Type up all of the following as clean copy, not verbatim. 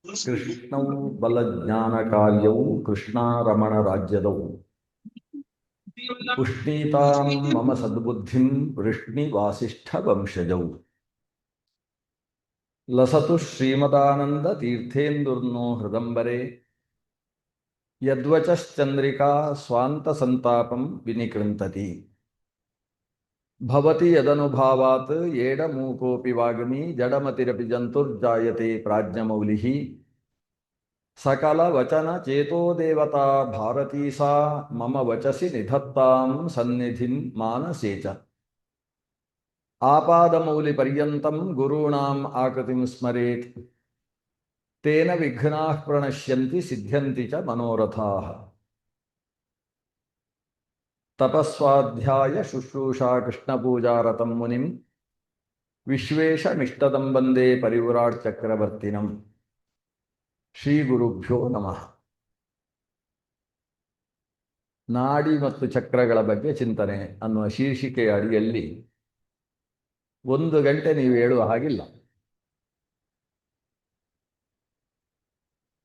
ಕೃಷ್ಣವು ಬಲಜ್ಞಾನ ಕಾರ್ಯವು ಕೃಷ್ಣಾರಮಣ ರಾಜ್ಯದವು ಉಷ್ಣೀತಾಂ ಮಮ ಸದ್ಬುದ್ಧಿಂ ವೃಷ್ಣಿ ವಾಸಿಷ್ಠ ವಂಶಜೌ ಲಸತು ಶ್ರೀಮದಾನಂದ ತೀರ್ಥೇಂದುರ್ನೋ ಹೃದಂಬರೆ ಯದ್ವಚಶ್ಚಂದ್ರಿಕಾ ಸ್ವಾಂತ ಸಂತಾಪಂ ವಿನಿಕೃಂತತಿ ಭವತಿ ಯದನುಭಾವಾತ್ ಏಡಮೂಕೋಪಿ ವಾಗ್ಮಿ ಜಡಮತಿರಪಿ ಜಂತುರ್ಜಾಯತೆ ಪ್ರಾಜ್ಞಮೌಲಿಃ ಸಕಲ ವಚನ ಚೇತೋ ದೇವತಾ ಭಾರತೀ ಸಾ ಮಮ ವಚಸಿ ನಿಧತ್ತಾಂ ಸನ್ನಿಧಿಂ ಮಾನಸೇ ಚ ಆಪಾದಮೌಲಿ ಪರ್ಯಂತಂ ಗುರುಣಾಂ ಆಕೃತಿಂ ಸ್ಮರೇತ್ ತೇನ ವಿಘ್ನಾಃ ಪ್ರಣಶ್ಯಂತಿ ಸಿದ್ಧ್ಯಂತಿ ಚ ಮನೋರಥಾಃ ತಪಸ್ವಾಧ್ಯಾಯ ಶುಶ್ರೂಷಾ ಕೃಷ್ಣಪೂಜಾರತಂ ಮುನಿಂ ವಿಶ್ವೇಶಮಿಷ್ಟದಂ ವಂದೇ ಪರಿವ್ರಾಟ್ ಚಕ್ರವರ್ತಿನಂ ಶ್ರೀ ಗುರುಭ್ಯೋ ನಮಃ. ನಾಡಿ ಮತ್ತು ಚಕ್ರಗಳ ಬಗ್ಗೆ ಚಿಂತನೆ ಅನ್ನುವ ಶೀರ್ಷಿಕೆಯ ಅಡಿಯಲ್ಲಿ 1 ಗಂಟೆ ನೀವು ಹೇಳುವ ಹಾಗಿಲ್ಲ.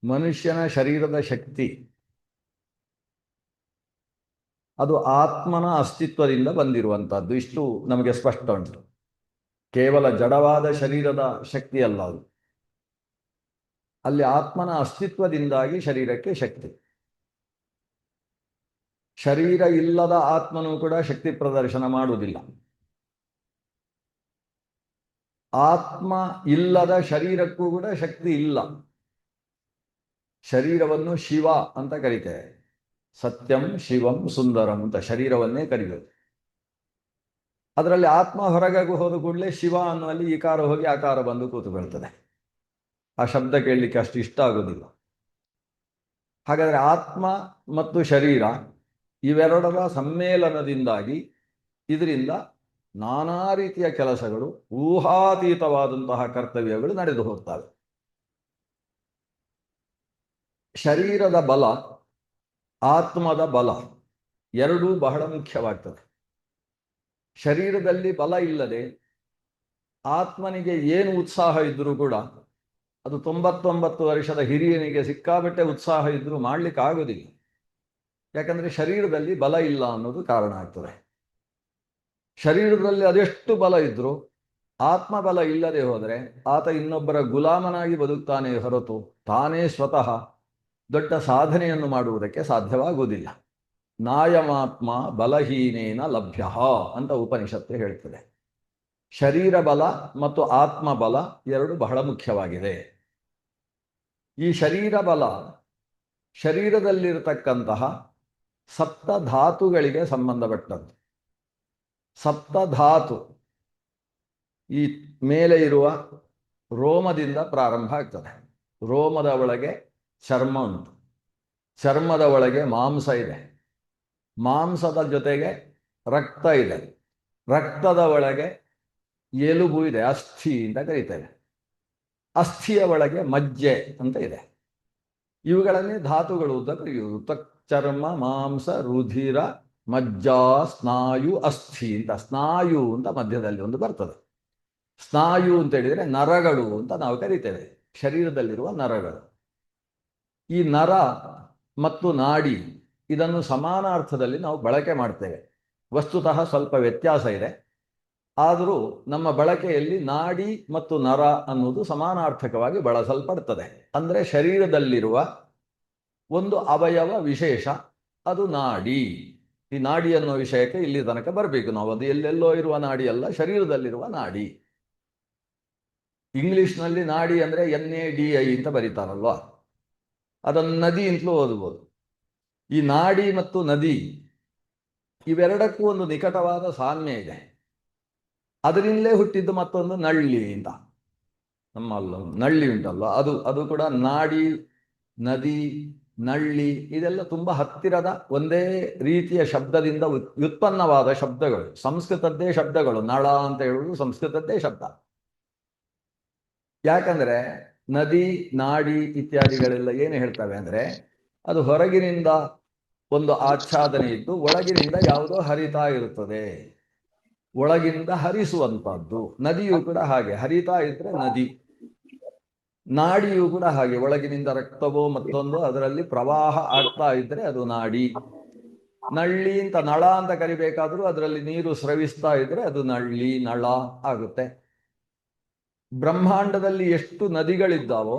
ಮನುಷ್ಯನ ಶರೀರದ ಶಕ್ತಿ ಅದು ಆತ್ಮನ ಅಸ್ತಿತ್ವದಿಂದ ಬಂದಿರುವಂಥದ್ದು. ಇಷ್ಟು ನಮಗೆ ಸ್ಪಷ್ಟ ಉಂಟು. ಕೇವಲ ಜಡವಾದ ಶರೀರದ ಶಕ್ತಿ ಅಲ್ಲ ಅದು. ಅಲ್ಲಿ ಆತ್ಮನ ಅಸ್ತಿತ್ವದಿಂದಾಗಿ ಶರೀರಕ್ಕೆ ಶಕ್ತಿ. ಶರೀರ ಇಲ್ಲದ ಆತ್ಮನೂ ಕೂಡ ಶಕ್ತಿ ಪ್ರದರ್ಶನ ಮಾಡುವುದಿಲ್ಲ. ಆತ್ಮ ಇಲ್ಲದ ಶರೀರಕ್ಕೂ ಕೂಡ ಶಕ್ತಿ ಇಲ್ಲ. ಶರೀರವನ್ನು ಶಿವ ಅಂತ ಕರೀತೇವೆ. ಸತ್ಯಂ ಶಿವಂ ಸುಂದರಂ ಅಂತ ಶರೀರವನ್ನೇ ಕರೀಬೇಕು. ಅದರಲ್ಲಿ ಆತ್ಮ ಹೊರಗೆ ಹೋದ ಕೂಡಲೇ ಶಿವ ಅನ್ನುವಲ್ಲಿ ಈಕಾರ ಹೋಗಿ ಆಕಾರ ಬಂದು ಕೂತುಕೊಳ್ತದೆ. ಆ ಶಬ್ದ ಕೇಳಲಿಕ್ಕೆ ಅಷ್ಟು ಇಷ್ಟ ಆಗೋದಿಲ್ಲ. ಹಾಗಾದರೆ ಆತ್ಮ ಮತ್ತು ಶರೀರ ಇವೆರಡರ ಸಮ್ಮೇಳನದಿಂದಾಗಿ ಇದರಿಂದ ನಾನಾ ರೀತಿಯ ಕೆಲಸಗಳು, ಊಹಾತೀತವಾದಂತಹ ಕರ್ತವ್ಯಗಳು ನಡೆದು ಹೋಗ್ತವೆ. ಶರೀರದ ಬಲ, ಆತ್ಮದ ಬಲ ಎರಡೂ ಬಹಳ ಮುಖ್ಯವಾಗ್ತದೆ. ಶರೀರದಲ್ಲಿ ಬಲ ಇಲ್ಲದೆ ಆತ್ಮನಿಗೆ ಏನು ಉತ್ಸಾಹ ಇದ್ದರೂ ಕೂಡ ಅದು 99 ವರ್ಷದ ಹಿರಿಯನಿಗೆ ಸಿಕ್ಕಾಬಟ್ಟೆ ಉತ್ಸಾಹ ಇದ್ದರೂ ಮಾಡ್ಲಿಕ್ಕೆ ಆಗೋದಿಲ್ಲ. ಯಾಕಂದ್ರೆ ಶರೀರದಲ್ಲಿ ಬಲ ಇಲ್ಲ ಅನ್ನೋದು ಕಾರಣ ಆಗ್ತದೆ. ಶರೀರದಲ್ಲಿ ಅದೆಷ್ಟು ಬಲ ಇದ್ರೂ ಆತ್ಮಬಲ ಇಲ್ಲದೆ ಹೋದರೆ ಆತ ಇನ್ನೊಬ್ಬರ ಗುಲಾಮನಾಗಿ ಬದುಕ್ತಾನೆ ಹೊರತು ತಾನೇ ಸ್ವತಃ ದೊಡ್ಡ ಸಾಧನೆಯನ್ನು ಮಾಡುವುದಕ್ಕೆ ಸಾಧ್ಯವಾಗುವುದಿಲ್ಲ. ನಾಯಮಾತ್ಮ ಬಲಹೀನೇನ ಲಭ್ಯ ಅಂತ ಉಪನಿಷತ್ತು ಹೇಳ್ತದೆ. ಶರೀರ ಬಲ ಮತ್ತು ಆತ್ಮ ಬಲ ಎರಡು ಬಹಳ ಮುಖ್ಯವಾಗಿದೆ. ಈ ಶರೀರ ಬಲ ಶರೀರದಲ್ಲಿರತಕ್ಕಂತಹ ಸಪ್ತಧಾತುಗಳಿಗೆ ಸಂಬಂಧಪಟ್ಟದ್ದು. ಸಪ್ತಧಾತು ಈ ಮೇಲೆ ಇರುವ ರೋಮದಿಂದ ಪ್ರಾರಂಭ ಆಗ್ತದೆ. ರೋಮದ ಒಳಗೆ ಚರ್ಮ ಉಂಟು, ಚರ್ಮದ ಒಳಗೆ ಮಾಂಸ ಇದೆ, ಮಾಂಸದ ಜೊತೆಗೆ ರಕ್ತ ಇದೆ, ರಕ್ತದ ಒಳಗೆ ಎಲುಬು ಇದೆ, ಅಸ್ಥಿ ಅಂತ ಕರೀತೇವೆ. ಅಸ್ಥಿಯ ಒಳಗೆ ಮಜ್ಜೆ ಅಂತ ಇದೆ. ಇವುಗಳನ್ನೇ ಧಾತುಗಳು ಅಂತ ಕರೆಯುವುದು. ಚರ್ಮ, ಮಾಂಸ, ರುಧಿರ, ಮಜ್ಜಾ, ಸ್ನಾಯು, ಅಸ್ಥಿ ಅಂತ. ಸ್ನಾಯು ಅಂತ ಮಧ್ಯದಲ್ಲಿ ಒಂದು ಬರ್ತದೆ. ಸ್ನಾಯು ಅಂತ ಹೇಳಿದರೆ ನರಗಳು ಅಂತ ನಾವು ಕರಿತೇವೆ, ಶರೀರದಲ್ಲಿರುವ ನರಗಳು. ಈ ನರ ಮತ್ತು ನಾಡಿ ಇದನ್ನು ಸಮಾನ ಅರ್ಥದಲ್ಲಿ ನಾವು ಬಳಕೆ ಮಾಡ್ತೇವೆ. ವಸ್ತುತಃ ಸ್ವಲ್ಪ ವ್ಯತ್ಯಾಸ ಇದೆ, ಆದರೂ ನಮ್ಮ ಬಳಕೆಯಲ್ಲಿ ನಾಡಿ ಮತ್ತು ನರ ಅನ್ನುವುದು ಸಮಾನಾರ್ಥಕವಾಗಿ ಬಳಸಲ್ಪಡ್ತದೆ. ಅಂದರೆ ಶರೀರದಲ್ಲಿರುವ ಒಂದು ಅವಯವ ವಿಶೇಷ, ಅದು ನಾಡಿ. ಈ ನಾಡಿ ಅನ್ನೋ ವಿಷಯಕ್ಕೆ ಇಲ್ಲಿ ತನಕ ಬರಬೇಕು ನಾವು. ಅದು ಎಲ್ಲೆಲ್ಲೋ ಇರುವ ನಾಡಿ ಅಲ್ಲ, ಶರೀರದಲ್ಲಿರುವ ನಾಡಿ. ಇಂಗ್ಲಿಷ್ನಲ್ಲಿ ನಾಡಿ ಅಂದರೆ NADI ಅಂತ ಬರೀತಾರಲ್ವ, ಅದನ್ನು ನದಿ ಅಂತಲೂ ಓದಬಹುದು. ಈ ನಾಡಿ ಮತ್ತು ನದಿ ಇವೆರಡಕ್ಕೂ ಒಂದು ನಿಕಟವಾದ ಸಾಮ್ಯ ಇದೆ. ಅದರಿಂದಲೇ ಹುಟ್ಟಿದ್ದು ಮತ್ತೊಂದು ನಳ್ಳಿ ಅಂತ. ನಮ್ಮಲ್ಲ ನಳ್ಳಿ ಉಂಟಲ್ಲ, ಅದು ಕೂಡ ನಾಡಿ, ನದಿ, ನಳ್ಳಿ ಇದೆಲ್ಲ ತುಂಬ ಹತ್ತಿರದ ಒಂದೇ ರೀತಿಯ ಶಬ್ದದಿಂದ ವ್ಯುತ್ಪನ್ನವಾದ ಶಬ್ದಗಳು. ಸಂಸ್ಕೃತದ್ದೇ ಶಬ್ದಗಳು. ನಳ ಅಂತ ಹೇಳುವುದು ಸಂಸ್ಕೃತದ್ದೇ ಶಬ್ದ. ಯಾಕಂದ್ರೆ ನದಿ, ನಾಡಿ ಇತ್ಯಾದಿಗಳೆಲ್ಲ ಏನು ಹೇಳ್ತವೆ ಅಂದರೆ ಅದು ಹೊರಗಿನಿಂದ ಒಂದು ಆಚ್ಛಾದನೆ ಇದ್ದು ಒಳಗಿನಿಂದ ಯಾವುದೋ ಹರಿತಾ ಇರುತ್ತದೆ. ಒಳಗಿಂದ ಹರಿಸುವಂತಹದ್ದು. ನದಿಯು ಕೂಡ ಹಾಗೆ ಹರಿತಾ ಇದ್ರೆ ನದಿ. ನಾಡಿಯು ಕೂಡ ಹಾಗೆ ಒಳಗಿನಿಂದ ರಕ್ತವೋ ಮತ್ತೊಂದು ಅದರಲ್ಲಿ ಪ್ರವಾಹ ಆಗ್ತಾ ಇದ್ರೆ ಅದು ನಾಡಿ. ನಳ್ಳಿ ಅಂತ ನಳ ಅಂತ ಕರಿಬೇಕಾದ್ರೂ ಅದರಲ್ಲಿ ನೀರು ಸ್ರವಿಸ್ತಾ ಇದ್ರೆ ಅದು ನಳ್ಳಿ ನಳ ಆಗುತ್ತೆ. ಬ್ರಹ್ಮಾಂಡದಲ್ಲಿ ಎಷ್ಟು ನದಿಗಳಿದ್ದಾವೋ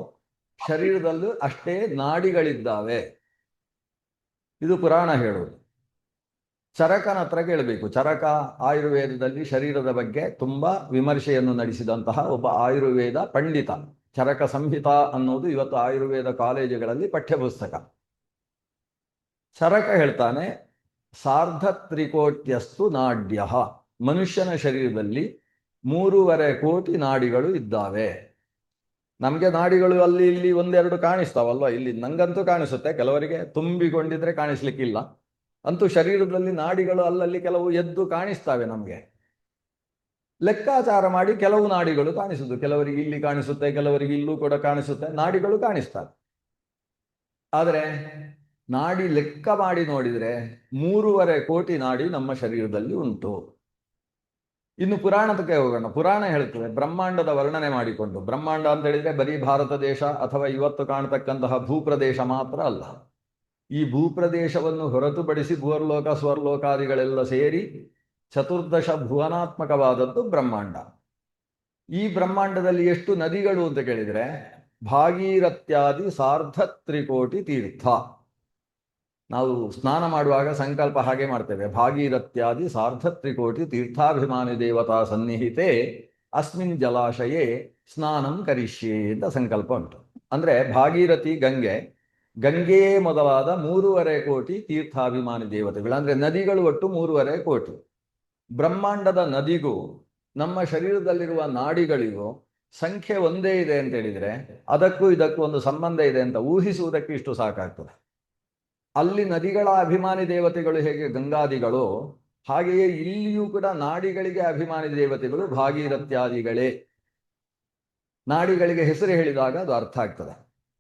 ಶರೀರದಲ್ಲೂ ಅಷ್ಟೇ ನಾಡಿಗಳಿದ್ದಾವೆ. ಇದು ಪುರಾಣ ಹೇಳುವುದು. ಚರಕನ ಹತ್ರ ಕೇಳಬೇಕು. ಚರಕ ಆಯುರ್ವೇದದಲ್ಲಿ ಶರೀರದ ಬಗ್ಗೆ ತುಂಬಾ ವಿಮರ್ಶೆಯನ್ನು ನಡೆಸಿದಂತಹ ಒಬ್ಬ ಆಯುರ್ವೇದ ಪಂಡಿತ. ಚರಕ ಸಂಹಿತ ಅನ್ನೋದು ಇವತ್ತು ಆಯುರ್ವೇದ ಕಾಲೇಜುಗಳಲ್ಲಿ ಪಠ್ಯಪುಸ್ತಕ. ಚರಕ ಹೇಳ್ತಾನೆ, ಸಾರ್ಧ ತ್ರಿಕೋಟ್ಯಸ್ತು ನಾಡ್ಯ. ಮನುಷ್ಯನ ಶರೀರದಲ್ಲಿ 3.5 ಕೋಟಿ ನಾಡಿಗಳು ಇದ್ದಾವೆ. ನಮಗೆ ನಾಡಿಗಳು ಅಲ್ಲಿ ಇಲ್ಲಿ ಒಂದೆರಡು ಕಾಣಿಸ್ತಾವಲ್ವ, ಇಲ್ಲಿ ನಂಗಂತೂ ಕಾಣಿಸುತ್ತೆ, ಕೆಲವರಿಗೆ ತುಂಬಿಕೊಂಡಿದ್ರೆ ಕಾಣಿಸ್ಲಿಕ್ಕಿಲ್ಲ. ಅಂತೂ ಶರೀರದಲ್ಲಿ ನಾಡಿಗಳು ಅಲ್ಲಲ್ಲಿ ಕೆಲವು ಎದ್ದು ಕಾಣಿಸ್ತಾವೆ. ನಮಗೆ ಲೆಕ್ಕಾಚಾರ ಮಾಡಿ ಕೆಲವು ನಾಡಿಗಳು ಕಾಣಿಸುದು, ಕೆಲವರಿಗೆ ಇಲ್ಲಿ ಕಾಣಿಸುತ್ತೆ, ಕೆಲವರಿಗೆ ಇಲ್ಲೂ ಕೂಡ ಕಾಣಿಸುತ್ತೆ, ನಾಡಿಗಳು ಕಾಣಿಸ್ತವೆ. ಆದರೆ ನಾಡಿ ಲೆಕ್ಕ ಮಾಡಿ ನೋಡಿದ್ರೆ 3.5 ಕೋಟಿ ನಾಡಿ ನಮ್ಮ ಶರೀರದಲ್ಲಿ ಉಂಟು. ಇನ್ನು ಪುರಾಣದಕ್ಕೆ ಹೋಗೋಣ. ಪುರಾಣ ಹೇಳ್ತದೆ, ಬ್ರಹ್ಮಾಂಡದ ವರ್ಣನೆ ಮಾಡಿಕೊಂಡು. ಬ್ರಹ್ಮಾಂಡ ಅಂತ ಹೇಳಿದ್ರೆ ಬರೀ ಭಾರತ ದೇಶ ಅಥವಾ ಇವತ್ತು ಕಾಣತಕ್ಕಂತಹ ಭೂಪ್ರದೇಶ ಮಾತ್ರ ಅಲ್ಲ. ಈ ಭೂಪ್ರದೇಶವನ್ನು ಹೊರತುಪಡಿಸಿ ಭೂರ್ಲೋಕ ಸ್ವರ್ಲೋಕಾದಿಗಳೆಲ್ಲ ಸೇರಿ ಚತುರ್ದಶ ಭುವನಾತ್ಮಕವಾದದ್ದು ಬ್ರಹ್ಮಾಂಡ. ಈ ಬ್ರಹ್ಮಾಂಡದಲ್ಲಿ ಎಷ್ಟು ನದಿಗಳು ಅಂತ ಕೇಳಿದ್ರೆ ಭಾಗೀರಥ್ಯಾದಿ ಸಾರ್ಧ ತ್ರಿಕೋಟಿ ತೀರ್ಥ. ನಾವು ಸ್ನಾನ ಮಾಡುವಾಗ ಸಂಕಲ್ಪ ಹಾಗೆ ಮಾಡ್ತೇವೆ, ಭಾಗೀರಥ್ಯಾದಿ ಸಾರ್ಧ ತ್ರಿಕೋಟಿ ತೀರ್ಥಾಭಿಮಾನಿ ದೇವತಾ ಸನ್ನಿಹಿತೆ ಅಸ್ಮಿನ್ ಜಲಾಶಯೇ ಸ್ನಾನಂ ಕರಿಷ್ಯೆ ಅಂತ ಸಂಕಲ್ಪ ಉಂಟು. ಅಂದ್ರೆ ಭಾಗೀರಥಿ ಗಂಗೆಯೇ ಮೊದಲಾದ 3.5 ಕೋಟಿ ತೀರ್ಥಾಭಿಮಾನಿ ದೇವತೆಗಳು, ಅಂದ್ರೆ ನದಿಗಳು ಒಟ್ಟು 3.5 ಕೋಟಿ. ಬ್ರಹ್ಮಾಂಡದ ನದಿಗೂ ನಮ್ಮ ಶರೀರದಲ್ಲಿರುವ ನಾಡಿಗಳಿಗೂ ಸಂಖ್ಯೆ ಒಂದೇ ಇದೆ ಅಂತ ಹೇಳಿದ್ರೆ ಅದಕ್ಕೂ ಇದಕ್ಕೂ ಒಂದು ಸಂಬಂಧ ಇದೆ ಅಂತ ಊಹಿಸುವುದಕ್ಕೆ ಇಷ್ಟು ಸಾಕಾಗ್ತದೆ. ಅಲ್ಲಿ ನದಿಗಳ ಅಭಿಮಾನಿ ದೇವತೆಗಳು ಹೇಗೆ ಗಂಗಾದಿಗಳು, ಹಾಗೆಯೇ ಇಲ್ಲಿಯೂ ಕೂಡ ನಾಡಿಗಳಿಗೆ ಅಭಿಮಾನಿ ದೇವತೆಗಳು ಭಾಗೀರಥ್ಯಾದಿಗಳೇ. ನಾಡಿಗಳಿಗೆ ಹೆಸರು ಹೇಳಿದಾಗ ಅದು ಅರ್ಥ ಆಗ್ತದೆ.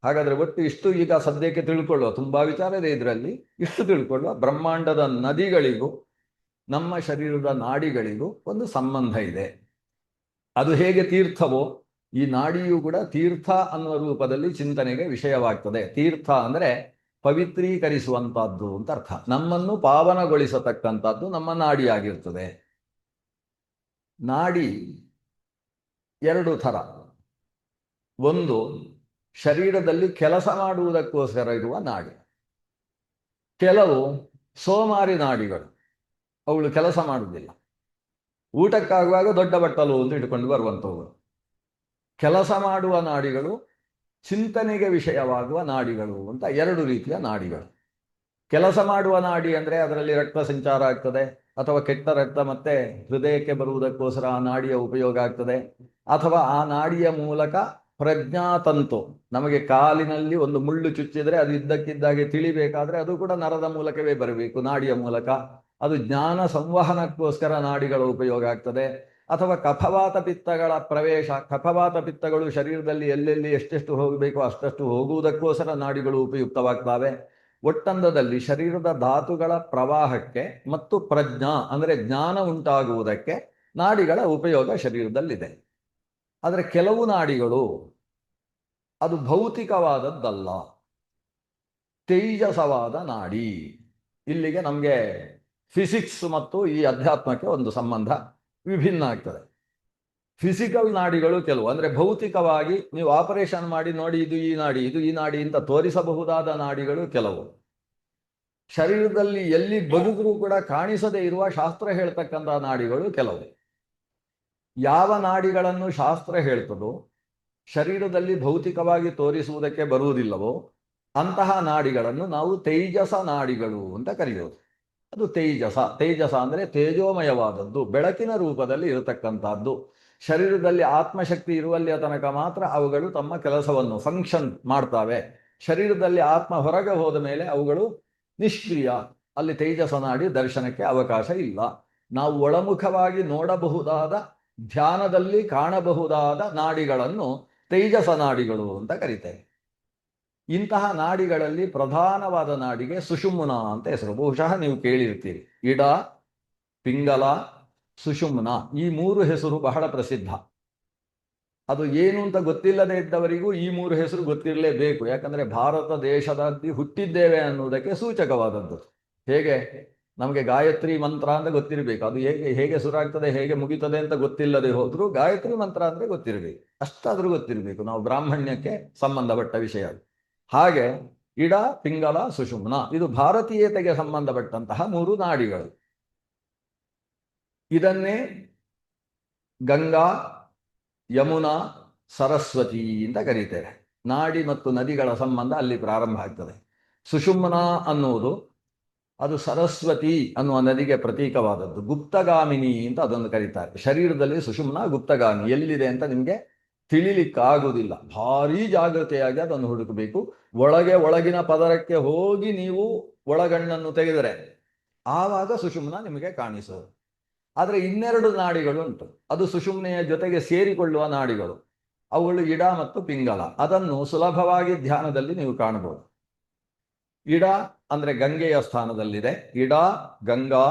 ಹಾಗಾದ್ರೆ ಒಟ್ಟು ಇಷ್ಟು ಈಗ ಸದ್ಯಕ್ಕೆ ತಿಳ್ಕೊಳ್ಳುವ, ತುಂಬಾ ವಿಚಾರ ಇದೆ ಇದರಲ್ಲಿ, ಇಷ್ಟು ತಿಳ್ಕೊಳ್ಳುವ, ಬ್ರಹ್ಮಾಂಡದ ನದಿಗಳಿಗೂ ನಮ್ಮ ಶರೀರದ ನಾಡಿಗಳಿಗೂ ಒಂದು ಸಂಬಂಧ ಇದೆ. ಅದು ಹೇಗೆ ತೀರ್ಥವೋ ಈ ನಾಡಿಯೂ ಕೂಡ ತೀರ್ಥ ಅನ್ನುವ ರೂಪದಲ್ಲಿ ಚಿಂತನೆಗೆ ವಿಷಯವಾಗ್ತದೆ. ತೀರ್ಥ ಅಂದ್ರೆ ಪವಿತ್ರೀಕರಿಸುವಂತಹದ್ದು ಅಂತ ಅರ್ಥ. ನಮ್ಮನ್ನು ಪಾವನಗೊಳಿಸತಕ್ಕಂಥದ್ದು ನಮ್ಮ ನಾಡಿಯಾಗಿರ್ತದೆ. ನಾಡಿ 2 ಥರ. ಒಂದು ಶರೀರದಲ್ಲಿ ಕೆಲಸ ಮಾಡುವುದಕ್ಕೋಸ್ಕರ ಇರುವ ನಾಡಿ. ಕೆಲವು ಸೋಮಾರಿ ನಾಡಿಗಳು, ಅವಳು ಕೆಲಸ ಮಾಡುವುದಿಲ್ಲ, ಊಟಕ್ಕಾಗುವಾಗ ದೊಡ್ಡ ಬಟ್ಟಲು ಅಂತ ಇಟ್ಕೊಂಡು ಬರುವಂಥವು. ಕೆಲಸ ಮಾಡುವ ನಾಡಿಗಳು, ಚಿಂತನೆಗೆ ವಿಷಯವಾಗುವ ನಾಡಿಗಳು ಅಂತ 2 ರೀತಿಯ ನಾಡಿಗಳು. ಕೆಲಸ ಮಾಡುವ ನಾಡಿ ಅಂದ್ರೆ ಅದರಲ್ಲಿ ರಕ್ತ ಸಂಚಾರ ಆಗ್ತದೆ, ಅಥವಾ ಕೆಟ್ಟ ರಕ್ತ ಮತ್ತೆ ಹೃದಯಕ್ಕೆ ಬರುವುದಕ್ಕೋಸ್ಕರ ಆ ನಾಡಿಯ ಉಪಯೋಗ ಆಗ್ತದೆ. ಅಥವಾ ಆ ನಾಡಿಯ ಮೂಲಕ ಪ್ರಜ್ಞಾತಂತು, ನಮಗೆ ಕಾಲಿನಲ್ಲಿ ಒಂದು ಮುಳ್ಳು ಚುಚ್ಚಿದ್ರೆ ಅದು ಇದ್ದಕ್ಕಿದ್ದಾಗೆ ತಿಳಿಬೇಕಾದ್ರೆ ಅದು ಕೂಡ ನರದ ಮೂಲಕವೇ ಬರಬೇಕು, ನಾಡಿಯ ಮೂಲಕ. ಅದು ಜ್ಞಾನ ಸಂವಹನಕ್ಕೋಸ್ಕರ ನಾಡಿಗಳ ಉಪಯೋಗ ಆಗ್ತದೆ. ಅಥವಾ ಕಫವಾತ ಪಿತ್ತಗಳ ಪ್ರವೇಶ, ಕಫವಾತ ಪಿತ್ತಗಳು ಶರೀರದಲ್ಲಿ ಎಲ್ಲೆಲ್ಲಿ ಎಷ್ಟೆಷ್ಟು ಹೋಗಬೇಕು ಅಷ್ಟಷ್ಟು ಹೋಗುವುದಕ್ಕೋಸ್ಕರ ನಾಡಿಗಳು ಉಪಯುಕ್ತವಾಗ್ತವೆ. ಒಟ್ಟಂದದಲ್ಲಿ ಶರೀರದ ಧಾತುಗಳ ಪ್ರವಾಹಕ್ಕೆ ಮತ್ತು ಪ್ರಜ್ಞಾ ಅಂದರೆ ಜ್ಞಾನ ಉಂಟಾಗುವುದಕ್ಕೆ ನಾಡಿಗಳ ಉಪಯೋಗ ಶರೀರದಲ್ಲಿದೆ. ಆದರೆ ಕೆಲವು ನಾಡಿಗಳು ಅದು ಭೌತಿಕವಾದದ್ದಲ್ಲ, ತೇಜಸವಾದ ನಾಡಿ. ಇಲ್ಲಿಗೆ ನಮಗೆ ಫಿಸಿಕ್ಸ್ ಮತ್ತು ಈ ಅಧ್ಯಾತ್ಮಕ್ಕೆ ಒಂದು ಸಂಬಂಧ ವಿಭಿನ್ನ ಆಗ್ತದೆ. ಫಿಸಿಕಲ್ ನಾಡಿಗಳು ಕೆಲವು, ಅಂದ್ರೆ ಭೌತಿಕವಾಗಿ ನೀವು ಆಪರೇಷನ್ ಮಾಡಿ ನೋಡಿ ಇದು ಈ ನಾಡಿ ಇದು ಈ ನಾಡಿ ಅಂತ ತೋರಿಸಬಹುದಾದ ನಾಡಿಗಳು ಕೆಲವು. ಶರೀರದಲ್ಲಿ ಎಲ್ಲಿ ಬದುಕರೂ ಕೂಡ ಕಾಣಿಸದೇ ಇರುವ ಶಾಸ್ತ್ರ ಹೇಳ್ತಕ್ಕಂಥ ನಾಡಿಗಳು ಕೆಲವು. ಯಾವ ನಾಡಿಗಳನ್ನು ಶಾಸ್ತ್ರ ಹೇಳ್ತದೋ, ಶರೀರದಲ್ಲಿ ಭೌತಿಕವಾಗಿ ತೋರಿಸುವುದಕ್ಕೆ ಬರುವುದಿಲ್ಲವೋ ಅಂತಹ ನಾಡಿಗಳನ್ನು ನಾವು ತೇಜಸ ನಾಡಿಗಳು ಅಂತ ಕರೆಯೋದು. ಅದು ತೇಜಸ ಅಂದ್ರೆ ತೇಜೋಮಯವಾದದ್ದು, ಬೆಳಕಿನ ರೂಪದಲ್ಲಿ ಇರತಕ್ಕಂಥದ್ದು. ಶರೀರದಲ್ಲಿ ಆತ್ಮಶಕ್ತಿ ಇರುವಲ್ಲಿಯ ತನಕ ಮಾತ್ರ ಅವುಗಳು ತಮ್ಮ ಕೆಲಸವನ್ನು ಫಂಕ್ಷನ್ ಮಾಡ್ತಾವೆ. ಶರೀರದಲ್ಲಿ ಆತ್ಮ ಹೊರಗೆ ಹೋದ ಮೇಲೆ ಅವುಗಳು ನಿಷ್ಕ್ರಿಯ. ಅಲ್ಲಿ ತೇಜಸ ನಾಡಿ ದರ್ಶನಕ್ಕೆ ಅವಕಾಶ ಇಲ್ಲ. ನಾವು ಒಳಮುಖವಾಗಿ ನೋಡಬಹುದಾದ, ಧ್ಯಾನದಲ್ಲಿ ಕಾಣಬಹುದಾದ ನಾಡಿಗಳನ್ನು ತೇಜಸ ನಾಡಿಗಳು ಅಂತ ಕರೀತೇವೆ. ಇಂತಹ ನಾಡಿಗಳಲ್ಲಿ ಪ್ರಧಾನವಾದ ನಾಡಿಗೆ ಸುಷುಮ್ನ ಅಂತ ಹೆಸರು. ಬಹುಶಃ ನೀವು ಕೇಳಿರ್ತೀರಿ. ಇಡ, ಪಿಂಗಲ, ಸುಷುಮ್ನ, ಈ ಮೂರು ಹೆಸರು ಬಹಳ ಪ್ರಸಿದ್ಧ. ಅದು ಏನು ಅಂತ ಗೊತ್ತಿಲ್ಲದೆ ಇದ್ದವರಿಗೂ ಈ ಮೂರು ಹೆಸರು ಗೊತ್ತಿರಲೇಬೇಕು. ಯಾಕಂದ್ರೆ ಭಾರತ ದೇಶದಲ್ಲಿ ಹುಟ್ಟಿದ್ದೇವೆ ಅನ್ನುವುದಕ್ಕೆ ಸೂಚಕವಾದದ್ದು. ಹೇಗೆ ನಮಗೆ ಗಾಯತ್ರಿ ಮಂತ್ರ ಅಂತ ಗೊತ್ತಿರಬೇಕು, ಅದು ಹೇಗೆ ಹೇಗೆ ಶುರುವಾಗ್ತದೆ ಹೇಗೆ ಮುಗಿತದೆ ಅಂತ ಗೊತ್ತಿಲ್ಲದೆ ಹೋದ್ರೂ ಗಾಯತ್ರಿ ಮಂತ್ರ ಅಂದ್ರೆ ಗೊತ್ತಿರಬೇಕು, ಅಷ್ಟಾದ್ರೂ ಗೊತ್ತಿರಬೇಕು. ನಾವು ಬ್ರಾಹ್ಮಣ್ಯಕ್ಕೆ ಸಂಬಂಧಪಟ್ಟ ವಿಷಯ ಅದು. ಹಾಗೆ ಇಡ, ಪಿಂಗಲ, ಸುಷುಮ್ನ ಇದು ಭಾರತೀಯತೆಗೆ ಸಂಬಂಧಪಟ್ಟಂತಹ ಮೂರು ನಾಡಿಗಳು. ಇದನ್ನೇ ಗಂಗಾ, ಯಮುನಾ, ಸರಸ್ವತಿ ಅಂತ ಕರೀತೇವೆ. ನಾಡಿ ಮತ್ತು ನದಿಗಳ ಸಂಬಂಧ ಅಲ್ಲಿ ಪ್ರಾರಂಭ ಆಗ್ತದೆ. ಸುಷುಮ್ನ ಅನ್ನುವುದು ಅದು ಸರಸ್ವತಿ ಅನ್ನುವ ನದಿಗೆ ಪ್ರತೀಕವಾದದ್ದು. ಗುಪ್ತಗಾಮಿನಿ ಅಂತ ಅದನ್ನು ಕರೀತಾರೆ. ಶರೀರದಲ್ಲಿ ಸುಷುಮ್ನ ಗುಪ್ತಗಾಮಿ ಎಲ್ಲಿದೆ ಅಂತ ನಿಮಗೆ ತಿಳಿಲಿಕ್ಕಾಗುವುದಿಲ್ಲ. ಭಾರೀ ಜಾಗೃತೆಯಾಗಿ ಅದನ್ನು ಹುಡುಕಬೇಕು. ಒಳಗಿನ ಪದರಕ್ಕೆ ಹೋಗಿ ನೀವು ಒಳಗಣ್ಣನ್ನು ತೆಗೆದರೆ ಆವಾಗ ಸುಷುಮ್ನ ನಿಮಗೆ ಕಾಣಿಸೋದು. ಆದರೆ ಇನ್ನೆರಡು ನಾಡಿಗಳು ಉಂಟು, ಅದು ಸುಷುಮ್ನೆಯ ಜೊತೆಗೆ ಸೇರಿಕೊಳ್ಳುವ ನಾಡಿಗಳು. ಅವುಗಳು ಇಡ ಮತ್ತು ಪಿಂಗಲ. ಅದನ್ನು ಸುಲಭವಾಗಿ ಧ್ಯಾನದಲ್ಲಿ ನೀವು ಕಾಣಬಹುದು. ಇಡ ಅಂದ್ರೆ ಗಂಗೆಯ ಸ್ಥಾನದಲ್ಲಿದೆ. ಇಡ ಗಂಗಾ,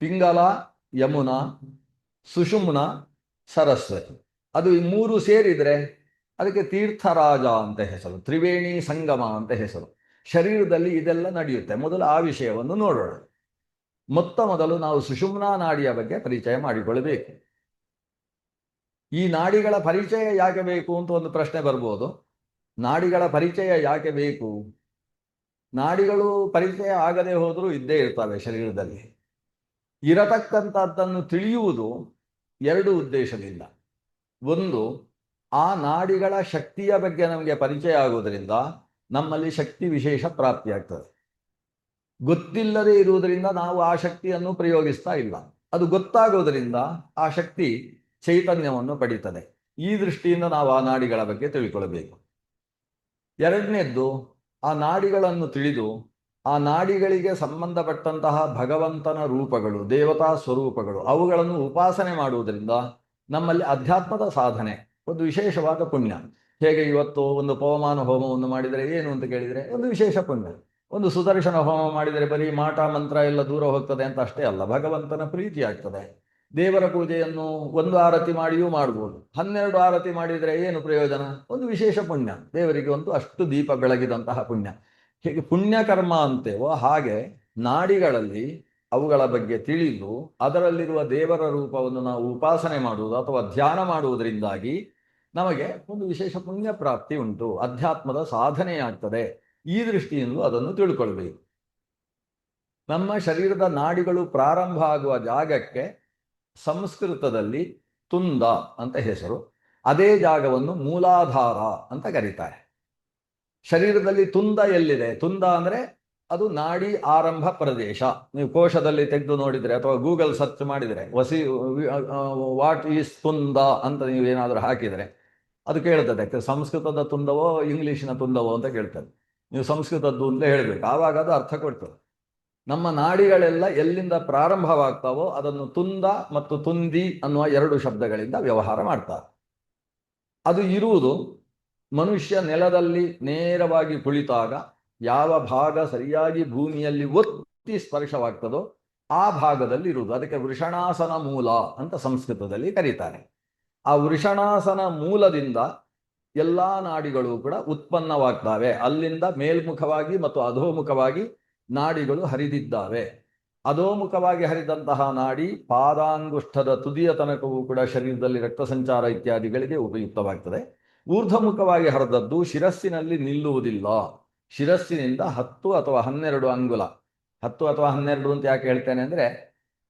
ಪಿಂಗಲ ಯಮುನಾ, ಸುಷುಮ್ನ ಸರಸ್ವತಿ. ಅದು ಈ ಮೂರು ಸೇರಿದ್ರೆ ಅದಕ್ಕೆ ತೀರ್ಥರಾಜ ಅಂತ ಹೆಸರು, ತ್ರಿವೇಣಿ ಸಂಗಮ ಅಂತ ಹೆಸರು. ಶರೀರದಲ್ಲಿ ಇದೆಲ್ಲ ನಡೆಯುತ್ತೆ. ಮೊದಲು ಆ ವಿಷಯವನ್ನು ನೋಡೋಣ. ಮೊದಲು ನಾವು ಸುಷುಮ್ನಾ ನಾಡಿಯ ಬಗ್ಗೆ ಪರಿಚಯ ಮಾಡಿಕೊಳ್ಳಬೇಕು. ಈ ನಾಡಿಗಳ ಪರಿಚಯ ಯಾಕೆ ಬೇಕು ಅಂತ ಒಂದು ಪ್ರಶ್ನೆ ಬರ್ಬೋದು. ನಾಡಿಗಳ ಪರಿಚಯ ಯಾಕೆ ಬೇಕು? ನಾಡಿಗಳು ಪರಿಚಯ ಆಗದೆ ಹೋದರೂ ಇದ್ದೇ ಇರ್ತವೆ ಶರೀರದಲ್ಲಿ. ಇರತಕ್ಕಂಥದ್ದನ್ನು ತಿಳಿಯುವುದು ಎರಡು ಉದ್ದೇಶದಿಂದ. ಒಂದು, ಆ ನಾಡಿಗಳ ಶಕ್ತಿಯ ಬಗ್ಗೆ ನಮಗೆ ಪರಿಚಯ ಆಗುವುದರಿಂದ ನಮ್ಮಲ್ಲಿ ಶಕ್ತಿ ವಿಶೇಷ ಪ್ರಾಪ್ತಿಯಾಗ್ತದೆ. ಗೊತ್ತಿಲ್ಲದೆ ಇರುವುದರಿಂದ ನಾವು ಆ ಶಕ್ತಿಯನ್ನು ಪ್ರಯೋಗಿಸ್ತಾ ಇಲ್ಲ. ಅದು ಗೊತ್ತಾಗೋದರಿಂದ ಆ ಶಕ್ತಿ ಚೈತನ್ಯವನ್ನು ಪಡೀತದೆ. ಈ ದೃಷ್ಟಿಯಿಂದ ನಾವು ಆ ನಾಡಿಗಳ ಬಗ್ಗೆ ತಿಳ್ಕೊಳ್ಬೇಕು. ಎರಡನೇದ್ದು, ಆ ನಾಡಿಗಳನ್ನು ತಿಳಿದು ಆ ನಾಡಿಗಳಿಗೆ ಸಂಬಂಧಪಟ್ಟಂತಹ ಭಗವಂತನ ರೂಪಗಳು, ದೇವತಾ ಸ್ವರೂಪಗಳು, ಅವುಗಳನ್ನು ಉಪಾಸನೆ ಮಾಡುವುದರಿಂದ ನಮ್ಮಲ್ಲಿ ಅಧ್ಯಾತ್ಮದ ಸಾಧನೆ, ಒಂದು ವಿಶೇಷವಾದ ಪುಣ್ಯ. ಹೇಗೆ ಇವತ್ತು ಒಂದು ಪವಮಾನ ಹೋಮವನ್ನು ಮಾಡಿದರೆ ಏನು ಅಂತ ಕೇಳಿದರೆ ಒಂದು ವಿಶೇಷ ಪುಣ್ಯ. ಒಂದು ಸುದರ್ಶನ ಹೋಮ ಮಾಡಿದರೆ ಬರೀ ಮಾಟ ಮಂತ್ರ ಎಲ್ಲ ದೂರ ಹೋಗ್ತದೆ ಅಂತ ಅಷ್ಟೇ ಅಲ್ಲ, ಭಗವಂತನ ಪ್ರೀತಿ ಆಗ್ತದೆ. ದೇವರ ಪೂಜೆಯನ್ನು ಒಂದು ಆರತಿ ಮಾಡಿಯೂ ಮಾಡ್ಬೋದು. 12 ಆರತಿ ಮಾಡಿದರೆ ಏನು ಪ್ರಯೋಜನ? ಒಂದು ವಿಶೇಷ ಪುಣ್ಯ, ದೇವರಿಗೆ ಒಂದು ಅಷ್ಟು ದೀಪ ಬೆಳಗಿದಂತಹ ಪುಣ್ಯ. ಹೇಗೆ ಪುಣ್ಯಕರ್ಮ ಅಂತೇವೋ ಹಾಗೆ ನಾಡಿಗಳಲ್ಲಿ ಅವುಗಳ ಬಗ್ಗೆ ತಿಳಿದು ಅದರಲ್ಲಿರುವ ದೇವರ ರೂಪವನ್ನು ನಾವು ಉಪಾಸನೆ ಮಾಡುವುದು ಅಥವಾ ಧ್ಯಾನ ಮಾಡುವುದರಿಂದಾಗಿ ನಮಗೆ ಒಂದು ವಿಶೇಷ ಪುಣ್ಯ ಪ್ರಾಪ್ತಿ ಉಂಟು, ಅಧ್ಯಾತ್ಮದ ಸಾಧನೆಯಾಗ್ತದೆ. ಈ ದೃಷ್ಟಿಯಿಂದ ಅದನ್ನು ತಿಳ್ಕೊಳ್ಬೇಕು. ನಮ್ಮ ಶರೀರದ ನಾಡಿಗಳು ಪ್ರಾರಂಭ ಆಗುವ ಜಾಗಕ್ಕೆ ಸಂಸ್ಕೃತದಲ್ಲಿ ತುಂದ ಅಂತ ಹೆಸರು. ಅದೇ ಜಾಗವನ್ನು ಮೂಲಾಧಾರ ಅಂತ ಕರೀತಾರೆ. ಶರೀರದಲ್ಲಿ ತುಂದ ಎಲ್ಲಿದೆ? ತುಂದ ಅಂದ್ರೆ ಅದು ನಾಡಿ ಆರಂಭ ಪ್ರದೇಶ. ನೀವು ಕೋಶದಲ್ಲಿ ತೆಗೆದು ನೋಡಿದರೆ ಅಥವಾ ಗೂಗಲ್ ಸರ್ಚ್ ಮಾಡಿದರೆ ವಾಟ್ ಈಸ್ ತುಂದ ಅಂತ ನೀವೇನಾದರೂ ಹಾಕಿದರೆ ಅದು ಕೇಳ್ತದೆ. ಸಂಸ್ಕೃತದ ತುಂದವೋ ಇಂಗ್ಲಿಷಿನ ತುಂದವೋ ಅಂತ ಕೇಳ್ತದೆ. ನೀವು ಸಂಸ್ಕೃತದ್ದು ಅಂತ ಹೇಳಬೇಕು, ಆವಾಗ ಅದು ಅರ್ಥ ಕೊಡ್ತದೆ. ನಮ್ಮ ನಾಡಿಗಳೆಲ್ಲ ಎಲ್ಲಿಂದ ಪ್ರಾರಂಭವಾಗ್ತಾವೋ ಅದನ್ನು ತುಂದ ಮತ್ತು ತುಂದಿ ಅನ್ನುವ 2 ಶಬ್ದಗಳಿಂದ ವ್ಯವಹಾರ ಮಾಡ್ತಾರೆ. ಅದು ಇರುವುದು ಮನುಷ್ಯ ನೆಲದಲ್ಲಿ ನೇರವಾಗಿ ಕುಳಿತಾಗ ಯಾವ ಭಾಗ ಸರಿಯಾಗಿ ಭೂಮಿಯಲ್ಲಿ ಒತ್ತಿ ಸ್ಪರ್ಶವಾಗ್ತದೋ ಆ ಭಾಗದಲ್ಲಿ ಇರುವುದು. ಅದಕ್ಕೆ ವೃಷಣಾಸನ ಮೂಲ ಅಂತ ಸಂಸ್ಕೃತದಲ್ಲಿ ಕರೀತಾರೆ. ಆ ವೃಷಣಾಸನ ಮೂಲದಿಂದ ಎಲ್ಲ ನಾಡಿಗಳು ಕೂಡ ಉತ್ಪನ್ನವಾಗ್ತವೆ. ಅಲ್ಲಿಂದ ಮೇಲ್ಮುಖವಾಗಿ ಮತ್ತು ಅಧೋಮುಖವಾಗಿ ನಾಡಿಗಳು ಹರಿದಿದ್ದಾವೆ. ಅಧೋಮುಖವಾಗಿ ಹರಿದಂತಹ ನಾಡಿ ಪಾದಾಂಗುಷ್ಠದ ತುದಿಯ ತನಕವೂ ಕೂಡ ಶರೀರದಲ್ಲಿ ರಕ್ತ ಸಂಚಾರ ಇತ್ಯಾದಿಗಳಿಗೆ ಉಪಯುಕ್ತವಾಗ್ತದೆ. ಊರ್ಧ್ವಮುಖವಾಗಿ ಹರಿದದ್ದು ಶಿರಸ್ಸಿನಲ್ಲಿ ನಿಲ್ಲುವುದಿಲ್ಲ. ಶಿರಸ್ಸಿನಿಂದ 10 ಅಥವಾ 12 ಅಂಗುಲ, 10 ಅಥವಾ 12 ಅಂತ ಯಾಕೆ ಹೇಳ್ತೇನೆ ಅಂದರೆ,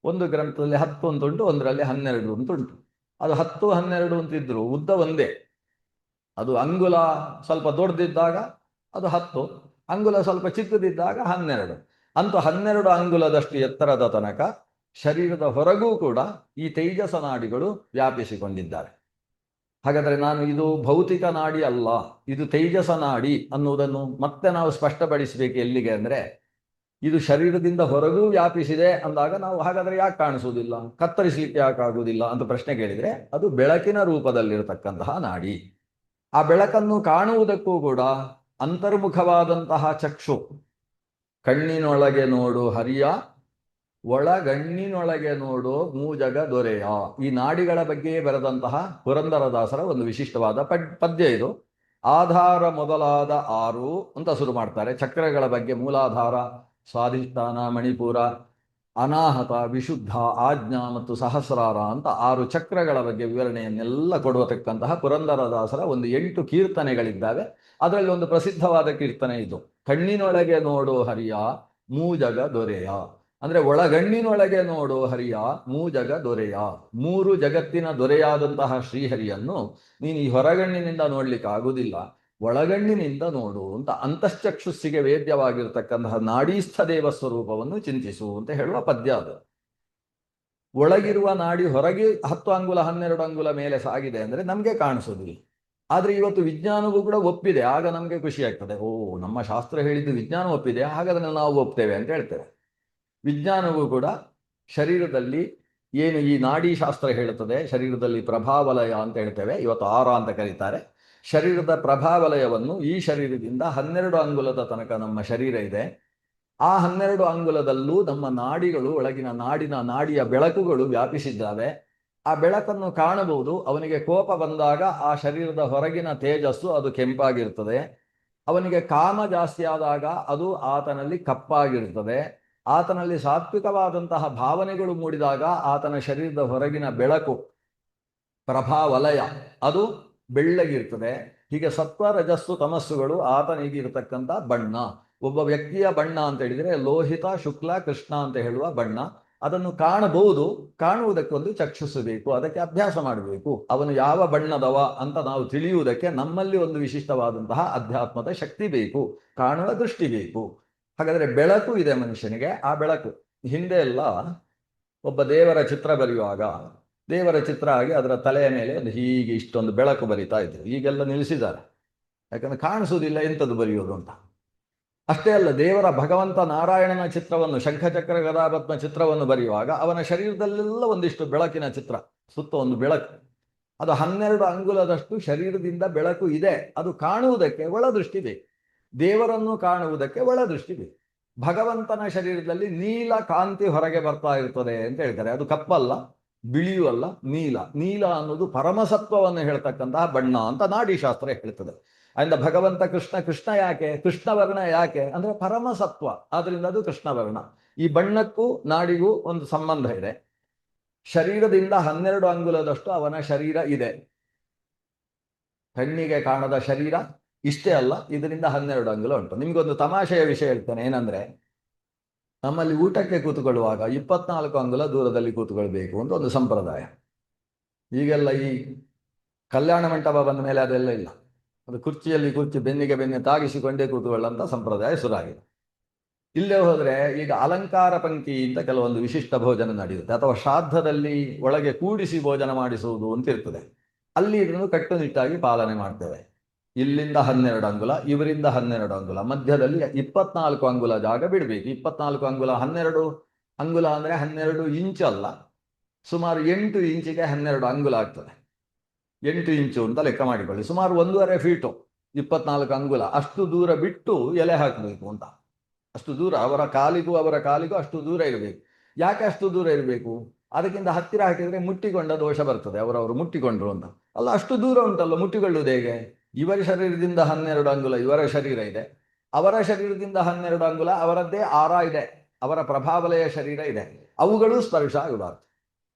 ಒಂದು ಗ್ರಂಥದಲ್ಲಿ 10 ಅಂತುಂಟು, ಒಂದರಲ್ಲಿ 12 ಅಂತುಂಟು. ಅದು 10, 12 ಅಂತಿದ್ರು ಉದ್ದ ಒಂದೇ. ಅದು ಅಂಗುಲ ಸ್ವಲ್ಪ ದೊಡ್ಡದಿದ್ದಾಗ ಅದು 10, ಅಂಗುಲ ಸ್ವಲ್ಪ ಚಿಕ್ಕದಿದ್ದಾಗ 12. ಅಂತೂ 12 ಅಂಗುಲದಷ್ಟು ಎತ್ತರದ ತನಕ ಶರೀರದ ಹೊರಗೂ ಕೂಡ ಈ ತೈಜಸ ನಾಡಿಗಳು ವ್ಯಾಪಿಸಿಕೊಂಡಿದ್ದಾರೆ. ಹಾಗಾದರೆ ನಾನು ಇದು ಭೌತಿಕ ನಾಡಿ ಅಲ್ಲ, ಇದು ತೈಜಸ ನಾಡಿ ಅನ್ನುವುದನ್ನು ಮತ್ತೆ ನಾವು ಸ್ಪಷ್ಟಪಡಿಸಬೇಕು. ಎಲ್ಲಿಗೆ ಅಂದರೆ, ಇದು ಶರೀರದಿಂದ ಹೊರಗೂ ವ್ಯಾಪಿಸಿದೆ ಅಂದಾಗ ನಾವು ಹಾಗಾದರೆ ಯಾಕೆ ಕಾಣಿಸುವುದಿಲ್ಲ, ಕತ್ತರಿಸಲಿಕ್ಕೆ ಯಾಕಾಗುವುದಿಲ್ಲ ಅಂತ ಪ್ರಶ್ನೆ ಕೇಳಿದರೆ, ಅದು ಬೆಳಕಿನ ರೂಪದಲ್ಲಿರತಕ್ಕಂತಹ ನಾಡಿ. ಆ ಬೆಳಕನ್ನು ಕಾಣುವುದಕ್ಕೂ ಕೂಡ ಅಂತರ್ಮುಖವಾದಂತಹ ಚಕ್ಷು, ಕಣ್ಣಿನೊಳಗೆ ನೋಡು ಹರಿಯ ಒಳಗಣ್ಣಿನೊಳಗೆ ನೋಡು ಮೂಜಗ ದೊರೆಯ. ಈ ನಾಡಿಗಳ ಬಗ್ಗೆಯೇ ಬರೆದಂತಹ ಪುರಂದರದಾಸರ ಒಂದು ವಿಶಿಷ್ಟವಾದ ಪದ್ಯ ಇದು. ಆಧಾರ ಮೊದಲಾದ 6 ಅಂತ ಶುರು ಮಾಡ್ತಾರೆ. ಚಕ್ರಗಳ ಬಗ್ಗೆ ಮೂಲಾಧಾರ, ಸ್ವಾಧಿಷ್ಠಾನ, ಮಣಿಪುರ, ಅನಾಹತ, ವಿಶುದ್ಧ, ಆಜ್ಞಾ ಮತ್ತು ಸಹಸ್ರಾರ ಅಂತ 6 ಚಕ್ರಗಳ ಬಗ್ಗೆ ವಿವರಣೆಯನ್ನೆಲ್ಲ ಕೊಡುವತಕ್ಕಂತಹ ಪುರಂದರದಾಸರ ಒಂದು 8 ಕೀರ್ತನೆಗಳಿದ್ದಾವೆ. ಅದರಲ್ಲಿ ಒಂದು ಪ್ರಸಿದ್ಧವಾದ ಕೀರ್ತನೆ ಇದು. ಕಣ್ಣಿನೊಳಗೆ ನೋಡು ಹರಿಯ ಮೂಜಗ ದೊರೆಯ. ಅಂದ್ರೆ ಒಳಗಣ್ಣಿನೊಳಗೆ ನೋಡು ಹರಿಯ ಮೂಜಗ ದೊರೆಯ. 3 ಜಗತ್ತಿನ ದೊರೆಯಾದಂತಹ ಶ್ರೀಹರಿಯನ್ನು ನೀನು ಈ ಹೊರಗಣ್ಣಿನಿಂದ ನೋಡ್ಲಿಕ್ಕೆ ಆಗುವುದಿಲ್ಲ, ಒಳಗಣ್ಣಿನಿಂದ ನೋಡು ಅಂತ. ಅಂತಶ್ಚಕ್ಷುಸ್ಸಿಗೆ ವೇದ್ಯವಾಗಿರ್ತಕ್ಕಂತಹ ನಾಡೀಸ್ಥ ದೇವ ಸ್ವರೂಪವನ್ನು ಚಿಂತಿಸು ಅಂತ ಹೇಳುವ ಪದ್ಯ ಅದು. ಒಳಗಿರುವ ನಾಡಿ ಹೊರಗೆ 10 ಅಂಗುಲ 12 ಅಂಗುಲ ಮೇಲೆ ಸಾಗಿದೆ ಅಂದ್ರೆ ನಮಗೆ ಕಾಣಿಸೋದಿಲ್ಲ. ಆದ್ರೆ ಇವತ್ತು ವಿಜ್ಞಾನವೂ ಕೂಡ ಒಪ್ಪಿದೆ. ಆಗ ನಮಗೆ ಖುಷಿ ಆಗ್ತದೆ. ಓ, ನಮ್ಮ ಶಾಸ್ತ್ರ ಹೇಳಿದ್ದು ವಿಜ್ಞಾನ ಒಪ್ಪಿದೆ, ಹಾಗಾದ್ರೆ ನಾವು ಒಪ್ತೇವೆ ಅಂತ ಹೇಳ್ತೇವೆ. ವಿಜ್ಞಾನವೂ ಕೂಡ ಶರೀರದಲ್ಲಿ ಏನು ಈ ನಾಡಿ ಶಾಸ್ತ್ರ ಹೇಳುತ್ತದೆ, ಶರೀರದಲ್ಲಿ ಪ್ರಭಾವಲಯ ಅಂತ ಹೇಳ್ತೇವೆ, ಇವತ್ತು ಆರ ಅಂತ ಕರೀತಾರೆ. ಶರೀರದ ಪ್ರಭಾವಲಯವನ್ನು ಈ ಶರೀರದಿಂದ 12 ಅಂಗುಲದ ತನಕ ನಮ್ಮ ಶರೀರ ಇದೆ. ಆ 12 ಅಂಗುಲದಲ್ಲೂ ನಮ್ಮ ನಾಡಿಗಳು, ಒಳಗಿನ ನಾಡಿಯ ಬೆಳಕುಗಳು ವ್ಯಾಪಿಸಿದ್ದಾವೆ. ಆ ಬೆಳಕನ್ನು ಕಾಣಬಹುದು. ಅವನಿಗೆ ಕೋಪ ಬಂದಾಗ ಆ ಶರೀರದ ಹೊರಗಿನ ತೇಜಸ್ಸು ಅದು ಕೆಂಪಾಗಿರ್ತದೆ. ಅವನಿಗೆ ಕಾಮ ಜಾಸ್ತಿ ಆದಾಗ ಅದು ಆತನಲ್ಲಿ ಕಪ್ಪಾಗಿರ್ತದೆ. ಆತನಲ್ಲಿ ಸಾತ್ವಿಕವಾದಂತಹ ಭಾವನೆಗಳು ಮೂಡಿದಾಗ ಆತನ ಶರೀರದ ಹೊರಗಿನ ಬೆಳಕು ಪ್ರಭಾವಲಯ ಅದು ಬೆಳ್ಳಗಿರ್ತದೆ. ಹೀಗೆ ಸತ್ವ, ರಜಸ್ಸು, ತಮಸ್ಸುಗಳು ಆತನಿಗಿರ್ತಕ್ಕಂಥ ಬಣ್ಣ. ಒಬ್ಬ ವ್ಯಕ್ತಿಯ ಬಣ್ಣ ಅಂತ ಹೇಳಿದರೆ ಲೋಹಿತ, ಶುಕ್ಲ, ಕೃಷ್ಣ ಅಂತ ಹೇಳುವ ಬಣ್ಣ. ಅದನ್ನು ಕಾಣಬಹುದು. ಕಾಣುವುದಕ್ಕೊಂದು ಚಕ್ಷುಸ್ಸು ಬೇಕು, ಅದಕ್ಕೆ ಅಭ್ಯಾಸ ಮಾಡಬೇಕು. ಅವನು ಯಾವ ಬಣ್ಣದವ ಅಂತ ನಾವು ತಿಳಿಯುವುದಕ್ಕೆ ನಮ್ಮಲ್ಲಿ ಒಂದು ವಿಶಿಷ್ಟವಾದಂತಹ ಅಧ್ಯಾತ್ಮದ ಶಕ್ತಿ ಬೇಕು, ಕಾಣುವ ದೃಷ್ಟಿ ಬೇಕು. ಹಾಗಾದರೆ ಬೆಳಕು ಇದೆ ಮನುಷ್ಯನಿಗೆ. ಆ ಬೆಳಕು ಹಿಂದೆ ಎಲ್ಲ ಒಬ್ಬ ದೇವರ ಚಿತ್ರ ಬರೆಯುವಾಗ ದೇವರ ಚಿತ್ರ ಆಗಿ ಅದರ ತಲೆಯ ಮೇಲೆ ಒಂದು ಹೀಗೆ ಇಷ್ಟೊಂದು ಬೆಳಕು ಬರಿತಾ ಇದ್ರು. ಈಗೆಲ್ಲ ನಿಲ್ಲಿಸಿದ್ದಾರೆ, ಯಾಕಂದ್ರೆ ಕಾಣಿಸುವುದಿಲ್ಲ ಎಂಥದ್ದು ಬರೆಯೋದು ಅಂತ. ಅಷ್ಟೇ ಅಲ್ಲ, ದೇವರ ಭಗವಂತ ನಾರಾಯಣನ ಚಿತ್ರವನ್ನು, ಶಂಖಚಕ್ರ ಗದಾಪದ್ಮ ಚಿತ್ರವನ್ನು ಬರೆಯುವಾಗ ಅವನ ಶರೀರದಲ್ಲೆಲ್ಲ ಒಂದಿಷ್ಟು ಬೆಳಕಿನ ಚಿತ್ರ, ಸುತ್ತ ಒಂದು ಬೆಳಕು. ಅದು 12 ಅಂಗುಲದಷ್ಟು ಶರೀರದಿಂದ ಬೆಳಕು ಇದೆ. ಅದು ಕಾಣುವುದಕ್ಕೆ ಒಳದೃಷ್ಟಿ ಬೇಕು. ದೇವರನ್ನು ಕಾಣುವುದಕ್ಕೆ ಒಳದೃಷ್ಟಿ ಬೇಕು. ಭಗವಂತನ ಶರೀರದಲ್ಲಿ ನೀಲ ಕಾಂತಿ ಹೊರಗೆ ಬರ್ತಾ ಇರ್ತದೆ ಅಂತ ಹೇಳ್ತಾರೆ. ಅದು ಕಪ್ಪಲ್ಲ, ಬಿಳಿಯೂ ಅಲ್ಲ, ನೀಲ. ನೀಲ ಅನ್ನೋದು ಪರಮಸತ್ವವನ್ನು ಹೇಳ್ತಕ್ಕಂತಹ ಬಣ್ಣ ಅಂತ ನಾಡಿಶಾಸ್ತ್ರ ಹೇಳ್ತದೆ. ಅದರಿಂದ ಭಗವಂತ ಕೃಷ್ಣ ಯಾಕೆ, ಕೃಷ್ಣವರ್ಣ ಯಾಕೆ ಅಂದ್ರೆ ಪರಮಸತ್ವ, ಆದ್ರಿಂದ ಅದು ಕೃಷ್ಣವರ್ಣ. ಈ ಬಣ್ಣಕ್ಕೂ ನಾಡಿಗೂ ಒಂದು ಸಂಬಂಧ ಇದೆ. ಶರೀರದಿಂದ 12 ಅಂಗುಲದಷ್ಟು ಅವನ ಶರೀರ ಇದೆ. ಕಣ್ಣಿಗೆ ಕಾಣದ ಶರೀರ ಇಷ್ಟೇ ಅಲ್ಲ, ಇದರಿಂದ 12 ಅಂಗುಲ ಉಂಟು. ನಿಮ್ಗೊಂದು ತಮಾಷೆಯ ವಿಷಯ ಹೇಳ್ತೇನೆ. ಏನಂದ್ರೆ, ನಮ್ಮಲ್ಲಿ ಊಟಕ್ಕೆ ಕೂತ್ಕೊಳ್ಳುವಾಗ 24 ಅಂಗುಲ ದೂರದಲ್ಲಿ ಕೂತ್ಕೊಳ್ಬೇಕು ಅಂತ ಒಂದು ಸಂಪ್ರದಾಯ. ಈಗೆಲ್ಲ ಈ ಕಲ್ಯಾಣ ಮಂಟಪ ಬಂದ ಮೇಲೆ ಅದೆಲ್ಲ ಇಲ್ಲ. ಅದು ಕುರ್ಚಿಯಲ್ಲಿ ಕುರ್ಚಿ ಬೆನ್ನಿಗೆ ಬೆನ್ನೆ ತಾಗಿಸಿಕೊಂಡೇ ಕೂತ್ಕೊಳ್ಳುವಂಥ ಸಂಪ್ರದಾಯ ಶುರುವಾಗಿದೆ. ಇಲ್ಲೇ ಹೋದರೆ ಈಗ ಅಲಂಕಾರ ಪಂಕ್ತಿ ಅಂತ ಕೆಲವೊಂದು ವಿಶಿಷ್ಟ ಭೋಜನ ನಡೆಯುತ್ತೆ, ಅಥವಾ ಶ್ರಾದ್ದದಲ್ಲಿ ಒಳಗೆ ಕೂಡಿಸಿ ಭೋಜನ ಮಾಡಿಸುವುದು ಅಂತ ಇರ್ತದೆ. ಅಲ್ಲಿ ಇದನ್ನು ಕಟ್ಟುನಿಟ್ಟಾಗಿ ಪಾಲನೆ ಮಾಡ್ತೇವೆ. ಇಲ್ಲಿಂದ 12 ಅಂಗುಲ, ಇವರಿಂದ 12 ಅಂಗುಲ, ಮಧ್ಯದಲ್ಲಿ 24 ಅಂಗುಲ ಜಾಗ ಬಿಡಬೇಕು. 24 ಅಂಗುಲ, 12 ಅಂಗುಲ ಅಂದರೆ 12 ಇಂಚು ಅಲ್ಲ, ಸುಮಾರು 8 ಇಂಚಿಗೆ 12 ಅಂಗುಲ ಆಗ್ತದೆ. 8 ಇಂಚು ಅಂತ ಲೆಕ್ಕ ಮಾಡಿಕೊಳ್ಳಿ. ಸುಮಾರು 1.5 ಫೀಟು 24 ಅಂಗುಲ. ಅಷ್ಟು ದೂರ ಬಿಟ್ಟು ಎಲೆ ಹಾಕಬೇಕು ಅಂತ. ಅಷ್ಟು ದೂರ ಅವರ ಕಾಲಿಗೂ ಅಷ್ಟು ದೂರ ಇರಬೇಕು. ಯಾಕೆ ಅಷ್ಟು ದೂರ ಇರಬೇಕು? ಅದಕ್ಕಿಂತ ಹತ್ತಿರ ಹಾಕಿದರೆ ಮುಟ್ಟಿಕೊಂಡ ದೋಷ ಬರ್ತದೆ, ಅವರವರು ಮುಟ್ಟಿಕೊಂಡ್ರು ಅಂತ. ಅಲ್ಲ, ಅಷ್ಟು ದೂರ ಉಂಟಲ್ಲ, ಮುಟ್ಟಿಕೊಳ್ಳುವುದು ಹೇಗೆ? ಇವರ ಶರೀರದಿಂದ 12 ಅಂಗುಲ ಇವರ ಶರೀರ ಇದೆ, ಅವರ ಶರೀರದಿಂದ 12 ಅಂಗುಲ ಅವರದ್ದೇ ಆರ ಇದೆ, ಅವರ ಪ್ರಭಾವಲಯ ಶರೀರ ಇದೆ. ಅವುಗಳು ಸ್ಪರ್ಶ ಆಗಬಾರ್ದು.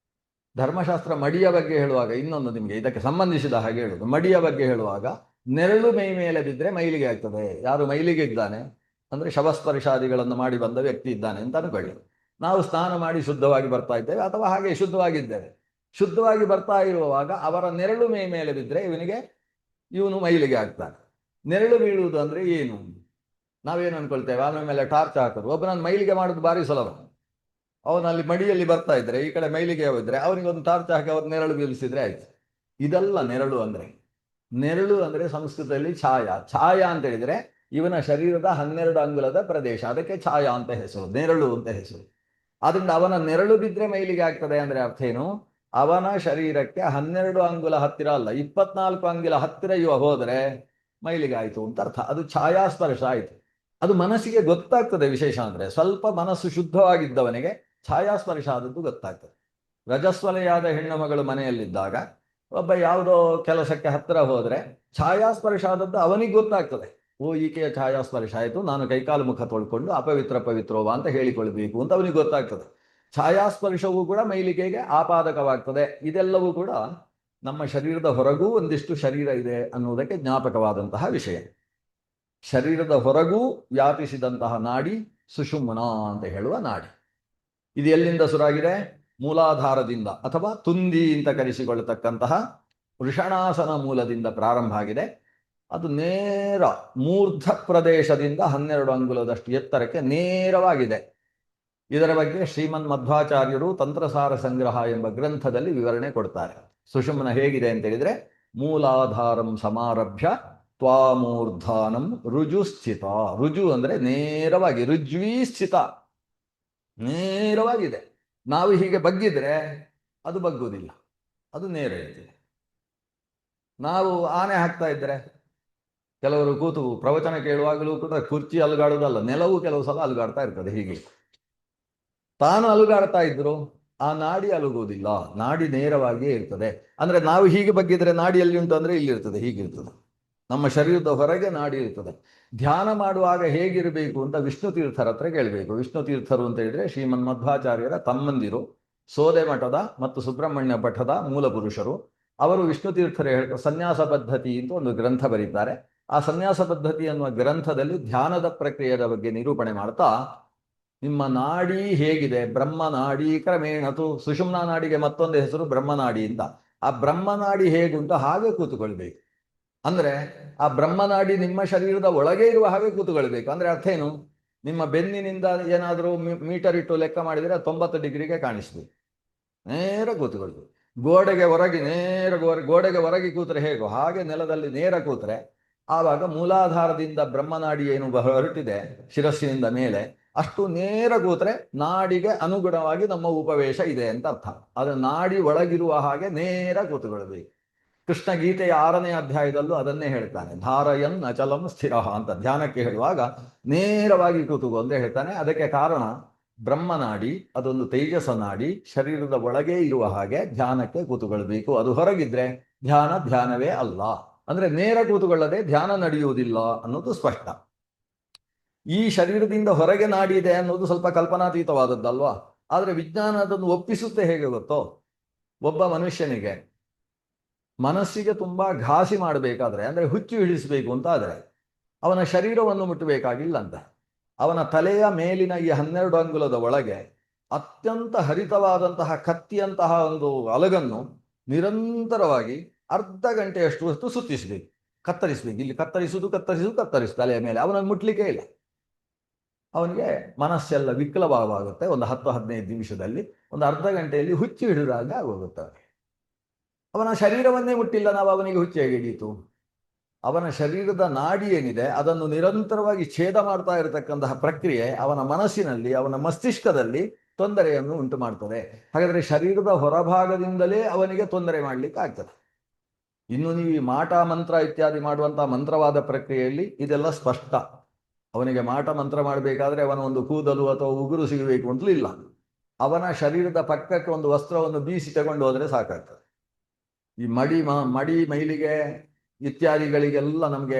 ಧರ್ಮಶಾಸ್ತ್ರ ಮಡಿಯ ಬಗ್ಗೆ ಹೇಳುವಾಗ ಇನ್ನೊಂದು ನಿಮಗೆ ಇದಕ್ಕೆ ಸಂಬಂಧಿಸಿದ ಹಾಗೆ ಹೇಳುವುದು. ಮಡಿಯ ಬಗ್ಗೆ ಹೇಳುವಾಗ ನೆರಳು ಮೈ ಮೇಲೆ ಬಿದ್ದರೆ ಮೈಲಿಗೆ ಆಗ್ತದೆ. ಯಾರು ಮೈಲಿಗೆ ಇದ್ದಾನೆ ಅಂದರೆ ಶವಸ್ಪರ್ಶಾದಿಗಳನ್ನು ಮಾಡಿ ಬಂದ ವ್ಯಕ್ತಿ ಇದ್ದಾನೆ ಅಂತ ಅನ್ಕೊಳ್ಳಿ. ನಾವು ಸ್ನಾನ ಮಾಡಿ ಶುದ್ಧವಾಗಿ ಬರ್ತಾ ಇದ್ದೇವೆ, ಅಥವಾ ಹಾಗೆ ಶುದ್ಧವಾಗಿದ್ದೇವೆ. ಶುದ್ಧವಾಗಿ ಬರ್ತಾ ಇರುವಾಗ ಅವರ ನೆರಳು ಮೈ ಮೇಲೆ ಬಿದ್ದರೆ ಇವನು ಮೈಲಿಗೆ ಆಗ್ತಾನೆ. ನೆರಳು ಬೀಳುವುದು ಅಂದರೆ ಏನು? ನಾವೇನು ಅನ್ಕೊಳ್ತೇವೆ, ಅವನ ಮೇಲೆ ಟಾರ್ಚ್ ಹಾಕೋದು. ಒಬ್ಬನನ್ನು ಮೈಲಿಗೆ ಮಾಡೋದು ಭಾರಿ ಸುಲಭ. ಅವನಲ್ಲಿ ಮಡಿಯಲ್ಲಿ ಬರ್ತಾ ಇದ್ರೆ, ಈ ಕಡೆ ಮೈಲಿಗೆ ಹೋಗಿದ್ರೆ ಅವನಿಗೆ ಒಂದು ಟಾರ್ಚ್ ಹಾಕಿ ಅವ್ರ ನೆರಳು ಬೀಳಿಸಿದ್ರೆ ಆಯ್ತು. ಇದಲ್ಲ ನೆರಳು ಅಂದರೆ. ನೆರಳು ಅಂದರೆ ಸಂಸ್ಕೃತದಲ್ಲಿ ಛಾಯಾ ಅಂತ ಹೇಳಿದ್ರೆ ಇವನ ಶರೀರದ 12 ಅಂಗುಲದ ಪ್ರದೇಶ, ಅದಕ್ಕೆ ಛಾಯಾ ಅಂತ ಹೆಸರು, ನೆರಳು ಅಂತ ಹೆಸರು. ಆದ್ರಿಂದ ಅವನ ನೆರಳು ಬಿದ್ದರೆ ಮೈಲಿಗೆ ಆಗ್ತದೆ ಅಂದ್ರೆ ಅರ್ಥ ಏನು? ಅವನ ಶರೀರಕ್ಕೆ 12 ಅಂಗುಲ ಹತ್ತಿರ ಅಲ್ಲ, 24 ಅಂಗುಲ ಹತ್ತಿರ ಹೋದರೆ ಮೈಲಿಗೆ ಆಯಿತು ಅಂತ ಅರ್ಥ. ಅದು ಛಾಯಾಸ್ಪರ್ಶ ಆಯಿತು. ಅದು ಮನಸ್ಸಿಗೆ ಗೊತ್ತಾಗ್ತದೆ. ವಿಶೇಷ ಅಂದರೆ ಸ್ವಲ್ಪ ಮನಸ್ಸು ಶುದ್ಧವಾಗಿದ್ದವನಿಗೆ ಛಾಯಾಸ್ಪರ್ಶ ಆದದ್ದು ಗೊತ್ತಾಗ್ತದೆ. ರಜಸ್ವಲೆಯಾದ ಹೆಣ್ಣು ಮಗಳು ಮನೆಯಲ್ಲಿದ್ದಾಗ ಒಬ್ಬ ಯಾವುದೋ ಕೆಲಸಕ್ಕೆ ಹತ್ತಿರ ಹೋದರೆ ಛಾಯಾಸ್ಪರ್ಶ ಆದದ್ದು ಅವನಿಗೆ ಗೊತ್ತಾಗ್ತದೆ. ಓ, ಈಕೆಯ ಛಾಯಾಸ್ಪರ್ಶ ಆಯಿತು, ನಾನು ಕೈಕಾಲು ಮುಖ ತೊಳ್ಕೊಂಡು ಅಪವಿತ್ರ ಪವಿತ್ರೋವ ಅಂತ ಹೇಳಿಕೊಳ್ಬೇಕು ಅಂತ ಅವನಿಗೆ ಗೊತ್ತಾಗ್ತದೆ. ಛಾಯಾಸ್ಪರ್ಶವೂ ಕೂಡ ಮೈಲಿಗೆಗೆ ಆಪಾದಕವಾಗ್ತದೆ. ಇದೆಲ್ಲವೂ ಕೂಡ ನಮ್ಮ ಶರೀರದ ಹೊರಗೂ ಒಂದಿಷ್ಟು ಶರೀರ ಇದೆ ಅನ್ನುವುದಕ್ಕೆ ಜ್ಞಾಪಕವಾದಂತಹ ವಿಷಯ. ಶರೀರದ ಹೊರಗೂ ವ್ಯಾಪಿಸಿದಂತಹ ನಾಡಿ ಸುಷುಮ್ನ ಅಂತ ಹೇಳುವ ನಾಡಿ. ಇದು ಎಲ್ಲಿಂದ ಶುರುವಾಗಿದೆ? ಮೂಲಾಧಾರದಿಂದ ಅಥವಾ ತುಂದಿ ಅಂತ ಕರೆಸಿಕೊಳ್ಳತಕ್ಕಂತಹ ವೃಷಣಾಸನ ಮೂಲದಿಂದ ಪ್ರಾರಂಭ ಆಗಿದೆ. ಅದು ನೇರ ಮೂರ್ಧ ಪ್ರದೇಶದಿಂದ 12 ಅಂಗುಲದಷ್ಟು ಎತ್ತರಕ್ಕೆ ನೇರವಾಗಿದೆ. ಇದರ ಬಗ್ಗೆ ಶ್ರೀಮನ್ ಮಧ್ವಾಚಾರ್ಯರು ತಂತ್ರಸಾರ ಸಂಗ್ರಹ ಎಂಬ ಗ್ರಂಥದಲ್ಲಿ ವಿವರಣೆ ಕೊಡ್ತಾರೆ. ಸುಷುಮ್ನ ಹೇಗಿದೆ ಅಂತ ಹೇಳಿದ್ರೆ, ಮೂಲಾಧಾರಂ ಸಮಾರಭ್ಯ ತ್ವಾಮೂರ್ಧಾನಂ ರುಜು ಸ್ಥಿತ. ರುಜು ಅಂದ್ರೆ ನೇರವಾಗಿ, ರುಜ್ವೀ ಸ್ಥಿತ, ನೇರವಾಗಿದೆ. ನಾವು ಹೀಗೆ ಬಗ್ಗಿದ್ರೆ ಅದು ಬಗ್ಗುವುದಿಲ್ಲ, ಅದು ನೇರ ಇರ್ತದೆ. ನಾವು ಆನೆ ಹಾಕ್ತಾ ಇದ್ರೆ, ಕೆಲವರು ಕೂತು ಪ್ರವಚನ ಕೇಳುವಾಗಲೂ ಕೂಡ ಕುರ್ಚಿ ಅಲುಗಾಡುವುದಲ್ಲ, ನೆಲವು ಕೆಲವು ಸಲ ಅಲುಗಾಡ್ತಾ ಇರ್ತದೆ. ಹೀಗೆ ತಾನು ಅಲುಗಾಡ್ತಾ ಇದ್ರು ಆ ನಾಡಿ ಅಲುಗುವುದಿಲ್ಲ, ನಾಡಿ ನೇರವಾಗಿಯೇ ಇರ್ತದೆ. ಅಂದ್ರೆ ನಾವು ಹೀಗೆ ಬಗ್ಗಿದ್ರೆ ನಾಡಿ ಎಲ್ಲಿ ಉಂಟು ಅಂದ್ರೆ ಇಲ್ಲಿರ್ತದೆ, ಹೀಗಿರ್ತದೆ. ನಮ್ಮ ಶರೀರದ ಹೊರಗೆ ನಾಡಿ ಇರ್ತದೆ. ಧ್ಯಾನ ಮಾಡುವಾಗ ಹೇಗಿರಬೇಕು ಅಂತ ವಿಷ್ಣು ತೀರ್ಥರ ಹತ್ರ ಕೇಳಬೇಕು. ವಿಷ್ಣು ತೀರ್ಥರು ಅಂತ ಹೇಳಿದ್ರೆ ಶ್ರೀಮನ್ ಮಧ್ವಾಚಾರ್ಯರ ತಮ್ಮಂದಿರು, ಸೋದೆ ಮಠದ ಮತ್ತು ಸುಬ್ರಹ್ಮಣ್ಯ ಮಠದ ಮೂಲ ಪುರುಷರು. ಅವರು ವಿಷ್ಣು ತೀರ್ಥರು ಸನ್ಯಾಸ ಪದ್ಧತಿ ಅಂತ ಒಂದು ಗ್ರಂಥ ಬರೀತಾರೆ. ಆ ಸನ್ಯಾಸ ಪದ್ಧತಿ ಅನ್ನುವ ಗ್ರಂಥದಲ್ಲಿ ಧ್ಯಾನದ ಪ್ರಕ್ರಿಯೆಯ ಬಗ್ಗೆ ನಿರೂಪಣೆ ಮಾಡ್ತಾ, ನಿಮ್ಮ ನಾಡಿ ಹೇಗಿದೆ, ಬ್ರಹ್ಮನಾಡಿ ಕ್ರಮೇಣತು, ಸುಷುಮ್ನಾ ನಾಡಿಗೆ ಮತ್ತೊಂದು ಹೆಸರು ಬ್ರಹ್ಮನಾಡಿ ಅಂತ. ಆ ಬ್ರಹ್ಮನಾಡಿ ಹೇಗುಂಟು ಹಾಗೆ ಕೂತುಕೊಳ್ಬೇಕು. ಅಂದ್ರೆ ಆ ಬ್ರಹ್ಮನಾಡಿ ನಿಮ್ಮ ಶರೀರದ ಒಳಗೆ ಇರುವ ಹಾಗೆ ಕೂತುಕೊಳ್ಬೇಕು. ಅಂದ್ರೆ ಅರ್ಥ ಏನು? ನಿಮ್ಮ ಬೆನ್ನಿನಿಂದ ಏನಾದರೂ ಮೀಟರ್ ಇಟ್ಟು ಲೆಕ್ಕ ಮಾಡಿದರೆ 90 ಡಿಗ್ರಿಗೆ ಕಾಣಿಸ್ಬೇಕು. ನೇರ ಕೂತುಕೊಳ್ಬೇಕು. ಗೋಡೆಗೆ ಹೊರಗೆ ನೇರ ಗೋಡೆಗೆ ಹೊರಗೆ ಕೂತ್ರೆ ಹೇಗೋ ಹಾಗೆ ನೆಲದಲ್ಲಿ ನೇರ ಕೂತ್ರೆ ಆವಾಗ ಮೂಲಾಧಾರದಿಂದ ಬ್ರಹ್ಮನಾಡಿ ಏನು ಹೊರಟಿದೆ ಶಿರಸ್ಸಿನಿಂದ ಮೇಲೆ, ಅಷ್ಟು ನೇರ ಕೂತ್ರೆ ನಾಡಿಗೆ ಅನುಗುಣವಾಗಿ ನಮ್ಮ ಉಪವೇಶ ಇದೆ ಅಂತ ಅರ್ಥ. ಅದು ನಾಡಿ ಒಳಗಿರುವ ಹಾಗೆ ನೇರ ಕೂತುಕೊಳ್ಬೇಕು. ಕೃಷ್ಣ ಗೀತೆಯ 6ನೇ ಅಧ್ಯಾಯದಲ್ಲೂ ಅದನ್ನೇ ಹೇಳ್ತಾನೆ. ಧಾರಯನ್ ಅಚಲಂ ಸ್ಥಿರ ಅಂತ ಧ್ಯಾನಕ್ಕೆ ಹೇಳುವಾಗ ನೇರವಾಗಿ ಕೂತುಕೋ ಅಂತ ಹೇಳ್ತಾನೆ. ಅದಕ್ಕೆ ಕಾರಣ ಬ್ರಹ್ಮನಾಡಿ ಅದೊಂದು ತೇಜಸ ನಾಡಿ, ಶರೀರದ ಒಳಗೆ ಇರುವ ಹಾಗೆ ಧ್ಯಾನಕ್ಕೆ ಕೂತುಕೊಳ್ಬೇಕು. ಅದು ಹೊರಗಿದ್ರೆ ಧ್ಯಾನವೇ ಅಲ್ಲ. ಅಂದ್ರೆ ನೇರ ಕೂತುಕೊಳ್ಳದೆ ಧ್ಯಾನ ನಡೆಯುವುದಿಲ್ಲ ಅನ್ನೋದು ಸ್ಪಷ್ಟ. ಈ ಶರೀರದಿಂದ ಹೊರಗೆ ನಾಡಿ ಇದೆ ಅನ್ನೋದು ಸ್ವಲ್ಪ ಕಲ್ಪನಾತೀತವಾದದ್ದಲ್ವಾ? ಆದ್ರೆ ವಿಜ್ಞಾನ ಅದನ್ನು ಒಪ್ಪಿಸುತ್ತೆ. ಹೇಗೆ ಗೊತ್ತೋ, ಒಬ್ಬ ಮನುಷ್ಯನಿಗೆ ಮನಸ್ಸಿಗೆ ತುಂಬಾ ಘಾಸಿ ಮಾಡಬೇಕಾದ್ರೆ, ಅಂದ್ರೆ ಹುಚ್ಚು ಹಿಡಿಸಬೇಕು ಅಂತ ಆದ್ರೆ ಅವನ ಶರೀರವನ್ನು ಮುಟ್ಟಬೇಕಾಗಿಲ್ಲ ಅಂತ. ಅವನ ತಲೆಯ ಮೇಲಿನ ಈ 12 ಅಂಗುಲದ ಒಳಗೆ ಅತ್ಯಂತ ಹರಿತವಾದಂತಹ ಕತ್ತಿಯಂತಹ ಒಂದು ಅಲಗನ್ನು ನಿರಂತರವಾಗಿ ಅರ್ಧ ಗಂಟೆಯಷ್ಟು ಹೊತ್ತು ಸುತ್ತಿಸಬೇಕು, ಕತ್ತರಿಸ್ಬೇಕು. ಇಲ್ಲಿ ಕತ್ತರಿಸುದು ತಲೆಯ ಮೇಲೆ. ಅವನನ್ನು ಮುಟ್ಲಿಕ್ಕೆ ಇಲ್ಲ. ಅವನಿಗೆ ಮನಸ್ಸೆಲ್ಲ ವಿಕಲವಾಗುತ್ತೆ. ಒಂದು 10-15 ನಿಮಿಷದಲ್ಲಿ, ಒಂದು ಅರ್ಧ ಗಂಟೆಯಲ್ಲಿ ಹುಚ್ಚು ಹಿಡಿದಾಗ ಆಗೋಗುತ್ತೆ. ಅವನ ಶರೀರವನ್ನೇ ಮುಟ್ಟಿಲ್ಲ, ನಾವು ಅವನಿಗೆ ಹುಚ್ಚು ಹೇಗೆ ಹಿಡೀತು? ಅವನ ಶರೀರದ ನಾಡಿ ಏನಿದೆ ಅದನ್ನು ನಿರಂತರವಾಗಿ ಛೇದ ಮಾಡ್ತಾ ಇರತಕ್ಕಂತಹ ಪ್ರಕ್ರಿಯೆ ಅವನ ಮನಸ್ಸಿನಲ್ಲಿ, ಅವನ ಮಸ್ತಿಷ್ಕದಲ್ಲಿ ತೊಂದರೆಯನ್ನು ಉಂಟು ಮಾಡ್ತದೆ. ಹಾಗಾದ್ರೆ ಶರೀರದ ಹೊರಭಾಗದಿಂದಲೇ ಅವನಿಗೆ ತೊಂದರೆ ಮಾಡ್ಲಿಕ್ಕೆ ಆಗ್ತದೆ. ಇನ್ನು ನೀವು ಈ ಮಾಟ ಮಂತ್ರ ಇತ್ಯಾದಿ ಮಾಡುವಂತಹ ಮಂತ್ರವಾದ ಪ್ರಕ್ರಿಯೆಯಲ್ಲಿ ಇದೆಲ್ಲ ಸ್ಪಷ್ಟ. ಅವನಿಗೆ ಮಾಟ ಮಂತ್ರ ಮಾಡಬೇಕಾದ್ರೆ ಅವನ ಒಂದು ಕೂದಲು ಅಥವಾ ಉಗುರು ಸಿಗಬೇಕು ಅಂತಲೂ ಇಲ್ಲ. ಅವನ ಶರೀರದ ಪಕ್ಕಕ್ಕೆ ಒಂದು ವಸ್ತ್ರವನ್ನು ಬೀಸಿ ತಗೊಂಡು ಹೋದ್ರೆ ಸಾಕಾಗ್ತದೆ. ಈ ಮಡಿ ಮೈಲಿಗೆ ಇತ್ಯಾದಿಗಳಿಗೆಲ್ಲ ನಮಗೆ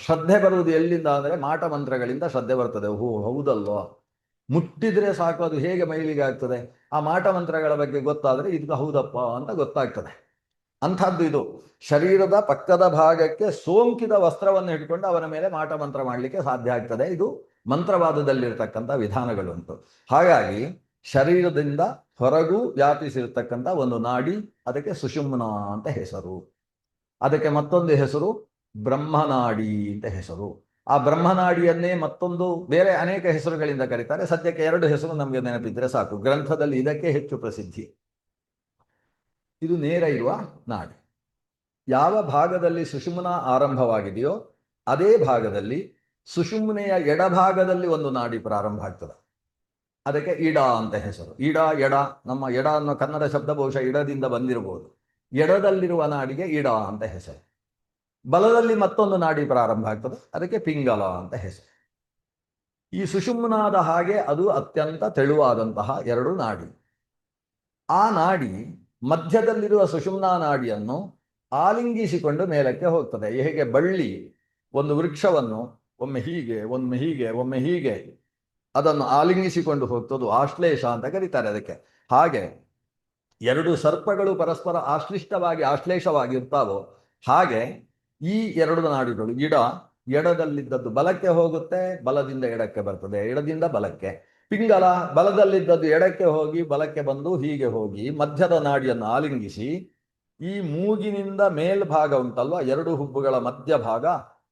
ಶ್ರದ್ಧೆ ಬರುವುದು ಎಲ್ಲಿಂದ ಅಂದರೆ ಮಾಟ ಮಂತ್ರಗಳಿಂದ ಶ್ರದ್ಧೆ ಬರ್ತದೆ. ಹೌದಲ್ವಾ, ಮುಟ್ಟಿದ್ರೆ ಸಾಕು ಅದು ಹೇಗೆ ಮೈಲಿಗೆ ಆಗ್ತದೆ. ಆ ಮಾಟ ಮಂತ್ರಗಳ ಬಗ್ಗೆ ಗೊತ್ತಾದರೆ ಇದು ಹೌದಪ್ಪ ಅಂತ ಗೊತ್ತಾಗ್ತದೆ. ಅಂಥದ್ದು ಇದು. ಶರೀರದ ಪಕ್ಕದ ಭಾಗಕ್ಕೆ ಸೋಂಕಿದ ವಸ್ತ್ರವನ್ನು ಹಿಡ್ಕೊಂಡು ಅವನ ಮೇಲೆ ಮಾಟ ಮಂತ್ರ ಮಾಡಲಿಕ್ಕೆ ಸಾಧ್ಯ ಆಗ್ತದೆ. ಇದು ಮಂತ್ರವಾದದಲ್ಲಿರ್ತಕ್ಕಂಥ ವಿಧಾನಗಳು ಉಂಟು. ಹಾಗಾಗಿ ಶರೀರದಿಂದ ಹೊರಗೂ ವ್ಯಾಪಿಸಿರ್ತಕ್ಕಂಥ ಒಂದು ನಾಡಿ, ಅದಕ್ಕೆ ಸುಷುಮ್ನ ಅಂತ ಹೆಸರು. ಅದಕ್ಕೆ ಮತ್ತೊಂದು ಹೆಸರು ಬ್ರಹ್ಮನಾಡಿ ಅಂತ ಹೆಸರು. ಆ ಬ್ರಹ್ಮನಾಡಿಯನ್ನೇ ಮತ್ತೊಂದು ಬೇರೆ ಅನೇಕ ಹೆಸರುಗಳಿಂದ ಕರೀತಾರೆ. ಸದ್ಯಕ್ಕೆ 2 ಹೆಸರು ನಮಗೆ ನೆನಪಿದ್ರೆ ಸಾಕು. ಗ್ರಂಥದಲ್ಲಿ ಇದಕ್ಕೆ ಹೆಚ್ಚು ಪ್ರಸಿದ್ಧಿ. ಇದು ನೇರ ಇರುವ ನಾಡಿ. ಯಾವ ಭಾಗದಲ್ಲಿ ಸುಷುಮ್ನ ಆರಂಭವಾಗಿದೆಯೋ ಅದೇ ಭಾಗದಲ್ಲಿ ಸುಷುಮ್ನೆಯ ಎಡಭಾಗದಲ್ಲಿ ಒಂದು ನಾಡಿ ಪ್ರಾರಂಭ ಆಗ್ತದೆ. ಅದಕ್ಕೆ ಇಡ ಅಂತ ಹೆಸರು. ಎಡ, ನಮ್ಮ ಎಡ ಅನ್ನೋ ಕನ್ನಡ ಶಬ್ದ ಬಹುಶಃ ಇಡದಿಂದ ಬಂದಿರಬಹುದು. ಎಡದಲ್ಲಿರುವ ನಾಡಿಗೆ ಇಡ ಅಂತ ಹೆಸರು. ಬಲದಲ್ಲಿ ಮತ್ತೊಂದು ನಾಡಿ ಪ್ರಾರಂಭ ಆಗ್ತದೆ, ಅದಕ್ಕೆ ಪಿಂಗಲ ಅಂತ ಹೆಸರು. ಈ ಸುಷುಮ್ನಾದ ಹಾಗೆ ಅದು ಅತ್ಯಂತ ತೆಳುವಾದಂತಹ ಎರಡು ನಾಡಿ. ಆ ನಾಡಿ ಮಧ್ಯದಲ್ಲಿರುವ ಸುಷುಮ್ನಾ ನಾಡಿಯನ್ನು ಆಲಿಂಗಿಸಿಕೊಂಡು ಮೇಲಕ್ಕೆ ಹೋಗ್ತದೆ. ಹೇಗೆ ಬಳ್ಳಿ ಒಂದು ವೃಕ್ಷವನ್ನು ಒಮ್ಮೆ ಹೀಗೆ ಒಮ್ಮೆ ಹೀಗೆ ಒಮ್ಮೆ ಹೀಗೆ ಅದನ್ನು ಆಲಿಂಗಿಸಿಕೊಂಡು ಹೋಗ್ತದ್ದು ಆಶ್ಲೇಷ ಅಂತ ಕರೀತಾರೆ ಅದಕ್ಕೆ. ಹಾಗೆ ಎರಡು ಸರ್ಪಗಳು ಪರಸ್ಪರ ಆಶ್ಲೇಷವಾಗಿರ್ತಾವೋ ಹಾಗೆ ಈ ಎರಡು ನಾಡಿಗಳು, ಎಡದಲ್ಲಿದ್ದದ್ದು ಬಲಕ್ಕೆ ಹೋಗುತ್ತೆ, ಬಲದಿಂದ ಎಡಕ್ಕೆ ಬರ್ತದೆ, ಎಡದಿಂದ ಬಲಕ್ಕೆ. ಪಿಂಗಲ ಬಲದಲ್ಲಿದ್ದದ್ದು ಎಡಕ್ಕೆ ಹೋಗಿ ಬಲಕ್ಕೆ ಬಂದು ಹೀಗೆ ಹೋಗಿ ಮಧ್ಯದ ನಾಡಿಯನ್ನು ಆಲಿಂಗಿಸಿ ಈ ಮೂಗಿನಿಂದ ಮೇಲ್ಭಾಗ ಉಂಟಲ್ವ, ಎರಡು ಹುಬ್ಬುಗಳ ಮಧ್ಯಭಾಗ,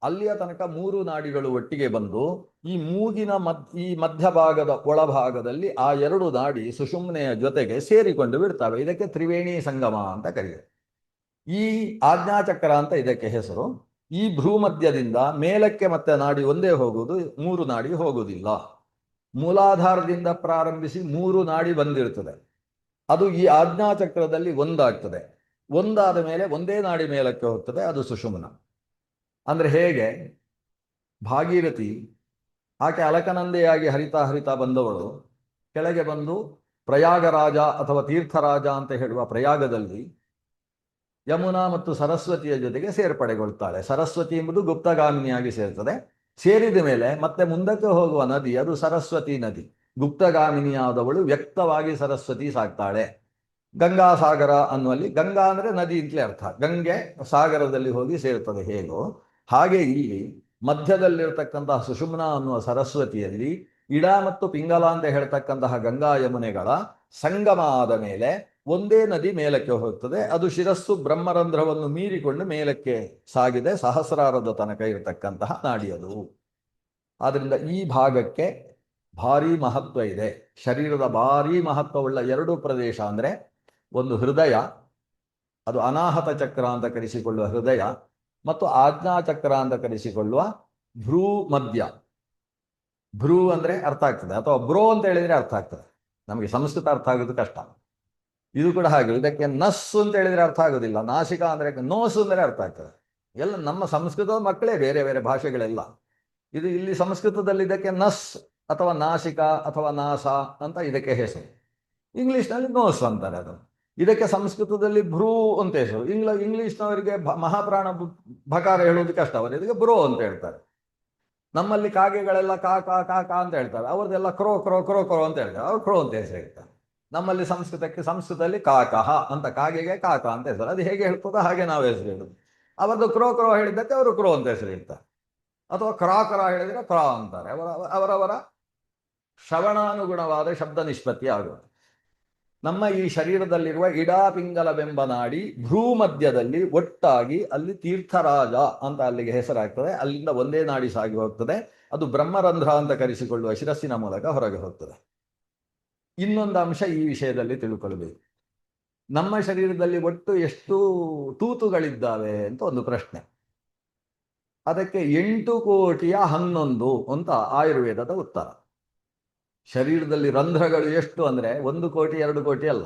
ಅಲ್ಲಿಯ ತನಕ ಮೂರು ನಾಡಿಗಳು ಒಟ್ಟಿಗೆ ಬಂದು ಈ ಮೂಗಿನ ಈ ಮಧ್ಯಭಾಗದ ಒಳಭಾಗದಲ್ಲಿ ಆ ಎರಡು ನಾಡಿ ಸುಷುಮ್ನೆಯ ಜೊತೆಗೆ ಸೇರಿಕೊಂಡು ಬಿಡ್ತವೆ. ಇದಕ್ಕೆ ತ್ರಿವೇಣಿ ಸಂಗಮ ಅಂತ ಕರೆಯುತ್ತೆ. ಈ ಆಜ್ಞಾಚಕ್ರ ಅಂತ ಇದಕ್ಕೆ ಹೆಸರು. ಈ ಭ್ರೂಮಧ್ಯದಿಂದ ಮೇಲಕ್ಕೆ ಮತ್ತೆ ನಾಡಿ ಒಂದೇ ಹೋಗುವುದು, ಮೂರು ನಾಡಿ ಹೋಗುವುದಿಲ್ಲ. ಮೂಲಾಧಾರದಿಂದ ಪ್ರಾರಂಭಿಸಿ ಮೂರು ನಾಡಿ ಬಂದಿರ್ತದೆ, ಅದು ಈ ಆಜ್ಞಾಚಕ್ರದಲ್ಲಿ ಒಂದಾಗ್ತದೆ. ಒಂದಾದ ಮೇಲೆ ಒಂದೇ ನಾಡಿ ಮೇಲಕ್ಕೆ ಹೋಗ್ತದೆ, ಅದು ಸುಷುಮ್ನ. ಅಂದ್ರೆ ಹೇಗೆ ಭಾಗೀರಥಿ ಆಕೆ ಅಲಕನಂದೆಯಾಗಿ ಹರಿತಾ ಹರಿತಾ ಬಂದವಳು ಕೆಳಗೆ ಬಂದು ಪ್ರಯಾಗರಾಜ ಅಥವಾ ತೀರ್ಥರಾಜ ಅಂತ ಹೇಳುವ ಪ್ರಯಾಗದಲ್ಲಿ ಯಮುನಾ ಮತ್ತು ಸರಸ್ವತಿಯ ಜೊತೆಗೆ ಸೇರ್ಪಡೆಗೊಳ್ತಾಳೆ. ಸರಸ್ವತಿ ಎಂಬುದು ಗುಪ್ತಗಾಮಿನಿಯಾಗಿ ಸೇರ್ತದೆ. ಸೇರಿದ ಮೇಲೆ ಮತ್ತೆ ಮುಂದಕ್ಕೆ ಹೋಗುವ ನದಿ ಅದು ಸರಸ್ವತಿ ನದಿ. ಗುಪ್ತಗಾಮಿನಿಯಾದವಳು ವ್ಯಕ್ತವಾಗಿ ಸರಸ್ವತಿ ಸಾಗ್ತಾಳೆ. ಗಂಗಾ ಸಾಗರ ಅನ್ನುವಲ್ಲಿ ಗಂಗಾ ಅಂದರೆ ನದಿ ಅಂತಲೇ ಅರ್ಥ. ಗಂಗೆ ಸಾಗರದಲ್ಲಿ ಹೋಗಿ ಸೇರ್ತದೆ. ಹೇಗೋ ಹಾಗೆ ಇಲ್ಲಿ ಮಧ್ಯದಲ್ಲಿರ್ತಕ್ಕಂತಹ ಸುಷುಮ್ನ ಅನ್ನುವ ಸರಸ್ವತಿಯಲ್ಲಿ ಇಡ ಮತ್ತು ಪಿಂಗಲ ಅಂತ ಹೇಳ್ತಕ್ಕಂತಹ ಗಂಗಾ ಯಮುನೆಗಳ ಸಂಗಮ ಆದ ಮೇಲೆ ಒಂದೇ ನದಿ ಮೇಲಕ್ಕೆ ಹೋಗ್ತದೆ. ಅದು ಶಿರಸ್ಸು ಬ್ರಹ್ಮರಂಧ್ರವನ್ನು ಮೀರಿಕೊಂಡು ಮೇಲಕ್ಕೆ ಸಾಗಿದೆ, ಸಹಸ್ರಾರದ ತನಕ ಇರತಕ್ಕಂತಹ ನಾಡಿಯದು. ಆದ್ರಿಂದ ಈ ಭಾಗಕ್ಕೆ ಭಾರೀ ಮಹತ್ವ ಇದೆ. ಶರೀರದ ಭಾರೀ ಮಹತ್ವವುಳ್ಳ ಎರಡು ಪ್ರದೇಶ ಅಂದರೆ ಒಂದು ಹೃದಯ, ಅದು ಅನಾಹತ ಚಕ್ರ ಅಂತ ಕರೆಸಿಕೊಳ್ಳುವ ಹೃದಯ, ಮತ್ತು ಆಜ್ಞಾಚಕ್ರ ಅಂತ ಕರೆಸಿಕೊಳ್ಳುವ ಭ್ರೂ ಮಧ್ಯ. ಭ್ರೂ ಅಂದ್ರೆ ಅರ್ಥ ಆಗ್ತದೆ, ಅಥವಾ ಬ್ರೋ ಅಂತ ಹೇಳಿದ್ರೆ ಅರ್ಥ ಆಗ್ತದೆ. ನಮಗೆ ಸಂಸ್ಕೃತ ಅರ್ಥ ಆಗೋದು ಕಷ್ಟ. ಇದು ಕೂಡ ಹಾಗೆ. ಇದಕ್ಕೆ ನಸ್ಸು ಅಂತ ಹೇಳಿದ್ರೆ ಅರ್ಥ ಆಗೋದಿಲ್ಲ. ನಾಸಿಕ ಅಂದ್ರೆ ನೋಸು ಅಂದರೆ ಅರ್ಥ ಆಗ್ತದೆ. ಎಲ್ಲ ನಮ್ಮ ಸಂಸ್ಕೃತದ ಮಕ್ಕಳೇ ಬೇರೆ ಬೇರೆ ಭಾಷೆಗಳೆಲ್ಲ. ಇದು ಇಲ್ಲಿ ಸಂಸ್ಕೃತದಲ್ಲಿ ಇದಕ್ಕೆ ನಸ್ ಅಥವಾ ನಾಸಿಕ ಅಥವಾ ನಾಸ ಅಂತ ಇದಕ್ಕೆ ಹೆಸರು. ಇಂಗ್ಲಿಷ್ನಲ್ಲಿ ನೋಸ್ ಅಂತಾರೆ ಅದು. ಇದಕ್ಕೆ ಸಂಸ್ಕೃತದಲ್ಲಿ ಭ್ರೂ ಅಂತ ಹೆಸರು. ಇಂಗ್ಲಿಷ್ನವರಿಗೆ ಮಹಾಪ್ರಾಣ ಭಕಾರ ಹೇಳುವುದು ಕಷ್ಟ, ಅವರು ಇದಕ್ಕೆ ಬ್ರೋ ಅಂತ ಹೇಳ್ತಾರೆ. ನಮ್ಮಲ್ಲಿ ಕಾಗೆಗಳೆಲ್ಲ ಕಾ ಕಾ ಕಾ ಕಾ ಅಂತ ಹೇಳ್ತಾರೆ, ಅವ್ರದ್ದೆಲ್ಲ ಕ್ರೋ ಕ್ರೋ ಕ್ರೋ ಕ್ರೋ ಅಂತ ಹೇಳ್ತಾರೆ, ಅವ್ರು ಕ್ರೋ ಅಂತ ಹೆಸರು ಹೇಳ್ತಾರೆ. ನಮ್ಮಲ್ಲಿ ಸಂಸ್ಕೃತದಲ್ಲಿ ಕಾಕಹ ಅಂತ, ಕಾಗೆಗೆ ಕಾಕ ಅಂತ ಹೆಸರು. ಅದು ಹೇಗೆ ಹೇಳ್ತದೋ ಹಾಗೆ ನಾವು ಹೆಸರು ಹೇಳುದು. ಅವರದ್ದು ಕ್ರೋ ಕ್ರೋ ಹೇಳಿದ್ದಕ್ಕೆ ಅವರು ಕ್ರೋ ಅಂತ ಹೆಸರು ಹೇಳ್ತಾರೆ, ಅಥವಾ ಕ್ರಾ ಕ್ರಾ ಹೇಳಿದ್ರೆ ಕ್ರಾ ಅಂತಾರೆ. ಅವರವರ ಶ್ರವಣಾನುಗುಣವಾದ ಶಬ್ದ ನಿಷ್ಪತ್ತಿ ಆಗುತ್ತೆ. ನಮ್ಮ ಈ ಶರೀರದಲ್ಲಿರುವ ಇಡಾಪಿಂಗಲವೆಂಬ ನಾಡಿ ಭ್ರೂಮಧ್ಯದಲ್ಲಿ ಒಟ್ಟಾಗಿ ಅಲ್ಲಿ ತೀರ್ಥರಾಜ ಅಂತ ಅಲ್ಲಿಗೆ ಹೆಸರಾಗ್ತದೆ. ಅಲ್ಲಿಂದ ಒಂದೇ ನಾಡಿ ಸಾಗಿ ಹೋಗ್ತದೆ. ಅದು ಬ್ರಹ್ಮರಂಧ್ರ ಅಂತ ಕರೆಸಿಕೊಳ್ಳುವ ಶಿರಸ್ಸಿನ ಮೂಲಕ ಹೊರಗೆ ಹೋಗ್ತದೆ. ಇನ್ನೊಂದು ಅಂಶ ಈ ವಿಷಯದಲ್ಲಿ ತಿಳ್ಕೊಳ್ಬೇಕು. ನಮ್ಮ ಶರೀರದಲ್ಲಿ ಒಟ್ಟು ಎಷ್ಟು ತೂತುಗಳಿದ್ದಾವೆ ಅಂತ ಒಂದು ಪ್ರಶ್ನೆ. ಅದಕ್ಕೆ 8,11,000 ಅಂತ ಆಯುರ್ವೇದದ ಉತ್ತರ. ಶರೀರದಲ್ಲಿ ರಂಧ್ರಗಳು ಎಷ್ಟು ಅಂದರೆ 1 ಕೋಟಿ 2 ಕೋಟಿ ಅಲ್ಲ,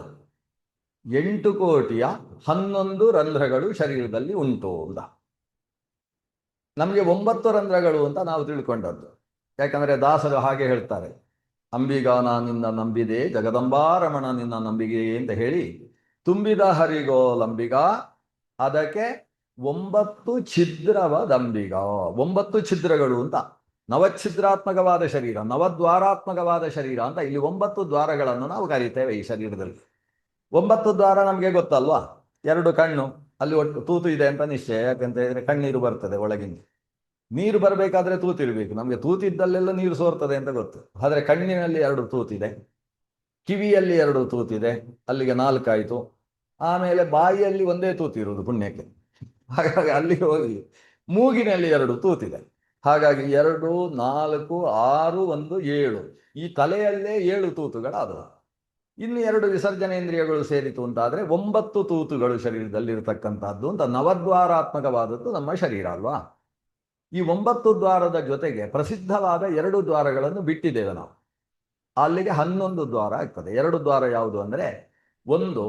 8,11,000 ರಂಧ್ರಗಳು ಶರೀರದಲ್ಲಿ ಉಂಟು ಅಂತ. ನಮಗೆ 9 ರಂಧ್ರಗಳು ಅಂತ ನಾವು ತಿಳ್ಕೊಂಡದ್ದು. ಯಾಕಂದರೆ ದಾಸರು ಹಾಗೆ ಹೇಳ್ತಾರೆ, ಅಂಬಿಗಾ ನಿನ್ನ ನಂಬಿದೆ ಜಗದಂಬಾರಮಣ ನಿನ್ನ ನಂಬಿಗೆ ಅಂತ ಹೇಳಿ, ತುಂಬಿದ ಹರಿಗೋಲಂಬಿಗ ಅದಕ್ಕೆ 9 ಛಿದ್ರವದಂಬಿಗ. 9 ಛಿದ್ರಗಳು ಅಂತ. ನವಚ್ಛಿದ್ರಾತ್ಮಕವಾದ ಶರೀರ, ನವದ್ವಾರಾತ್ಮಕವಾದ ಶರೀರ ಅಂತ ಇಲ್ಲಿ 9 ದ್ವಾರಗಳನ್ನು ನಾವು ಕರೀತೇವೆ ಈ ಶರೀರದಲ್ಲಿ. 9 ದ್ವಾರ ನಮಗೆ ಗೊತ್ತಲ್ವಾ? 2 ಕಣ್ಣು, ಅಲ್ಲಿ ಒಟ್ಟು ತೂತು ಇದೆ ಅಂತ ನಿಶ್ಚಯ. ಯಾಕಂತ ಹೇಳಿದ್ರೆ ಕಣ್ಣೀರು ಬರ್ತದೆ ಒಳಗಿಂದ. ನೀರು ಬರಬೇಕಾದ್ರೆ ತೂತಿರ್ಬೇಕು. ನಮಗೆ ತೂತಿದ್ದಲ್ಲೆಲ್ಲ ನೀರು ಸೋರ್ತದೆ ಅಂತ ಗೊತ್ತು. ಆದರೆ ಕಣ್ಣಿನಲ್ಲಿ 2 ತೂತಿದೆ, ಕಿವಿಯಲ್ಲಿ 2 ತೂತಿದೆ, ಅಲ್ಲಿಗೆ 4 ಆಯಿತು. ಆಮೇಲೆ ಬಾಯಿಯಲ್ಲಿ ಒಂದೇ ತೂತಿರುವುದು ಪುಣ್ಯಕ್ಕೆ, ಹಾಗಾಗಿ ಅಲ್ಲಿಗೆ ಹೋಗಿ ಮೂಗಿನಲ್ಲಿ 2 ತೂತಿದೆ. ಹಾಗಾಗಿ 2, 4, 6, 1, 7. ಈ ತಲೆಯಲ್ಲೇ 7 ತೂತುಗಳಾದವು. ಇನ್ನು 2 ವಿಸರ್ಜನೇಂದ್ರಿಯಗಳು ಸೇರಿತು ಅಂತಾದರೆ 9 ತೂತುಗಳು ಶರೀರದಲ್ಲಿ ಇರತಕ್ಕಂಥದ್ದು ಅಂತ. ನವದ್ವಾರಾತ್ಮಕವಾದದ್ದು ನಮ್ಮ ಶರೀರ ಅಲ್ವಾ? ಈ 9 ದ್ವಾರದ ಜೊತೆಗೆ ಪ್ರಸಿದ್ಧವಾದ 2 ದ್ವಾರಗಳನ್ನು ಬಿಟ್ಟಿದ್ದೇವೆ ನಾವು. ಅಲ್ಲಿಗೆ 11 ದ್ವಾರ ಆಗ್ತದೆ. 2 ದ್ವಾರ ಯಾವುದು ಅಂದರೆ, ಒಂದು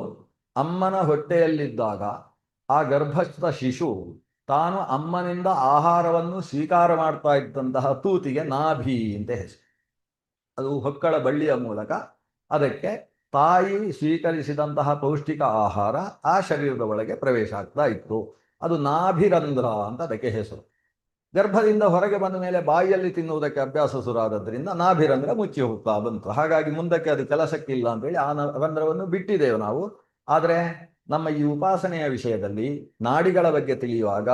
ಅಮ್ಮನ ಹೊಟ್ಟೆಯಲ್ಲಿದ್ದಾಗ ಆ ಗರ್ಭಸ್ಥ ಶಿಶು ತಾನು ಅಮ್ಮನಿಂದ ಆಹಾರವನ್ನು ಸ್ವೀಕಾರ ಮಾಡ್ತಾ ಇದ್ದಂತಹ ತೂತಿಗೆ ನಾಭಿ ಅಂತ ಹೆಸರು. ಅದು ಹೊಕ್ಕಳ ಬಳ್ಳಿಯ ಮೂಲಕ ಅದಕ್ಕೆ ತಾಯಿ ಸ್ವೀಕರಿಸಿದಂತಹ ಪೌಷ್ಟಿಕ ಆಹಾರ ಆ ಶರೀರದ ಒಳಗೆ ಪ್ರವೇಶ ಆಗ್ತಾ ಇತ್ತು. ಅದು ನಾಭಿರಂಧ್ರ ಅಂತ ಅದಕ್ಕೆ ಹೆಸರು. ಗರ್ಭದಿಂದ ಹೊರಗೆ ಬಂದ ಮೇಲೆ ಬಾಯಿಯಲ್ಲಿ ತಿನ್ನುವುದಕ್ಕೆ ಅಭ್ಯಾಸ ಶುರುವಾದದ್ರಿಂದ ನಾಭಿರಂಧ್ರ ಮುಚ್ಚಿ ಹೋಗ್ತಾ ಬಂತು. ಹಾಗಾಗಿ ಮುಂದಕ್ಕೆ ಅದು ಕೆಲಸಕ್ಕಿಲ್ಲ ಅಂತೇಳಿ ಆ ರಂಧ್ರವನ್ನು ಬಿಟ್ಟಿದ್ದೇವೆ ನಾವು. ಆದರೆ ನಮ್ಮ ಈ ಉಪಾಸನೆಯ ವಿಷಯದಲ್ಲಿ ನಾಡಿಗಳ ಬಗ್ಗೆ ತಿಳಿಯುವಾಗ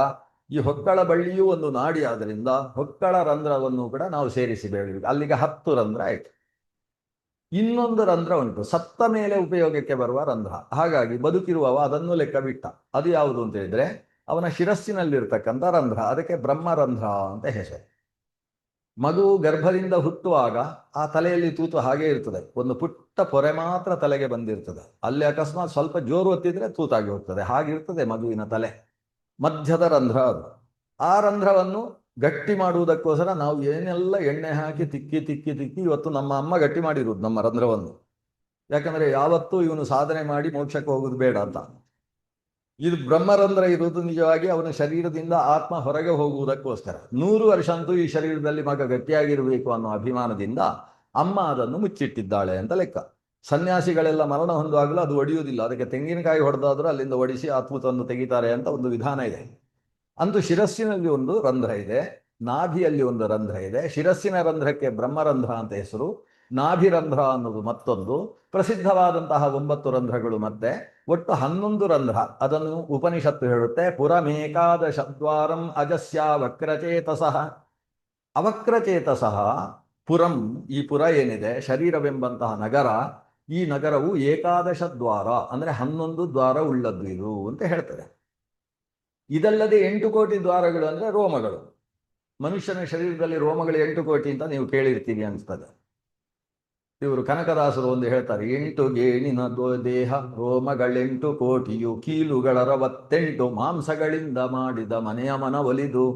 ಈ ಹೊಕ್ಕಳ ಬಳ್ಳಿಯೂ ಒಂದು ನಾಡಿ ಆದ್ದರಿಂದ ಹೊಕ್ಕಳ ರಂಧ್ರವನ್ನು ಕೂಡ ನಾವು ಸೇರಿಸಿ ಬೆಳೀಬೇಕು. ಅಲ್ಲಿಗೆ 10 ರಂಧ್ರ ಆಯಿತು. ಇನ್ನೊಂದು ರಂಧ್ರ ಉಂಟು, ಸತ್ತ ಮೇಲೆ ಉಪಯೋಗಕ್ಕೆ ಬರುವ ರಂಧ್ರ. ಹಾಗಾಗಿ ಬದುಕಿರುವವ ಅದನ್ನು ಲೆಕ್ಕ ಬಿಟ್ಟ. ಅದು ಯಾವುದು ಅಂತ ಹೇಳಿದ್ರೆ ಅವನ ಶಿರಸ್ಸಿನಲ್ಲಿರ್ತಕ್ಕಂಥ ರಂಧ್ರ, ಅದಕ್ಕೆ ಬ್ರಹ್ಮರಂಧ್ರ ಅಂತ ಹೆಸರು. ಮಗು ಗರ್ಭದಿಂದ ಹುಟ್ಟುವಾಗ ಆ ತಲೆಯಲ್ಲಿ ತೂತು ಹಾಗೆ ಇರ್ತದೆ, ಒಂದು ಪುಟ್ಟ ಪೊರೆ ಮಾತ್ರ ತಲೆಗೆ ಬಂದಿರ್ತದೆ. ಅಲ್ಲಿ ಅಕಸ್ಮಾತ್ ಸ್ವಲ್ಪ ಜೋರು ಹೊತ್ತಿದ್ರೆ ತೂತಾಗಿ ಹೋಗ್ತದೆ, ಹಾಗಿರ್ತದೆ ಮಗುವಿನ ತಲೆ. ಮಧ್ಯದ ರಂಧ್ರ ಅದು. ಆ ರಂಧ್ರವನ್ನು ಗಟ್ಟಿ ಮಾಡುವುದಕ್ಕೋಸ್ಕರ ನಾವು ಏನೆಲ್ಲ ಎಣ್ಣೆ ಹಾಕಿ ತಿಕ್ಕಿ ತಿಕ್ಕಿ ತಿಕ್ಕಿ ಇವತ್ತು ನಮ್ಮ ಅಮ್ಮ ಗಟ್ಟಿ ಮಾಡಿರುವುದು ನಮ್ಮ ರಂಧ್ರವನ್ನು. ಯಾಕಂದ್ರೆ ಯಾವತ್ತೂ ಇವನು ಸಾಧನೆ ಮಾಡಿ ಮೋಕ್ಷಕ್ಕೆ ಹೋಗುದು ಬೇಡ ಅಂತ. ಇದು ಬ್ರಹ್ಮರಂಧ್ರ ಇರುವುದು ನಿಜವಾಗಿ ಅವನ ಶರೀರದಿಂದ ಆತ್ಮ ಹೊರಗೆ ಹೋಗುವುದಕ್ಕೋಸ್ಕರ. 100 ವರ್ಷ ಅಂತೂ ಈ ಶರೀರದಲ್ಲಿ ಮಗ ಗಟ್ಟಿಯಾಗಿರಬೇಕು ಅನ್ನೋ ಅಭಿಮಾನದಿಂದ ಅಮ್ಮ ಅದನ್ನು ಮುಚ್ಚಿಟ್ಟಿದ್ದಾಳೆ ಅಂತ ಲೆಕ್ಕ. ಸನ್ಯಾಸಿಗಳೆಲ್ಲ ಮರಣ ಹೊಂದುವಾಗಲೂ ಅದು ಒಡೆಯುವುದಿಲ್ಲ, ಅದಕ್ಕೆ ತೆಂಗಿನಕಾಯಿ ಹೊಡೆದಾದ್ರೂ ಅಲ್ಲಿಂದ ಒಡಿಸಿ ಆತ್ಮತವನ್ನು ತೆಗಿತಾರೆ ಅಂತ ಒಂದು ವಿಧಾನ ಇದೆ. ಅಂತೂ ಶಿರಸ್ಸಿನಲ್ಲಿ ಒಂದು ರಂಧ್ರ ಇದೆ, ನಾಭಿಯಲ್ಲಿ ಒಂದು ರಂಧ್ರ ಇದೆ. ಶಿರಸ್ಸಿನ ರಂಧ್ರಕ್ಕೆ ಬ್ರಹ್ಮರಂಧ್ರ ಅಂತ ಹೆಸರು, ನಾಭಿರಂಧ್ರ ಅನ್ನೋದು ಮತ್ತೊಂದು. ಪ್ರಸಿದ್ಧವಾದಂತಹ 9 ರಂಧ್ರಗಳು ಮತ್ತೆ ಒಟ್ಟು 11 ರಂಧ್ರ. ಅದನ್ನು ಉಪನಿಷತ್ತು ಹೇಳುತ್ತೆ, ಪುರಮೇಕಾದಶದ್ವಾರಂ ಅಜಸ್ಯ ವಕ್ರಚೇತಸಃ. ಅವಕ್ರಚೇತಸಃ ಪುರಂ, ಈ ಪುರ ಏನಿದೆ ಶರೀರವೆಂಬಂತಹ ನಗರ, ಈ ನಗರವು 11 ದ್ವಾರ ಅಂದರೆ 11 ದ್ವಾರ ಉಳ್ಳದ್ದು ಇದು ಅಂತ ಹೇಳ್ತದೆ. ಇದಲ್ಲದೆ 8 ಕೋಟಿ ದ್ವಾರಗಳು ಅಂದರೆ ರೋಮಗಳು. ಮನುಷ್ಯನ ಶರೀರದಲ್ಲಿ ರೋಮಗಳು 8 ಕೋಟಿ ಅಂತ ನೀವು ಕೇಳಿರ್ತೀರಿ ಅನಿಸ್ತದೆ. ಇವರು ಕನಕದಾಸರು ಒಂದು ಹೇಳ್ತಾರೆ, 8 ಗೇಣಿನ ದೇಹ ರೋಮಗಳೆಂಟು ಕೋಟಿಯು, ಕೀಲುಗಳ 68 ಮಾಂಸಗಳಿಂದ ಮಾಡಿದ ಮನೆಯ ಮನ ಒಲಿದು,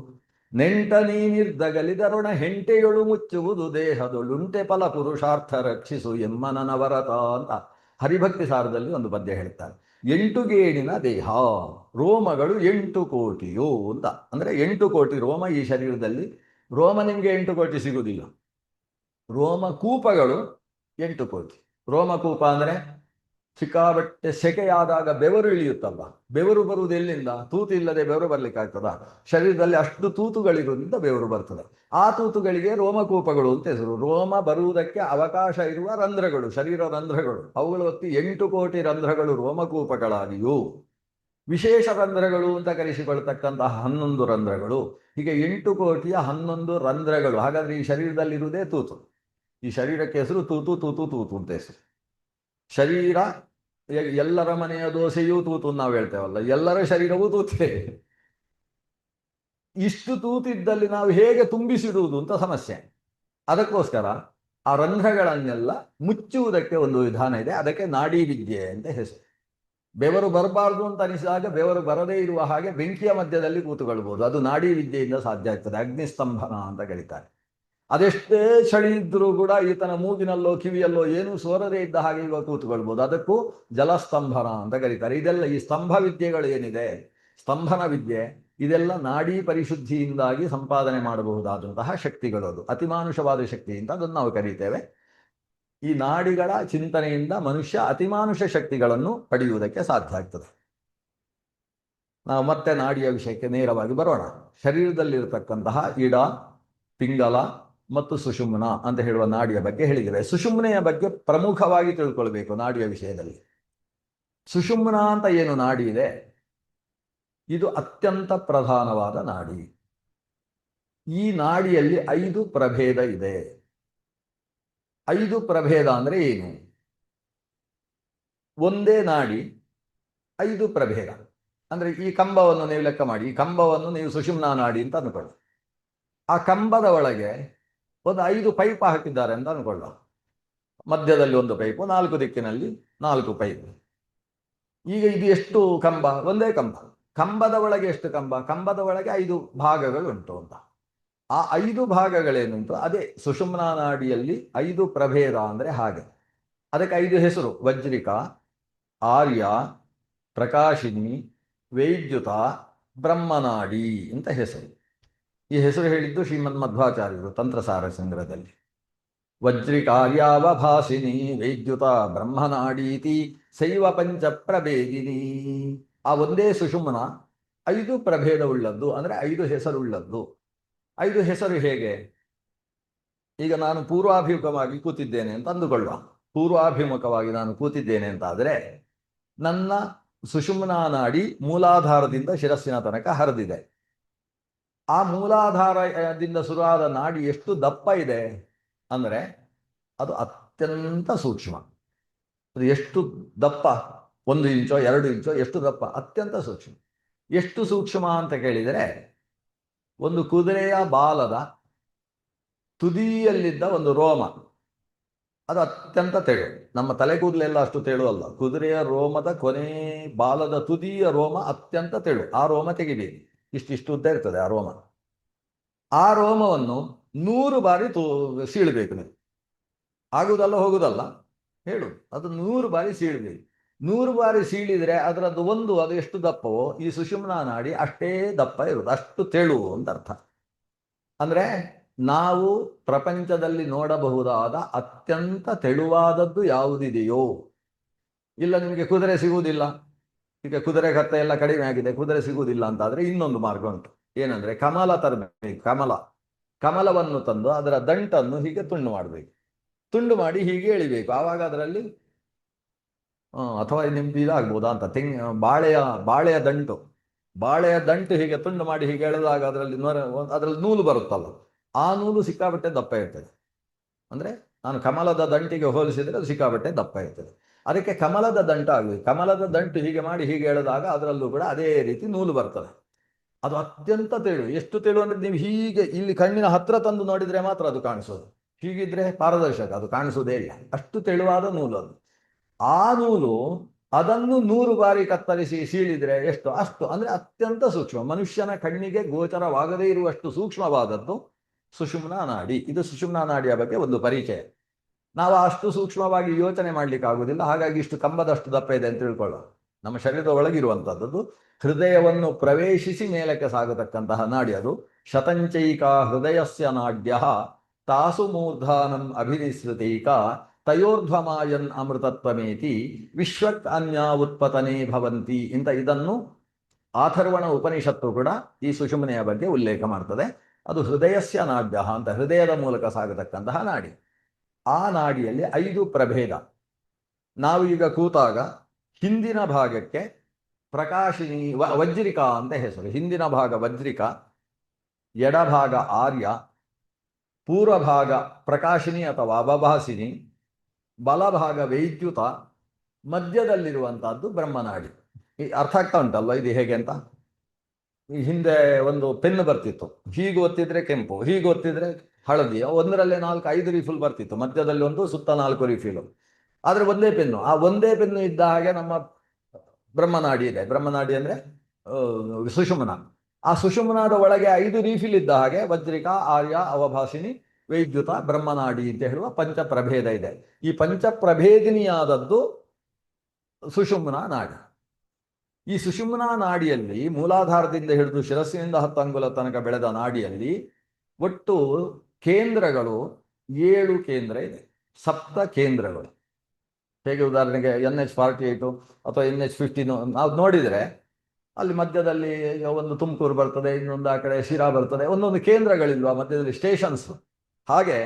ನೆಂಟ ನೀನಿರ್ದಗಲಿದರೊಣ ಹೆಂಟೆಯೊಳು ಮುಚ್ಚುವುದು ದೇಹದೊಳುಂಟೆ ಫಲ ಪುರುಷಾರ್ಥ ರಕ್ಷಿಸು ಎಮ್ಮನನವರತ ಅಂತ ಹರಿಭಕ್ತಿ ಸಾರದಲ್ಲಿ ಒಂದು ಪದ್ಯ ಹೇಳ್ತಾರೆ. 8 ಗೇಣಿನ ದೇಹ, ರೋಮಗಳು 8 ಕೋಟಿಯು ಅಂತ. ಅಂದರೆ 8 ಕೋಟಿ ರೋಮ ಈ ಶರೀರದಲ್ಲಿ. ರೋಮ ನಿಮಗೆ 8 ಕೋಟಿ ಸಿಗುವುದಿಲ್ಲ, ರೋಮಕೂಪಗಳು 8 ಕೋಟಿ. ರೋಮಕೂಪ ಅಂದರೆ ಸಿಕ್ಕಾಬಟ್ಟೆ ಸೆಕೆಯಾದಾಗ ಬೆವರು ಇಳಿಯುತ್ತಲ್ಲ, ಬೆವರು ಬರುವುದು ಎಲ್ಲಿಂದ? ತೂತು ಇಲ್ಲದೆ ಬೆವರು ಬರ್ಲಿಕ್ಕಾಗ್ತದ? ಶರೀರದಲ್ಲಿ ಅಷ್ಟು ತೂತುಗಳಿರುವುದರಿಂದ ಬೆವರು ಬರ್ತದೆ. ಆ ತೂತುಗಳಿಗೆ ರೋಮಕೂಪಗಳು ಅಂತ ಹೆಸರು. ರೋಮ ಬರುವುದಕ್ಕೆ ಅವಕಾಶ ಇರುವ ರಂಧ್ರಗಳು, ಶರೀರ ರಂಧ್ರಗಳು. ಅವುಗಳು ಹೊತ್ತಿ 8 ಕೋಟಿ ರಂಧ್ರಗಳು ರೋಮಕೂಪಗಳಾಗಿಯೂ, ವಿಶೇಷ ರಂಧ್ರಗಳು ಅಂತ ಕರೆಸಿಕೊಳ್ತಕ್ಕಂತಹ 11 ರಂಧ್ರಗಳು. ಹೀಗೆ 8 ಕೋಟಿಯ 11 ರಂಧ್ರಗಳು. ಹಾಗಾದ್ರೆ ಈ ಶರೀರದಲ್ಲಿರುವುದೇ ತೂತು. ಈ ಶರೀರಕ್ಕೆ ಹೆಸರು ತೂತು, ತೂತು ತೂತು ಅಂತ ಹೆಸರು. ಶರೀರ ಎಲ್ಲರ ಮನೆಯ ದೋಸೆಯೂ ತೂತು ನಾವು ಹೇಳ್ತೇವಲ್ಲ, ಎಲ್ಲರ ಶರೀರವೂ ತೂತೆ. ಇಷ್ಟು ತೂತಿದ್ದಲ್ಲಿ ನಾವು ಹೇಗೆ ತುಂಬಿಸಿಡುವುದು ಅಂತ ಸಮಸ್ಯೆ. ಅದಕ್ಕೋಸ್ಕರ ಆ ರಂಧ್ರಗಳನ್ನೆಲ್ಲ ಮುಚ್ಚುವುದಕ್ಕೆ ಒಂದು ವಿಧಾನ ಇದೆ, ಅದಕ್ಕೆ ನಾಡಿ ವಿದ್ಯೆ ಅಂತ ಹೆಸರು. ಬೆವರು ಬರಬಾರ್ದು ಅಂತ ಅನಿಸಿದಾಗ ಬೆವರು ಬರದೇ ಇರುವ ಹಾಗೆ ಬೆಂಕಿಯ ಮಧ್ಯದಲ್ಲಿ ಕೂತುಕೊಳ್ಬೋದು, ಅದು ನಾಡಿ ವಿದ್ಯೆಯಿಂದ ಸಾಧ್ಯ ಆಗ್ತದೆ. ಅಗ್ನಿಸ್ತಂಭನ ಅಂತ ಕರೀತಾರೆ. ಅದೆಷ್ಟೇ ಚಳಿ ಇದ್ರೂ ಕೂಡ ಈತನ ಮೂಗಿನಲ್ಲೋ ಕಿವಿಯಲ್ಲೋ ಏನೂ ಸೋರದೇ ಇದ್ದ ಹಾಗೆ ಇವಾಗ ಕೂತ್ಕೊಳ್ಬೋದು, ಅದಕ್ಕೂ ಜಲಸ್ತಂಭನ ಅಂತ ಕರೀತಾರೆ. ಇದೆಲ್ಲ ಈ ಸ್ತಂಭ ವಿದ್ಯೆಗಳು ಏನಿದೆ, ಸ್ತಂಭನ ವಿದ್ಯೆ, ಇದೆಲ್ಲ ನಾಡಿ ಪರಿಶುದ್ಧಿಯಿಂದಾಗಿ ಸಂಪಾದನೆ ಮಾಡಬಹುದಾದಂತಹ ಶಕ್ತಿಗಳು. ಅದು ಅತಿಮಾನುಷವಾದ ಶಕ್ತಿ ಅಂತ ಅದನ್ನು ನಾವು ಕರೀತೇವೆ. ಈ ನಾಡಿಗಳ ಚಿಂತನೆಯಿಂದ ಮನುಷ್ಯ ಅತಿಮಾನುಷ ಶಕ್ತಿಗಳನ್ನು ಪಡೆಯುವುದಕ್ಕೆ ಸಾಧ್ಯ ಆಗ್ತದೆ. ನಾವು ಮತ್ತೆ ನಾಡಿಯ ವಿಷಯಕ್ಕೆ ನೇರವಾಗಿ ಬರೋಣ. ಶರೀರದಲ್ಲಿರತಕ್ಕಂತಹ ಇಡ, ಪಿಂಗಲ ಮತ್ತು ಸುಷುಮ್ನ ಅಂತ ಹೇಳುವ ನಾಡಿಯ ಬಗ್ಗೆ ಹೇಳಿದ್ದೇವೆ. ಸುಷುಮ್ನೆಯ ಬಗ್ಗೆ ಪ್ರಮುಖವಾಗಿ ತಿಳ್ಕೊಳ್ಬೇಕು ನಾಡಿಯ ವಿಷಯದಲ್ಲಿ. ಸುಷುಮ್ನ ಅಂತ ಏನು ನಾಡಿ ಇದೆ, ಇದು ಅತ್ಯಂತ ಪ್ರಧಾನವಾದ ನಾಡಿ. ಈ ನಾಡಿಯಲ್ಲಿ 5 ಪ್ರಭೇದ ಇದೆ. 5 ಪ್ರಭೇದ ಅಂದ್ರೆ ಏನು? ಒಂದೇ ನಾಡಿ 5 ಪ್ರಭೇದ. ಅಂದ್ರೆ ಈ ಕಂಬವನ್ನು ನೀವು ಲೆಕ್ಕ ಮಾಡಿ, ಈ ಕಂಬವನ್ನು ನೀವು ಸುಷುಮ್ನ ನಾಡಿ ಅಂತ ಅನ್ಕೊಳ್ಳಿ. ಆ ಕಂಬದ ಒಳಗೆ ಒಂದು 5 ಪೈಪ್ ಹಾಕಿದ್ದಾರೆ ಅಂತ ಅನ್ಕೊಳ್ಳ. ಮಧ್ಯದಲ್ಲಿ ಒಂದು ಪೈಪು, 4 ದಿಕ್ಕಿನಲ್ಲಿ 4 ಪೈಪ್. ಈಗ ಇದು ಎಷ್ಟು ಕಂಬ? ಒಂದೇ ಕಂಬ. ಕಂಬದ ಒಳಗೆ ಎಷ್ಟು ಕಂಬ? ಕಂಬದ ಒಳಗೆ 5 ಭಾಗಗಳು ಉಂಟು ಅಂತ. ಆ 5 ಭಾಗಗಳೇನುಂಟು ಅದೇ ಸುಷುಮ್ನ ನಾಡಿಯಲ್ಲಿ 5 ಪ್ರಭೇದ ಅಂದ್ರೆ ಹಾಗೆ. ಅದಕ್ಕೆ 5 ಹೆಸರು: ವಜ್ರಿಕ, ಆರ್ಯ, ಪ್ರಕಾಶಿನಿ, ವೈದ್ಯುತ, ಬ್ರಹ್ಮನಾಡಿ ಅಂತ ಹೆಸರು. ಈ ಹೆಸರು ಹೇಳಿದ್ದು ಶ್ರೀಮನ್ ಮಧ್ವಾಚಾರ್ಯರು ತಂತ್ರಸಾರ ಸಂಗ್ರಹದಲ್ಲಿ. ವಜ್ರಿಕಾರ್ಯಾವಭಾಸಿನಿ ವೈದ್ಯುತ ಬ್ರಹ್ಮನಾಡೀತಿ ಶೈವ ಪಂಚ ಪ್ರಭೇದಿನಿ. ಆ ಒಂದೇ ಸುಷುಮ್ನ 5 ಪ್ರಭೇದವುಳ್ಳದ್ದು, ಅಂದರೆ 5 ಹೆಸರುಳ್ಳದ್ದು. 5 ಹೆಸರು ಹೇಗೆ? ಈಗ ನಾನು ಪೂರ್ವಾಭಿಮುಖವಾಗಿ ಕೂತಿದ್ದೇನೆ ಅಂತ ಅಂದುಕೊಳ್ಳುವ. ಪೂರ್ವಾಭಿಮುಖವಾಗಿ ನಾನು ಕೂತಿದ್ದೇನೆ ಅಂತಾದರೆ ನನ್ನ ಸುಷುಮ್ನಾ ನಾಡಿ ಮೂಲಾಧಾರದಿಂದ ಶಿರಸ್ಸಿನ ತನಕ ಹರಿದಿದೆ. ಆ ಮೂಲಾಧಾರದಿಂದ ಶುರುವಾದ ನಾಡಿ ಎಷ್ಟು ದಪ್ಪ ಇದೆ ಅಂದರೆ ಅದು ಅತ್ಯಂತ ಸೂಕ್ಷ್ಮ. ಅದು ಎಷ್ಟು ದಪ್ಪ? 1 ಇಂಚೋ 2 ಇಂಚೋ, ಎಷ್ಟು ದಪ್ಪ? ಅತ್ಯಂತ ಸೂಕ್ಷ್ಮ. ಎಷ್ಟು ಸೂಕ್ಷ್ಮ ಅಂತ ಕೇಳಿದರೆ, ಒಂದು ಕುದುರೆಯ ಬಾಲದ ತುದಿಯಲ್ಲಿದ್ದ ಒಂದು ರೋಮ, ಅದು ಅತ್ಯಂತ ತೆಳು. ನಮ್ಮ ತಲೆ ಕೂದಲೆಲ್ಲ ಅಷ್ಟು ತೆಳು ಅಲ್ಲ. ಕುದುರೆಯ ರೋಮದ ಕೊನೆ ಬಾಲದ ತುದಿಯ ರೋಮ ಅತ್ಯಂತ ತೆಳು. ಆ ರೋಮ ತೆಗಿಬೇಕು. ಇಷ್ಟಿಷ್ಟು ಉದ್ದ ಇರ್ತದೆ ಆ ರೋಮ. ಆ ರೋಮವನ್ನು 100 ಬಾರಿ ಸೀಳಬೇಕು ನೀವು. ಆಗುವುದಲ್ಲ, ಹೋಗುವುದಲ್ಲ, ಹೇಳು. ಅದು 100 ಬಾರಿ ಸೀಳಬೇಕು. 100 ಬಾರಿ ಸೀಳಿದರೆ ಅದರದ್ದು ಅದು ಎಷ್ಟು ದಪ್ಪವೋ ಈ ಸುಷುಮ್ನಾ ನಾಡಿ ಅಷ್ಟೇ ದಪ್ಪ ಇರುವುದು, ಅಷ್ಟು ತೆಳು ಅಂತ ಅರ್ಥ. ಅಂದರೆ ನಾವು ಪ್ರಪಂಚದಲ್ಲಿ ನೋಡಬಹುದಾದ ಅತ್ಯಂತ ತೆಳುವಾದದ್ದು ಯಾವುದಿದೆಯೋ, ಇಲ್ಲ ನಿಮಗೆ ಕುದುರೆ ಸಿಗುವುದಿಲ್ಲ, ಈಗ ಕುದುರೆ ಕತ್ತೆ ಎಲ್ಲ ಕಡಿಮೆ ಆಗಿದೆ, ಕುದುರೆ ಸಿಗುವುದಿಲ್ಲ ಅಂತಾದರೆ ಇನ್ನೊಂದು ಮಾರ್ಗ ಉಂಟು. ಏನಂದರೆ ಕಮಲ ತರಬೇಕು. ಕಮಲವನ್ನು ತಂದು ಅದರ ದಂಟನ್ನು ಹೀಗೆ ತುಂಡು ಮಾಡಬೇಕು. ತುಂಡು ಮಾಡಿ ಹೀಗೆ ಎಳಿಬೇಕು. ಆವಾಗ ಅದರಲ್ಲಿ ಅಥವಾ ನಿಮ್ದು ಇದಾಗ್ಬೋದಾ ಅಂತ ಬಾಳೆಯ ದಂಟು ಹೀಗೆ ತುಂಡು ಮಾಡಿ ಹೀಗೆ ಎಳೆದಾಗ ಅದರಲ್ಲಿ ನೂಲು ಬರುತ್ತಲ್ಲ, ಆ ನೂಲು ಸಿಕ್ಕಾಬಟ್ಟೆ ದಪ್ಪ ಇರ್ತದೆ. ಅಂದರೆ ನಾನು ಕಮಲದ ದಂಟಿಗೆ ಹೋಲಿಸಿದರೆ ಅದು ಸಿಕ್ಕಾಬಟ್ಟೆ ದಪ್ಪ ಇರ್ತದೆ. ಅದಕ್ಕೆ ಕಮಲದ ದಂಟು ಆಗಬೇಕು. ಕಮಲದ ದಂಟು ಹೀಗೆ ಮಾಡಿ ಹೀಗೆ ಎಳೆದಾಗ ಅದರಲ್ಲೂ ಕೂಡ ಅದೇ ರೀತಿ ನೂಲು ಬರ್ತದೆ. ಅದು ಅತ್ಯಂತ ತೆಳು. ಎಷ್ಟು ತೆಳು ಅಂದರೆ ನೀವು ಹೀಗೆ ಇಲ್ಲಿ ಕಣ್ಣಿನ ಹತ್ರ ತಂದು ನೋಡಿದರೆ ಮಾತ್ರ ಅದು ಕಾಣಿಸೋದು. ಹೀಗಿದ್ರೆ ಪಾರದರ್ಶಕ, ಅದು ಕಾಣಿಸೋದೇ ಇಲ್ಲ. ಅಷ್ಟು ತೆಳುವಾದ ನೂಲು ಅದು. ಆ ನೂಲು ಅದನ್ನು 100 ಬಾರಿ ಕತ್ತರಿಸಿ ಸೀಳಿದರೆ ಎಷ್ಟು? ಅಷ್ಟು. ಅಂದರೆ ಅತ್ಯಂತ ಸೂಕ್ಷ್ಮ, ಮನುಷ್ಯನ ಕಣ್ಣಿಗೆ ಗೋಚರವಾಗದೇ ಇರುವಷ್ಟು ಸೂಕ್ಷ್ಮವಾದದ್ದು ಸುಷುಮ್ನಾ ನಾಡಿ. ಇದು ಸುಷುಮ್ನಾ ನಾಡಿಯ ಬಗ್ಗೆ ಒಂದು ಪರಿಚಯ. ನಾವು ಅಷ್ಟು ಸೂಕ್ಷ್ಮವಾಗಿ ಯೋಚನೆ ಮಾಡ್ಲಿಕ್ಕೆ ಆಗುವುದಿಲ್ಲ. ಹಾಗಾಗಿ ಇಷ್ಟು ಕಂಬದಷ್ಟು ದಪ್ಪ ಇದೆ ಅಂತ ತಿಳ್ಕೊಳ್ಳೋಣ. ನಮ್ಮ ಶರೀರದ ಒಳಗಿರುವಂಥದ್ದು ಹೃದಯವನ್ನು ಪ್ರವೇಶಿಸಿ ಮೇಲಕ್ಕೆ ಸಾಗತಕ್ಕಂತಹ ನಾಡಿ. ಅದು ಶತಂಚೈಕ ಹೃದಯಸ್ಯ ನಾಡ್ಯ ತಾಸು ಮೂರ್ಧಾನಂ ಅಭಿನಿಸೃತೈಕ ತಯೋರ್ಧ್ವಮಾಯನ್ ಅಮೃತತ್ವಮೇತಿ ವಿಶ್ವಕ್ ಅನ್ಯ ಉತ್ಪತನೇ ಭವಂತಿ ಅಂತ ಇದನ್ನು ಅಥರ್ವಣ ಉಪನಿಷತ್ತು ಕೂಡ ಈ ಸುಷುಮ್ನೆಯ ಬಗ್ಗೆ ಉಲ್ಲೇಖ ಮಾಡ್ತದೆ. ಅದು ಹೃದಯಸ್ಯ ನಾಡ್ಯ ಅಂತ, ಹೃದಯದ ಮೂಲಕ ಸಾಗತಕ್ಕಂತಹ ನಾಡಿ. ಆ ನಾಡಿಯಲ್ಲಿ 5 ಪ್ರಭೇದ. ನಾವು ಈಗ ಕೂತಾಗ ಹಿಂದಿನ ಭಾಗಕ್ಕೆ ಪ್ರಕಾಶಿನಿ ವಜ್ರಿಕಾ ಅಂತ ಹೆಸರು. ಹಿಂದಿನ ಭಾಗ ವಜ್ರಿಕ, ಎಡಭಾಗ ಆರ್ಯ, ಪೂರ್ವಭಾಗ ಪ್ರಕಾಶಿನಿ ಅಥವಾ ಅವಭಾಸಿನಿ, ಬಲಭಾಗ ವೈದ್ಯುತ, ಮಧ್ಯದಲ್ಲಿರುವಂತಹದ್ದು ಬ್ರಹ್ಮನಾಡಿ. ಅರ್ಥ ಆಗ್ತಾ ಉಂಟಲ್ವ ಇದು ಹೇಗೆ ಅಂತ? ಈ ಹಿಂದೆ ಒಂದು ಪೆನ್ನು ಬರ್ತಿತ್ತು, ಹೀಗೆ ಒತ್ತಿದ್ರೆ ಕೆಂಪು, ಹೀಗೆ ಒತ್ತಿದ್ರೆ ಹಳದಿ. ಒಂದರಲ್ಲೇ 4-5 ರೀಫಿಲ್ ಬರ್ತಿತ್ತು, ಮಧ್ಯದಲ್ಲಿ ಒಂದು, ಸುತ್ತ 4 ರೀಫಿಲು. ಆದರೆ ಒಂದೇ ಪೆನ್ನು. ಆ ಒಂದೇ ಪೆನ್ನು ಇದ್ದ ಹಾಗೆ ನಮ್ಮ ಬ್ರಹ್ಮನಾಡಿ ಇದೆ. ಬ್ರಹ್ಮನಾಡಿ ಅಂದರೆ ಸುಷುಮ್ನ. ಆ ಸುಷುಮ್ನಾದ ಒಳಗೆ 5 ರೀಫಿಲ್ ಇದ್ದ ಹಾಗೆ ವಜ್ರಿಕ, ಆರ್ಯ, ಅವಭಾಸಿನಿ, ವೈದ್ಯುತ, ಬ್ರಹ್ಮನಾಡಿ ಅಂತ ಹೇಳುವ ಪಂಚಪ್ರಭೇದ ಇದೆ. ಈ ಪಂಚಪ್ರಭೇದಿನಿಯಾದದ್ದು ಸುಷುಮ್ನಾ ನಾಡಿ. ಈ ಸುಷುಮ್ನಾ ನಾಡಿಯಲ್ಲಿ ಮೂಲಾಧಾರದಿಂದ ಹಿಡಿದು ಶಿರಸ್ಸಿನಿಂದ 10 ಅಂಗುಲ ತನಕ ಬೆಳೆದ ನಾಡಿಯಲ್ಲಿ ಒಟ್ಟು ಕೇಂದ್ರಗಳು 7 ಕೇಂದ್ರ ಇದೆ. 7 ಕೇಂದ್ರಗಳು. ಹೇಗೆ ಉದಾಹರಣೆಗೆ NH48 ಅಥವಾ NH15 ನಾವು ನೋಡಿದರೆ ಅಲ್ಲಿ ಮಧ್ಯದಲ್ಲಿ ಒಂದು ತುಮಕೂರು ಬರ್ತದೆ, ಇನ್ನೊಂದು ಆ ಕಡೆ ಶಿರಾ ಬರ್ತದೆ, ಒಂದೊಂದು ಕೇಂದ್ರಗಳಿಲ್ವಾ ಮಧ್ಯದಲ್ಲಿ, ಸ್ಟೇಷನ್ಸ್. ಹಾಗೆ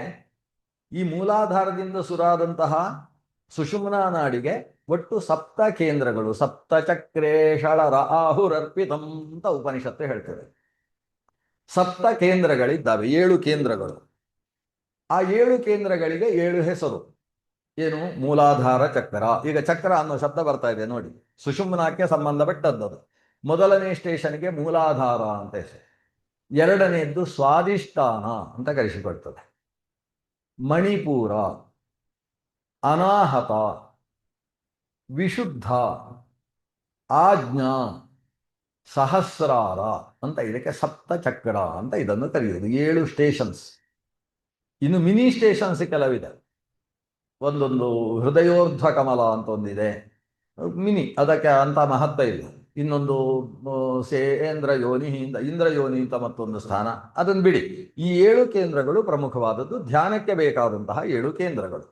ಈ ಮೂಲಾಧಾರದಿಂದ ಸುರಾದಂತಹ ಸುಷುಮ್ನಾ ನಾಡಿಗೆ ಒಟ್ಟು 7 ಕೇಂದ್ರಗಳು. ಸಪ್ತಚಕ್ರೇಶಳ ರಾಹುರರ್ಪಿತಂ ಅಂತ ಉಪನಿಷತ್ತು ಹೇಳ್ತದೆ. 7 ಕೇಂದ್ರಗಳಿದ್ದಾವೆ, 7 ಕೇಂದ್ರಗಳು. ಆ 7 ಕೇಂದ್ರಗಳಿಗೆ 7 ಹೆಸರು. ಏನು? ಮೂಲಾಧಾರ ಚಕ್ರ. ಈಗ ಚಕ್ರ ಅನ್ನೋ ಶಬ್ದ ಬರ್ತಾ ಇದೆ ನೋಡಿ, ಸುಷುಮ್ನಾಕ್ಕೆ ಸಂಬಂಧಪಟ್ಟದ್ದು. ಮೊದಲನೇ ಸ್ಟೇಷನ್ಗೆ ಮೂಲಾಧಾರ ಅಂತ ಹೆಸರು. ಎರಡನೆಯದ್ದು ಸ್ವಾಧಿಷ್ಠಾನ ಅಂತ ಕರೆಸಿಕೊಳ್ತದೆ. ಮಣಿಪೂರ, ಅನಾಹತ, ವಿಶುದ್ಧ, ಆಜ್ಞಾ, ಸಹಸ್ರಾರ ಅಂತ ಇದಕ್ಕೆ 7 ಚಕ್ರ ಅಂತ ಇದನ್ನು ಕರೆಯುವುದು. 7 ಸ್ಟೇಷನ್ಸ್. ಇನ್ನು ಮಿನಿ ಸ್ಟೇಷನ್ಸ್ ಕೆಲವಿದೆ. ಒಂದೊಂದು ಹೃದಯೋರ್ಧ್ವ ಕಮಲ ಅಂತ ಒಂದಿದೆ, ಮಿನಿ, ಅದಕ್ಕೆ ಅಂತ ಮಹತ್ವ ಇಲ್ಲ. ಇನ್ನೊಂದು ಸೇಂದ್ರ ಯೋನಿ ಇಂದ್ರ ಯೋನಿ ಅಂತ ಮತ್ತೊಂದು ಸ್ಥಾನ, ಅದನ್ನು ಬಿಡಿ. ಈ 7 ಕೇಂದ್ರಗಳು ಪ್ರಮುಖವಾದದ್ದು, ಧ್ಯಾನಕ್ಕೆ ಬೇಕಾದಂತಹ 7 ಕೇಂದ್ರಗಳು.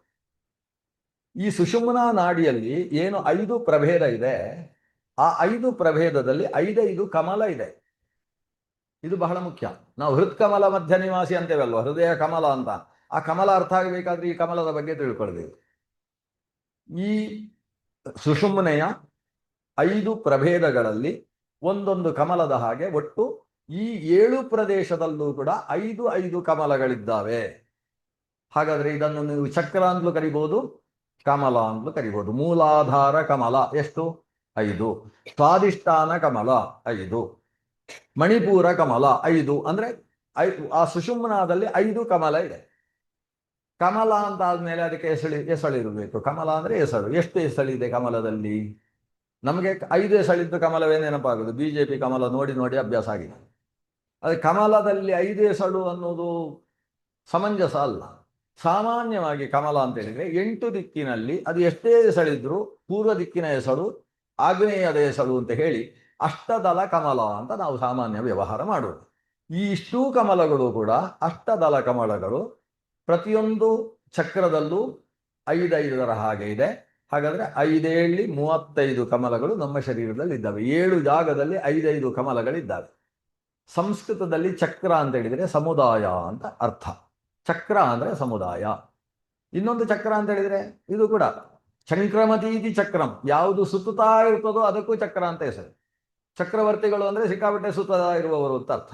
ಈ ಸುಷುಮ್ನಾ ನಾಡಿಯಲ್ಲಿ ಏನು 5 ಪ್ರಭೇದ ಇದೆ, ಆ 5 ಪ್ರಭೇದದಲ್ಲಿ 5 ಕಮಲ ಇದೆ. ಇದು ಬಹಳ ಮುಖ್ಯ. ನಾವು ಹೃತ್ಕಮಲ ಮಧ್ಯ ನಿವಾಸಿ ಅಂತೇವಲ್ವ, ಹೃದಯ ಕಮಲ ಅಂತ. ಆ ಕಮಲ ಅರ್ಥ ಆಗಬೇಕಾದ್ರೆ ಈ ಕಮಲದ ಬಗ್ಗೆ ತಿಳ್ಕೊಳ್ಬೇಕು. ಈ ಸುಷುಮ್ನೆಯ 5 ಪ್ರಭೇದಗಳಲ್ಲಿ ಒಂದೊಂದು ಕಮಲದ ಹಾಗೆ ಒಟ್ಟು ಈ 7 ಪ್ರದೇಶದಲ್ಲೂ ಕೂಡ 5 ಕಮಲಗಳಿದ್ದಾವೆ. ಹಾಗಾದ್ರೆ ಇದನ್ನು ನೀವು ಚಕ್ರ ಅಂತಲೂ ಕರಿಬಹುದು, ಕಮಲ ಅಂತಲೂ ಕರಿಬಹುದು. ಮೂಲಾಧಾರ ಕಮಲ ಎಷ್ಟು? 5. ಸ್ವಾಧಿಷ್ಠಾನ ಕಮಲ 5. ಮಣಿಪೂರ ಕಮಲ 5. ಅಂದ್ರೆ ಆ ಸುಷುಮ್ನಾದಲ್ಲಿ 5 ಕಮಲ ಇದೆ. ಕಮಲ ಅಂತ ಆದ್ಮೇಲೆ ಅದಕ್ಕೆ ಎಸಳಿರಬೇಕು. ಕಮಲ ಅಂದ್ರೆ ಎಸಳು. ಎಷ್ಟು ಎಸಳಿದೆ ಕಮಲದಲ್ಲಿ? ನಮಗೆ 5 ಎಸಳಿದ್ದು ಕಮಲವೇ ನೆನಪಾಗುದು. ಬಿಜೆಪಿ ಕಮಲ ನೋಡಿ ನೋಡಿ ಅಭ್ಯಾಸ ಆಗಿದೆ. ಅದೇ ಕಮಲದಲ್ಲಿ 5 ಎಸಳು ಅನ್ನೋದು ಸಮಂಜಸ ಅಲ್ಲ. ಸಾಮಾನ್ಯವಾಗಿ ಕಮಲ ಅಂತ ಹೇಳಿದ್ರೆ 8 ದಿಕ್ಕಿನಲ್ಲಿ ಅದು ಎಷ್ಟೇ ಎಸಳಿದ್ರು ಪೂರ್ವ ದಿಕ್ಕಿನ ಎಸಳು, ಆಗ್ನೇಯದ ಎಸಳು ಅಂತ ಹೇಳಿ ಅಷ್ಟದಲ ಕಮಲ ಅಂತ ನಾವು ಸಾಮಾನ್ಯ ವ್ಯವಹಾರ ಮಾಡೋದು. ಈ ಇಷ್ಟೂ ಕಮಲಗಳು ಕೂಡ ಅಷ್ಟದಲ ಕಮಲಗಳು. ಪ್ರತಿಯೊಂದು ಚಕ್ರದಲ್ಲೂ 5 ಹಾಗೆ ಇದೆ. ಹಾಗಾದ್ರೆ 5 35 ಕಮಲಗಳು ನಮ್ಮ ಶರೀರದಲ್ಲಿ ಇದ್ದಾವೆ. 7 ಜಾಗದಲ್ಲಿ 5 ಕಮಲಗಳಿದ್ದಾವೆ. ಸಂಸ್ಕೃತದಲ್ಲಿ ಚಕ್ರ ಅಂತ ಹೇಳಿದರೆ ಸಮುದಾಯ ಅಂತ ಅರ್ಥ. ಚಕ್ರ ಅಂದ್ರೆ ಸಮುದಾಯ. ಇನ್ನೊಂದು ಚಕ್ರ ಅಂತ ಹೇಳಿದ್ರೆ ಇದು ಕೂಡ ಚಂಕ್ರಮತೀತಿ ಚಕ್ರಂ, ಯಾವುದು ಸುತ್ತುತ್ತಾ ಇರ್ತದೋ ಅದಕ್ಕೂ ಚಕ್ರ ಅಂತ ಹೆಸರು. ಚಕ್ರವರ್ತಿಗಳು ಅಂದ್ರೆ ಸಿಕ್ಕಾಪಟ್ಟೆ ಸುತ್ತುತ್ತಾ ಇರುವವರು ಅಂತ ಅರ್ಥ.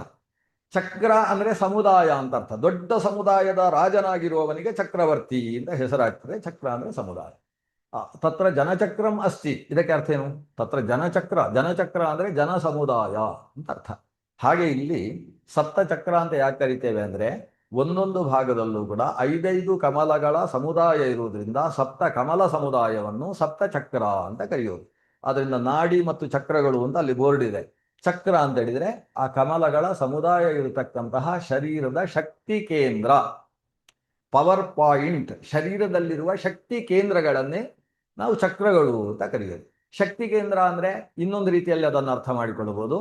ಚಕ್ರ ಅಂದ್ರೆ ಸಮುದಾಯ ಅಂತ ಅರ್ಥ. ದೊಡ್ಡ ಸಮುದಾಯದ ರಾಜನಾಗಿರುವವನಿಗೆ ಚಕ್ರವರ್ತಿ ಅಂತ ಹೆಸರಾಗ್ತದೆ. ಚಕ್ರ ಅಂದ್ರೆ ಸಮುದಾಯ. ತತ್ರ ಜನಚಕ್ರಂ ಅಸ್ತಿ, ಇದಕ್ಕೆ ಅರ್ಥ ಏನು? ತತ್ರ ಜನಚಕ್ರ ಅಂದ್ರೆ ಜನ ಸಮುದಾಯ ಅಂತ ಅರ್ಥ. ಹಾಗೆ ಇಲ್ಲಿ ಸಪ್ತಚಕ್ರ ಅಂತ ಯಾಕೆ ಕರಿತೇವೆ ಅಂದ್ರೆ ಒಂದೊಂದು ಭಾಗದಲ್ಲೂ ಕೂಡ 5 ಕಮಲಗಳ ಸಮುದಾಯ ಇರುವುದರಿಂದ ಸಪ್ತ ಕಮಲ ಸಮುದಾಯವನ್ನು ಸಪ್ತಚಕ್ರ ಅಂತ ಕರೆಯೋದು. ಅದರಿಂದ ನಾಡಿ ಮತ್ತು ಚಕ್ರಗಳು ಅಂತ ಅಲ್ಲಿ ಬೋರ್ಡ್ ಇದೆ. ಚಕ್ರ ಅಂತ ಹೇಳಿದ್ರೆ ಆ ಕಮಲಗಳ ಸಮುದಾಯ ಇರತಕ್ಕಂತಹ ಶರೀರದ ಶಕ್ತಿ ಕೇಂದ್ರ, ಪವರ್ ಪಾಯಿಂಟ್, ಶರೀರದಲ್ಲಿರುವ ಶಕ್ತಿ ಕೇಂದ್ರಗಳನ್ನೇ ನಾವು ಚಕ್ರಗಳು ಅಂತ ಕರೆಯೋದು. ಶಕ್ತಿ ಕೇಂದ್ರ ಅಂದ್ರೆ ಇನ್ನೊಂದು ರೀತಿಯಲ್ಲಿ ಅದನ್ನು ಅರ್ಥ ಮಾಡಿಕೊಳ್ಳಬಹುದು.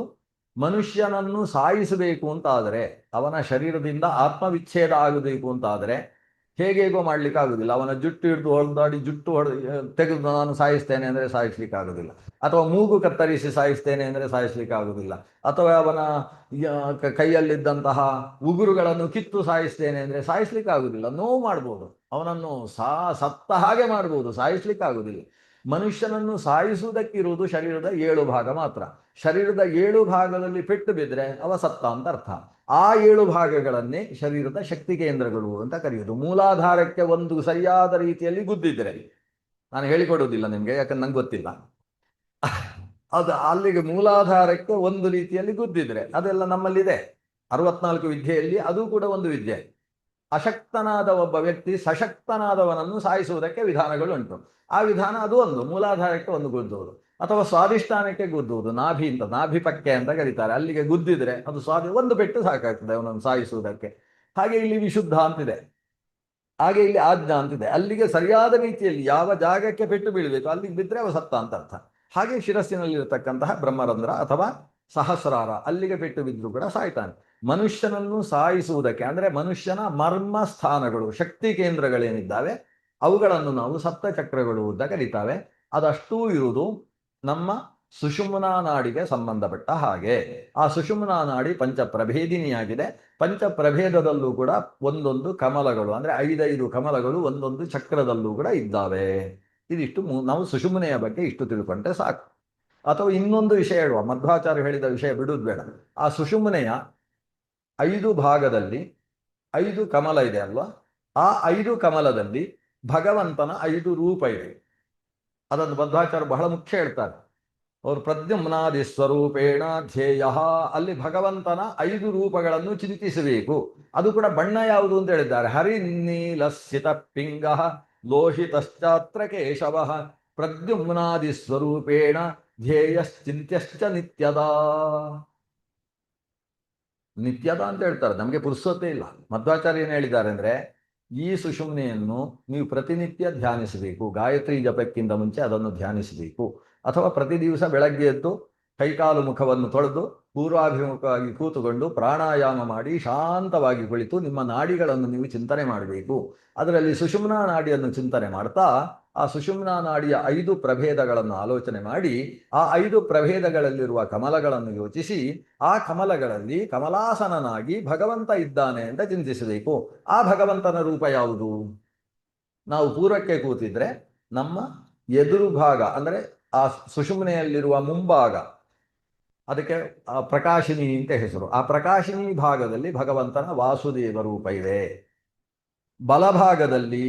ಮನುಷ್ಯನನ್ನು ಸಾಯಿಸಬೇಕು ಅಂತ ಆದರೆ, ಅವನ ಶರೀರದಿಂದ ಆತ್ಮವಿಚ್ಛೇದ ಆಗಬೇಕು ಅಂತ ಆದರೆ ಹೇಗೇಗೋ ಮಾಡ್ಲಿಕ್ಕೆ ಆಗುದಿಲ್ಲ. ಅವನ ಜುಟ್ಟು ಹಿಡಿದು ಹೊಡೆದಾಡಿ ಜುಟ್ಟು ತೆಗೆದು ನಾನು ಸಾಯಿಸ್ತೇನೆ ಅಂದರೆ ಸಾಯಿಸ್ಲಿಕ್ಕೆ ಆಗುದಿಲ್ಲ. ಅಥವಾ ಮೂಗು ಕತ್ತರಿಸಿ ಸಾಯಿಸ್ತೇನೆ ಅಂದರೆ ಸಾಯಿಸ್ಲಿಕ್ಕೆ ಆಗುದಿಲ್ಲ. ಅಥವಾ ಅವನ ಕೈಯಲ್ಲಿದ್ದಂತಹ ಉಗುರುಗಳನ್ನು ಕಿತ್ತು ಸಾಯಿಸ್ತೇನೆ ಅಂದರೆ ಸಾಯಿಸ್ಲಿಕ್ಕೆ ಆಗುದಿಲ್ಲ. ನೋವು ಮಾಡ್ಬೋದು, ಅವನನ್ನು ಸತ್ತ ಹಾಗೆ ಮಾಡ್ಬೋದು, ಸಾಯಿಸ್ಲಿಕ್ಕೆ ಆಗುದಿಲ್ಲ. ಮನುಷ್ಯನನ್ನು ಸಾಯಿಸುವುದಕ್ಕಿರುವುದು ಶರೀರದ 7 ಭಾಗ ಮಾತ್ರ. ಶರೀರದ 7 ಭಾಗದಲ್ಲಿ ಪೆಟ್ಟು ಬಿದ್ದರೆ ಅವ ಸತ್ತ ಅಂತ ಅರ್ಥ. ಆ 7 ಭಾಗಗಳನ್ನೇ ಶರೀರದ ಶಕ್ತಿ ಕೇಂದ್ರಗಳು ಅಂತ ಕರೆಯುವುದು. ಮೂಲಾಧಾರಕ್ಕೆ ಒಂದು ಸರಿಯಾದ ರೀತಿಯಲ್ಲಿ ಗುದ್ದಿದ್ರೆ, ನಾನು ಹೇಳಿಕೊಡುವುದಿಲ್ಲ ನಿಮಗೆ, ಯಾಕಂದ್ರೆ ನಂಗೆ ಗೊತ್ತಿಲ್ಲ, ಅದು ಅಲ್ಲಿಗೆ ಮೂಲಾಧಾರಕ್ಕೆ ಒಂದು ರೀತಿಯಲ್ಲಿ ಗುದ್ದಿದ್ರೆ ಅದೆಲ್ಲ ನಮ್ಮಲ್ಲಿದೆ. 64 ವಿದ್ಯೆಯಲ್ಲಿ ಅದು ಕೂಡ ಒಂದು ವಿದ್ಯೆ. ಅಶಕ್ತನಾದ ಒಬ್ಬ ವ್ಯಕ್ತಿ ಸಶಕ್ತನಾದವನನ್ನು ಸಾಯಿಸುವುದಕ್ಕೆ ವಿಧಾನಗಳು ಉಂಟು. ಆ ವಿಧಾನ ಅದು ಒಂದು, ಮೂಲಾಧಾರಕ್ಕೆ ಒಂದು ಗುದ್ದುವುದು ಅಥವಾ ಸ್ವಾಧಿಷ್ಠಾನಕ್ಕೆ ಗುದ್ದುವುದು. ನಾಭಿ ಅಂತ, ನಾಭಿ ಪಕ್ಕೆ ಅಂತ ಕರೀತಾರೆ. ಅಲ್ಲಿಗೆ ಗುದ್ದಿದ್ರೆ ಅದು ಒಂದು ಪೆಟ್ಟು ಸಾಕಾಗ್ತದೆ ಅವನನ್ನು ಸಾಯಿಸುವುದಕ್ಕೆ. ಹಾಗೆ ಇಲ್ಲಿ ವಿಶುದ್ಧ ಅಂತಿದೆ, ಹಾಗೆ ಇಲ್ಲಿ ಆಜ್ಞಾ ಅಂತಿದೆ. ಅಲ್ಲಿಗೆ ಸರಿಯಾದ ರೀತಿಯಲ್ಲಿ ಯಾವ ಜಾಗಕ್ಕೆ ಪೆಟ್ಟು ಬೀಳಬೇಕು ಅಲ್ಲಿಗೆ ಬಿದ್ದರೆ ಅವ ಸತ್ತ ಅಂತ ಅರ್ಥ. ಹಾಗೆ ಶಿರಸ್ಸಿನಲ್ಲಿರತಕ್ಕಂತಹ ಬ್ರಹ್ಮರಂಧ್ರ ಅಥವಾ ಸಹಸ್ರಾರ, ಅಲ್ಲಿಗೆ ಪೆಟ್ಟು ಬಿದ್ದರೂ ಕೂಡ ಸಾಯ್ತಾನೆ. ಮನುಷ್ಯನನ್ನು ಸಾಯಿಸುವುದಕ್ಕೆ ಅಂದ್ರೆ ಮನುಷ್ಯನ ಮರ್ಮ ಸ್ಥಾನಗಳು, ಶಕ್ತಿ ಕೇಂದ್ರಗಳೇನಿದ್ದಾವೆ ಅವುಗಳನ್ನು ನಾವು ಸಪ್ತಚಕ್ರಗಳು ಅಂತ ಕರೀತಾವೆ. ಅದಷ್ಟೂ ಇರುವುದು ನಮ್ಮ ಸುಷುಮ್ನಾ ನಾಡಿಗೆ ಸಂಬಂಧಪಟ್ಟ ಹಾಗೆ. ಆ ಸುಷುಮ್ನಾ ನಾಡಿ ಪಂಚಪ್ರಭೇದಿನಿಯಾಗಿದೆ. ಪಂಚಪ್ರಭೇದದಲ್ಲೂ ಕೂಡ ಒಂದೊಂದು ಕಮಲಗಳು ಅಂದ್ರೆ 5 ಕಮಲಗಳು ಒಂದೊಂದು ಚಕ್ರದಲ್ಲೂ ಕೂಡ ಇದ್ದಾವೆ. ಇದಿಷ್ಟು ನಾವು ಸುಷುಮ್ನೆಯ ಬಗ್ಗೆ ಇಷ್ಟು ತಿಳ್ಕೊಂಡ್ರೆ ಸಾಕು. ಅಥವಾ ಇನ್ನೊಂದು ವಿಷಯ ಹೇಳುವ, ಮಧ್ವಾಚಾರ್ಯ ಹೇಳಿದ ವಿಷಯ ಬಿಡುವುದು ಬೇಡ. ಆ ಸುಷುಮ್ನೆಯ 5 ಭಾಗದಲ್ಲಿ 5 ಕಮಲ ಇದೆ ಅಲ್ವಾ? ಆ 5 ಕಮಲದಲ್ಲಿ ಭಗವಂತನ 5 ರೂಪ ಇದೆ. ಅದನ್ನು ಮಧ್ವಾಚಾರ್ಯ ಬಹಳ ಮುಖ್ಯ ಹೇಳ್ತಾರೆ. ಅವರು ಪ್ರದ್ಯುಮ್ನಾದಿ ಸ್ವರೂಪೇಣ ಧ್ಯೇಯ, ಅಲ್ಲಿ ಭಗವಂತನ 5 ರೂಪಗಳನ್ನು ಚಿಂತಿಸಬೇಕು. ಅದು ಕೂಡ ಬಣ್ಣ ಯಾವುದು ಅಂತ ಹೇಳಿದ್ದಾರೆ. ಹರಿನೀಲಸ್ಸಿತ ಪಿಂಗ ಲೋಹಿತಶ್ಚಾತ್ರ ಕೇಶವ ಪ್ರದ್ಯುಮ್ನಾದಿ ಸ್ವರೂಪೇಣ ಧ್ಯೇಯಶ್ಚಿಂತ್ಯಶ್ಚ ನಿತ್ಯದ. ನಿತ್ಯದ ಅಂತ ಹೇಳ್ತಾರೆ, ನಮಗೆ ಪುರುಸೊತ್ತೇ ಇಲ್ಲ. ಮಧ್ವಾಚಾರ್ಯ ಏನು ಹೇಳಿದ್ದಾರೆ ಅಂದ್ರೆ, ಈ ಸುಷುಮ್ನೆಯನ್ನು ನೀವು ಪ್ರತಿನಿತ್ಯ ಧ್ಯಾನಿಸಬೇಕು. ಗಾಯತ್ರಿ ಜಪಕ್ಕಿಂತ ಮುಂಚೆ ಅದನ್ನು ಧ್ಯಾನಿಸಬೇಕು. ಅಥವಾ ಪ್ರತಿ ದಿವಸ ಬೆಳಗ್ಗೆ ಎದ್ದು ಕೈಕಾಲು ಮುಖವನ್ನು ತೊಳೆದು ಪೂರ್ವಾಭಿಮುಖವಾಗಿ ಕೂತುಕೊಂಡು ಪ್ರಾಣಾಯಾಮ ಮಾಡಿ ಶಾಂತವಾಗಿ ಕುಳಿತು ನಿಮ್ಮ ನಾಡಿಗಳನ್ನು ನೀವು ಚಿಂತನೆ ಮಾಡಬೇಕು. ಅದರಲ್ಲಿ ಸುಷುಮ್ನಾ ನಾಡಿಯನ್ನು ಚಿಂತನೆ ಮಾಡ್ತಾ ಆ ಸುಷುಮ್ನಾ ನಾಡಿಯ 5 ಪ್ರಭೇದಗಳನ್ನು ಆಲೋಚನೆ ಮಾಡಿ ಆ 5 ಪ್ರಭೇದಗಳಲ್ಲಿರುವ ಕಮಲಗಳನ್ನು ಯೋಚಿಸಿ ಆ ಕಮಲಗಳಲ್ಲಿ ಕಮಲಾಸನನಾಗಿ ಭಗವಂತ ಇದ್ದಾನೆ ಅಂತ ಚಿಂತಿಸಬೇಕು. ಆ ಭಗವಂತನ ರೂಪ ಯಾವುದು? ನಾವು ಪೂರ್ವಕ್ಕೆ ಕೂತಿದ್ರೆ ನಮ್ಮ ಎದುರು ಭಾಗ ಅಂದರೆ ಆ ಸುಷುಮ್ನೆಯಲ್ಲಿರುವ ಮುಂಭಾಗ, ಅದಕ್ಕೆ ಪ್ರಕಾಶಿನಿ ಅಂತ ಹೆಸರು. ಆ ಪ್ರಕಾಶಿನಿ ಭಾಗದಲ್ಲಿ ಭಗವಂತನ ವಾಸುದೇವ ರೂಪ ಇದೆ. ಬಲಭಾಗದಲ್ಲಿ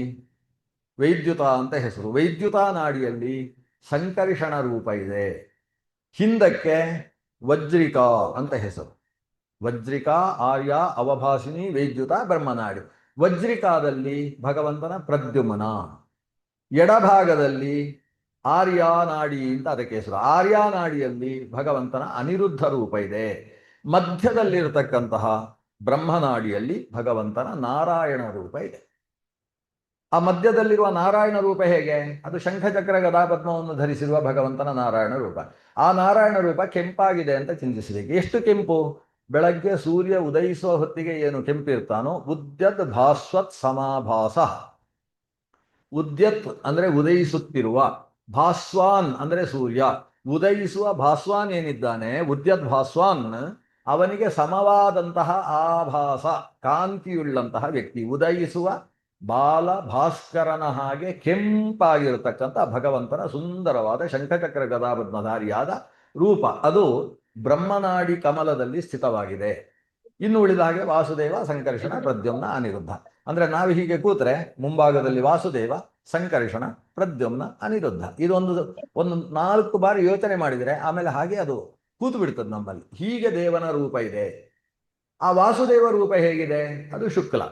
ವೈದ್ಯುತ ಅಂತ ಹೆಸರು. ವೈದ್ಯುತ ನಾಡಿಯಲ್ಲಿ ಸಂಕರ್ಷಣ ರೂಪ ಇದೆ. ಹಿಂದಕ್ಕೆ ವಜ್ರಿಕಾ ಅಂತ ಹೆಸರು. ವಜ್ರಿಕಾ, ಆರ್ಯ, ಅವಭಾಸಿನಿ, ವೈದ್ಯುತ, ಬ್ರಹ್ಮನಾಡಿ. ವಜ್ರಿಕಾದಲ್ಲಿ ಭಗವಂತನ ಪ್ರದ್ಯುಮ್ನ. ಎಡಭಾಗದಲ್ಲಿ ಆರ್ಯಾನಾಡಿ ಅಂತ ಅದಕ್ಕೆ ಹೆಸರು. ಆರ್ಯಾನಾಡಿಯಲ್ಲಿ ಭಗವಂತನ ಅನಿರುದ್ಧ ರೂಪ ಇದೆ. ಮಧ್ಯದಲ್ಲಿರತಕ್ಕಂತಹ ಬ್ರಹ್ಮನಾಡಿಯಲ್ಲಿ ಭಗವಂತನ ನಾರಾಯಣ ರೂಪ ಇದೆ. ಆ ಮಧ್ಯದಲ್ಲಿರುವ ನಾರಾಯಣ ರೂಪ ಹೇಗೆ? ಅದು ಶಂಖಚಕ್ರ ಗದಾಪದ್ಮವನ್ನು ಧರಿಸಿರುವ ಭಗವಂತನ ನಾರಾಯಣ ರೂಪ. ಆ ನಾರಾಯಣ ರೂಪ ಕೆಂಪಾಗಿದೆ ಅಂತ ಚಿಂತಿಸಬೇಕು. ಎಷ್ಟು ಕೆಂಪು? ಬೆಳಗ್ಗೆ ಸೂರ್ಯ ಉದಯಿಸುವ ಹೊತ್ತಿಗೆ ಏನು ಕೆಂಪಿರ್ತಾನೋ, ಉದ್ಯತ್ ಭಾಸ್ವತ್ ಸಮಾಭಾಸ. ಉದ್ಯತ್ ಅಂದರೆ ಉದಯಿಸುತ್ತಿರುವ, ಭಾಸ್ವಾನ್ ಅಂದರೆ ಸೂರ್ಯ. ಉದಯಿಸುವ ಭಾಸ್ವಾನ್ ಏನಿದ್ದಾನೆ, ಉದ್ಯತ್ ಭಾಸ್ವಾನ್, ಅವನಿಗೆ ಸಮವಾದಂತಹ ಆಭಾಸ, ಕಾಂತಿಯುಳ್ಳಂತಹ ವ್ಯಕ್ತಿ. ಉದಯಿಸುವ ಬಾಲ ಭಾಸ್ಕರನ ಹಾಗೆ ಕೆಂಪಾಗಿರತಕ್ಕಂಥ ಭಗವಂತನ ಸುಂದರವಾದ ಶಂಖಚಕ್ರ ಗದಾಪದ್ಮಧಾರಿಯಾದ ರೂಪ ಅದು ಬ್ರಹ್ಮನಾಡಿ ಕಮಲದಲ್ಲಿ ಸ್ಥಿತವಾಗಿದೆ. ಇನ್ನು ಉಳಿದ ಹಾಗೆ ವಾಸುದೇವ, ಸಂಕರ್ಷಣ, ಪ್ರದ್ಯುಮ್ನ, ಅನಿರುದ್ಧ. ಅಂದ್ರೆ ನಾವು ಹೀಗೆ ಕೂತ್ರೆ ಮುಂಭಾಗದಲ್ಲಿ ವಾಸುದೇವ, ಸಂಕರ್ಷಣ, ಪ್ರದ್ಯುಮ್ನ, ಅನಿರುದ್ಧ. ಒಂದು 4 ಬಾರಿ ಯೋಚನೆ ಮಾಡಿದರೆ ಆಮೇಲೆ ಹಾಗೆ ಅದು ಕೂತು ಬಿಡ್ತದೆ ನಮ್ಮಲ್ಲಿ. ಹೀಗೆ ದೇವನ ರೂಪ ಇದೆ. ಆ ವಾಸುದೇವ ರೂಪ ಹೇಗಿದೆ? ಅದು ಶುಕ್ಲ,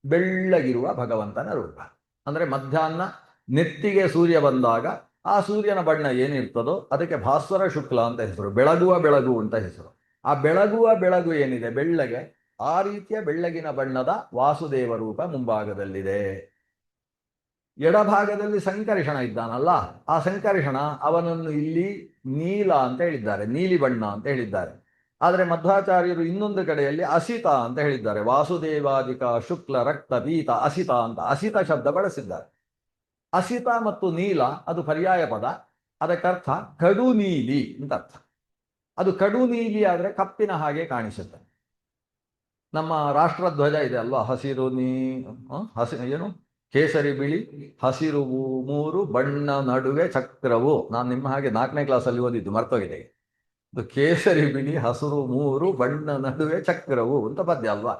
ಬೆಳ್ಳಗಿರುವ ಭಗವಂತನ ರೂಪ. ಅಂದ್ರೆ ಮಧ್ಯಾಹ್ನ ನೆತ್ತಿಗೆ ಸೂರ್ಯ ಬಂದಾಗ ಆ ಸೂರ್ಯನ ಬಣ್ಣ ಏನಿರ್ತದೋ ಅದಕ್ಕೆ ಭಾಸ್ವರ ಶುಕ್ಲ ಅಂತ ಹೆಸರು. ಬೆಳಗುವ ಬೆಳಗು ಅಂತ ಹೆಸರು. ಆ ಬೆಳಗುವ ಬೆಳಗು ಏನಿದೆ ಬೆಳ್ಳಗೆ, ಆ ರೀತಿಯ ಬೆಳ್ಳಗಿನ ಬಣ್ಣದ ವಾಸುದೇವ ರೂಪ ಮುಂಭಾಗದಲ್ಲಿದೆ. ಎಡಭಾಗದಲ್ಲಿ ಸಂಕರ್ಷಣ ಇದ್ದಾನಲ್ಲ, ಆ ಸಂಕರ್ಷಣ ಅವನನ್ನು ಇಲ್ಲಿ ನೀಲ ಅಂತ ಹೇಳಿದ್ದಾರೆ, ನೀಲಿ ಬಣ್ಣ ಅಂತ ಹೇಳಿದ್ದಾರೆ. ಆದರೆ ಮಧ್ವಾಚಾರ್ಯರು ಇನ್ನೊಂದು ಕಡೆಯಲ್ಲಿ ಅಸಿತ ಅಂತ ಹೇಳಿದ್ದಾರೆ. ವಾಸುದೇವಾದಿಕ ಶುಕ್ಲ ರಕ್ತ ಪೀತ ಅಸಿತ ಅಂತ ಅಸಿತ ಶಬ್ದ ಬಳಸಿದ್ದಾರೆ. ಅಸಿತ ಮತ್ತು ನೀಲ ಅದು ಪರ್ಯಾಯ ಪದ. ಅದಕ್ಕರ್ಥ ಕಡು ನೀಲಿ ಅಂತ ಅರ್ಥ. ಅದು ಕಡು ನೀಲಿ ಆದರೆ ಕಪ್ಪಿನ ಹಾಗೆ ಕಾಣಿಸುತ್ತೆ. ನಮ್ಮ ರಾಷ್ಟ್ರಧ್ವಜ ಇದೆ ಅಲ್ವಾ, ಹಸಿರು ಏನು ಕೇಸರಿ ಬಿಳಿ ಹಸಿರು 3 ಬಣ್ಣ ನಡುವೆ ಚಕ್ರವು. ನಾನು ನಿಮ್ಮ ಹಾಗೆ 4ನೇ ಕ್ಲಾಸಲ್ಲಿ ಓದಿದ್ದು, ಮರ್ತೋಗಿದೆ. ಅದು ಕೇಸರಿ ಬಿಳಿ ಹಸಿರು 3 ಬಣ್ಣ ನಡುವೆ ಚಕ್ರವು ಅಂತ ಪದ್ಯ ಅಲ್ವಾ.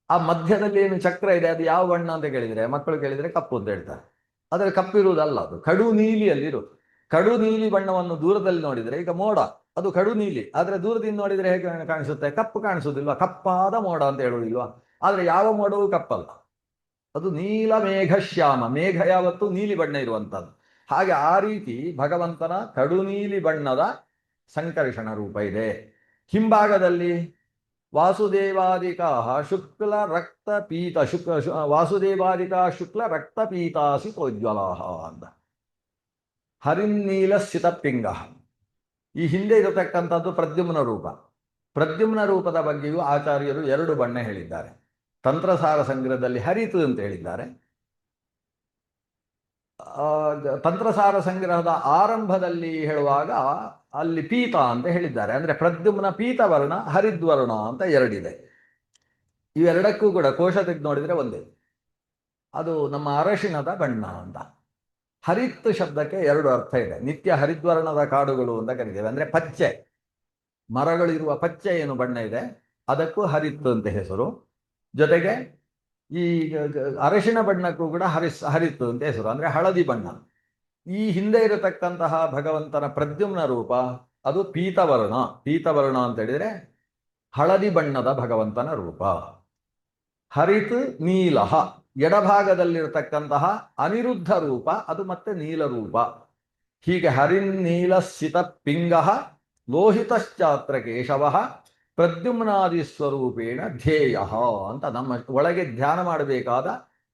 ಆ ಮಧ್ಯದಲ್ಲಿ ಏನು ಚಕ್ರ ಇದೆ ಅದು ಯಾವ ಬಣ್ಣ ಅಂತ ಕೇಳಿದರೆ, ಮಕ್ಕಳು ಕೇಳಿದರೆ ಕಪ್ಪು ಅಂತ ಹೇಳ್ತಾರೆ. ಆದರೆ ಕಪ್ಪಿರುವುದಲ್ಲ, ಅದು ಕಡು ನೀಲಿಯಲ್ಲಿರುವುದು. ಕಡು ನೀಲಿ ಬಣ್ಣವನ್ನು ದೂರದಲ್ಲಿ ನೋಡಿದರೆ, ಈಗ ಮೋಡ ಅದು ಕಡು ನೀಲಿ, ಆದರೆ ದೂರದಿಂದ ನೋಡಿದರೆ ಹೇಗೆ ಕಾಣಿಸುತ್ತೆ? ಕಪ್ಪು ಕಾಣಿಸುವುದಿಲ್ವಾ? ಕಪ್ಪಾದ ಮೋಡ ಅಂತ ಹೇಳುವುದಿಲ್ವಾ? ಆದರೆ ಯಾವ ಮೋಡವೂ ಕಪ್ಪಲ್ಲ, ಅದು ನೀಲ ಮೇಘ ಶ್ಯಾಮ. ಮೇಘ ಯಾವತ್ತೂ ನೀಲಿ ಬಣ್ಣ ಇರುವಂಥದ್ದು. ಹಾಗೆ ಆ ರೀತಿ ಭಗವಂತನ ಕಡು ನೀಲಿ ಬಣ್ಣದ ಸಂಕರ್ಷಣ ರೂಪ ಇದೆ. ಹಿಂಭಾಗದಲ್ಲಿ ವಾಸುದೇವಾದಿಕಾ ಶುಕ್ಲ ರಕ್ತ ಪೀತ ವಾಸುದೇವಾದಿಕಾ ಶುಕ್ಲ ರಕ್ತ ಪೀತಾಸಿ ತೋಜ್ವಲಾಹ ಅಂತ ಹರಿನ್ನೀಲ ಸ್ಥಿತಪಿಂಗ. ಈ ಹಿಂದೆ ಇರತಕ್ಕಂಥದ್ದು ಪ್ರದ್ಯುಮ್ನ ರೂಪ. ಪ್ರದ್ಯುಮ್ನ ರೂಪದ ಬಗ್ಗೆಯೂ ಆಚಾರ್ಯರು 2 ಬಣ್ಣ ಹೇಳಿದ್ದಾರೆ. ತಂತ್ರಸಾರ ಸಂಗ್ರಹದಲ್ಲಿ ಹರಿತು ಅಂತ ಹೇಳಿದ್ದಾರೆ. ತಂತ್ರಸಾರ ಸಂಗ್ರಹದ ಆರಂಭದಲ್ಲಿ ಹೇಳುವಾಗ ಅಲ್ಲಿ ಪೀತ ಅಂತ ಹೇಳಿದ್ದಾರೆ. ಅಂದ್ರೆ ಪ್ರದ್ಯುಮ್ನ ಪೀತವರ್ಣ, ಹರಿದ್ವರ್ಣ ಅಂತ 2 ಇದೆ. ಇವೆರಡಕ್ಕೂ ಕೂಡ ಕೋಶ ತೆಗೆದು ನೋಡಿದರೆ ಒಂದೇ, ಅದು ನಮ್ಮ ಅರಶಿಣದ ಬಣ್ಣ ಅಂತ. ಹರಿತ್ ಶಬ್ದಕ್ಕೆ 2 ಅರ್ಥ ಇದೆ. ನಿತ್ಯ ಹರಿದ್ವರ್ಣದ ಕಾಡುಗಳು ಅಂತ ಕರೀತೇವೆ. ಅಂದ್ರೆ ಪಚ್ಚೆ, ಮರಗಳಿರುವ ಪಚ್ಚೆ ಏನು ಬಣ್ಣ ಇದೆ ಅದಕ್ಕೂ ಹರಿತ್ ಅಂತ ಹೆಸರು. ಜೊತೆಗೆ ಈ ಅರಶಿಣ ಬಣ್ಣಕ್ಕೂ ಕೂಡ ಹರಿತ್ತು ಅಂತ ಹೆಸರು, ಅಂದ್ರೆ ಹಳದಿ ಬಣ್ಣ. ಈ ಹಿಂದೆ ಇರತಕ್ಕಂತಹ ಭಗವಂತನ ಪ್ರದ್ಯುಮ್ನ ರೂಪ ಅದು ಪೀತವರ್ಣ. ಪೀತವರ್ಣ ಅಂತ ಹೇಳಿದ್ರೆ ಹಳದಿ ಬಣ್ಣದ ಭಗವಂತನ ರೂಪ. ಹರಿತ್ ನೀಲಹ. ಎಡಭಾಗದಲ್ಲಿರತಕ್ಕಂತಹ ಅನಿರುದ್ಧ ರೂಪ ಅದು ಮತ್ತೆ ನೀಲ ರೂಪ. ಹೀಗೆ ಹರಿನ್ನೀಲ ಸ್ಥಿತ ಪಿಂಗ ಲೋಹಿತಶ್ಚಾತ್ರ ಕೇಶವ ಪ್ರದ್ಯುಮ್ನಾದಿ ಸ್ವರೂಪೇಣ ಧ್ಯೇಯ ಅಂತ ನಮ್ಮ ಒಳಗೆ ಧ್ಯಾನ ಮಾಡಬೇಕಾದ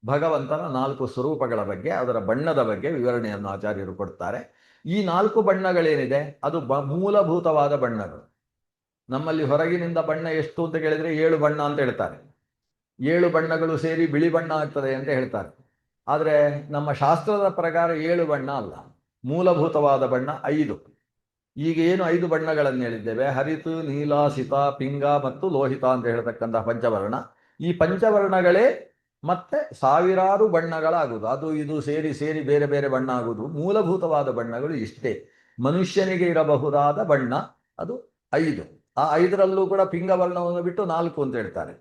ಭಗವಂತನ 4 ಸ್ವರೂಪಗಳ ಬಗ್ಗೆ, ಅದರ ಬಣ್ಣದ ಬಗ್ಗೆ ವಿವರಣೆಯನ್ನು ಆಚಾರ್ಯರು ಕೊಡ್ತಾರೆ. ಈ 4 ಬಣ್ಣಗಳೇನಿದೆ ಅದು ಮೂಲಭೂತವಾದ ಬಣ್ಣಗಳು. ನಮ್ಮಲ್ಲಿ ಹೊರಗಿನಿಂದ ಬಣ್ಣ ಎಷ್ಟು ಅಂತ ಕೇಳಿದ್ರೆ 7 ಬಣ್ಣ ಅಂತ ಹೇಳ್ತಾರೆ. 7 ಬಣ್ಣಗಳು ಸೇರಿ ಬಿಳಿ ಬಣ್ಣ ಆಗ್ತದೆ ಅಂತ ಹೇಳ್ತಾರೆ. ಆದರೆ ನಮ್ಮ ಶಾಸ್ತ್ರದ ಪ್ರಕಾರ 7 ಬಣ್ಣ ಅಲ್ಲ, ಮೂಲಭೂತವಾದ ಬಣ್ಣ 5. ಈಗ ಏನು 5 ಬಣ್ಣಗಳನ್ನು ಹೇಳಿದ್ದೇವೆ, ಹರಿತು, ನೀಲ, ಸಿತ, ಪಿಂಗ ಮತ್ತು ಲೋಹಿತ ಅಂತ ಹೇಳ್ತಕ್ಕಂತಹ ಪಂಚವರ್ಣ. ಈ ಪಂಚವರ್ಣಗಳೇ ಮತ್ತೆ ಸಾವಿರಾರು ಬಣ್ಣಗಳಾಗುವುದು, ಅದು ಇದು ಸೇರಿ ಸೇರಿ ಬೇರೆ ಬೇರೆ ಬಣ್ಣ ಆಗುವುದು. ಮೂಲಭೂತವಾದ ಬಣ್ಣಗಳು ಇಷ್ಟೇ. ಮನುಷ್ಯನಿಗೆ ಇರಬಹುದಾದ ಬಣ್ಣ ಅದು 5. ಆ 5ರಲ್ಲೂ ಕೂಡ ಪಿಂಗವರ್ಣವನ್ನು ಬಿಟ್ಟು 4 ಅಂತ ಹೇಳ್ತಾರೆ.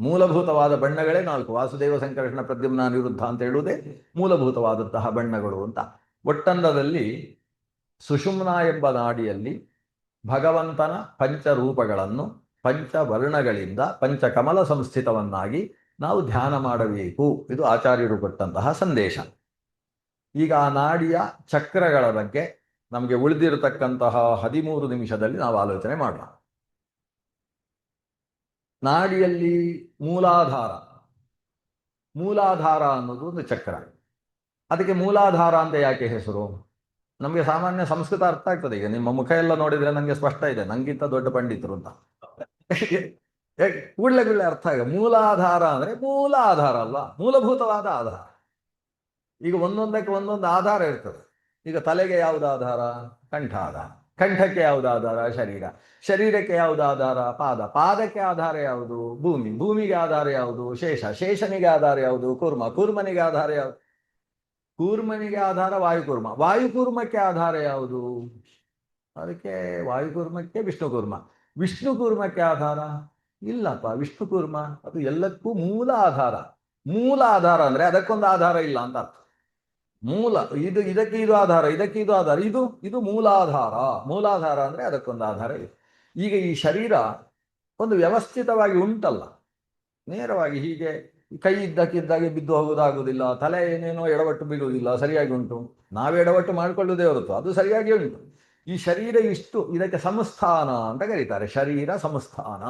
ಮೂಲಭೂತವಾದ ಬಣ್ಣಗಳೇ 4. ವಾಸುದೇವ, ಸಂಕರ್ಷಣ, ಪ್ರದ್ಯುಮ್ನ, ಅನಿರುದ್ಧ ಅಂತ ಹೇಳುವುದೇ ಮೂಲಭೂತವಾದಂತಹ ಬಣ್ಣಗಳು ಅಂತ. ಒಟ್ಟಂದದಲ್ಲಿ ಸುಷುಮ್ನ ಎಂಬ ನಾಡಿಯಲ್ಲಿ ಭಗವಂತನ ಪಂಚರೂಪಗಳನ್ನು ಪಂಚವರ್ಣಗಳಿಂದ ಪಂಚಕಮಲ ಸಂಸ್ಥಿತವನ್ನಾಗಿ ನಾವು ಧ್ಯಾನ ಮಾಡಬೇಕು. ಇದು ಆಚಾರ್ಯರು ಕೊಟ್ಟಂತಹ ಸಂದೇಶ. ಈಗ ಆ ನಾಡಿಯ ಚಕ್ರಗಳ ಬಗ್ಗೆ ನಮಗೆ ಉಳಿದಿರತಕ್ಕಂತಹ 13 ನಿಮಿಷದಲ್ಲಿ ನಾವು ಆಲೋಚನೆ ಮಾಡೋಣ. ನಾಡಿಯಲ್ಲಿ ಮೂಲಾಧಾರ ಅನ್ನೋದು ಒಂದು ಚಕ್ರ. ಅದಕ್ಕೆ ಮೂಲಾಧಾರ ಅಂತ ಯಾಕೆ ಹೆಸರು? ನಮಗೆ ಸಾಮಾನ್ಯ ಸಂಸ್ಕೃತ ಅರ್ಥ ಆಗ್ತದೆ. ಈಗ ನಿಮ್ಮ ಮುಖ ಎಲ್ಲ ನೋಡಿದ್ರೆ ನನಗೆ ಸ್ಪಷ್ಟ ಇದೆ, ನಂಗಿಂತ ದೊಡ್ಡ ಪಂಡಿತರು ಅಂತ. ಕೂಡಲೇ ಅರ್ಥ ಆಗ. ಮೂಲಾಧಾರ ಅಂದ್ರೆ ಮೂಲ ಆಧಾರ ಅಲ್ವಾ, ಮೂಲಭೂತವಾದ ಆಧಾರ. ಈಗ ಒಂದೊಂದಕ್ಕೆ ಒಂದೊಂದು ಆಧಾರ ಇರ್ತದೆ. ಈಗ ತಲೆಗೆ ಯಾವುದು ಆಧಾರ? ಕಂಠ ಆಧಾರ. ಕಂಠಕ್ಕೆ ಯಾವುದು ಆಧಾರ? ಶರೀರ. ಶರೀರಕ್ಕೆ ಯಾವುದು ಆಧಾರ? ಪಾದ. ಪಾದಕ್ಕೆ ಆಧಾರ ಯಾವುದು? ಭೂಮಿ. ಭೂಮಿಗೆ ಆಧಾರ ಯಾವುದು? ಶೇಷ. ಶೇಷನಿಗೆ ಆಧಾರ ಯಾವುದು? ಕೂರ್ಮ. ಕೂರ್ಮನಿಗೆ ಆಧಾರ ಯಾವುದು? ಕೂರ್ಮನಿಗೆ ಆಧಾರ ವಾಯುಕೂರ್ಮ. ವಾಯುಕೂರ್ಮಕ್ಕೆ ಆಧಾರ ಯಾವುದು? ಅದಕ್ಕೆ ವಾಯುಕೂರ್ಮಕ್ಕೆ ವಿಷ್ಣುಕೂರ್ಮ. ವಿಷ್ಣುಕೂರ್ಮಕ್ಕೆ ಆಧಾರ ಇಲ್ಲಪ್ಪ. ವಿಷ್ಣುಕೂರ್ಮ ಅದು ಎಲ್ಲಕ್ಕೂ ಮೂಲ ಆಧಾರ. ಮೂಲ ಆಧಾರ ಅಂದ್ರೆ ಅದಕ್ಕೊಂದು ಆಧಾರ ಇಲ್ಲ ಅಂತ ಅರ್ಥ. ಮೂಲ ಇದಕ್ಕೆ ಇದು ಆಧಾರ, ಇದಕ್ಕೆ ಇದು ಆಧಾರ, ಇದು ಮೂಲಾಧಾರ. ಮೂಲಾಧಾರ ಅಂದ್ರೆ ಅದಕ್ಕೊಂದು ಆಧಾರ ಇದೆ. ಈಗ ಈ ಶರೀರ ಒಂದು ವ್ಯವಸ್ಥಿತವಾಗಿ ಉಂಟಲ್ಲ, ನೇರವಾಗಿ ಹೀಗೆ ಕೈ ಇದ್ದಕ್ಕಿದ್ದಾಗೆ ಬಿದ್ದು ಹೋಗುವುದಾಗುವುದಿಲ್ಲ, ತಲೆ ಏನೇನೋ ಎಡವಟ್ಟು ಬೀಳುವುದಿಲ್ಲ, ಸರಿಯಾಗಿ ಉಂಟು. ನಾವೇ ಎಡವಟ್ಟು ಮಾಡಿಕೊಳ್ಳುವುದೇ ಹೊರತು ಅದು ಸರಿಯಾಗಿ ಉಂಟು. ಈ ಶರೀರ ಇಷ್ಟು, ಇದಕ್ಕೆ ಸಂಸ್ಥಾನ ಅಂತ ಕರೀತಾರೆ. ಶರೀರ ಸಂಸ್ಥಾನ.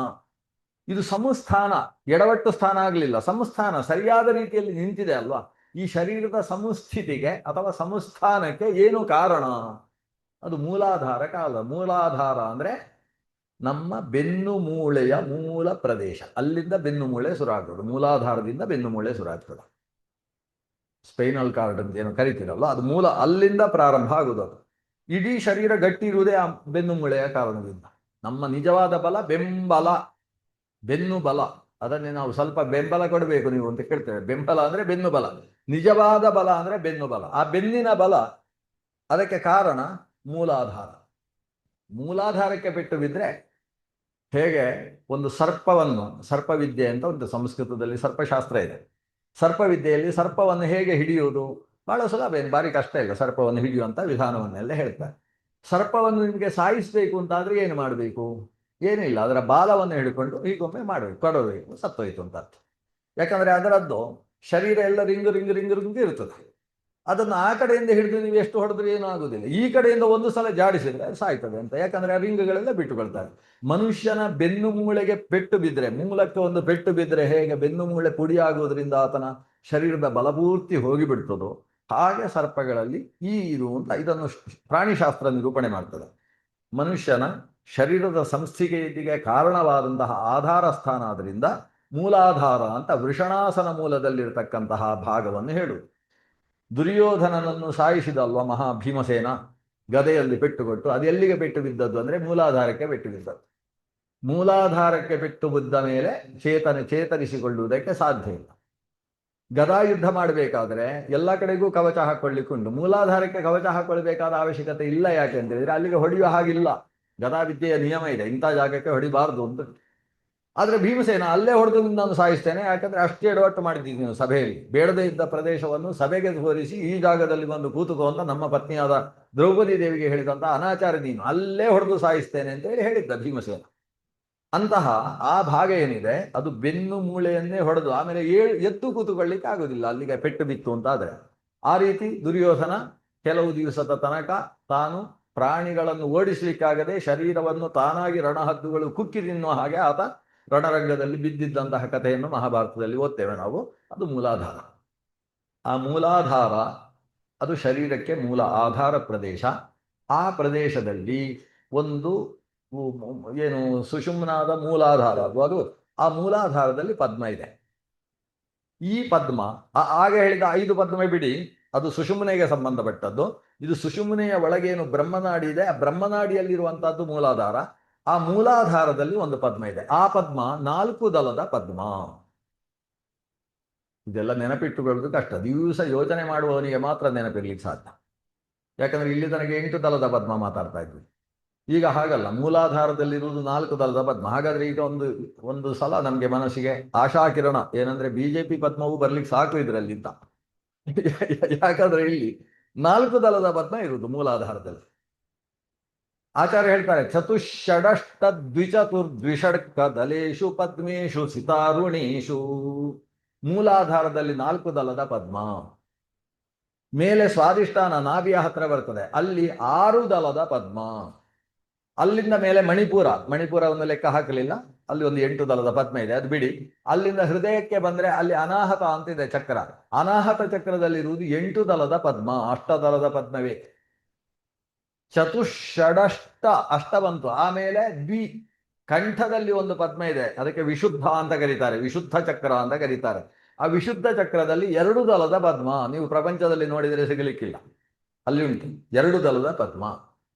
ಇದು ಸಂಸ್ಥಾನ, ಎಡವಟ್ಟು ಸ್ಥಾನ ಆಗಲಿಲ್ಲ, ಸಂಸ್ಥಾನ ಸರಿಯಾದ ರೀತಿಯಲ್ಲಿ ನಿಂತಿದೆ ಅಲ್ವಾ. ಈ ಶರೀರದ ಸಂಸ್ಥಿತಿಗೆ ಅಥವಾ ಸಂಸ್ಥಾನಕ್ಕೆ ಏನು ಕಾರಣ? ಅದು ಮೂಲಾಧಾರ ಕಾಲ. ಮೂಲಾಧಾರ ಅಂದ್ರೆ ನಮ್ಮ ಬೆನ್ನು ಮೂಳೆಯ ಮೂಲ ಪ್ರದೇಶ. ಅಲ್ಲಿಂದ ಬೆನ್ನು ಮೂಳೆ ಶುರುವಾಗ್ತದೆ. ಮೂಲಾಧಾರದಿಂದ ಬೆನ್ನು ಮೂಳೆ ಶುರುವಾಗ್ತದೆ. ಸ್ಪೈನಲ್ ಕಾರ್ಡ್ ಅಂತ ಏನು ಕರಿತೀರಲ್ಲ, ಅದು ಮೂಲ, ಅಲ್ಲಿಂದ ಪ್ರಾರಂಭ ಆಗುವುದು. ಅದು ಇಡೀ ಶರೀರ ಗಟ್ಟಿ ಇರುವುದೇ ಆ ಬೆನ್ನು ಮೂಳೆಯ ಕಾರಣದಿಂದ. ನಮ್ಮ ನಿಜವಾದ ಬಲ ಬೆಂಬಲ, ಬೆನ್ನು ಬಲ. ಅದನ್ನೇ ನಾವು ಸ್ವಲ್ಪ ಬೆಂಬಲ ಕೊಡಬೇಕು ನೀವು ಅಂತ ಕೇಳ್ತೇವೆ. ಬೆಂಬಲ ಅಂದ್ರೆ ಬೆನ್ನು ಬಲ. ನಿಜವಾದ ಬಲ ಅಂದ್ರೆ ಬೆನ್ನು ಬಲ. ಆ ಬೆನ್ನಿನ ಬಲ, ಅದಕ್ಕೆ ಕಾರಣ ಮೂಲಾಧಾರ. ಮೂಲಾಧಾರಕ್ಕೆ ಪೆಟ್ಟು ಬಿದ್ದರೆ ಹೇಗೆ ಒಂದು ಸರ್ಪವನ್ನು, ಸರ್ಪವಿದ್ಯೆ ಅಂತ ಒಂದು ಸಂಸ್ಕೃತದಲ್ಲಿ ಸರ್ಪಶಾಸ್ತ್ರ ಇದೆ. ಸರ್ಪವಿದ್ಯೆಯಲ್ಲಿ ಸರ್ಪವನ್ನು ಹೇಗೆ ಹಿಡಿಯುವುದು ಬಹಳ ಸುಲಭ, ಏನು ಭಾರಿ ಕಷ್ಟ ಇಲ್ಲ. ಸರ್ಪವನ್ನು ಹಿಡಿಯುವಂಥ ವಿಧಾನವನ್ನೆಲ್ಲ ಹೇಳ್ತಾರೆ. ಸರ್ಪವನ್ನು ನಿಮಗೆ ಸಾಯಿಸಬೇಕು ಅಂತಾದ್ರೆ ಏನು ಮಾಡಬೇಕು? ಏನಿಲ್ಲ, ಅದರ ಬಾಲವನ್ನು ಹಿಡ್ಕೊಂಡು ಹೀಗೊಮ್ಮೆ ಮಾಡಬೇಕು, ಕೊಡಬೇಕು, ಸತ್ತೋಯ್ತು ಅಂತ ಅರ್ಥ. ಯಾಕಂದ್ರೆ ಅದರದ್ದು ಶರೀರ ಎಲ್ಲ ರಿಂಗು ರಿಂಗು ರಿಂಗು ರಿಂಗು ಇರ್ತದೆ. ಅದನ್ನು ಆ ಕಡೆಯಿಂದ ಹಿಡಿದು ನೀವು ಎಷ್ಟು ಹೊಡೆದ್ರೆ ಏನೂ ಆಗುದಿಲ್ಲ. ಈ ಕಡೆಯಿಂದ ಒಂದು ಸಲ ಜಾಡಿಸಿದ್ರೆ ಸಾಯ್ತದೆ ಅಂತ. ಯಾಕಂದ್ರೆ ಆ ರಿಂಗುಗಳೆಲ್ಲ ಬಿಟ್ಟುಕೊಳ್ತಾರೆ. ಮನುಷ್ಯನ ಬೆನ್ನು ಮೂಳೆಗೆ ಪೆಟ್ಟು ಬಿದ್ದರೆ, ಮೂಲಕ್ಕೆ ಒಂದು ಪೆಟ್ಟು ಬಿದ್ದರೆ ಹೇಗೆ ಬೆನ್ನು ಮೂಳೆ ಪುಡಿ ಆಗುವುದರಿಂದ ಆತನ ಶರೀರದ ಬಲಪೂರ್ತಿ ಹೋಗಿಬಿಡ್ತದೋ, ಹಾಗೆ ಸರ್ಪಗಳಲ್ಲಿ ಇದು ಅಂತ ಇದನ್ನು ಪ್ರಾಣಿಶಾಸ್ತ್ರ ನಿರೂಪಣೆ ಮಾಡ್ತದೆ. ಮನುಷ್ಯನ ಶರೀರದ ಸಂಸ್ಥಿತಿಗೆ ಕಾರಣವಾದಂತಹ ಆಧಾರ ಸ್ಥಾನ ಆದ್ರಿಂದ ಮೂಲಾಧಾರ ಅಂತ ವೃಷಣಾಸನ ಮೂಲದಲ್ಲಿರ್ತಕ್ಕಂತಹ ಭಾಗವನ್ನು ಹೇಳುವುದು. ದುರ್ಯೋಧನನನ್ನು ಸಾಯಿಸಿದಲ್ವ ಮಹಾ ಭೀಮಸೇನ, ಗದೆಯಲ್ಲಿ ಪೆಟ್ಟುಕೊಟ್ಟು. ಅದು ಎಲ್ಲಿಗೆ ಪೆಟ್ಟು ಬಿದ್ದದ್ದು ಅಂದ್ರೆ ಮೂಲಾಧಾರಕ್ಕೆ ಪೆಟ್ಟು ಬಿದ್ದದ್ದು. ಮೂಲಾಧಾರಕ್ಕೆ ಪೆಟ್ಟು ಬಿದ್ದ ಮೇಲೆ ಚೇತರಿಸಿಕೊಳ್ಳುವುದಕ್ಕೆ ಸಾಧ್ಯ ಇಲ್ಲ. ಗದಾ ಯುದ್ಧ ಮಾಡಬೇಕಾದ್ರೆ ಎಲ್ಲ ಕಡೆಗೂ ಕವಚ ಹಾಕೊಳ್ಳಿಕ್ಕುಂಟು. ಮೂಲಾಧಾರಕ್ಕೆ ಕವಚ ಹಾಕೊಳ್ಬೇಕಾದ ಅವಶ್ಯಕತೆ ಇಲ್ಲ. ಯಾಕೆ ಅಂತ ಹೇಳಿದ್ರೆ ಅಲ್ಲಿಗೆ ಹೊಡೆಯುವ ಹಾಗಿಲ್ಲ. ಗದಾ ವಿದ್ಯೆಯ ನಿಯಮ ಇದೆ, ಇಂಥ ಜಾಗಕ್ಕೆ ಹೊಡಿಬಾರ್ದು ಅಂತ. ಆದ್ರೆ ಭೀಮಸೇನ ಅಲ್ಲೇ ಹೊಡೆದು ನಾನು ಸಾಯಿಸ್ತೇನೆ, ಯಾಕಂದ್ರೆ ಅಷ್ಟೇ ಎಡವಟ್ಟು ಮಾಡಿದ್ದೀನಿ ನೀವು ಸಭೆಯಲ್ಲಿ. ಬೇಡದೇ ಇದ್ದ ಪ್ರದೇಶವನ್ನು ಸಭೆಗೆ ತೋರಿಸಿ ಈ ಜಾಗದಲ್ಲಿ ಬಂದು ಕೂತುಕೋ ಅಂತ ನಮ್ಮ ಪತ್ನಿಯಾದ ದ್ರೌಪದಿ ದೇವಿಗೆ ಹೇಳಿದಂತ ಅನಾಚಾರ ನೀನು, ಅಲ್ಲೇ ಹೊಡೆದು ಸಾಯಿಸ್ತೇನೆ ಅಂತ ಹೇಳಿದ್ದ ಭೀಮಸೇನ. ಅಂತಹ ಆ ಭಾಗ ಏನಿದೆ ಅದು ಬೆನ್ನು ಮೂಳೆಯನ್ನೇ ಹೊಡೆದು ಆಮೇಲೆ ಎತ್ತು ಕೂತುಕೊಳ್ಳಿಕ್ಕೆ ಆಗುದಿಲ್ಲ, ಅಲ್ಲಿಗೆ ಪೆಟ್ಟು ಬಿತ್ತು ಅಂತ ಆದ್ರೆ. ಆ ರೀತಿ ದುರ್ಯೋಧನ ಕೆಲವು ದಿವಸದ ತನಕ ತಾನು ಪ್ರಾಣಿಗಳನ್ನು ಓಡಿಸ್ಲಿಕ್ಕಾಗದೆ ಶರೀರವನ್ನು ತಾನಾಗಿ ರಣಹದ್ದುಗಳು ಕುಕ್ಕಿ ತಿನ್ನುವ ಹಾಗೆ ಆತ ರಣರಂಗದಲ್ಲಿ ಬಿದ್ದಿದ್ದಂತಹ ಕಥೆಯನ್ನು ಮಹಾಭಾರತದಲ್ಲಿ ಓದ್ತೇವೆ ನಾವು. ಅದು ಮೂಲಾಧಾರ. ಆ ಮೂಲಾಧಾರ ಅದು ಶರೀರಕ್ಕೆ ಮೂಲ ಆಧಾರ ಪ್ರದೇಶ. ಆ ಪ್ರದೇಶದಲ್ಲಿ ಒಂದು ಏನು ಸುಷುಮ್ನಾದ ಮೂಲಾಧಾರ ಅದು ಆ ಮೂಲಾಧಾರದಲ್ಲಿ ಪದ್ಮ ಇದೆ. ಈ ಪದ್ಮ ಆಗ ಹೇಳಿದ 5 ಪದ್ಮ ಬಿಡಿ, ಅದು ಸುಷುಮ್ನೆಗೆ ಸಂಬಂಧಪಟ್ಟದ್ದು. ಇದು ಸುಷುಮ್ನೆಯ ಒಳಗೇನು ಬ್ರಹ್ಮನಾಡಿ ಇದೆ, ಆ ಬ್ರಹ್ಮನಾಡಿಯಲ್ಲಿರುವಂತಹದ್ದು ಮೂಲಾಧಾರ. ಆ ಮೂಲಾಧಾರದಲ್ಲಿ ಒಂದು ಪದ್ಮ ಇದೆ. ಆ ಪದ್ಮ 4 ದಳದ ಪದ್ಮ. ಇದೆಲ್ಲ ನೆನಪಿಟ್ಟುಕೊಳ್ಳೋದು ಕಷ್ಟ. ದಿವಸ ಯೋಚನೆ ಮಾಡುವವನಿಗೆ ಮಾತ್ರ ನೆನಪಿರ್ಲಿಕ್ಕೆ ಸಾಧ್ಯ. ಯಾಕಂದ್ರೆ ಇಲ್ಲಿ ತನಕ 8 ದಳದ ಪದ್ಮ ಮಾತಾಡ್ತಾ ಇದ್ವಿ. ಈಗ ಹಾಗಲ್ಲ, ಮೂಲಾಧಾರದಲ್ಲಿರುವುದು 4 ದಳದ ಪದ್ಮ. ಹಾಗಾದ್ರೆ ಈಗ ಒಂದು ಸಲ ನಮ್ಗೆ ಮನಸ್ಸಿಗೆ ಆಶಾಕಿರಣ ಏನಂದ್ರೆ ಬಿಜೆಪಿ ಪದ್ಮವು ಬರ್ಲಿಕ್ಕೆ ಸಾಕು ಇದರಲ್ಲಿಂದ. ಯಾಕಂದ್ರೆ ಇಲ್ಲಿ 4 ದಳದ ಪದ್ಮ ಇರುವುದು ಮೂಲಾಧಾರದಲ್ಲಿ. ಆಚಾರ್ಯ ಹೇಳ್ತಾರೆ, ಚತುಷ್ಷಡಷ್ಟ ದ್ವಿಚತುರ್ದ್ವಿಷಡ್ಕ ದಲೇಶು ಪದ್ಮೇಶು ಸಿತಾರುಣೇಶು. ಮೂಲಾಧಾರದಲ್ಲಿ 4 ದಳದ ಪದ್ಮ. ಮೇಲೆ ಸ್ವಾದಿಷ್ಠಾನ ನಾಭಿಯ ಹತ್ರ ಬರ್ತದೆ, ಅಲ್ಲಿ 6 ದಳದ ಪದ್ಮ. ಅಲ್ಲಿಂದ ಮೇಲೆ ಮಣಿಪುರವನ್ನು ಲೆಕ್ಕ ಹಾಕಲಿಲ್ಲ, ಅಲ್ಲಿ ಒಂದು 8 ದಳದ ಪದ್ಮ ಇದೆ, ಅದು ಬಿಡಿ. ಅಲ್ಲಿಂದ ಹೃದಯಕ್ಕೆ ಬಂದ್ರೆ ಅಲ್ಲಿ ಅನಾಹತ ಅಂತಿದೆ ಚಕ್ರ. ಅನಾಹತ ಚಕ್ರದಲ್ಲಿರುವುದು 8 ದಳದ ಪದ್ಮ, ಅಷ್ಟದಳದ ಪದ್ಮವೇ. ಚತುಷ್ಷಡಷ್ಟ ಅಷ್ಟ ಬಂತು. ಆಮೇಲೆ ಕಂಠದಲ್ಲಿ ಒಂದು ಪದ್ಮ ಇದೆ, ಅದಕ್ಕೆ ವಿಶುದ್ಧ ಅಂತ ಕರೀತಾರೆ, ವಿಶುದ್ಧ ಚಕ್ರ ಅಂತ ಕರೀತಾರೆ. ಆ ವಿಶುದ್ಧ ಚಕ್ರದಲ್ಲಿ 2 ದಳದ ಪದ್ಮ. ನೀವು ಪ್ರಪಂಚದಲ್ಲಿ ನೋಡಿದರೆ ಸಿಗಲಿಕ್ಕಿಲ್ಲ, ಅಲ್ಲಿ ಉಂಟು 2 ದಳದ ಪದ್ಮ.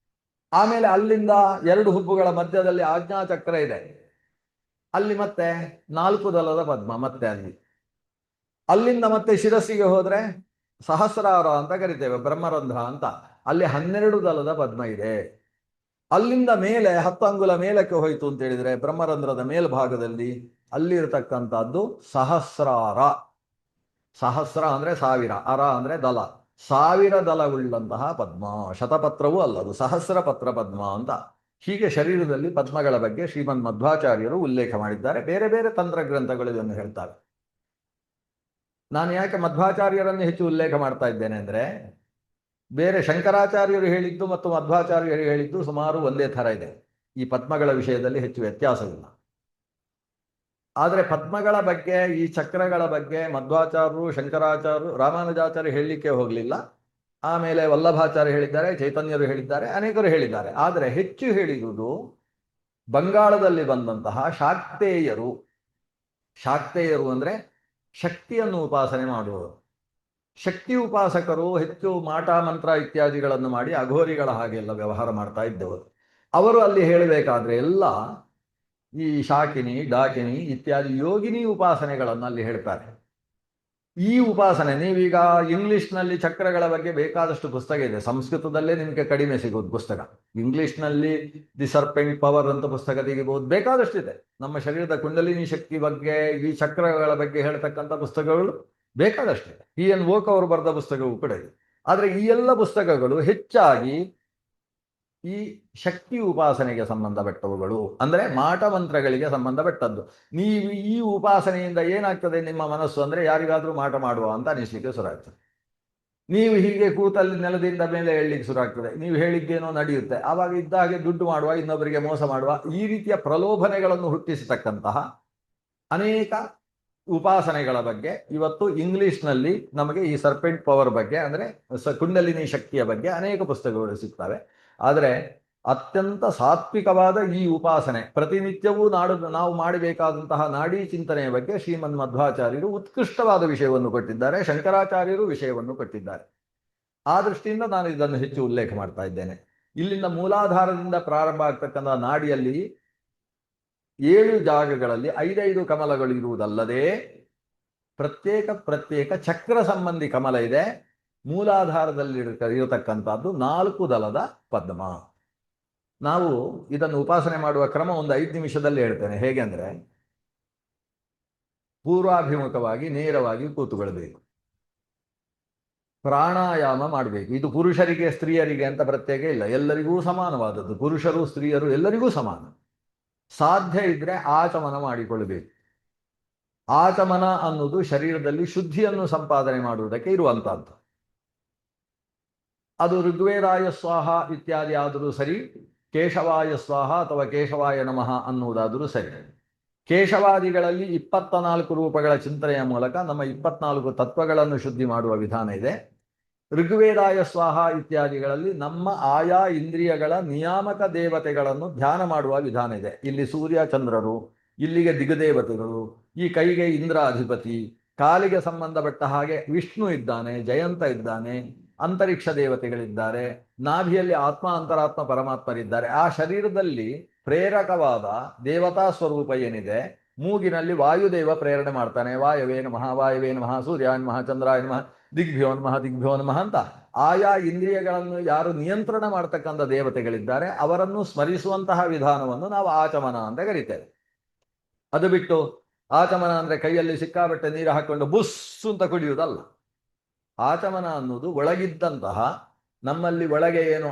ಆಮೇಲೆ ಅಲ್ಲಿಂದ 2 ಹುಬ್ಬುಗಳ ಮಧ್ಯದಲ್ಲಿ ಆಜ್ಞಾ ಚಕ್ರ ಇದೆ, ಅಲ್ಲಿ ಮತ್ತೆ 4 ದಳದ ಪದ್ಮ. ಮತ್ತೆ ಅಲ್ಲಿಂದ ಮತ್ತೆ ಶಿರಸ್ಸಿಗೆ ಹೋದ್ರೆ ಸಹಸ್ರಾರ ಅಂತ ಕರಿತೇವೆ, ಬ್ರಹ್ಮರಂಧ್ರ ಅಂತ, ಅಲ್ಲಿ 12 ದಳದ ಪದ್ಮ ಇದೆ. ಅಲ್ಲಿಂದ ಮೇಲೆ 10 ಅಂಗುಲ ಮೇಲಕ್ಕೆ ಹೋಯಿತು ಅಂತ ಹೇಳಿದ್ರೆ ಬ್ರಹ್ಮರಂಧ್ರದ ಮೇಲ್ಭಾಗದಲ್ಲಿ ಅಲ್ಲಿರತಕ್ಕಂಥದ್ದು ಸಹಸ್ರಾರ. ಸಹಸ್ರ ಅಂದ್ರೆ 1000, ಅರ ಅಂದ್ರೆ ದಲ, 1000 ದಲವುಳ್ಳಂತಹ ಪದ್ಮ. ಶತಪತ್ರವೂ ಅಲ್ಲದು, ಸಹಸ್ರ ಪತ್ರ ಪದ್ಮ ಅಂತ. ಹೀಗೆ ಶರೀರದಲ್ಲಿ ಪದ್ಮಗಳ ಬಗ್ಗೆ ಶ್ರೀಮನ್ ಮಧ್ವಾಚಾರ್ಯರು ಉಲ್ಲೇಖ ಮಾಡಿದ್ದಾರೆ. ಬೇರೆ ಬೇರೆ ತಂತ್ರ ಗ್ರಂಥಗಳು ಇದನ್ನು ಹೇಳ್ತಾರೆ. ನಾನು ಯಾಕೆ ಮಧ್ವಾಚಾರ್ಯರನ್ನು ಹೆಚ್ಚು ಉಲ್ಲೇಖ ಮಾಡ್ತಾ ಇದ್ದೇನೆ ಅಂದ್ರೆ, ಬೇರೆ ಶಂಕರಾಚಾರ್ಯರು ಹೇಳಿದ್ದು ಮತ್ತು ಮಧ್ವಾಚಾರ್ಯರು ಹೇಳಿದ್ದು ಸುಮಾರು ಒಂದೇ ಥರ ಇದೆ. ಈ ಪದ್ಮಗಳ ವಿಷಯದಲ್ಲಿ ಹೆಚ್ಚು ವ್ಯತ್ಯಾಸವಿಲ್ಲ. ಆದರೆ ಪದ್ಮಗಳ ಬಗ್ಗೆ, ಈ ಚಕ್ರಗಳ ಬಗ್ಗೆ ಮಧ್ವಾಚಾರ್ಯರು, ಶಂಕರಾಚಾರ್ಯರು, ರಾಮಾನುಜಾಚಾರ್ಯ ಹೇಳಲಿಕ್ಕೆ ಹೋಗಲಿಲ್ಲ. ಆಮೇಲೆ ವಲ್ಲಭಾಚಾರ್ಯ ಹೇಳಿದ್ದಾರೆ, ಚೈತನ್ಯರು ಹೇಳಿದ್ದಾರೆ, ಅನೇಕರು ಹೇಳಿದ್ದಾರೆ. ಆದರೆ ಹೆಚ್ಚು ಹೇಳಿರುವುದು ಬಂಗಾಳದಲ್ಲಿ ಬಂದಂತಹ ಶಾಕ್ತೇಯರು. ಶಾಕ್ತೇಯರು ಅಂದ್ರೆ ಶಕ್ತಿಯನ್ನು ಉಪಾಸನೆ ಮಾಡುವವರು. ಶಕ್ತಿ ಉಪಾಸಕರು ಹೆಚ್ಚು ಮಾಟ ಮಂತ್ರ ಇತ್ಯಾದಿಗಳನ್ನು ಮಾಡಿ ಅಘೋರಿಗಳ ಹಾಗೆಲ್ಲ ವ್ಯವಹಾರ ಮಾಡ್ತಾ ಇದ್ದವರು. ಅವರು ಅಲ್ಲಿ ಹೇಳಬೇಕಾದ್ರೆ ಎಲ್ಲ ಈ ಶಾಕಿನಿ, ಡಾಕಿನಿ ಇತ್ಯಾದಿ ಯೋಗಿನಿ ಉಪಾಸನೆಗಳನ್ನು ಅಲ್ಲಿ ಹೇಳ್ತಾರೆ. ಈ ಉಪಾಸನೆ ನೀವೀಗ ಇಂಗ್ಲಿಷ್ನಲ್ಲಿ ಚಕ್ರಗಳ ಬಗ್ಗೆ ಬೇಕಾದಷ್ಟು ಪುಸ್ತಕ ಇದೆ, ಸಂಸ್ಕೃತದಲ್ಲೇ ನಿಮಗೆ ಕಡಿಮೆ ಸಿಗೋದು ಪುಸ್ತಕ. ಇಂಗ್ಲಿಷ್ನಲ್ಲಿ ದಿ ಸರ್ಪೆಂಟ್ ಪವರ್ ಅಂತ ಪುಸ್ತಕ ತೆಗಿಬಹುದು, ಬೇಕಾದಷ್ಟಿದೆ. ನಮ್ಮ ಶರೀರದ ಕುಂಡಲಿನಿ ಶಕ್ತಿ ಬಗ್ಗೆ, ಈ ಚಕ್ರಗಳ ಬಗ್ಗೆ ಹೇಳ್ತಕ್ಕಂಥ ಪುಸ್ತಕಗಳು ಬೇಕಾದಷ್ಟಿದೆ. EN ವೋಕ್ ಅವರು ಬರೆದ ಪುಸ್ತಕವೂ ಕೂಡ ಇದೆ. ಆದರೆ ಈ ಎಲ್ಲ ಪುಸ್ತಕಗಳು ಹೆಚ್ಚಾಗಿ ಈ ಶಕ್ತಿ ಉಪಾಸನೆಗೆ ಸಂಬಂಧಪಟ್ಟವುಗಳು, ಅಂದ್ರೆ ಮಾಟ ಮಂತ್ರಗಳಿಗೆ ಸಂಬಂಧಪಟ್ಟದ್ದು. ನೀವು ಈ ಉಪಾಸನೆಯಿಂದ ಏನಾಗ್ತದೆ ನಿಮ್ಮ ಮನಸ್ಸು ಅಂದ್ರೆ, ಯಾರಿಗಾದ್ರೂ ಮಾಟ ಮಾಡುವ ಅಂತ ಅನಿಸ್ಲಿಕ್ಕೆ ಶುರುವಾಗ್ತದೆ. ನೀವು ಹೀಗೆ ಕೂತಲ್ಲಿ ನೆಲದಿಂದ ಮೇಲೆ ಹೇಳಲಿಕ್ಕೆ ಶುರು ಆಗ್ತದೆ, ನೀವು ಹೇಳಿದ್ದೇನೋ ನಡೆಯುತ್ತೆ. ಆವಾಗ ಇದ್ದ ಹಾಗೆ ದುಡ್ಡು ಮಾಡುವ, ಇನ್ನೊಬ್ಬರಿಗೆ ಮೋಸ ಮಾಡುವ, ಈ ರೀತಿಯ ಪ್ರಲೋಭನೆಗಳನ್ನು ಹುಟ್ಟಿಸತಕ್ಕಂತಹ ಅನೇಕ ಉಪಾಸನೆಗಳ ಬಗ್ಗೆ ಇವತ್ತು ಇಂಗ್ಲಿಷ್ನಲ್ಲಿ ನಮಗೆ ಈ ಸರ್ಪೆಂಟ್ ಪವರ್ ಬಗ್ಗೆ, ಅಂದ್ರೆ ಕುಂಡಲಿನಿ ಶಕ್ತಿಯ ಬಗ್ಗೆ ಅನೇಕ ಪುಸ್ತಕಗಳು ಸಿಗ್ತವೆ. ಆದರೆ ಅತ್ಯಂತ ಸಾತ್ವಿಕವಾದ ಈ ಉಪಾಸನೆ ಪ್ರತಿನಿತ್ಯವೂ ನಾವು ಮಾಡಬೇಕಾದಂತಹ ನಾಡಿ ಚಿಂತನೆಯ ಬಗ್ಗೆ ಶ್ರೀಮನ್ ಮಧ್ವಾಚಾರ್ಯರು ಉತ್ಕೃಷ್ಟವಾದ ವಿಷಯವನ್ನು ಕೊಟ್ಟಿದ್ದಾರೆ, ಶಂಕರಾಚಾರ್ಯರು ವಿಷಯವನ್ನು ಕೊಟ್ಟಿದ್ದಾರೆ. ಆ ದೃಷ್ಟಿಯಿಂದ ನಾನು ಇದನ್ನು ಹೆಚ್ಚು ಉಲ್ಲೇಖ ಮಾಡ್ತಾ ಇದ್ದೇನೆ. ಇಲ್ಲಿಂದ ಮೂಲಾಧಾರದಿಂದ ಪ್ರಾರಂಭ ಆಗ್ತಕ್ಕಂಥ ನಾಡಿಯಲ್ಲಿ 7 ಜಾಗಗಳಲ್ಲಿ 5 ಕಮಲಗಳು ಇರುವುದಲ್ಲದೆ ಪ್ರತ್ಯೇಕ ಚಕ್ರ ಸಂಬಂಧಿ ಕಮಲ ಇದೆ. ಮೂಲಾಧಾರದಲ್ಲಿ ಇರತಕ್ಕಂಥದ್ದು 4 ದಳದ ಪದ್ಮ. ನಾವು ಇದನ್ನು ಉಪಾಸನೆ ಮಾಡುವ ಕ್ರಮ ಒಂದು 5 ನಿಮಿಷದಲ್ಲಿ ಹೇಳ್ತೇನೆ. ಹೇಗೆ ಅಂದ್ರೆ, ಪೂರ್ವಾಭಿಮುಖವಾಗಿ ನೇರವಾಗಿ ಕೂತುಕೊಳ್ಬೇಕು, ಪ್ರಾಣಾಯಾಮ ಮಾಡಬೇಕು. ಇದು ಪುರುಷರಿಗೆ ಸ್ತ್ರೀಯರಿಗೆ ಅಂತ ಪ್ರತ್ಯೇಕ ಇಲ್ಲ, ಎಲ್ಲರಿಗೂ ಸಮಾನವಾದದ್ದು. ಪುರುಷರು ಸ್ತ್ರೀಯರು ಎಲ್ಲರಿಗೂ ಸಮಾನ. ಸಾಧ್ಯ ಇದ್ರೆ ಆಚಮನ ಮಾಡಿಕೊಳ್ಳಬೇಕು. ಆಚಮನ ಅನ್ನೋದು ಶರೀರದಲ್ಲಿ ಶುದ್ಧಿಯನ್ನು ಸಂಪಾದನೆ ಮಾಡುವುದಕ್ಕೆ ಇರುವಂತಹದ್ದು. ಅದು ಋಗ್ವೇದಾಯ ಸ್ವಾಹ ಇತ್ಯಾದಿ ಆದರೂ ಸರಿ, ಕೇಶವಾಯ ಸ್ವಾಹ ಅಥವಾ ಕೇಶವಾಯ ನಮಃ ಅನ್ನುವುದಾದರೂ ಸರಿ. ಕೇಶವಾದಿಗಳಲ್ಲಿ 24 ರೂಪಗಳ ಚಿಂತನೆಯ ಮೂಲಕ ನಮ್ಮ 24 ತತ್ವಗಳನ್ನು ಶುದ್ಧಿ ಮಾಡುವ ವಿಧಾನ ಇದೆ. ಋಗ್ವೇದಾಯ ಸ್ವಾಹ ಇತ್ಯಾದಿಗಳಲ್ಲಿ ನಮ್ಮ ಆಯಾ ಇಂದ್ರಿಯಗಳ ನಿಯಾಮಕ ದೇವತೆಗಳನ್ನು ಧ್ಯಾನ ಮಾಡುವ ವಿಧಾನ ಇದೆ. ಇಲ್ಲಿ ಸೂರ್ಯ ಚಂದ್ರರು, ಇಲ್ಲಿಗೆ ದಿಗದೇವತೆಗಳು, ಈ ಕೈಗೆ ಇಂದ್ರ ಅಧಿಪತಿ, ಕಾಲಿಗೆ ಸಂಬಂಧಪಟ್ಟ ಹಾಗೆ ವಿಷ್ಣು ಇದ್ದಾನೆ, ಜಯಂತ ಇದ್ದಾನೆ, ಅಂತರಿಕ್ಷ ದೇವತೆಗಳಿದ್ದಾರೆ, ನಾಭಿಯಲ್ಲಿ ಆತ್ಮ ಅಂತರಾತ್ಮ ಪರಮಾತ್ಮರಿದ್ದಾರೆ. ಆ ಶರೀರದಲ್ಲಿ ಪ್ರೇರಕವಾದ ದೇವತಾ ಸ್ವರೂಪ ಏನಿದೆ, ಮೂಗಿನಲ್ಲಿ ವಾಯುದೇವ ಪ್ರೇರಣೆ ಮಾಡ್ತಾನೆ. ವಾಯವೇ ನಮಃ, ವಾಯವೇ ನಮಃ, ಸೂರ್ಯಾನ್ ನಮಃ, ಚಂದ್ರಾಯ ನಮಃ, ದಿಗ್ಭ್ಯೋ ನಮಃ, ದಿಗ್ಭ್ಯೋ ನಮಃ ಅಂತ ಆಯಾ ಇಂದ್ರಿಯಗಳನ್ನು ಯಾರು ನಿಯಂತ್ರಣ ಮಾಡ್ತಕ್ಕಂಥ ದೇವತೆಗಳಿದ್ದಾರೆ ಅವರನ್ನು ಸ್ಮರಿಸುವಂತಹ ವಿಧಾನವನ್ನು ನಾವು ಆಚಮನ ಅಂತ ಕರಿತೇವೆ. ಅದು ಬಿಟ್ಟು ಆಚಮನ ಅಂದರೆ ಕೈಯಲ್ಲಿ ಸಿಕ್ಕಾಬಟ್ಟೆ ನೀರು ಹಾಕೊಂಡು ಬುಸ್ ಅಂತ ಕುಡಿಯುವುದಲ್ಲ. ಆಚಮನ ಅನ್ನೋದು ಒಳಗಿದ್ದಂತಹ ನಮ್ಮಲ್ಲಿ ಒಳಗೆ ಏನು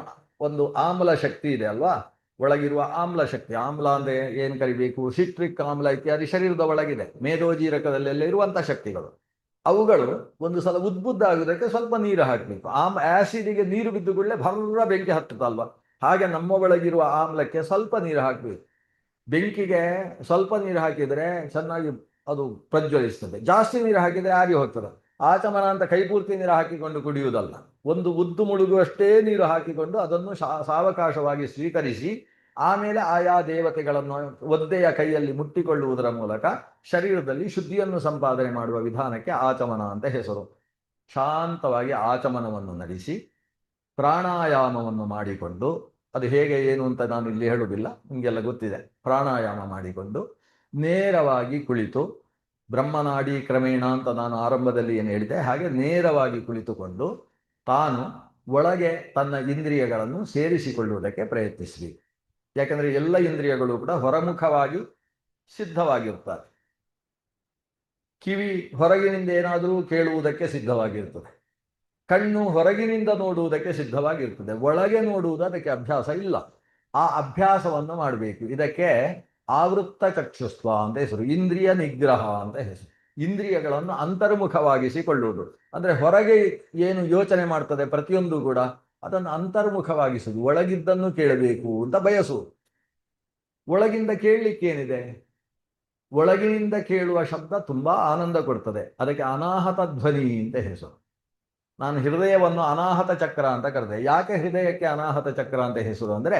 ಒಂದು ಆಮ್ಲ ಶಕ್ತಿ ಇದೆ ಅಲ್ವಾ, ಒಳಗಿರುವ ಆಮ್ಲ ಶಕ್ತಿ, ಆಮ್ಲ ಅಂದರೆ ಏನು ಕರಿಬೇಕು, ಸಿಟ್ರಿಕ್ ಆಮ್ಲ ಇತ್ಯಾದಿ ಶರೀರದ ಒಳಗಿದೆ, ಮೇಧೋಜೀರಕದಲ್ಲೆಲ್ಲ ಇರುವಂಥ ಶಕ್ತಿಗಳು. ಅವುಗಳು ಒಂದು ಸಲ ಉದ್ಬುದ್ಧ ಆಗೋದಕ್ಕೆ ಸ್ವಲ್ಪ ನೀರು ಹಾಕಬೇಕು. ಆ್ಯಸಿಡಿಗೆ ನೀರು ಬಿದ್ದು ಕೂಡಲೇ ಭರ್ರ ಬೆಂಕಿ ಹತ್ತುತ್ತಲ್ವ, ಹಾಗೆ ನಮ್ಮ ಒಳಗಿರುವ ಆಮ್ಲಕ್ಕೆ ಸ್ವಲ್ಪ ನೀರು ಹಾಕಬೇಕು. ಬೆಂಕಿಗೆ ಸ್ವಲ್ಪ ನೀರು ಹಾಕಿದರೆ ಚೆನ್ನಾಗಿ ಅದು ಪ್ರಜ್ವಲಿಸ್ತದೆ, ಜಾಸ್ತಿ ನೀರು ಹಾಕಿದರೆ ಆರಿ ಹೋಗ್ತದೆ. ಆಚಮನ ಅಂತ ಕೈಪೂರ್ತಿ ನೀರು ಹಾಕಿಕೊಂಡು ಕುಡಿಯುವುದಲ್ಲ, ಒಂದು ಉದ್ದು ಮುಳುಗುವಷ್ಟೇ ನೀರು ಹಾಕಿಕೊಂಡು ಅದನ್ನು ಸಾವಕಾಶವಾಗಿ ಸ್ವೀಕರಿಸಿ ಆಮೇಲೆ ಆಯಾ ದೇವತೆಗಳನ್ನು ಒದ್ದೆಯ ಕೈಯಲ್ಲಿ ಮುಟ್ಟಿಕೊಳ್ಳುವುದರ ಮೂಲಕ ಶರೀರದಲ್ಲಿ ಶುದ್ಧಿಯನ್ನು ಸಂಪಾದನೆ ಮಾಡುವ ವಿಧಾನಕ್ಕೆ ಆಚಮನ ಅಂತ ಹೆಸರು. ಶಾಂತವಾಗಿ ಆಚಮನವನ್ನು ನಡೆಸಿ ಪ್ರಾಣಾಯಾಮವನ್ನು ಮಾಡಿಕೊಂಡು, ಅದು ಹೇಗೆ ಏನು ಅಂತ ನಾನು ಇಲ್ಲಿ ಹೇಳುವುದಿಲ್ಲ, ನಿಮಗೆಲ್ಲ ಗೊತ್ತಿದೆ. ಪ್ರಾಣಾಯಾಮ ಮಾಡಿಕೊಂಡು ನೇರವಾಗಿ ಕುಳಿತು ಬ್ರಹ್ಮನಾಡಿ ಕ್ರಮೇಣ ಅಂತ ನಾನು ಆರಂಭದಲ್ಲಿ ಏನು ಹೇಳಿದೆ ಹಾಗೆ ನೇರವಾಗಿ ಕುಳಿತುಕೊಂಡು ತಾನು ಒಳಗೆ ತನ್ನ ಇಂದ್ರಿಯಗಳನ್ನು ಸೇರಿಸಿಕೊಳ್ಳುವುದಕ್ಕೆ ಪ್ರಯತ್ನಿಸಬೇಕು. ಯಾಕಂದರೆ ಎಲ್ಲ ಇಂದ್ರಿಯಗಳು ಕೂಡ ಹೊರಮುಖವಾಗಿ ಸಿದ್ಧವಾಗಿರ್ತಾರೆ. ಕಿವಿ ಹೊರಗಿನಿಂದ ಏನಾದರೂ ಕೇಳುವುದಕ್ಕೆ ಸಿದ್ಧವಾಗಿರ್ತದೆ, ಕಣ್ಣು ಹೊರಗಿನಿಂದ ನೋಡುವುದಕ್ಕೆ ಸಿದ್ಧವಾಗಿರ್ತದೆ, ಒಳಗೆ ನೋಡುವುದು ಅದಕ್ಕೆ ಅಭ್ಯಾಸ ಇಲ್ಲ. ಆ ಅಭ್ಯಾಸವನ್ನು ಮಾಡಬೇಕು. ಇದಕ್ಕೆ ಆವೃತ್ತ ಚಕ್ಷುಸ್ತ್ವ ಅಂತ ಹೆಸರು, ಇಂದ್ರಿಯ ನಿಗ್ರಹ ಅಂತ ಹೆಸರು. ಇಂದ್ರಿಯಗಳನ್ನು ಅಂತರ್ಮುಖವಾಗಿಸಿಕೊಳ್ಳುವುದು ಅಂದರೆ ಹೊರಗೆ ಏನು ಯೋಚನೆ ಮಾಡ್ತದೆ ಪ್ರತಿಯೊಂದು ಕೂಡ ಅದನ್ನು ಅಂತರ್ಮುಖವಾಗಿಸುವುದು, ಒಳಗಿದ್ದನ್ನು ಕೇಳಬೇಕು ಅಂತ ಬಯಸುವುದು. ಒಳಗಿಂದ ಕೇಳಲಿಕ್ಕೇನಿದೆ, ಒಳಗಿನಿಂದ ಕೇಳುವ ಶಬ್ದ ತುಂಬ ಆನಂದ ಕೊಡ್ತದೆ, ಅದಕ್ಕೆ ಅನಾಹತ ಧ್ವನಿ ಅಂತ ಹೆಸರು. ನಾನು ಹೃದಯವನ್ನು ಅನಾಹತ ಚಕ್ರ ಅಂತ ಕರೆದೆ. ಯಾಕೆ ಹೃದಯಕ್ಕೆ ಅನಾಹತ ಚಕ್ರ ಅಂತ ಹೆಸರು ಅಂದರೆ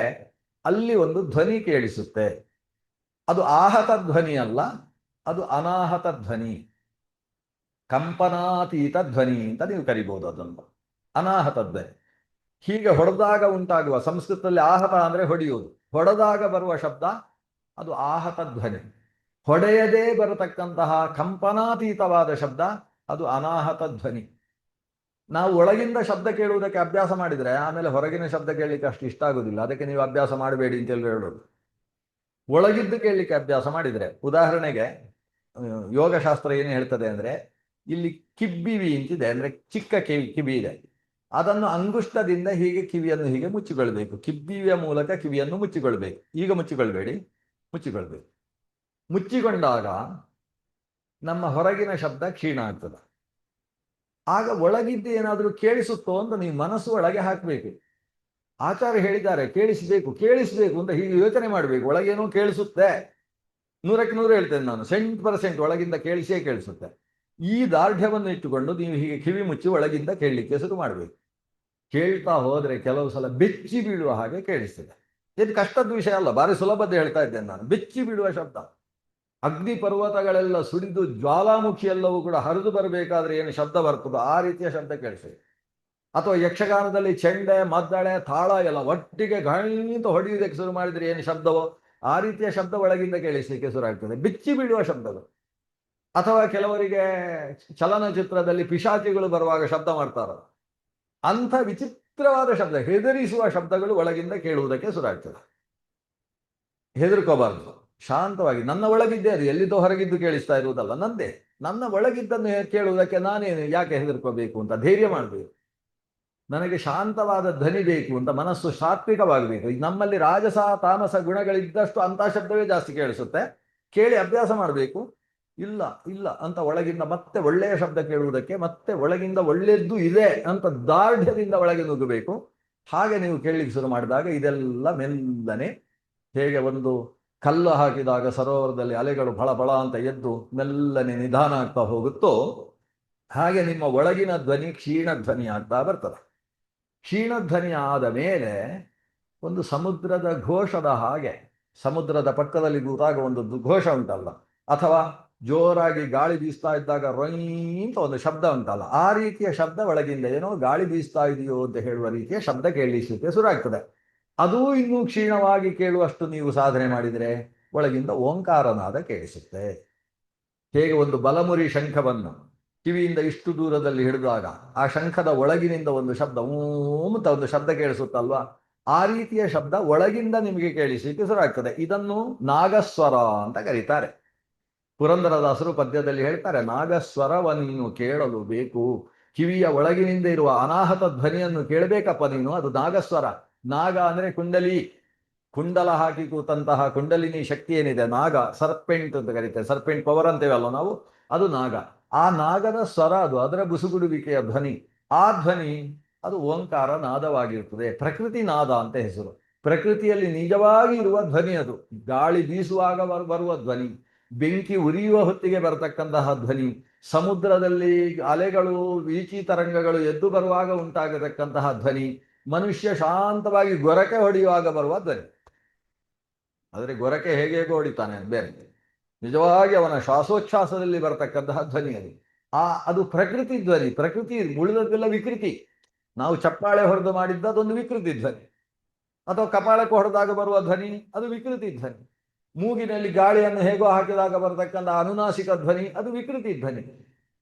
ಅಲ್ಲಿ ಒಂದು ಧ್ವನಿ ಕೇಳಿಸುತ್ತೆ, ಅದು ಆಹತ ಧ್ವನಿ ಅಲ್ಲ, ಅದು ಅನಾಹತ ಧ್ವನಿ, ಕಂಪನಾತೀತ ಧ್ವನಿ ಅಂತ ನೀವು ಕರಿಬಹುದು ಅದನ್ನು, ಅನಾಹತ ಧ್ವನಿ. ಹೀಗೆ ಹೊಡೆದಾಗ ಉಂಟಾಗುವ, ಸಂಸ್ಕೃತದಲ್ಲಿ ಆಹತ ಅಂದರೆ ಹೊಡೆಯುವುದು, ಹೊಡೆದಾಗ ಬರುವ ಶಬ್ದ ಅದು ಆಹತ ಧ್ವನಿ. ಹೊಡೆಯದೇ ಬರತಕ್ಕಂತಹ ಕಂಪನಾತೀತವಾದ ಶಬ್ದ ಅದು ಅನಾಹತ ಧ್ವನಿ. ನಾವು ಒಳಗಿಂದ ಶಬ್ದ ಕೇಳುವುದಕ್ಕೆ ಅಭ್ಯಾಸ ಮಾಡಿದರೆ ಆಮೇಲೆ ಹೊರಗಿನ ಶಬ್ದ ಕೇಳಲಿಕ್ಕೆ ಅಷ್ಟು ಇಷ್ಟ ಆಗೋದಿಲ್ಲ. ಅದಕ್ಕೆ ನೀವು ಅಭ್ಯಾಸ ಮಾಡಬೇಡಿ ಅಂತ ಹೇಳೋದು. ಒಳಗಿದ್ದು ಕೇಳಲಿಕ್ಕೆ ಅಭ್ಯಾಸ ಮಾಡಿದರೆ, ಉದಾಹರಣೆಗೆ ಯೋಗಶಾಸ್ತ್ರ ಏನು ಹೇಳ್ತದೆ ಅಂದರೆ, ಇಲ್ಲಿ ಕಿಬ್ಬಿವಿ ಅಂತಿದೆ, ಅಂದರೆ ಚಿಕ್ಕ ಕಿವಿ ಇದೆ, ಅದನ್ನು ಅಂಗುಷ್ಟದಿಂದ ಹೀಗೆ ಕಿವಿಯನ್ನು ಹೀಗೆ ಮುಚ್ಚಿಕೊಳ್ಬೇಕು. ಕಿಬ್ಬಿವಿಯ ಮೂಲಕ ಕಿವಿಯನ್ನು ಮುಚ್ಚಿಕೊಳ್ಬೇಕು. ಈಗ ಮುಚ್ಚಿಕೊಳ್ಬೇಡಿ, ಮುಚ್ಚಿಕೊಳ್ಬೇಕು. ಮುಚ್ಚಿಕೊಂಡಾಗ ನಮ್ಮ ಹೊರಗಿನ ಶಬ್ದ ಕ್ಷೀಣ ಆಗ್ತದೆ. ಆಗ ಒಳಗಿದ್ದು ಏನಾದರೂ ಕೇಳಿಸುತ್ತೋ ಅಂತ ನೀವು ಮನಸ್ಸು ಒಳಗೆ ಹಾಕಬೇಕು. ಆಚಾರ್ಯ ಹೇಳಿದ್ದಾರೆ ಕೇಳಿಸಬೇಕು ಕೇಳಿಸಬೇಕು ಅಂತ ಹೀಗೆ ಯೋಚನೆ ಮಾಡಬೇಕು. ಒಳಗೇನೋ ಕೇಳಿಸುತ್ತೆ, 100ಕ್ಕೆ 100 ಹೇಳ್ತೇನೆ ನಾನು, 100% ಒಳಗಿಂದ ಕೇಳಿಸುತ್ತೆ. ಈ ದಾರ್ಢ್ಯವನ್ನು ಇಟ್ಟುಕೊಂಡು ನೀವು ಹೀಗೆ ಕಿವಿ ಮುಚ್ಚಿ ಒಳಗಿಂದ ಕೇಳಲಿಕ್ಕೆ ಶುರು ಮಾಡಬೇಕು. ಕೇಳ್ತಾ ಹೋದರೆ ಕೆಲವು ಸಲ ಬೆಚ್ಚಿ ಬೀಳುವ ಹಾಗೆ ಕೇಳಿಸ್ತದೆ. ಇದು ಕಷ್ಟದ ವಿಷಯ ಅಲ್ಲ, ಭಾರಿ ಸುಲಭದ ಹೇಳ್ತಾ ಇದ್ದೇನೆ ನಾನು. ಬೆಚ್ಚಿ ಬೀಳುವ ಶಬ್ದ, ಅಗ್ನಿ ಪರ್ವತಗಳೆಲ್ಲ ಸುಡಿದು ಜ್ವಾಲಾಮುಖಿ ಎಲ್ಲವೂ ಕೂಡ ಹರಿದು ಬರಬೇಕಾದ್ರೆ ಏನು ಶಬ್ದ ಬರ್ತದೋ ಆ ರೀತಿಯ ಶಬ್ದ ಕೇಳಿಸ್ತದೆ. ಅಥವಾ ಯಕ್ಷಗಾನದಲ್ಲಿ ಚೆಂಡೆ, ಮದ್ದಳೆ, ತಾಳ ಎಲ್ಲ ಒಟ್ಟಿಗೆ ಗಣಿತ ಹೊಡೆಯುವುದಕ್ಕೆ ಶುರು ಮಾಡಿದರೆ ಏನು ಶಬ್ದವೋ ಆ ರೀತಿಯ ಶಬ್ದ ಒಳಗಿಂದ ಕೇಳಿಸಲಿಕ್ಕೆ ಶುರು ಆಗ್ತದೆ, ಬೆಚ್ಚಿ ಬೀಳುವ ಶಬ್ದಗಳು. ಅಥವಾ ಕೆಲವರಿಗೆ ಚಲನಚಿತ್ರದಲ್ಲಿ ಪಿಶಾಚಿಗಳು ಬರುವಾಗ ಶಬ್ದ ಮಾಡ್ತಾರ, ಅಂಥ ವಿಚಿತ್ರವಾದ ಶಬ್ದ, ಹೆದರಿಸುವ ಶಬ್ದಗಳು ಒಳಗಿಂದ ಕೇಳುವುದಕ್ಕೆ ಶುರು ಆಗ್ತದೆ. ಹೆದರ್ಕೋಬಾರ್ದು, ಶಾಂತವಾಗಿ ನನ್ನ ಒಳಗಿದ್ದೇ, ಅದು ಎಲ್ಲಿದ್ದೋ ಹೊರಗಿದ್ದು ಕೇಳಿಸ್ತಾ ಇರುವುದಲ್ಲ, ನಂದೇ. ನನ್ನ ಒಳಗಿದ್ದನ್ನು ಕೇಳುವುದಕ್ಕೆ ನಾನೇನು ಯಾಕೆ ಹೆದರ್ಕೋಬೇಕು ಅಂತ ಧೈರ್ಯ ಮಾಡಬೇಕು. ನನಗೆ ಶಾಂತವಾದ ಧ್ವನಿ ಬೇಕು ಅಂತ ಮನಸ್ಸು ಸಾತ್ವಿಕವಾಗಬೇಕು. ನಮ್ಮಲ್ಲಿ ರಾಜಸ ತಾಮಸ ಗುಣಗಳಿದ್ದಷ್ಟು ಅಂಥ ಶಬ್ದವೇ ಜಾಸ್ತಿ ಕೇಳಿಸುತ್ತೆ. ಕೇಳಿ ಅಭ್ಯಾಸ ಮಾಡಬೇಕು. ಇಲ್ಲ ಇಲ್ಲ ಅಂತ ಒಳಗಿಂದ ಮತ್ತೆ ಒಳ್ಳೆಯ ಶಬ್ದ ಕೇಳುವುದಕ್ಕೆ ಮತ್ತೆ ಒಳಗಿಂದ ಒಳ್ಳೆಯದ್ದು ಇದೆ ಅಂತ ದಾರ್ಢ್ಯದಿಂದ ಒಳಗೆ ನುಗ್ಗಬೇಕು. ಹಾಗೆ ನೀವು ಕೇಳಲಿಕ್ಕೆ ಶುರು ಮಾಡಿದಾಗ ಇದೆಲ್ಲ ಮೆಲ್ಲನೆ, ಹೇಗೆ ಒಂದು ಕಲ್ಲು ಹಾಕಿದಾಗ ಸರೋವರದಲ್ಲಿ ಅಲೆಗಳು ಫಳ ಫಳ ಅಂತ ಎದ್ದು ಮೆಲ್ಲನೆ ನಿಧಾನ ಆಗ್ತಾ ಹೋಗುತ್ತೋ ಹಾಗೆ ನಿಮ್ಮ ಒಳಗಿನ ಧ್ವನಿ ಕ್ಷೀಣ ಧ್ವನಿ ಆಗ್ತಾ ಬರ್ತದೆ. ಕ್ಷೀಣ ಧ್ವನಿ ಆದ ಮೇಲೆ ಒಂದು ಸಮುದ್ರದ ಘೋಷದ ಹಾಗೆ, ಸಮುದ್ರದ ಪಕ್ಕದಲ್ಲಿ ಕೂತಾಗ ಒಂದು ಘೋಷ ಉಂಟಲ್ಲ, ಅಥವಾ ಜೋರಾಗಿ ಗಾಳಿ ಬೀಸ್ತಾ ಇದ್ದಾಗ ರೊಯ್ ಅಂತ ಒಂದು ಶಬ್ದ ಉಂಟಲ್ಲ, ಆ ರೀತಿಯ ಶಬ್ದ ಒಳಗಿಂದ ಏನೋ ಗಾಳಿ ಬೀಸ್ತಾ ಇದೆಯೋ ಅಂತ ಹೇಳುವ ರೀತಿಯ ಶಬ್ದ ಕೇಳಿಸಲಿಕ್ಕೆ ಶುರು ಆಗ್ತದೆ. ಅದೂ ಇನ್ನೂ ಕ್ಷೀಣವಾಗಿ ಕೇಳುವಷ್ಟು ನೀವು ಸಾಧನೆ ಮಾಡಿದರೆ ಒಳಗಿಂದ ಓಂಕಾರನಾದ ಕೇಳಿಸುತ್ತೆ. ಹೇಗೆ ಒಂದು ಬಲಮುರಿ ಶಂಖವನ್ನು ಕಿವಿಯಿಂದ ಇಷ್ಟು ದೂರದಲ್ಲಿ ಹಿಡಿದಾಗ ಆ ಶಂಖದ ಒಳಗಿನಿಂದ ಒಂದು ಶಬ್ದ ಓಂ ಅಂತ ಒಂದು ಶಬ್ದ ಕೇಳಿಸುತ್ತಲ್ವಾ, ಆ ರೀತಿಯ ಶಬ್ದ ಒಳಗಿಂದ ನಿಮಗೆ ಕೇಳಿಸಲಿಕ್ಕೆ ಶುರು ಆಗ್ತದೆ. ಇದನ್ನು ನಾಗಸ್ವರ ಅಂತ ಕರೀತಾರೆ. ಪುರಂದರದಾಸರು ಪದ್ಯದಲ್ಲಿ ಹೇಳ್ತಾರೆ, ನಾಗಸ್ವರವ ನೀನು ಕೇಳಲು ಬೇಕು, ಕಿವಿಯ ಒಳಗಿನಿಂದ ಇರುವ ಅನಾಹತ ಧ್ವನಿಯನ್ನು ಕೇಳಬೇಕಪ್ಪ ನೀನು, ಅದು ನಾಗಸ್ವರ. ನಾಗ ಅಂದ್ರೆ ಕುಂಡಲಿ, ಕುಂಡಲ ಹಾಕಿ ಕೂತಂತಹ ಕುಂಡಲಿನಿ ಶಕ್ತಿ ಏನಿದೆ, ನಾಗ, ಸರ್ಪೆಂಟ್ ಅಂತ ಕರೀತಾರೆ, ಸರ್ಪೆಂಟ್ ಪವರ್ ಅಂತೇವಲ್ಲ ನಾವು, ಅದು ನಾಗ. ಆ ನಾಗದ ಸ್ವರ ಅದು, ಅದರ ಬುಸುಗುಡುವಿಕೆಯ ಧ್ವನಿ, ಆ ಧ್ವನಿ ಅದು ಓಂಕಾರ ನಾದವಾಗಿರ್ತದೆ. ಪ್ರಕೃತಿ ನಾದ ಅಂತ ಹೆಸರು. ಪ್ರಕೃತಿಯಲ್ಲಿ ನಿಜವಾಗಿ ಇರುವ ಧ್ವನಿ ಅದು. ಗಾಳಿ ಬೀಸುವಾಗ ಬರುವ ಧ್ವನಿ, ಬೆಂಕಿ ಉರಿಯುವ ಹೊತ್ತಿಗೆ ಬರತಕ್ಕಂತಹ ಧ್ವನಿ, ಸಮುದ್ರದಲ್ಲಿ ಅಲೆಗಳು ವೀಚಿ ತರಂಗಗಳು ಎದ್ದು ಬರುವಾಗ ಉಂಟಾಗತಕ್ಕಂತಹ ಧ್ವನಿ, ಮನುಷ್ಯ ಶಾಂತವಾಗಿ ಗೊರಕೆ ಹೊಡೆಯುವಾಗ ಬರುವ ಧ್ವನಿ. ಆದರೆ ಗೊರಕೆ ಹೇಗೆ ಹೊಡಿತಾನೆ ಬೇರೆ, ನಿಜವಾಗಿ ಅವನ ಶ್ವಾಸೋಚ್ಛ್ವಾಸದಲ್ಲಿ ಬರತಕ್ಕಂತಹ ಧ್ವನಿ ಅದು. ಅದು ಪ್ರಕೃತಿ ಧ್ವನಿ. ಪ್ರಕೃತಿ ಉಳಿದದ್ದೆಲ್ಲ ವಿಕೃತಿ. ನಾವು ಚಪ್ಪಾಳೆ ಹೊಡೆದು ಮಾಡಿದ್ದದೊಂದು ವಿಕೃತಿ ಧ್ವನಿ, ಅಥವಾ ಕಪಾಳಕ್ಕೆ ಹೊಡೆದಾಗ ಬರುವ ಧ್ವನಿ ಅದು ವಿಕೃತಿ ಧ್ವನಿ. ಮೂಗಿನಲ್ಲಿ ಗಾಳಿಯನ್ನು ಹೇಗೋ ಹಾಕಿದಾಗ ಬರತಕ್ಕಂಥ ಅನುನಾಸಿಕ ಧ್ವನಿ ಅದು ವಿಕೃತಿ ಧ್ವನಿ.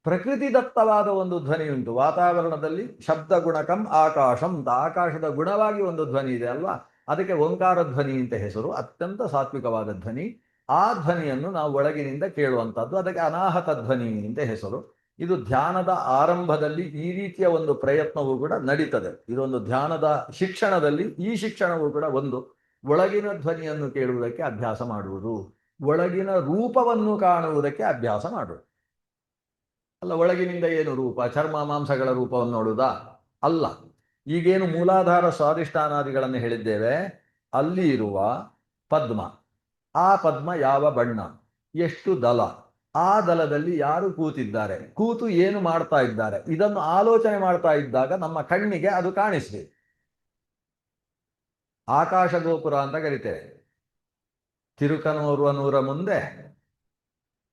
ಪ್ರಕೃತಿ ದತ್ತವಾದ ಒಂದು ಧ್ವನಿ ಉಂಟು ವಾತಾವರಣದಲ್ಲಿ. ಶಬ್ದ ಗುಣಕಂ ಆಕಾಶಂ, ಆಕಾಶದ ಗುಣವಾಗಿ ಒಂದು ಧ್ವನಿ ಇದೆ ಅಲ್ವಾ, ಅದಕ್ಕೆ ಓಂಕಾರ ಧ್ವನಿ ಅಂತ ಹೆಸರು. ಅತ್ಯಂತ ಸಾತ್ವಿಕವಾದ ಧ್ವನಿ. ಆ ಧ್ವನಿಯನ್ನು ನಾವು ಒಳಗಿನಿಂದ ಕೇಳುವಂಥದ್ದು, ಅದಕ್ಕೆ ಅನಾಹತ ಧ್ವನಿ ಅಂತ ಹೆಸರು. ಇದು ಧ್ಯಾನದ ಆರಂಭದಲ್ಲಿ ಈ ರೀತಿಯ ಒಂದು ಪ್ರಯತ್ನವೂ ಕೂಡ ನಡೀತದೆ. ಇದೊಂದು ಧ್ಯಾನದ ಶಿಕ್ಷಣದಲ್ಲಿ ಈ ಶಿಕ್ಷಣವೂ ಕೂಡ ಒಂದು, ಒಳಗಿನ ಧ್ವನಿಯನ್ನು ಕೇಳುವುದಕ್ಕೆ ಅಭ್ಯಾಸ ಮಾಡುವುದು, ಒಳಗಿನ ರೂಪವನ್ನು ಕಾಣುವುದಕ್ಕೆ ಅಭ್ಯಾಸ ಮಾಡುವುದು. ಅಲ್ಲ, ಒಳಗಿನಿಂದ ಏನು ರೂಪ, ಚರ್ಮ ಮಾಂಸಗಳ ರೂಪವನ್ನು ನೋಡುವುದಾ? ಅಲ್ಲ. ಈಗೇನು ಮೂಲಾಧಾರ ಸ್ವಾಧಿಷ್ಠಾನಾದಿಗಳನ್ನು ಹೇಳಿದ್ದೇವೆ, ಅಲ್ಲಿ ಇರುವ ಪದ್ಮ, ಆ ಪದ್ಮ ಯಾವ ಬಣ್ಣ, ಎಷ್ಟು ದಲ, ಆ ದಲದಲ್ಲಿ ಯಾರು ಕೂತಿದ್ದಾರೆ, ಕೂತು ಏನು ಮಾಡ್ತಾ ಇದ್ದಾರೆ, ಇದನ್ನು ಆಲೋಚನೆ ಮಾಡ್ತಾ ಇದ್ದಾಗ ನಮ್ಮ ಕಣ್ಣಿಗೆ ಅದು ಕಾಣಿಸ್ಬೇಕು. ಆಕಾಶ ಗೋಪುರ ಅಂತ ಕರಿತೇವೆ. ತಿರುಕನೂರ ಮುಂದೆ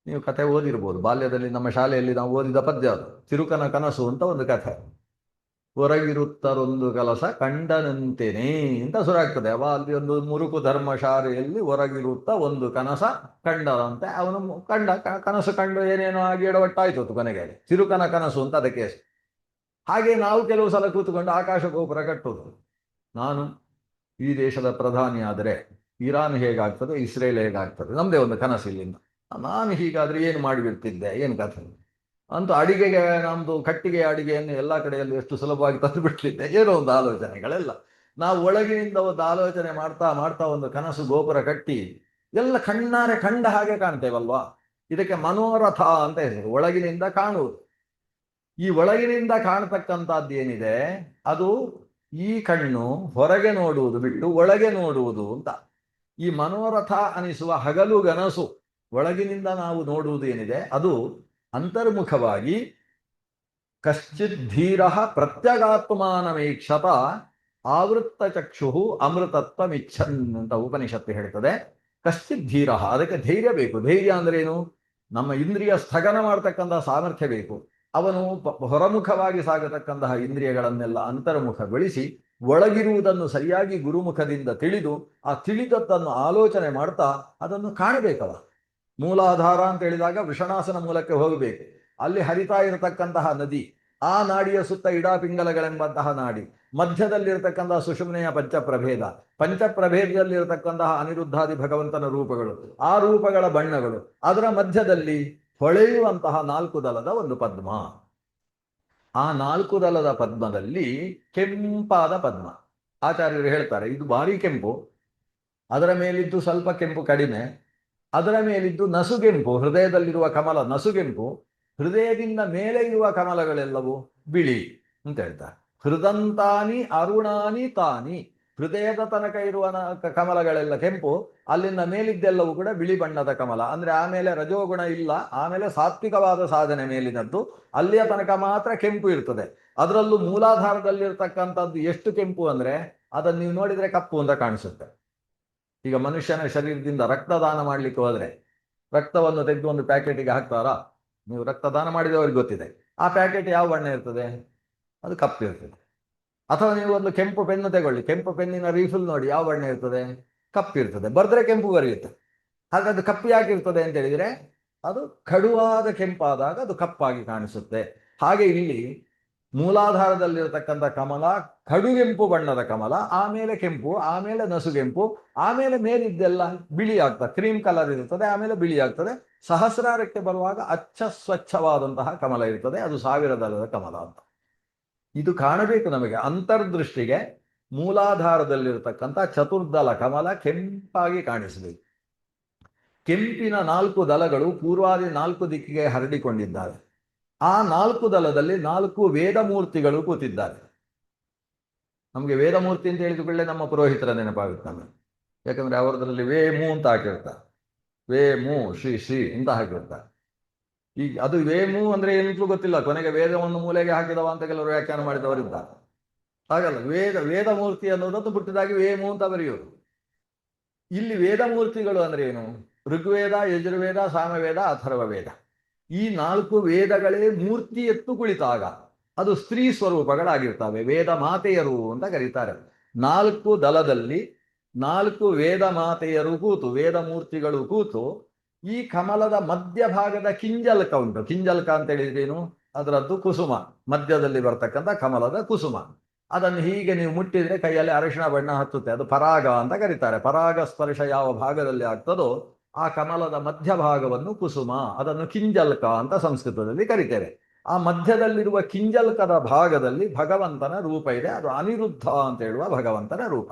ನೀವು ಕಥೆ ಓದಿರ್ಬೋದು, ಬಾಲ್ಯದಲ್ಲಿ ನಮ್ಮ ಶಾಲೆಯಲ್ಲಿ ನಾವು ಓದಿದ ಪದ್ಯ ಅದು. ತಿರುಕನ ಕನಸು ಅಂತ ಒಂದು ಕಥೆ. ಹೊರಗಿರುತ್ತರೊಂದು ಕೆಲಸ ಕಂಡನಂತೆನೇ ಅಂತ ಶುರುವಾಗ್ತದೆ. ಅಲ್ಲಿ ಒಂದು ಮುರುಕು ಧರ್ಮಶಾಲೆಯಲ್ಲಿ ಹೊರಗಿರುತ್ತ ಒಂದು ಕನಸ ಕಂಡದಂತೆ. ಅವನು ಕನಸು ಕಂಡು ಏನೇನೋ ಆಗಿ ಎಡವಟ್ಟಾಯ್ತು ಕೊನೆಗೆ. ತಿರುಕನ ಕನಸು ಅಂತ ಅದಕ್ಕೆ. ಹಾಗೆ ನಾವು ಕೆಲವು ಸಲ ಕೂತ್ಕೊಂಡು ಆಕಾಶ ಗೋಪುರ ಕಟ್ಟುವುದು. ನಾನು ಈ ದೇಶದ ಪ್ರಧಾನಿ ಆದರೆ ಇರಾನ್ ಹೇಗಾಗ್ತದೆ, ಇಸ್ರೇಲ್ ಹೇಗಾಗ್ತದೆ, ನಮ್ಮದೇ ಒಂದು ಕನಸು ಇಲ್ಲಿಂದ. ನಾನು ಹೀಗಾದ್ರೆ ಏನು ಮಾಡಿಬಿಡ್ತಿದ್ದೆ, ಏನು ಕಥೆ ಅಂತೂ. ಅಡಿಗೆಗೆ ನಮ್ಮದು ಕಟ್ಟಿಗೆ ಅಡಿಗೆಯನ್ನು ಎಲ್ಲ ಕಡೆಯಲ್ಲಿ ಎಷ್ಟು ಸುಲಭವಾಗಿ ತಂದು ಬಿಡ್ತಿದ್ದೆ, ಏನೋ ಒಂದು ಆಲೋಚನೆಗಳೆಲ್ಲ. ನಾವು ಒಳಗಿನಿಂದ ಒಂದು ಆಲೋಚನೆ ಮಾಡ್ತಾ ಮಾಡ್ತಾ ಒಂದು ಕನಸು ಗೋಪುರ ಕಟ್ಟಿ ಎಲ್ಲ ಕಣ್ಣಾರೆ ಕಂಡ ಹಾಗೆ ಕಾಣ್ತೇವಲ್ವಾ. ಇದಕ್ಕೆ ಮನೋರಥ ಅಂತ ಹೆಸರು, ಒಳಗಿನಿಂದ ಕಾಣುವುದು. ಈ ಒಳಗಿನಿಂದ ಕಾಣತಕ್ಕಂಥದ್ದು ಏನಿದೆ ಅದು ಈ ಕಣ್ಣು ಹೊರಗೆ ನೋಡುವುದು ಬಿಟ್ಟು ಒಳಗೆ ನೋಡುವುದು ಅಂತ. ಈ ಮನೋರಥ ಅನಿಸುವ ಹಗಲುಗನಸು ಒಳಗಿನಿಂದ ನಾವು ನೋಡುವುದು ಏನಿದೆ ಅದು ಅಂತರ್ಮುಖವಾಗಿ ಕಶ್ಚಿತ್ ಧೀರ ಪ್ರತ್ಯಗಾತ್ಮಾನಮೀಕ್ಷತ ಆವೃತ್ತ ಚಕ್ಷು ಅಮೃತತ್ವಮಿಚ್ಛನ್ ಅಂತ ಉಪನಿಷತ್ತು ಹೇಳ್ತದೆ. ಕಶ್ಚಿತ್ ಧೀರ, ಅದಕ್ಕೆ ಧೈರ್ಯ ಬೇಕು. ಧೈರ್ಯ ಅಂದ್ರೆ ಏನು? ನಮ್ಮ ಇಂದ್ರಿಯ ಸ್ಥಗನ ಮಾಡತಕ್ಕಂತಹ ಸಾಮರ್ಥ್ಯ ಬೇಕು. ಅವನು ಹೊರಮುಖವಾಗಿ ಸಾಗತಕ್ಕಂತಹ ಇಂದ್ರಿಯಗಳನ್ನೆಲ್ಲ ಅಂತರ್ಮುಖಗೊಳಿಸಿ ಒಳಗಿರುವುದನ್ನು ಸರಿಯಾಗಿ ಗುರುಮುಖದಿಂದ ತಿಳಿದು ಆ ತಿಳಿದದ್ದನ್ನು ಆಲೋಚನೆ ಮಾಡ್ತಾ ಅದನ್ನು ಕಾಣಬೇಕಲ್ಲ. ಮೂಲಾಧಾರ ಅಂತ ಹೇಳಿದಾಗ ವೃಷಣಾಸನ ಮೂಲಕ್ಕೆ ಹೋಗಬೇಕು. ಅಲ್ಲಿ ಹರಿತಾ ಇರತಕ್ಕಂತಹ ನದಿ, ಆ ನಾಡಿಯ ಸುತ್ತ ಇಡಾಪಿಂಗಲಗಳೆಂಬಂತಹ ನಾಡಿ, ಮಧ್ಯದಲ್ಲಿರತಕ್ಕಂತಹ ಸುಷುಮ್ನೆಯ ಪಂಚಪ್ರಭೇದ, ಪಂಚಪ್ರಭೇದದಲ್ಲಿರತಕ್ಕಂತಹ ಅನಿರುದ್ಧಾದಿ ಭಗವಂತನ ರೂಪಗಳು, ಆ ರೂಪಗಳ ಬಣ್ಣಗಳು, ಅದರ ಮಧ್ಯದಲ್ಲಿ ಹೊಳೆಯುವಂತಹ 4 ದಲದ ಒಂದು ಪದ್ಮ. ಆ 4 ದಲದ ಪದ್ಮದಲ್ಲಿ ಕೆಂಪಾದ ಪದ್ಮ. ಆಚಾರ್ಯರು ಹೇಳ್ತಾರೆ ಇದು ಭಾರಿ ಕೆಂಪು, ಅದರ ಮೇಲಿದ್ದು ಸ್ವಲ್ಪ ಕೆಂಪು ಕಡಿಮೆ, ಅದರ ಮೇಲಿದ್ದು ನಸುಗೆಂಪು, ಹೃದಯದಲ್ಲಿರುವ ಕಮಲ ನಸುಗೆಂಪು, ಹೃದಯದಿಂದ ಮೇಲೆ ಇರುವ ಕಮಲಗಳೆಲ್ಲವೂ ಬಿಳಿ ಅಂತ ಹೇಳ್ತಾರೆ. ಹೃದಂತಾನಿ ಅರುಣಾನಿ ತಾನಿ, ಹೃದಯದ ತನಕ ಇರುವ ಕಮಲಗಳೆಲ್ಲ ಕೆಂಪು, ಅಲ್ಲಿಂದ ಮೇಲಿದ್ದೆಲ್ಲವೂ ಕೂಡ ಬಿಳಿ ಬಣ್ಣದ ಕಮಲ. ಅಂದ್ರೆ ಆಮೇಲೆ ರಜೋಗುಣ ಇಲ್ಲ, ಆಮೇಲೆ ಸಾತ್ವಿಕವಾದ ಸಾಧನೆ ಮೇಲಿನದ್ದು, ಅಲ್ಲಿಯ ತನಕ ಮಾತ್ರ ಕೆಂಪು ಇರ್ತದೆ. ಅದರಲ್ಲೂ ಮೂಲಾಧಾರದಲ್ಲಿರ್ತಕ್ಕಂಥದ್ದು ಎಷ್ಟು ಕೆಂಪು ಅಂದ್ರೆ ಅದನ್ನು ನೀವು ನೋಡಿದ್ರೆ ಕಪ್ಪು ಅಂತ ಕಾಣಿಸುತ್ತೆ. ಈಗ ಮನುಷ್ಯನ ಶರೀರದಿಂದ ರಕ್ತದಾನ ಮಾಡ್ಲಿಕ್ಕೆ ಹೋದ್ರೆ ರಕ್ತವನ್ನು ತೆಗೆದು ಒಂದು ಪ್ಯಾಕೆಟಿಗೆ ಹಾಕ್ತಾರಾ? ನೀವು ರಕ್ತದಾನ ಮಾಡಿದವರಿಗೆ ಗೊತ್ತಿದೆ. ಆ ಪ್ಯಾಕೆಟ್ ಯಾವ ಬಣ್ಣ ಇರ್ತದೆ? ಅದು ಕಪ್ಪು ಇರ್ತದೆ. ಅಥವಾ ನೀವು ಒಂದು ಕೆಂಪು ಪೆನ್ನು ತಗೊಳ್ಳಿ, ಕೆಂಪು ಪೆನ್ನಿನ ರೀಫಿಲ್ ನೋಡಿ, ಯಾವ ಬಣ್ಣ ಇರ್ತದೆ? ಕಪ್ಪು ಇರ್ತದೆ. ಬರೆದ್ರೆ ಕೆಂಪು ಬರೆಯುತ್ತೆ. ಹಾಗಾದ್ರೆ ಕಪ್ಪು ಯಾಕೆ ಇರ್ತದೆ ಅಂತ ಹೇಳಿದ್ರೆ ಅದು ಕಡುವಾದ ಕೆಂಪಾದಾಗ ಅದು ಕಪ್ಪಾಗಿ ಕಾಣಿಸುತ್ತೆ. ಹಾಗೆ ಇಲ್ಲಿ ಮೂಲಾಧಾರದಲ್ಲಿರತಕ್ಕಂಥ ಕಮಲ ಕಡುಗೆಂಪು ಬಣ್ಣದ ಕಮಲ, ಆಮೇಲೆ ಕೆಂಪು, ಆಮೇಲೆ ನಸುಗೆಂಪು, ಆಮೇಲೆ ಮೇಲಿದ್ದೆಲ್ಲ ಬಿಳಿ ಆಗ್ತದೆ, ಕ್ರೀಮ್ ಕಲರ್ ಇರ್ತದೆ, ಆಮೇಲೆ ಬಿಳಿ ಆಗ್ತದೆ. ಸಹಸ್ರಾರಕ್ಕೆ ಬರುವಾಗ ಅಚ್ಚ ಸ್ವಚ್ಛವಾದಂತಹ ಕಮಲ ಇರ್ತದೆ, ಅದು 1000 ದಳದ ಕಮಲ ಅಂತ. ಇದು ಕಾಣಬೇಕು ನಮಗೆ ಅಂತರ್ದೃಷ್ಟಿಗೆ. ಮೂಲಾಧಾರದಲ್ಲಿರತಕ್ಕಂಥ ಚತುರ್ದಲ ಕಮಲ ಕೆಂಪಾಗಿ ಕಾಣಿಸಬೇಕು. ಕೆಂಪಿನ 4 ದಳಗಳು ಪೂರ್ವಾದಿ 4 ದಿಕ್ಕಿಗೆ ಹರಡಿಕೊಂಡಿದ್ದಾರೆ. ಆ 4 ದಳದಲ್ಲಿ 4 ವೇದಮೂರ್ತಿಗಳು ಕೂತಿದ್ದಾರೆ. ನಮಗೆ ವೇದಮೂರ್ತಿ ಅಂತ ಹೇಳಿದ ನಮ್ಮ ಪುರೋಹಿತರ ನೆನಪಾಗುತ್ತೆ ನಮಗೆ. ಯಾಕಂದ್ರೆ ಅವರದ್ರಲ್ಲಿ ವೇ ಮೂ ಅಂತ ಹಾಕಿರ್ತಾರೆ, ವೇ ಮೂ ಶ್ರೀ ಶ್ರೀ ಅಂತ ಹಾಕಿರ್ತಾರೆ. ಈಗ ಅದು ವೇಮು ಅಂದ್ರೆ ಏನಂತಲೂ ಗೊತ್ತಿಲ್ಲ, ಕೊನೆಗೆ ವೇದವನ್ನು ಮೂಲೆಗೆ ಹಾಕಿದವ ಅಂತ ಕೆಲವರು ವ್ಯಾಖ್ಯಾನ ಮಾಡಿದವರಿದ್ದಾರೆ. ಹಾಗಲ್ಲ, ವೇದಮೂರ್ತಿ ಅನ್ನೋದನ್ನು ಬಿಟ್ಟಿದಾಗಿ ವೇಮು ಅಂತ ಬರೆಯೋದು. ಇಲ್ಲಿ ವೇದಮೂರ್ತಿಗಳು ಅಂದ್ರೆ ಏನು? ಋಗ್ವೇದ, ಯಜುರ್ವೇದ, ಸಾಮವೇದ, ಅಥರ್ವ ವೇದ, ಈ 4 ವೇದಗಳೇ ಮೂರ್ತಿ ಎತ್ತು ಕುಳಿತಾಗ ಅದು ಸ್ತ್ರೀ ಸ್ವರೂಪಗಳಾಗಿರ್ತವೆ. ವೇದ ಮಾತೆಯರು ಅಂತ ಕರೀತಾರೆ. 4 ದಳದಲ್ಲಿ 4 ವೇದ ಮಾತೆಯರು ಕೂತು, ವೇದ ಮೂರ್ತಿಗಳು ಕೂತು, ಈ ಕಮಲದ ಮಧ್ಯಭಾಗದ ಕಿಂಜಲ್ಕ ಉಂಟು. ಕಿಂಜಲ್ಕ ಅಂತ ಹೇಳಿದ್ರೇನು? ಅದರದ್ದು ಕುಸುಮ, ಮಧ್ಯದಲ್ಲಿ ಬರ್ತಕ್ಕಂಥ ಕಮಲದ ಕುಸುಮ. ಅದನ್ನು ಹೀಗೆ ನೀವು ಮುಟ್ಟಿದ್ರೆ ಕೈಯಲ್ಲಿ ಅರಿಶಿಣ ಬಣ್ಣ ಹತ್ತುತ್ತೆ. ಅದು ಪರಾಗ ಅಂತ ಕರೀತಾರೆ. ಪರಾಗ ಸ್ಪರ್ಶ ಯಾವ ಭಾಗದಲ್ಲಿ ಆಗ್ತದೋ ಆ ಕಮಲದ ಮಧ್ಯಭಾಗವನ್ನು ಕುಸುಮ, ಅದನ್ನು ಕಿಂಜಲ್ಕ ಅಂತ ಸಂಸ್ಕೃತದಲ್ಲಿ ಕರಿತೇವೆ. ಆ ಮಧ್ಯದಲ್ಲಿರುವ ಕಿಂಜಲ್ಕದ ಭಾಗದಲ್ಲಿ ಭಗವಂತನ ರೂಪ ಇದೆ. ಅದು ಅನಿರುದ್ಧ ಅಂತ ಹೇಳುವ ಭಗವಂತನ ರೂಪ.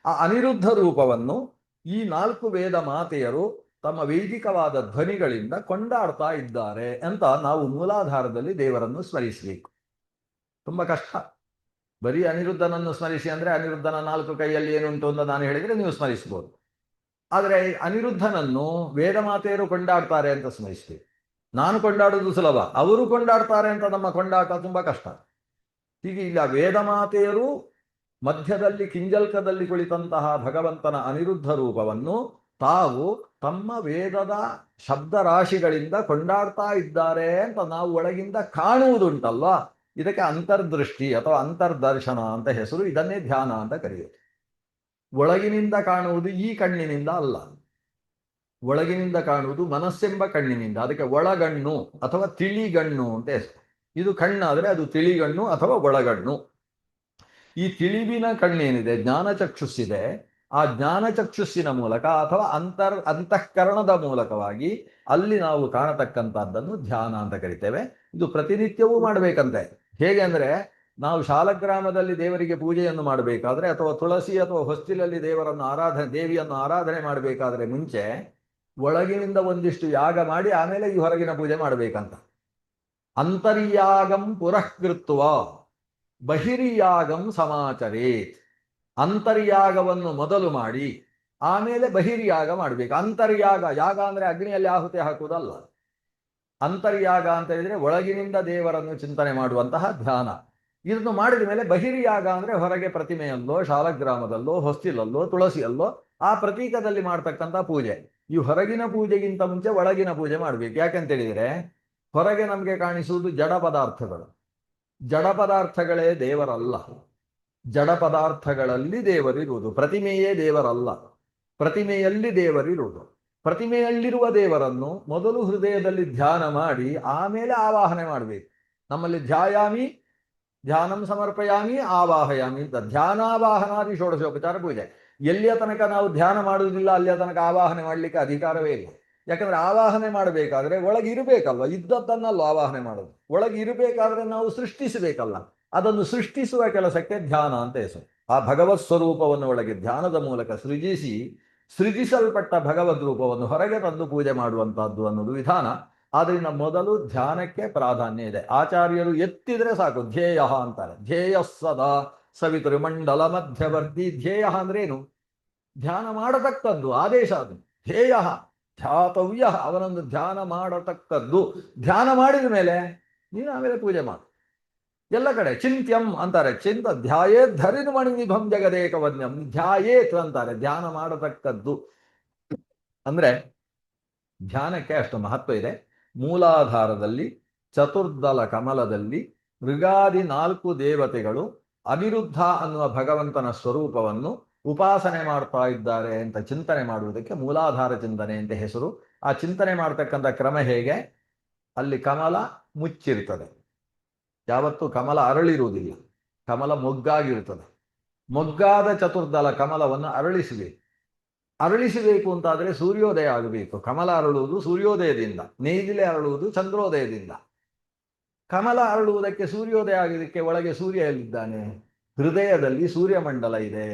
ಆ ಅನಿರುದ್ಧ ರೂಪವನ್ನು ಈ 4 ವೇದ ಮಾತೆಯರು ತಮ್ಮ ವೈದಿಕವಾದ ಧ್ವನಿಗಳಿಂದ ಕೊಂಡಾಡ್ತಾ ಇದ್ದಾರೆ ಅಂತ ನಾವು ಮೂಲಾಧಾರದಲ್ಲಿ ದೇವರನ್ನು ಸ್ಮರಿಸಬೇಕು. ತುಂಬ ಕಷ್ಟ. ಬರೀ ಅನಿರುದ್ಧನನ್ನು ಸ್ಮರಿಸಿ ಅಂದ್ರೆ ಅನಿರುದ್ಧನ 4 ಕೈಯಲ್ಲಿ ಏನುಂಟು ಅಂತ ನಾನು ಹೇಳಿದ್ರೆ ನೀವು ಸ್ಮರಿಸಬಹುದು. ಆದರೆ ಅನಿರುದ್ಧನನ್ನು ವೇದ ಮಾತೆಯರು ಕೊಂಡಾಡ್ತಾರೆ ಅಂತ ಸ್ಮರಿಸ್ತೀವಿ. ನಾನು ಕೊಂಡಾಡುವುದು ಸುಲಭ, ಅವರು ಕೊಂಡಾಡ್ತಾರೆ ಅಂತ ನಮ್ಮ ಕೊಂಡಾಟ ತುಂಬಾ ಕಷ್ಟ. ಹೀಗೆ ಇಲ್ಲ, ವೇದ ಮಾತೆಯರು ಮಧ್ಯದಲ್ಲಿ ಕಿಂಜಲ್ಕದಲ್ಲಿ ಕುಳಿತಂತಹ ಭಗವಂತನ ಅನಿರುದ್ಧ ರೂಪವನ್ನು ತಾವು ತಮ್ಮ ವೇದದ ಶಬ್ದ ರಾಶಿಗಳಿಂದ ಕೊಂಡಾಡ್ತಾ ಇದ್ದಾರೆ ಅಂತ ನಾವು ಒಳಗಿಂದ ಕಾಣುವುದುಂಟಲ್ವಾ, ಇದಕ್ಕೆ ಅಂತರ್ದೃಷ್ಟಿ ಅಥವಾ ಅಂತರ್ದರ್ಶನ ಅಂತ ಹೆಸರು. ಇದನ್ನೇ ಧ್ಯಾನ ಅಂತ ಕರೆಯುವುದು. ಒಳಗಿನಿಂದ ಕಾಣುವುದು ಈ ಕಣ್ಣಿನಿಂದ ಅಲ್ಲ, ಒಳಗಿನಿಂದ ಕಾಣುವುದು ಮನಸ್ಸೆಂಬ ಕಣ್ಣಿನಿಂದ. ಅದಕ್ಕೆ ಒಳಗಣ್ಣು ಅಥವಾ ತಿಳಿಗಣ್ಣು ಅಂತ ಹೆಸರು. ಇದು ಕಣ್ಣಾದರೆ ಅದು ತಿಳಿಗಣ್ಣು ಅಥವಾ ಒಳಗಣ್ಣು. ಈ ತಿಳಿವಿನ ಕಣ್ಣೇನಿದೆ, ಜ್ಞಾನಚಕ್ಷುಸ್ಸಿದೆ, ಆ ಜ್ಞಾನಚಕ್ಷುಸ್ಸಿನ ಮೂಲಕ ಅಥವಾ ಅಂತಃಕರಣದ ಮೂಲಕವಾಗಿ ಅಲ್ಲಿ ನಾವು ಕಾಣತಕ್ಕಂಥದ್ದನ್ನು ಧ್ಯಾನ ಅಂತ ಕರಿತೇವೆ. ಇದು ಪ್ರತಿನಿತ್ಯವೂ ಮಾಡಬೇಕಂತೆ. ಹೇಗೆ ಅಂದರೆ, ನಾವು ಶಾಲಗ್ರಾಮದಲ್ಲಿ ದೇವರಿಗೆ ಪೂಜೆಯನ್ನು ಮಾಡಬೇಕಾದ್ರೆ ಅಥವಾ ತುಳಸಿ ಅಥವಾ ಹೊಸ್ತಿಲಲ್ಲಿ ದೇವಿಯನ್ನು ಆರಾಧನೆ ಮಾಡಬೇಕಾದ್ರೆ ಮುಂಚೆ ಒಳಗಿನಿಂದ ಒಂದಿಷ್ಟು ಯಾಗ ಮಾಡಿ ಆಮೇಲೆ ಈ ಹೊರಗಿನ ಪೂಜೆ ಮಾಡಬೇಕಂತ. ಅಂತರ್ಯಾಗಂ ಪುರಃಕೃತ್ವ ಬಹಿರ್ಯಾಗಂ ಸಮಾಚರೇತ್. ಅಂತರ್ಯಾಗವನ್ನು ಮೊದಲು ಮಾಡಿ ಆಮೇಲೆ ಬಹಿರ್ಯಾಗ ಮಾಡಬೇಕು. ಅಂತರ್ಯಾಗ, ಯಾಗ ಅಂದ್ರೆ ಅಗ್ನಿಯಲ್ಲಿ ಆಹುತಿ ಹಾಕುವುದಲ್ಲ. ಅಂತರ್ಯಾಗ ಅಂತ ಹೇಳಿದ್ರೆ ಒಳಗಿನಿಂದ ದೇವರನ್ನು ಚಿಂತನೆ ಮಾಡುವಂತಹ ಧ್ಯಾನ. ಇದನ್ನು ಮಾಡಿದ ಮೇಲೆ ಬಹಿರ್ಯಾಗ ಅಂದ್ರೆ ಹೊರಗೆ ಪ್ರತಿಮೆಯಲ್ಲೋ ಶಾಲಗ್ರಾಮದಲ್ಲೋ ಹೊಸ್ತಿಲಲ್ಲೋ ತುಳಸಿಯಲ್ಲೋ ಆ ಪ್ರತೀಕದಲ್ಲಿ ಮಾಡ್ತಕ್ಕಂಥ ಪೂಜೆ. ಈ ಹೊರಗಿನ ಪೂಜೆಗಿಂತ ಮುಂಚೆ ಒಳಗಿನ ಪೂಜೆ ಮಾಡಬೇಕು. ಯಾಕಂತೇಳಿದರೆ ಹೊರಗೆ ನಮಗೆ ಕಾಣಿಸುವುದು ಜಡ ಪದಾರ್ಥಗಳು. ಜಡ ಪದಾರ್ಥಗಳೇ ದೇವರಲ್ಲ. ಜಡ ಪದಾರ್ಥಗಳಲ್ಲಿ ದೇವರಿರುವುದು. ಪ್ರತಿಮೆಯೇ ದೇವರಲ್ಲ, ಪ್ರತಿಮೆಯಲ್ಲಿ ದೇವರಿರುವುದು. ಪ್ರತಿಮೆಯಲ್ಲಿರುವ ದೇವರನ್ನು ಮೊದಲು ಹೃದಯದಲ್ಲಿ ಧ್ಯಾನ ಮಾಡಿ ಆಮೇಲೆ ಆವಾಹನೆ ಮಾಡಬೇಕು. ನಮ್ಮಲ್ಲಿ ಧ್ಯಾನಂ ಸಮರ್ಪಯಾಮಿ ಆವಾಹಯಾಮಿ ಅಂತ ಧ್ಯಾನಾವಾಹನಾದಿ ಷೋಡಶೋಪಚಾರ ಪೂಜೆ. ಎಲ್ಲಿಯ ತನಕ ನಾವು ಧ್ಯಾನ ಮಾಡುವುದಿಲ್ಲ ಅಲ್ಲಿಯ ತನಕ ಆವಾಹನೆ ಮಾಡಲಿಕ್ಕೆ ಅಧಿಕಾರವೇ ಇಲ್ಲ. ಯಾಕಂದ್ರೆ ಆವಾಹನೆ ಮಾಡಬೇಕಾದ್ರೆ ಒಳಗೆ ಇರಬೇಕಲ್ವ, ಇದ್ದದ್ದನ್ನಲ್ಲ ಆವಾಹನೆ ಮಾಡೋದು. ಒಳಗೆ ಇರಬೇಕಾದ್ರೆ ನಾವು ಸೃಷ್ಟಿಸಬೇಕಲ್ಲ, ಅದನ್ನು ಸೃಷ್ಟಿಸುವ ಕೆಲಸಕ್ಕೆ ಧ್ಯಾನ ಅಂತ ಹೆಸರು. ಆ ಭಗವತ್ ಸ್ವರೂಪವನ್ನು ಒಳಗೆ ಧ್ಯಾನದ ಮೂಲಕ ಸೃಜಿಸಲ್ಪಟ್ಟ ಭಗವದ್ ರೂಪವನ್ನು ಹೊರಗೆ ತಂದು ಪೂಜೆ ಮಾಡುವಂತಹದ್ದು ಅನ್ನೋದು ವಿಧಾನ. ಆದ್ರಿಂದ ಮೊದಲು ಧ್ಯಾನಕ್ಕೆ ಪ್ರಾಧಾನ್ಯ ಇದೆ. ಆಚಾರ್ಯರು ಎತ್ತಿದ್ರೆ ಸಾಕು, ಧ್ಯೇಯ ಅಂತಾರೆ. ಧ್ಯೇಯ ಸದಾ ಸವಿತೃಮಂಡಲ ಮಧ್ಯವರ್ತಿ. ಧ್ಯೇಯ ಅಂದ್ರೇನು? ಧ್ಯಾನ ಮಾಡತಕ್ಕದ್ದು, ಆದೇಶ ಅದು. ಧ್ಯೇಯ ಧ್ಯಾತವ್ಯ, ಅವನನ್ನು ಧ್ಯಾನ ಮಾಡತಕ್ಕದ್ದು. ಧ್ಯಾನ ಮಾಡಿದ ಮೇಲೆ ನೀನು ಆಮೇಲೆ ಪೂಜೆ ಮಾಡು. ಎಲ್ಲ ಕಡೆ ಚಿಂತ್ಯಂ ಅಂತಾರೆ. ಧ್ಯಾಯೇತ್ ಧರಿದು ಮಣಿನಿಭಂ ಜಗದೇಕವನ್ಯಂ. ಧ್ಯಾಯೇತ್ ಅಂತಾರೆ, ಧ್ಯಾನ ಮಾಡತಕ್ಕದ್ದು. ಅಂದ್ರೆ ಧ್ಯಾನಕ್ಕೆ ಅಷ್ಟು ಮಹತ್ವ ಇದೆ. ಮೂಲಾಧಾರದಲ್ಲಿ ಚತುರ್ದಲ ಕಮಲದಲ್ಲಿ ಮೃಗಾದಿ 4 ದೇವತೆಗಳು ಅನಿರುದ್ಧ ಅನ್ನುವ ಭಗವಂತನ ಸ್ವರೂಪವನ್ನು ಉಪಾಸನೆ ಮಾಡ್ತಾ ಇದ್ದಾರೆ ಅಂತ ಚಿಂತನೆ ಮಾಡುವುದಕ್ಕೆ ಮೂಲಾಧಾರ ಚಿಂತನೆ ಅಂತ ಹೆಸರು. ಆ ಚಿಂತನೆ ಮಾಡ್ತಕ್ಕಂಥ ಕ್ರಮ ಹೇಗೆ? ಅಲ್ಲಿ ಕಮಲ ಮುಚ್ಚಿರ್ತದೆ, ಯಾವತ್ತೂ ಕಮಲ ಅರಳಿರುವುದಿಲ್ಲ, ಕಮಲ ಮೊಗ್ಗಾಗಿರ್ತದೆ. ಮೊಗ್ಗಾದ ಚತುರ್ದಲ ಕಮಲವನ್ನು ಅರಳಿಸಬೇಕು ಅಂತಾದರೆ ಸೂರ್ಯೋದಯ ಆಗಬೇಕು. ಕಮಲ ಅರಳುವುದು ಸೂರ್ಯೋದಯದಿಂದ, ನೇಗಿಲೆ ಅರಳುವುದು ಚಂದ್ರೋದಯದಿಂದ. ಕಮಲ ಅರಳುವುದಕ್ಕೆ, ಸೂರ್ಯೋದಯ ಆಗೋದಕ್ಕೆ ಒಳಗೆ ಸೂರ್ಯ ಎಲ್ಲಿದ್ದಾನೆ? ಹೃದಯದಲ್ಲಿ ಸೂರ್ಯಮಂಡಲ ಇದೆ.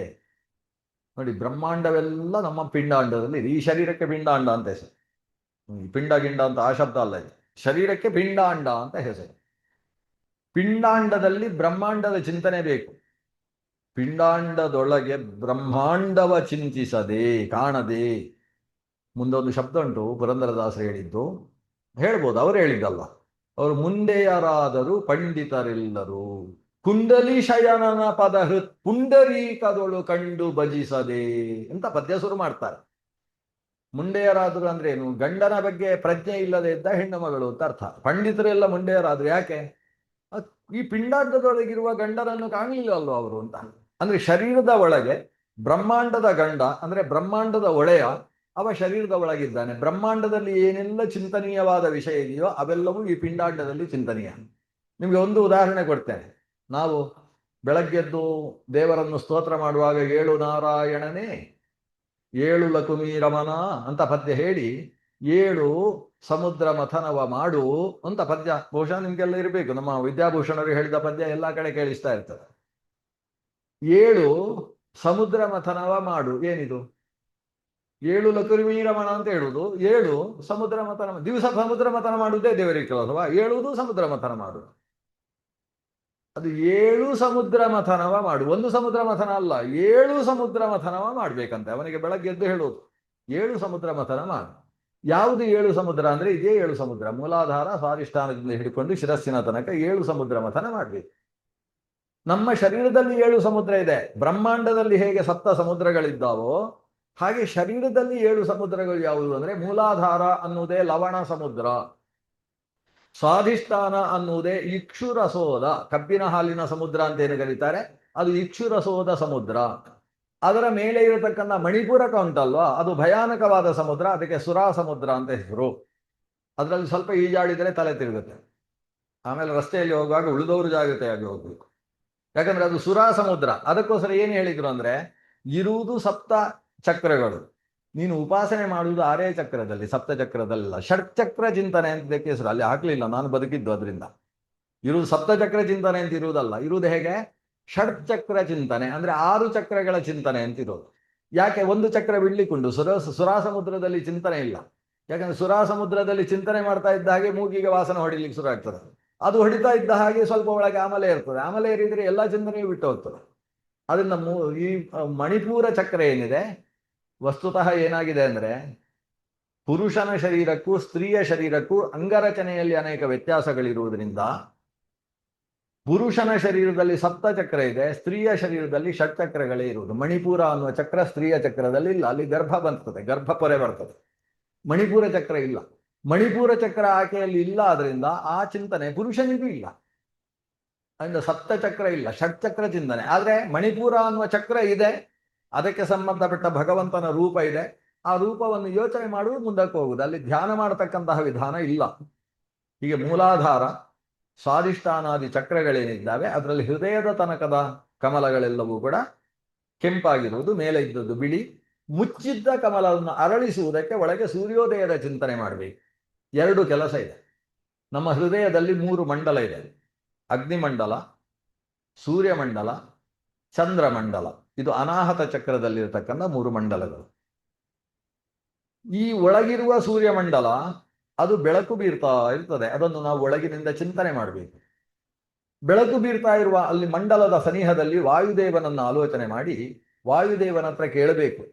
ನೋಡಿ, ಬ್ರಹ್ಮಾಂಡವೆಲ್ಲ ನಮ್ಮ ಪಿಂಡಾಂಡದಲ್ಲಿ ಇದೆ. ಈ ಶರೀರಕ್ಕೆ ಪಿಂಡಾಂಡ ಅಂತ ಹೆಸರು. ಪಿಂಡ ಗಿಂಡ ಅಂತ ಆ ಶಬ್ದ ಅಲ್ಲ ಇದು. ಶರೀರಕ್ಕೆ ಪಿಂಡಾಂಡ ಅಂತ ಹೆಸರು. ಪಿಂಡಾಂಡದಲ್ಲಿ ಬ್ರಹ್ಮಾಂಡದ ಚಿಂತನೆ ಬೇಕು. ಪಿಂಡಾಂಡದೊಳಗೆ ಬ್ರಹ್ಮಾಂಡವ ಚಿಂತಿಸದೆ ಕಾಣದೆ. ಮುಂದೊಂದು ಶಬ್ದ ಉಂಟು, ಪುರಂದರದಾಸರು ಹೇಳಿದ್ದು. ಹೇಳ್ಬೋದು, ಅವರು ಹೇಳಿದ್ದಲ್ಲ. ಅವರು ಮುಂದೆಯರಾದರೂ ಪಂಡಿತರೆಲ್ಲರೂ ಕುಂಡಲಿ ಶಯನನ ಪದ ಹೃತ್ ಪುಂಡರೀಕದೊಳು ಕಂಡು ಭಜಿಸದೆ ಅಂತ ಪದ್ಯ ಶುರು ಮಾಡ್ತಾರೆ. ಮುಂಡೆಯರಾದರು ಅಂದ್ರೆ ಏನು? ಗಂಡನ ಬಗ್ಗೆ ಪ್ರಜ್ಞೆ ಇಲ್ಲದೆ ಇದ್ದ ಹೆಣ್ಣು ಮಗಳು ಅಂತ ಅರ್ಥ. ಪಂಡಿತರೆಲ್ಲ ಮುಂಡೆಯರಾದ್ರು ಯಾಕೆ? ಈ ಪಿಂಡಾಂಡದೊಳಗಿರುವ ಗಂಡನನ್ನು ಕಾಣಲಿಲ್ಲಲ್ಲೋ ಅವರು ಅಂತ. ಅಂದ್ರೆ ಶರೀರದ ಒಳಗೆ ಬ್ರಹ್ಮಾಂಡದ ಗಂಡ ಅಂದ್ರೆ ಬ್ರಹ್ಮಾಂಡದ ಒಡೆಯ, ಅವ ಶರೀರದ ಒಳಗಿದ್ದಾನೆ. ಬ್ರಹ್ಮಾಂಡದಲ್ಲಿ ಏನೆಲ್ಲ ಚಿಂತನೀಯವಾದ ವಿಷಯ ಇದೆಯೋ ಅವೆಲ್ಲವೂ ಈ ಪಿಂಡಾಂಡದಲ್ಲಿ ಚಿಂತನೀಯ. ನಿಮಗೆ ಒಂದು ಉದಾಹರಣೆ ಕೊಡ್ತೇನೆ. ನಾವು ಬೆಳಗ್ಗೆದ್ದು ದೇವರನ್ನು ಸ್ತೋತ್ರ ಮಾಡುವಾಗ 7 ನಾರಾಯಣನೇ 7 ಲಕುಮಿ ರಮಣ ಅಂತ ಪದ್ಯ ಹೇಳಿ 7 ಸಮುದ್ರ ಮಥನವ ಮಾಡು ಅಂತ ಪದ್ಯ ಬಹುಶಃ ನಿಮ್ಗೆಲ್ಲ ಇರಬೇಕು. ನಮ್ಮ ವಿದ್ಯಾಭೂಷಣರು ಹೇಳಿದ ಪದ್ಯ ಎಲ್ಲ ಕಡೆ ಕೇಳಿಸ್ತಾ ಇರ್ತದೆ. 7 ಸಮುದ್ರ ಮಥನವ ಮಾಡು, ಏನಿದು? 7 ಲಕುಮಿ ರಮಣ ಅಂತ ಹೇಳುವುದು, 7 ಸಮುದ್ರ ಮಥನ. ದಿವಸ ಸಮುದ್ರ ಮಥನ ಮಾಡುವುದೇ ದೇವರಿಗೆ ಕೆಲಸವಾ? 7 ಸಮುದ್ರ ಮಥನ ಮಾಡು. ಅದು 7 ಸಮುದ್ರ ಮಥನವ ಮಾಡು. ಒಂದು ಸಮುದ್ರ ಮಥನ ಅಲ್ಲ, 7 ಸಮುದ್ರ ಮಥನವ ಮಾಡ್ಬೇಕಂತೆ. ಅವನಿಗೆ ಬೆಳಗ್ಗೆ ಎದ್ದು ಹೇಳುವುದು 7 ಸಮುದ್ರ ಮಥನ ಮಾಡು. ಯಾವುದು 7 ಸಮುದ್ರ ಅಂದ್ರೆ ಇದೇ 7 ಸಮುದ್ರ. ಮೂಲಾಧಾರ ಸ್ವಾಧಿಷ್ಠಾನದಿಂದ ಹಿಡ್ಕೊಂಡು ಶಿರಸ್ಸಿನ ತನಕ 7 ಸಮುದ್ರ ಮಥನ ಮಾಡ್ಬೇಕು. ನಮ್ಮ ಶರೀರದಲ್ಲಿ 7 ಸಮುದ್ರ ಇದೆ. ಬ್ರಹ್ಮಾಂಡದಲ್ಲಿ ಹೇಗೆ 7 ಸಮುದ್ರಗಳಿದ್ದಾವೋ ಹಾಗೆ ಶರೀರದಲ್ಲಿ 7 ಸಮುದ್ರಗಳು ಯಾವುದು ಅಂದ್ರೆ ಮೂಲಾಧಾರ ಅನ್ನುವುದೇ ಲವಣ ಸಮುದ್ರ, ಸ್ವಾಧಿಷ್ಠಾನ ಅನ್ನುವುದೇ ಇಕ್ಷುರಸೋದ, ಕಬ್ಬಿನ ಹಾಲಿನ ಸಮುದ್ರ ಅಂತ ಏನು ಕರೀತಾರೆ, ಅದು ಇಕ್ಷುರಸೋದ ಸಮುದ್ರ. ಅದರ ಮೇಲೆ ಇರತಕ್ಕಂಥ ಮಣಿಪುರಕ ಉಂಟಲ್ವಾ, ಅದು ಭಯಾನಕವಾದ ಸಮುದ್ರ, ಅದಕ್ಕೆ ಸುರಾ ಸಮುದ್ರ ಅಂತ ಹೆಸರು. ಅದರಲ್ಲಿ ಸ್ವಲ್ಪ ಈಜಾಡಿದರೆ ತಲೆ ತಿರುಗುತ್ತೆ. ಆಮೇಲೆ ರಸ್ತೆಯಲ್ಲಿ ಹೋಗುವಾಗ ಉಳಿದವರು ಜಾಗ್ರತೆಯಾಗಿ ಹೋಗ್ಬೇಕು, ಯಾಕಂದ್ರೆ ಅದು ಸುರಾ ಸಮುದ್ರ. ಅದಕ್ಕೋಸ್ಕರ ಏನು ಹೇಳಿದ್ರು ಅಂದ್ರೆ, ಇರುವುದು 7 ಚಕ್ರಗಳು, ನೀನು ಉಪಾಸನೆ ಮಾಡುವುದು 6 ಚಕ್ರದಲ್ಲಿ, 7 ಚಕ್ರದಲ್ಲ. ಷಟ್ಚಕ್ರ ಚಿಂತನೆ ಅಂತ ಇದಕ್ಕೆ ಹೆಸರು. ಅಲ್ಲಿ ಹಾಕ್ಲಿಲ್ಲ, ನಾನು ಬದುಕಿದ್ದು ಅದರಿಂದ. ಇರುವುದು 7 ಚಕ್ರ ಚಿಂತನೆ ಅಂತ ಇರುವುದಲ್ಲ. ಇರುವುದು ಹೇಗೆ? ಷಟ್ಚಕ್ರ ಚಿಂತನೆ ಅಂದ್ರೆ 6 ಚಕ್ರಗಳ ಚಿಂತನೆ ಅಂತ ಇರೋದು. ಯಾಕೆ? ಒಂದು ಚಕ್ರ ಬಿಡ್ಲಿಕ್ಕುಂಟು. ಸುರಾ ಸಮುದ್ರದಲ್ಲಿ ಚಿಂತನೆ ಇಲ್ಲ. ಯಾಕಂದ್ರೆ ಸುರಾ ಸಮುದ್ರದಲ್ಲಿ ಚಿಂತನೆ ಮಾಡ್ತಾ ಇದ್ದ ಹಾಗೆ ಮೂಗಿಗೆ ವಾಸನೆ ಹೊಡಿಲಿಕ್ಕೆ ಶುರು ಆಗ್ತದೆ. ಅದು ಹೊಡಿತಾ ಇದ್ದ ಹಾಗೆ ಸ್ವಲ್ಪ ಒಳಗೆ ಆಮಲೆ ಇರ್ತದೆ. ಆಮಲೆ ಏರಿದ್ರೆ ಎಲ್ಲ ಚಿಂತನೆಯೂ ಬಿಟ್ಟು ಹೋಗ್ತದೆ. ಅದರಿಂದ ಈ ಮಣಿಪೂರ ಚಕ್ರ ಏನಿದೆ, ವಸ್ತುತಃ ಏನಾಗಿದೆ ಅಂದ್ರೆ, ಪುರುಷನ ಶರೀರಕ್ಕೂ ಸ್ತ್ರೀಯ ಶರೀರಕ್ಕೂ ಅಂಗರಚನೆಯಲ್ಲಿ ಅನೇಕ ವ್ಯತ್ಯಾಸಗಳಿರುವುದರಿಂದ ಪುರುಷನ ಶರೀರದಲ್ಲಿ 7 ಚಕ್ರ ಇದೆ, ಸ್ತ್ರೀಯ ಶರೀರದಲ್ಲಿ ಷಟ್ಚಕ್ರಗಳೇ ಇರುವುದು. ಮಣಿಪೂರ ಅನ್ನುವ ಚಕ್ರ ಸ್ತ್ರೀಯ ಚಕ್ರದಲ್ಲಿ ಇಲ್ಲ. ಅಲ್ಲಿ ಗರ್ಭ ಬರ್ತದೆ, ಗರ್ಭ ಪೊರೆ ಬರ್ತದೆ. ಮಣಿಪೂರ ಚಕ್ರ ಇಲ್ಲ. ಮಣಿಪೂರ ಚಕ್ರ ಆಕೆಯಲ್ಲಿ ಇಲ್ಲ. ಆದ್ರಿಂದ ಆ ಚಿಂತನೆ ಪುರುಷನಿಗೂ ಇಲ್ಲ. ಅದರಿಂದ 7 ಚಕ್ರ ಇಲ್ಲ, ಷಟ್ಚಕ್ರ ಚಿಂತನೆ. ಆದ್ರೆ ಮಣಿಪೂರ ಅನ್ನುವ ಚಕ್ರ ಇದೆ, ಅದಕ್ಕೆ ಸಂಬಂಧಪಟ್ಟ ಭಗವಂತನ ರೂಪ ಇದೆ. ಆ ರೂಪವನ್ನು ಯೋಚನೆ ಮಾಡುವುದು, ಮುಂದಕ್ಕೆ ಹೋಗುವುದು. ಅಲ್ಲಿ ಧ್ಯಾನ ಮಾಡತಕ್ಕಂತಹ ವಿಧಾನ ಇಲ್ಲ. ಹೀಗೆ ಮೂಲಾಧಾರ ಸ್ವಾಧಿಷ್ಠಾನಾದಿ ಚಕ್ರಗಳೇನಿದ್ದಾವೆ ಅದರಲ್ಲಿ ಹೃದಯದ ತನಕದ ಕಮಲಗಳೆಲ್ಲವೂ ಕೂಡ ಕೆಂಪಾಗಿರುವುದು, ಮೇಲೆ ಇದ್ದದ್ದು ಬಿಳಿ. ಮುಚ್ಚಿದ್ದ ಕಮಲವನ್ನು ಅರಳಿಸುವುದಕ್ಕೆ ಒಳಗೆ ಸೂರ್ಯೋದಯದ ಚಿಂತನೆ ಮಾಡಬೇಕು. 2 ಕೆಲಸ ಇದೆ. ನಮ್ಮ ಹೃದಯದಲ್ಲಿ 3 ಮಂಡಲ ಇದೆ: ಅಗ್ನಿಮಂಡಲ, ಸೂರ್ಯಮಂಡಲ, ಚಂದ್ರಮಂಡಲ. ಇದು ಅನಾಹತ ಚಕ್ರದಲ್ಲಿರತಕ್ಕಂಥ 3 ಮಂಡಲಗಳು. ಈ ಒಳಗಿರುವ ಸೂರ್ಯಮಂಡಲ ಅದು ಬೆಳಕು ಬೀರ್ತಾ ಇರ್ತದೆ. ಅದನ್ನು ನಾವು ಒಳಗಿನಿಂದ ಚಿಂತನೆ ಮಾಡಬೇಕು. ಬೆಳಕು ಬೀರ್ತಾ ಇರುವ ಅಲ್ಲಿ ಮಂಡಲದ ಸನಿಹದಲ್ಲಿ ವಾಯುದೇವನನ್ನು ಆಲೋಚನೆ ಮಾಡಿ ವಾಯುದೇವನ ಹತ್ರ ಕೇಳಬೇಕು,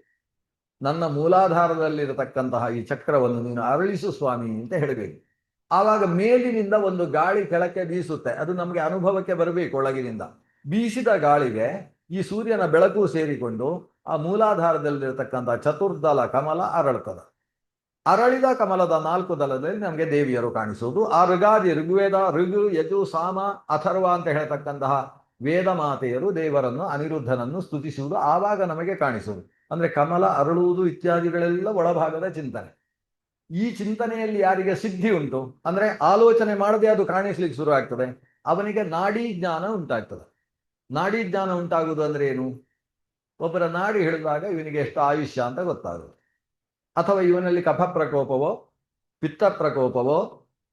ನನ್ನ ಮೂಲಾಧಾರದಲ್ಲಿರತಕ್ಕಂತಹ ಈ ಚಕ್ರವನ್ನು ನೀನು ಅರಳಿಸು ಸ್ವಾಮಿ ಅಂತ ಹೇಳಬೇಕು. ಆವಾಗ ಮೇಲಿನಿಂದ ಒಂದು ಗಾಳಿ ಕೆಳಕ್ಕೆ ಬೀಸುತ್ತೆ, ಅದು ನಮಗೆ ಅನುಭವಕ್ಕೆ ಬರಬೇಕು. ಒಳಗಿನಿಂದ ಬೀಸಿದ ಗಾಳಿಗೆ ಈ ಸೂರ್ಯನ ಬೆಳಕು ಸೇರಿಕೊಂಡು ಆ ಮೂಲಾಧಾರದಲ್ಲಿರತಕ್ಕಂಥ ಚತುರ್ದಲ ಕಮಲ ಅರಳುತ್ತದೆ. ಅರಳಿದ ಕಮಲದ 4 ದಳದಲ್ಲಿ ನಮಗೆ ದೇವಿಯರು ಕಾಣಿಸುವುದು. ಆ ಋಗಾದಿ ಋಗ್ವೇದ, ಋಗು, ಯಜು, ಸಾಮ, ಅಥರ್ವ ಅಂತ ಹೇಳ್ತಕ್ಕಂತಹ ವೇದ ಮಾತೆಯರು ದೇವರನ್ನು ಅನಿರುದ್ಧನನ್ನು ಸ್ತುತಿಸುವುದು ಆವಾಗ ನಮಗೆ ಕಾಣಿಸುವುದು. ಅಂದ್ರೆ ಕಮಲ ಅರಳುವುದು ಇತ್ಯಾದಿಗಳೆಲ್ಲ ಒಳಭಾಗದ ಚಿಂತನೆ. ಈ ಚಿಂತನೆಯಲ್ಲಿ ಯಾರಿಗೆ ಸಿದ್ಧಿ ಉಂಟು, ಅಂದ್ರೆ ಆಲೋಚನೆ ಮಾಡದೆ ಅದು ಕಾಣಿಸ್ಲಿಕ್ಕೆ ಶುರು ಆಗ್ತದೆ, ಅವನಿಗೆ ನಾಡಿ ಜ್ಞಾನ ಉಂಟಾಗ್ತದೆ. ನಾಡಿ ಜ್ಞಾನ ಉಂಟಾಗುವುದು ಅಂದ್ರೆ ಏನು? ಒಬ್ಬರ ನಾಡಿ ಹಿಡಿದಾಗ ಇವನಿಗೆ ಎಷ್ಟು ಆಯುಷ್ಯ ಅಂತ ಗೊತ್ತಾಗುತ್ತೆ, ಅಥವಾ ಇವನಲ್ಲಿ ಕಫ ಪ್ರಕೋಪವೋ, ಪಿತ್ತ ಪ್ರಕೋಪವೋ,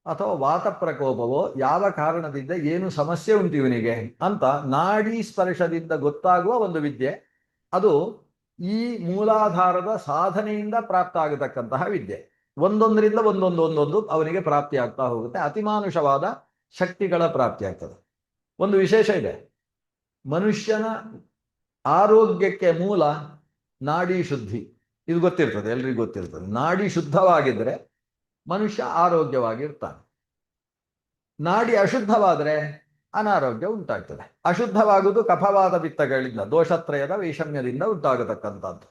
ಅಥವಾ ವಾತ ಪ್ರಕೋಪವೋ, ಯಾವ ಕಾರಣದಿಂದ ಏನು ಸಮಸ್ಯೆ ಉಂಟು ಇವನಿಗೆ ಅಂತ ನಾಡಿ ಸ್ಪರ್ಶದಿಂದ ಗೊತ್ತಾಗುವ ಒಂದು ವಿದ್ಯೆ. ಅದು ಈ ಮೂಲಾಧಾರದ ಸಾಧನೆಯಿಂದ ಪ್ರಾಪ್ತ ಆಗತಕ್ಕಂತಹ ವಿದ್ಯೆ. ಒಂದೊಂದರಿಂದ ಒಂದೊಂದು ಅವನಿಗೆ ಪ್ರಾಪ್ತಿ ಆಗ್ತಾ ಹೋಗುತ್ತೆ. ಅತಿಮಾನುಷವಾದ ಶಕ್ತಿಗಳ ಪ್ರಾಪ್ತಿ ಆಗ್ತದೆ. ಒಂದು ವಿಶೇಷ ಇದೆ, ಮನುಷ್ಯನ ಆರೋಗ್ಯಕ್ಕೆ ಮೂಲ ನಾಡಿ ಶುದ್ಧಿ. ಇದು ಗೊತ್ತಿರ್ತದೆ, ಎಲ್ರಿಗೂ ಗೊತ್ತಿರ್ತದೆ. ನಾಡಿ ಶುದ್ಧವಾಗಿದ್ದರೆ ಮನುಷ್ಯ ಆರೋಗ್ಯವಾಗಿರ್ತಾನೆ. ನಾಡಿ ಅಶುದ್ಧವಾದರೆ ಅನಾರೋಗ್ಯ ಉಂಟಾಗ್ತದೆ. ಅಶುದ್ಧವಾಗುವುದು ಕಫವಾದ ಪಿತ್ತಗಳಿಂದ, ದೋಷತ್ರಯದ ವೈಷಮ್ಯದಿಂದ ಉಂಟಾಗತಕ್ಕಂಥದ್ದು.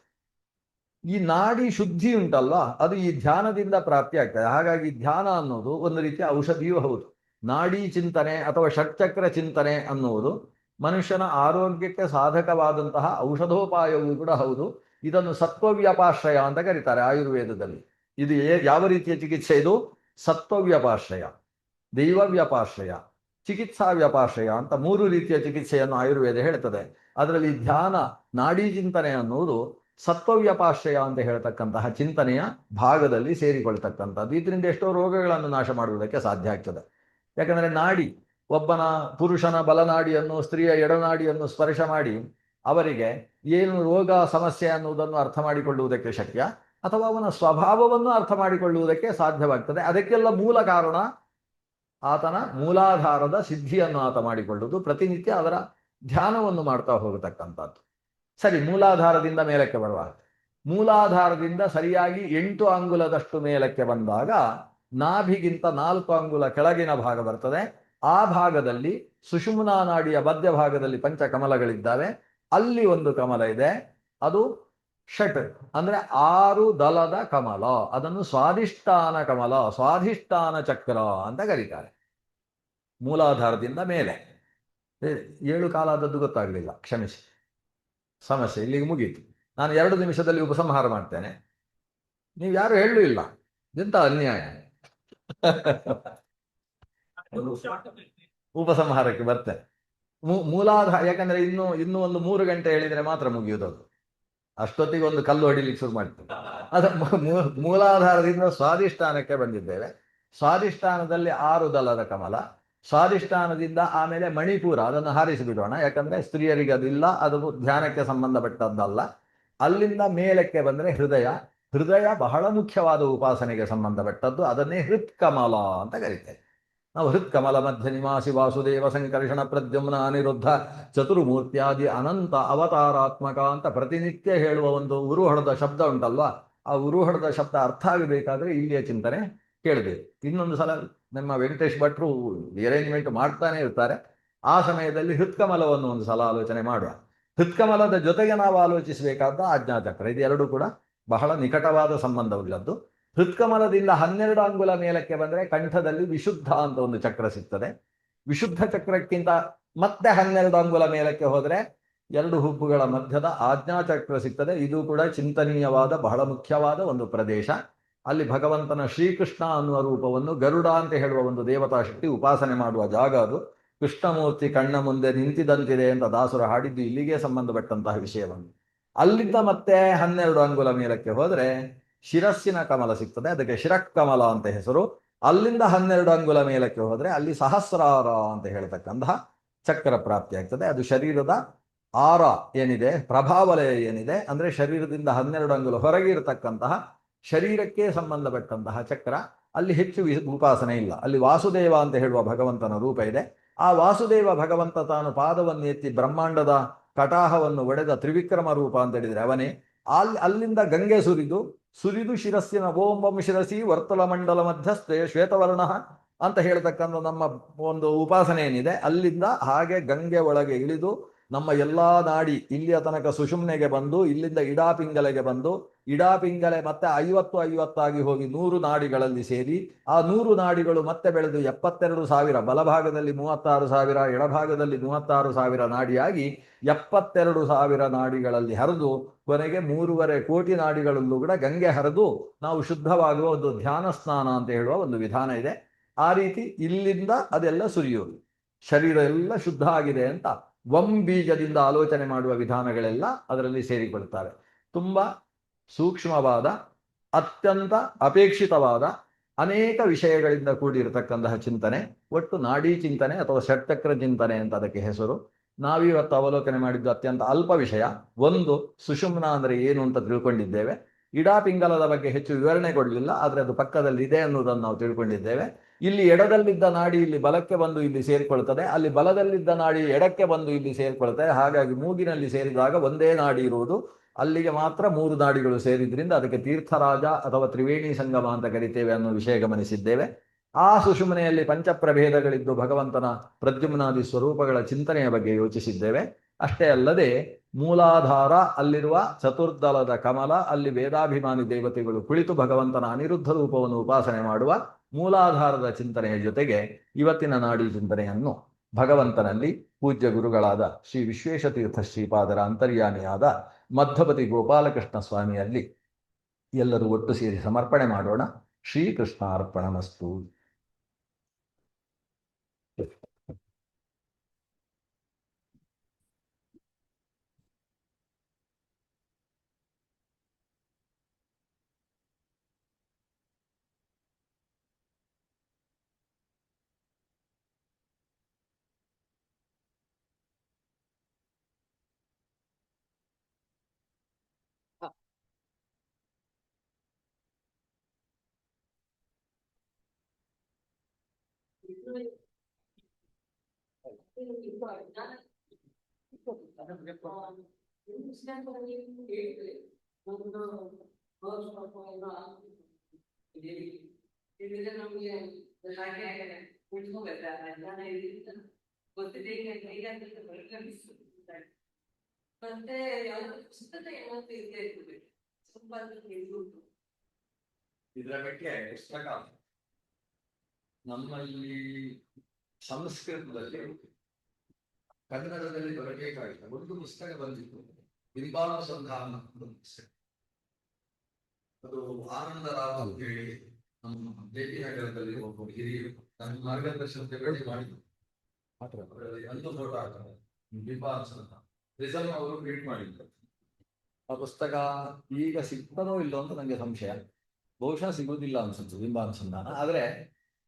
ಈ ನಾಡಿ ಶುದ್ಧಿ ಉಂಟಲ್ಲ, ಅದು ಈ ಧ್ಯಾನದಿಂದ ಪ್ರಾಪ್ತಿ ಆಗ್ತದೆ. ಹಾಗಾಗಿ ಧ್ಯಾನ ಅನ್ನೋದು ಒಂದು ರೀತಿಯ ಔಷಧಿಯೂ ಹೌದು. ನಾಡಿ ಚಿಂತನೆ ಅಥವಾ ಷಟ್ಚಕ್ರ ಚಿಂತನೆ ಅನ್ನುವುದು ಮನುಷ್ಯನ ಆರೋಗ್ಯಕ್ಕೆ ಸಾಧಕವಾದಂತಹ ಔಷಧೋಪಾಯವೂ ಕೂಡ ಹೌದು. ಇದನ್ನು ಸತ್ವವ್ಯಪಾಶ್ರಯ ಅಂತ ಕರೀತಾರೆ ಆಯುರ್ವೇದದಲ್ಲಿ. ಇದು ಯಾವ ರೀತಿಯ ಚಿಕಿತ್ಸೆ? ಇದು ಸತ್ವವ್ಯಪಾಶ್ರಯ, ದೈವವ್ಯಪಾಶ್ರಯ, ಚಿಕಿತ್ಸಾ ವ್ಯಪಾಶ್ರಯ ಅಂತ 3 ರೀತಿಯ ಚಿಕಿತ್ಸೆಯನ್ನು ಆಯುರ್ವೇದ ಹೇಳ್ತದೆ. ಅದರಲ್ಲಿ ಧ್ಯಾನ, ನಾಡಿ ಚಿಂತನೆ ಅನ್ನುವುದು ಸತ್ವವ್ಯಪಾಶ್ರಯ ಅಂತ ಹೇಳ್ತಕ್ಕಂತಹ ಚಿಂತನೆಯ ಭಾಗದಲ್ಲಿ ಸೇರಿಕೊಳ್ತಕ್ಕಂಥದ್ದು. ಇದರಿಂದ ಎಷ್ಟೋ ರೋಗಗಳನ್ನು ನಾಶ ಮಾಡುವುದಕ್ಕೆ ಸಾಧ್ಯ ಆಗ್ತದೆ. ಯಾಕಂದರೆ ನಾಡಿ, ಒಬ್ಬನ ಪುರುಷನ ಬಲನಾಡಿಯನ್ನು, ಸ್ತ್ರೀಯ ಎಡನಾಡಿಯನ್ನು ಸ್ಪರ್ಶ ಮಾಡಿ ಅವರಿಗೆ ಏನು ರೋಗ ಸಮಸ್ಯೆ ಅನ್ನುವುದನ್ನು ಅರ್ಥ ಮಾಡಿಕೊಳ್ಳುವುದಕ್ಕೆ ಶಕ್ಯ, ಅಥವಾ ಅವನ ಸ್ವಭಾವವನ್ನು ಅರ್ಥ ಮಾಡಿಕೊಳ್ಳುವುದಕ್ಕೆ ಸಾಧ್ಯವಾಗ್ತದೆ. ಅದಕ್ಕೆಲ್ಲ ಮೂಲ ಕಾರಣ ಆತನ ಮೂಲಾಧಾರದ ಸಿದ್ಧಿಯನ್ನು ಆತ ಮಾಡಿಕೊಳ್ಳುವುದು, ಪ್ರತಿನಿತ್ಯ ಅದರ ಧ್ಯಾನವನ್ನು ಮಾಡ್ತಾ ಹೋಗತಕ್ಕಂಥದ್ದು. ಸರಿ, ಮೂಲಾಧಾರದಿಂದ ಮೇಲಕ್ಕೆ ಬರುವ, ಮೂಲಾಧಾರದಿಂದ ಸರಿಯಾಗಿ 8 ಅಂಗುಲದಷ್ಟು ಮೇಲಕ್ಕೆ ಬಂದಾಗ ನಾಭಿಗಿಂತ 4 ಅಂಗುಲ ಕೆಳಗಿನ ಭಾಗ ಬರ್ತದೆ. ಆ ಭಾಗದಲ್ಲಿ ಸುಷುಮ್ನಾ ನಾಡಿಯ ಮಧ್ಯ ಭಾಗದಲ್ಲಿ ಪಂಚಕಮಲಗಳಿದ್ದಾವೆ. ಅಲ್ಲಿ ಒಂದು ಕಮಲ ಇದೆ, ಅದು ಷಟ್ ಅಂದ್ರೆ 6 ದಲದ ಕಮಲ. ಅದನ್ನು ಸ್ವಾಧಿಷ್ಠಾನ ಕಮಲ, ಸ್ವಾಧಿಷ್ಠಾನ ಚಕ್ರ ಅಂತ ಕರೀತಾರೆ. ಮೂಲಾಧಾರದಿಂದ ಮೇಲೆ 7 ಕಾಲ ಆದದ್ದು ಗೊತ್ತಾಗಲಿಲ್ಲ, ಕ್ಷಮಿಸಿ. ಸಮಸ್ಯೆ ಇಲ್ಲಿಗೆ ಮುಗೀತು. ನಾನು 2 ನಿಮಿಷದಲ್ಲಿ ಉಪಸಂಹಾರ ಮಾಡ್ತೇನೆ, ನೀವು ಯಾರು ಹೇಳಲೂ ಇಲ್ಲ. ಎಂತ ಅನ್ಯಾಯ. ಉಪಸಂಹಾರಕ್ಕೆ ಬರ್ತೇನೆ. ಮೂಲಾಧಾರ, ಯಾಕಂದ್ರೆ ಇನ್ನು ಒಂದು 3 ಗಂಟೆ ಹೇಳಿದ್ರೆ ಮಾತ್ರ ಮುಗಿಯುವುದು. ಅಷ್ಟೊತ್ತಿಗೆ ಒಂದು ಕಲ್ಲು ಹೊಡಿಲಿಕ್ಕೆ ಶುರು ಮಾಡ್ತೇವೆ. ಅದು ಮೂಲಾಧಾರದಿಂದ ಸ್ವಾಧಿಷ್ಠಾನಕ್ಕೆ ಬಂದಿದ್ದೇವೆ. ಸ್ವಾಧಿಷ್ಠಾನದಲ್ಲಿ 6 ದಲದ ಕಮಲ. ಸ್ವಾಧಿಷ್ಠಾನದಿಂದ ಆಮೇಲೆ ಮಣಿಪುರ, ಅದನ್ನು ಹಾರಿಸಿಬಿಡೋಣ, ಯಾಕಂದ್ರೆ ಸ್ತ್ರೀಯರಿಗೆ ಅದಿಲ್ಲ, ಅದು ಧ್ಯಾನಕ್ಕೆ ಸಂಬಂಧಪಟ್ಟದ್ದಲ್ಲ. ಅಲ್ಲಿಂದ ಮೇಲಕ್ಕೆ ಬಂದರೆ ಹೃದಯ. ಹೃದಯ ಬಹಳ ಮುಖ್ಯವಾದ ಉಪಾಸನೆಗೆ ಸಂಬಂಧಪಟ್ಟದ್ದು. ಅದನ್ನೇ ಹೃತ್ಕಮಲ ಅಂತ ಕರೀತೇವೆ ನಾವು. ಹೃತ್ಕಮಲ ಮಧ್ಯ ನಿವಾಸಿ ವಾಸುದೇವ ಸಂಕರ್ಷಣ ಪ್ರದ್ಯುಮ್ನ ಅನಿರುದ್ಧ ಚತುರ್ಮೂರ್ತಿಯಾದಿ ಅನಂತ ಅವತಾರಾತ್ಮಕ ಅಂತ ಪ್ರತಿನಿತ್ಯ ಹೇಳುವ ಒಂದು ಉರುಹಳದ ಶಬ್ದ ಉಂಟಲ್ವಾ, ಆ ಉರುಹಳದ ಶಬ್ದ ಅರ್ಥ ಆಗಬೇಕಾದ್ರೆ ಇಲ್ಲಿಯ ಚಿಂತನೆ ಕೇಳಬೇಕು. ಇನ್ನೊಂದು ಸಲ ನಮ್ಮ ವೆಂಕಟೇಶ್ ಭಟ್ರು ಅರೇಂಜ್ಮೆಂಟ್ ಮಾಡ್ತಾನೆ ಇರ್ತಾರೆ. ಆ ಸಮಯದಲ್ಲಿ ಹೃತ್ಕಮಲವನ್ನು ಒಂದು ಸಲ ಆಲೋಚನೆ ಮಾಡುವ. ಹೃತ್ಕಮಲದ ಜೊತೆಗೆ ನಾವು ಆಲೋಚಿಸಬೇಕಾದ ಆಜ್ಞಾಚಕ್ರ, ಇದು 2 ಕೂಡ ಬಹಳ ನಿಕಟವಾದ ಸಂಬಂಧವುಳ್ಳದ್ದು. ಹೃತ್ಕಮಲದಿಂದ 12 ಅಂಗುಲ ಮೇಲಕ್ಕೆ ಬಂದರೆ ಕಂಠದಲ್ಲಿ ವಿಶುದ್ಧ ಅಂತ ಒಂದು ಚಕ್ರ ಸಿಗ್ತದೆ. ವಿಶುದ್ಧ ಚಕ್ರಕ್ಕಿಂತ ಮತ್ತೆ 12 ಅಂಗುಲ ಮೇಲಕ್ಕೆ ಹೋದರೆ 2 ಹುಬ್ಬುಗಳ ಮಧ್ಯದ ಆಜ್ಞಾಚಕ್ರ ಸಿಗ್ತದೆ. ಇದು ಕೂಡ ಚಿಂತನೀಯವಾದ ಬಹಳ ಮುಖ್ಯವಾದ ಒಂದು ಪ್ರದೇಶ. ಅಲ್ಲಿ ಭಗವಂತನ ಶ್ರೀಕೃಷ್ಣ ಅನ್ನುವ ರೂಪವನ್ನು ಗರುಡ ಅಂತ ಹೇಳುವ ಒಂದು ದೇವತಾ ಶಕ್ತಿ ಉಪಾಸನೆ ಮಾಡುವ ಜಾಗ ಅದು. ಕೃಷ್ಣಮೂರ್ತಿ ಕಣ್ಣ ಮುಂದೆ ನಿಂತಿದಂತಿದೆ ಅಂತ ದಾಸರು ಹಾಡಿದ್ದು ಇಲ್ಲಿಗೆ ಸಂಬಂಧಪಟ್ಟಂತಹ ವಿಷಯವನ್ನು. ಅಲ್ಲಿಂದ ಮತ್ತೆ 12 ಅಂಗುಲ ಮೇಲಕ್ಕೆ ಹೋದರೆ ಶಿರಸ್ಸಿನ ಕಮಲ ಸಿಗ್ತದೆ, ಅದಕ್ಕೆ ಶಿರಕಮಲ ಅಂತ ಹೆಸರು. ಅಲ್ಲಿಂದ 12 ಅಂಗುಲ ಮೇಲಕ್ಕೆ ಹೋದರೆ ಅಲ್ಲಿ ಸಹಸ್ರಾರ ಅಂತ ಹೇಳ್ತಕ್ಕಂತಹ ಚಕ್ರ ಪ್ರಾಪ್ತಿ ಆಗ್ತದೆ. ಅದು ಶರೀರದ ಆರ ಏನಿದೆ, ಪ್ರಭಾವಲಯ ಏನಿದೆ, ಅಂದ್ರೆ ಶರೀರದಿಂದ 12 ಅಂಗುಲ ಹೊರಗೆ ಇರತಕ್ಕಂತಹ ಶರೀರಕ್ಕೆ ಸಂಬಂಧಪಟ್ಟಂತಹ ಚಕ್ರ. ಅಲ್ಲಿ ಹೆಚ್ಚು ಉಪಾಸನೆ ಇಲ್ಲ. ಅಲ್ಲಿ ವಾಸುದೇವ ಅಂತ ಹೇಳುವ ಭಗವಂತನ ರೂಪ ಇದೆ. ಆ ವಾಸುದೇವ ಭಗವಂತ ತಾನು ಪಾದವನ್ನು ಎತ್ತಿ ಬ್ರಹ್ಮಾಂಡದ ಕಟಾಹವನ್ನು ಒಡೆದ ತ್ರಿವಿಕ್ರಮ ರೂಪ ಅಂತ ಹೇಳಿದರೆ ಅವನೇ. ಅಲ್ಲಿಂದ ಗಂಗೆ ಸುರಿದು ಶಿರಸ್ಸಿನ ಓಂ ಬಂ ಶಿರಸಿ ವರ್ತಲ ಮಂಡಲ ಮಧ್ಯಸ್ಥೆ ಶ್ವೇತವರ್ಣ ಅಂತ ಹೇಳ್ತಕ್ಕಂಥ ನಮ್ಮ ಒಂದು ಉಪಾಸನೆ ಏನಿದೆ, ಅಲ್ಲಿಂದ ಹಾಗೆ ಗಂಗೆ ಒಳಗೆ ಇಳಿದು ನಮ್ಮ ಎಲ್ಲಾ ನಾಡಿ ಇಲ್ಲಿಯ ತನಕ ಸುಷುಮ್ನೆಗೆ ಬಂದು, ಇಲ್ಲಿಂದ ಇಡಾಪಿಂಗಲೆಗೆ ಬಂದು, ಇಡಾಪಿಂಗಲೆ ಮತ್ತೆ 50 ಹೋಗಿ 100 ನಾಡಿಗಳಲ್ಲಿ ಸೇರಿ, ಆ 100 ನಾಡಿಗಳು ಮತ್ತೆ ಬೆಳೆದು 72,000, ಬಲಭಾಗದಲ್ಲಿ 36,000, ಎಡಭಾಗದಲ್ಲಿ 36,000 ನಾಡಿಯಾಗಿ 72,000 ನಾಡಿಗಳಲ್ಲಿ ಹರಿದು ಕೊನೆಗೆ 3.5 ಕೋಟಿ ನಾಡಿಗಳಲ್ಲೂ ಕೂಡ ಗಂಗೆ ಹರಿದು ನಾವು ಶುದ್ಧವಾಗುವ ಒಂದು ಧ್ಯಾನ ಸ್ನಾನ ಅಂತ ಹೇಳುವ ಒಂದು ವಿಧಾನ ಇದೆ. ಆ ರೀತಿ ಇಲ್ಲಿಂದ ಅದೆಲ್ಲ ಸುರಿಯೋದು, ಶರೀರ ಎಲ್ಲ ಶುದ್ಧ ಆಗಿದೆ ಅಂತ ಬೀಜದಿಂದ ಆಲೋಚನೆ ಮಾಡುವ ವಿಧಾನಗಳೆಲ್ಲ ಅದರಲ್ಲಿ ಸೇರಿಕೊಳ್ತಾರೆ. ತುಂಬ ಸೂಕ್ಷ್ಮವಾದ, ಅತ್ಯಂತ ಅಪೇಕ್ಷಿತವಾದ ಅನೇಕ ವಿಷಯಗಳಿಂದ ಕೂಡಿರತಕ್ಕಂತಹ ಚಿಂತನೆ, ಒಟ್ಟು ನಾಡಿ ಚಿಂತನೆ ಅಥವಾ ಷಟ್ಚಕ್ರ ಚಿಂತನೆ ಅಂತ ಅದಕ್ಕೆ ಹೆಸರು. ನಾವಿವತ್ತು ಅವಲೋಕನೆ ಮಾಡಿದ್ದು ಅತ್ಯಂತ ಅಲ್ಪ ವಿಷಯ. ಒಂದು, ಸುಷುಮ್ನ ಅಂದರೆ ಏನು ಅಂತ ತಿಳ್ಕೊಂಡಿದ್ದೇವೆ. ಇಡಾಪಿಂಗಲದ ಬಗ್ಗೆ ಹೆಚ್ಚು ವಿವರಣೆ ಕೊಡಲಿಲ್ಲ, ಆದರೆ ಅದು ಪಕ್ಕದಲ್ಲಿ ಇದೆ ಅನ್ನೋದನ್ನು ನಾವು ತಿಳ್ಕೊಂಡಿದ್ದೇವೆ. ಇಲ್ಲಿ ಎಡದಲ್ಲಿದ್ದ ನಾಡಿ ಇಲ್ಲಿ ಬಲಕ್ಕೆ ಬಂದು ಇಲ್ಲಿ ಸೇರಿಕೊಳ್ತದೆ, ಅಲ್ಲಿ ಬಲದಲ್ಲಿದ್ದ ನಾಡಿ ಎಡಕ್ಕೆ ಬಂದು ಇಲ್ಲಿ ಸೇರಿಕೊಳ್ತದೆ. ಹಾಗಾಗಿ ಮೂಗಿನಲ್ಲಿ ಸೇರಿದಾಗ ಒಂದೇ ನಾಡಿ ಇರುವುದು, ಅಲ್ಲಿಗೆ ಮಾತ್ರ 3 ನಾಡಿಗಳು ಸೇರಿದ್ರಿಂದ ಅದಕ್ಕೆ ತೀರ್ಥರಾಜ ಅಥವಾ ತ್ರಿವೇಣಿ ಸಂಗಮ ಅಂತ ಕರಿತೇವೆ ಅನ್ನೋ ವಿಷಯ ಗಮನಿಸಿದ್ದೇವೆ. ಆ ಸುಷುಮ್ನೆಯಲ್ಲಿ ಪಂಚಪ್ರಭೇದಗಳಿದ್ದು ಭಗವಂತನ ಪ್ರದ್ಯುಮ್ನಾದಿ ಸ್ವರೂಪಗಳ ಚಿಂತನೆಯ ಬಗ್ಗೆ ಯೋಚಿಸಿದ್ದೇವೆ. ಅಷ್ಟೇ ಅಲ್ಲದೆ ಮೂಲಾಧಾರ ಅಲ್ಲಿರುವ ಚತುರ್ದಲದ ಕಮಲ, ಅಲ್ಲಿ ವೇದಾಭಿಮಾನಿ ದೇವತೆಗಳು ಕುಳಿತು ಭಗವಂತನ ಅನಿರುದ್ಧ ರೂಪವನ್ನು ಉಪಾಸನೆ ಮಾಡುವ ಮೂಲಾಧಾರದ ಚಿಂತನೆಯ ಜೊತೆಗೆ ಇವತ್ತಿನ ನಾಡಿ ಚಿಂತನೆಯನ್ನು ಭಗವಂತನಲ್ಲಿ ಪೂಜ್ಯ ಗುರುಗಳಾದ ಶ್ರೀ ವಿಶ್ವೇಶತೀರ್ಥ ಶ್ರೀಪಾದರ ಅಂತರ್ಯಾಮಿಯಾದ ಮಧ್ವಪತಿ ಗೋಪಾಲಕೃಷ್ಣ ಸ್ವಾಮಿಯಲ್ಲಿ ಎಲ್ಲರೂ ಒಟ್ಟು ಸೇರಿ ಸಮರ್ಪಣೆ ಮಾಡೋಣ. ಶ್ರೀಕೃಷ್ಣ ಅರ್ಪಣಮಸ್ತು. ಇದರ ಬಗ್ಗೆ ಪುಸ್ತಕ ನಮ್ಮಲ್ಲಿ ಸಂಸ್ಕೃತದಲ್ಲಿ ಕನ್ನಡದಲ್ಲಿ ಬರಬೇಕಾಗಿಲ್ಲ. ಒಂದು ಪುಸ್ತಕ ಬಂದಿತ್ತು, ಬಿಂಬಾನುಸಂಧಾನ ಅಂತ ಪುಸ್ತಕ. ಅದು ಆನಂದರಾವ್ ಅಂತ ಹೇಳಿ ನಮ್ಮ ದೇವಿ ನಗರದಲ್ಲಿ ಒಬ್ಬ ಹಿರಿಯರು ನನ್ನ ಮಾರ್ಗದರ್ಶನಕ್ಕೆ ಭೇಟಿ ಮಾಡಿದ್ರು. ಒಂದು ಫೋಟೋ ಹಾಕ್ತಾರೆ, ಬಿಂಬಾನುಸಂಧಾನ ರಿಸಲ್ಟ್ ಅವರು ಭೇಟಿ ಮಾಡಿದ್ರು. ಆ ಪುಸ್ತಕ ಈಗ ಸಿಗ್ತದೋ ಇಲ್ಲೋ ಅಂತ ನನಗೆ ಸಂಶಯ, ಬಹುಶಃ ಸಿಗುವುದಿಲ್ಲ ಅನ್ಸುತ್ತೆ ಬಿಂಬಾನುಸಂಧಾನ. ಆದರೆ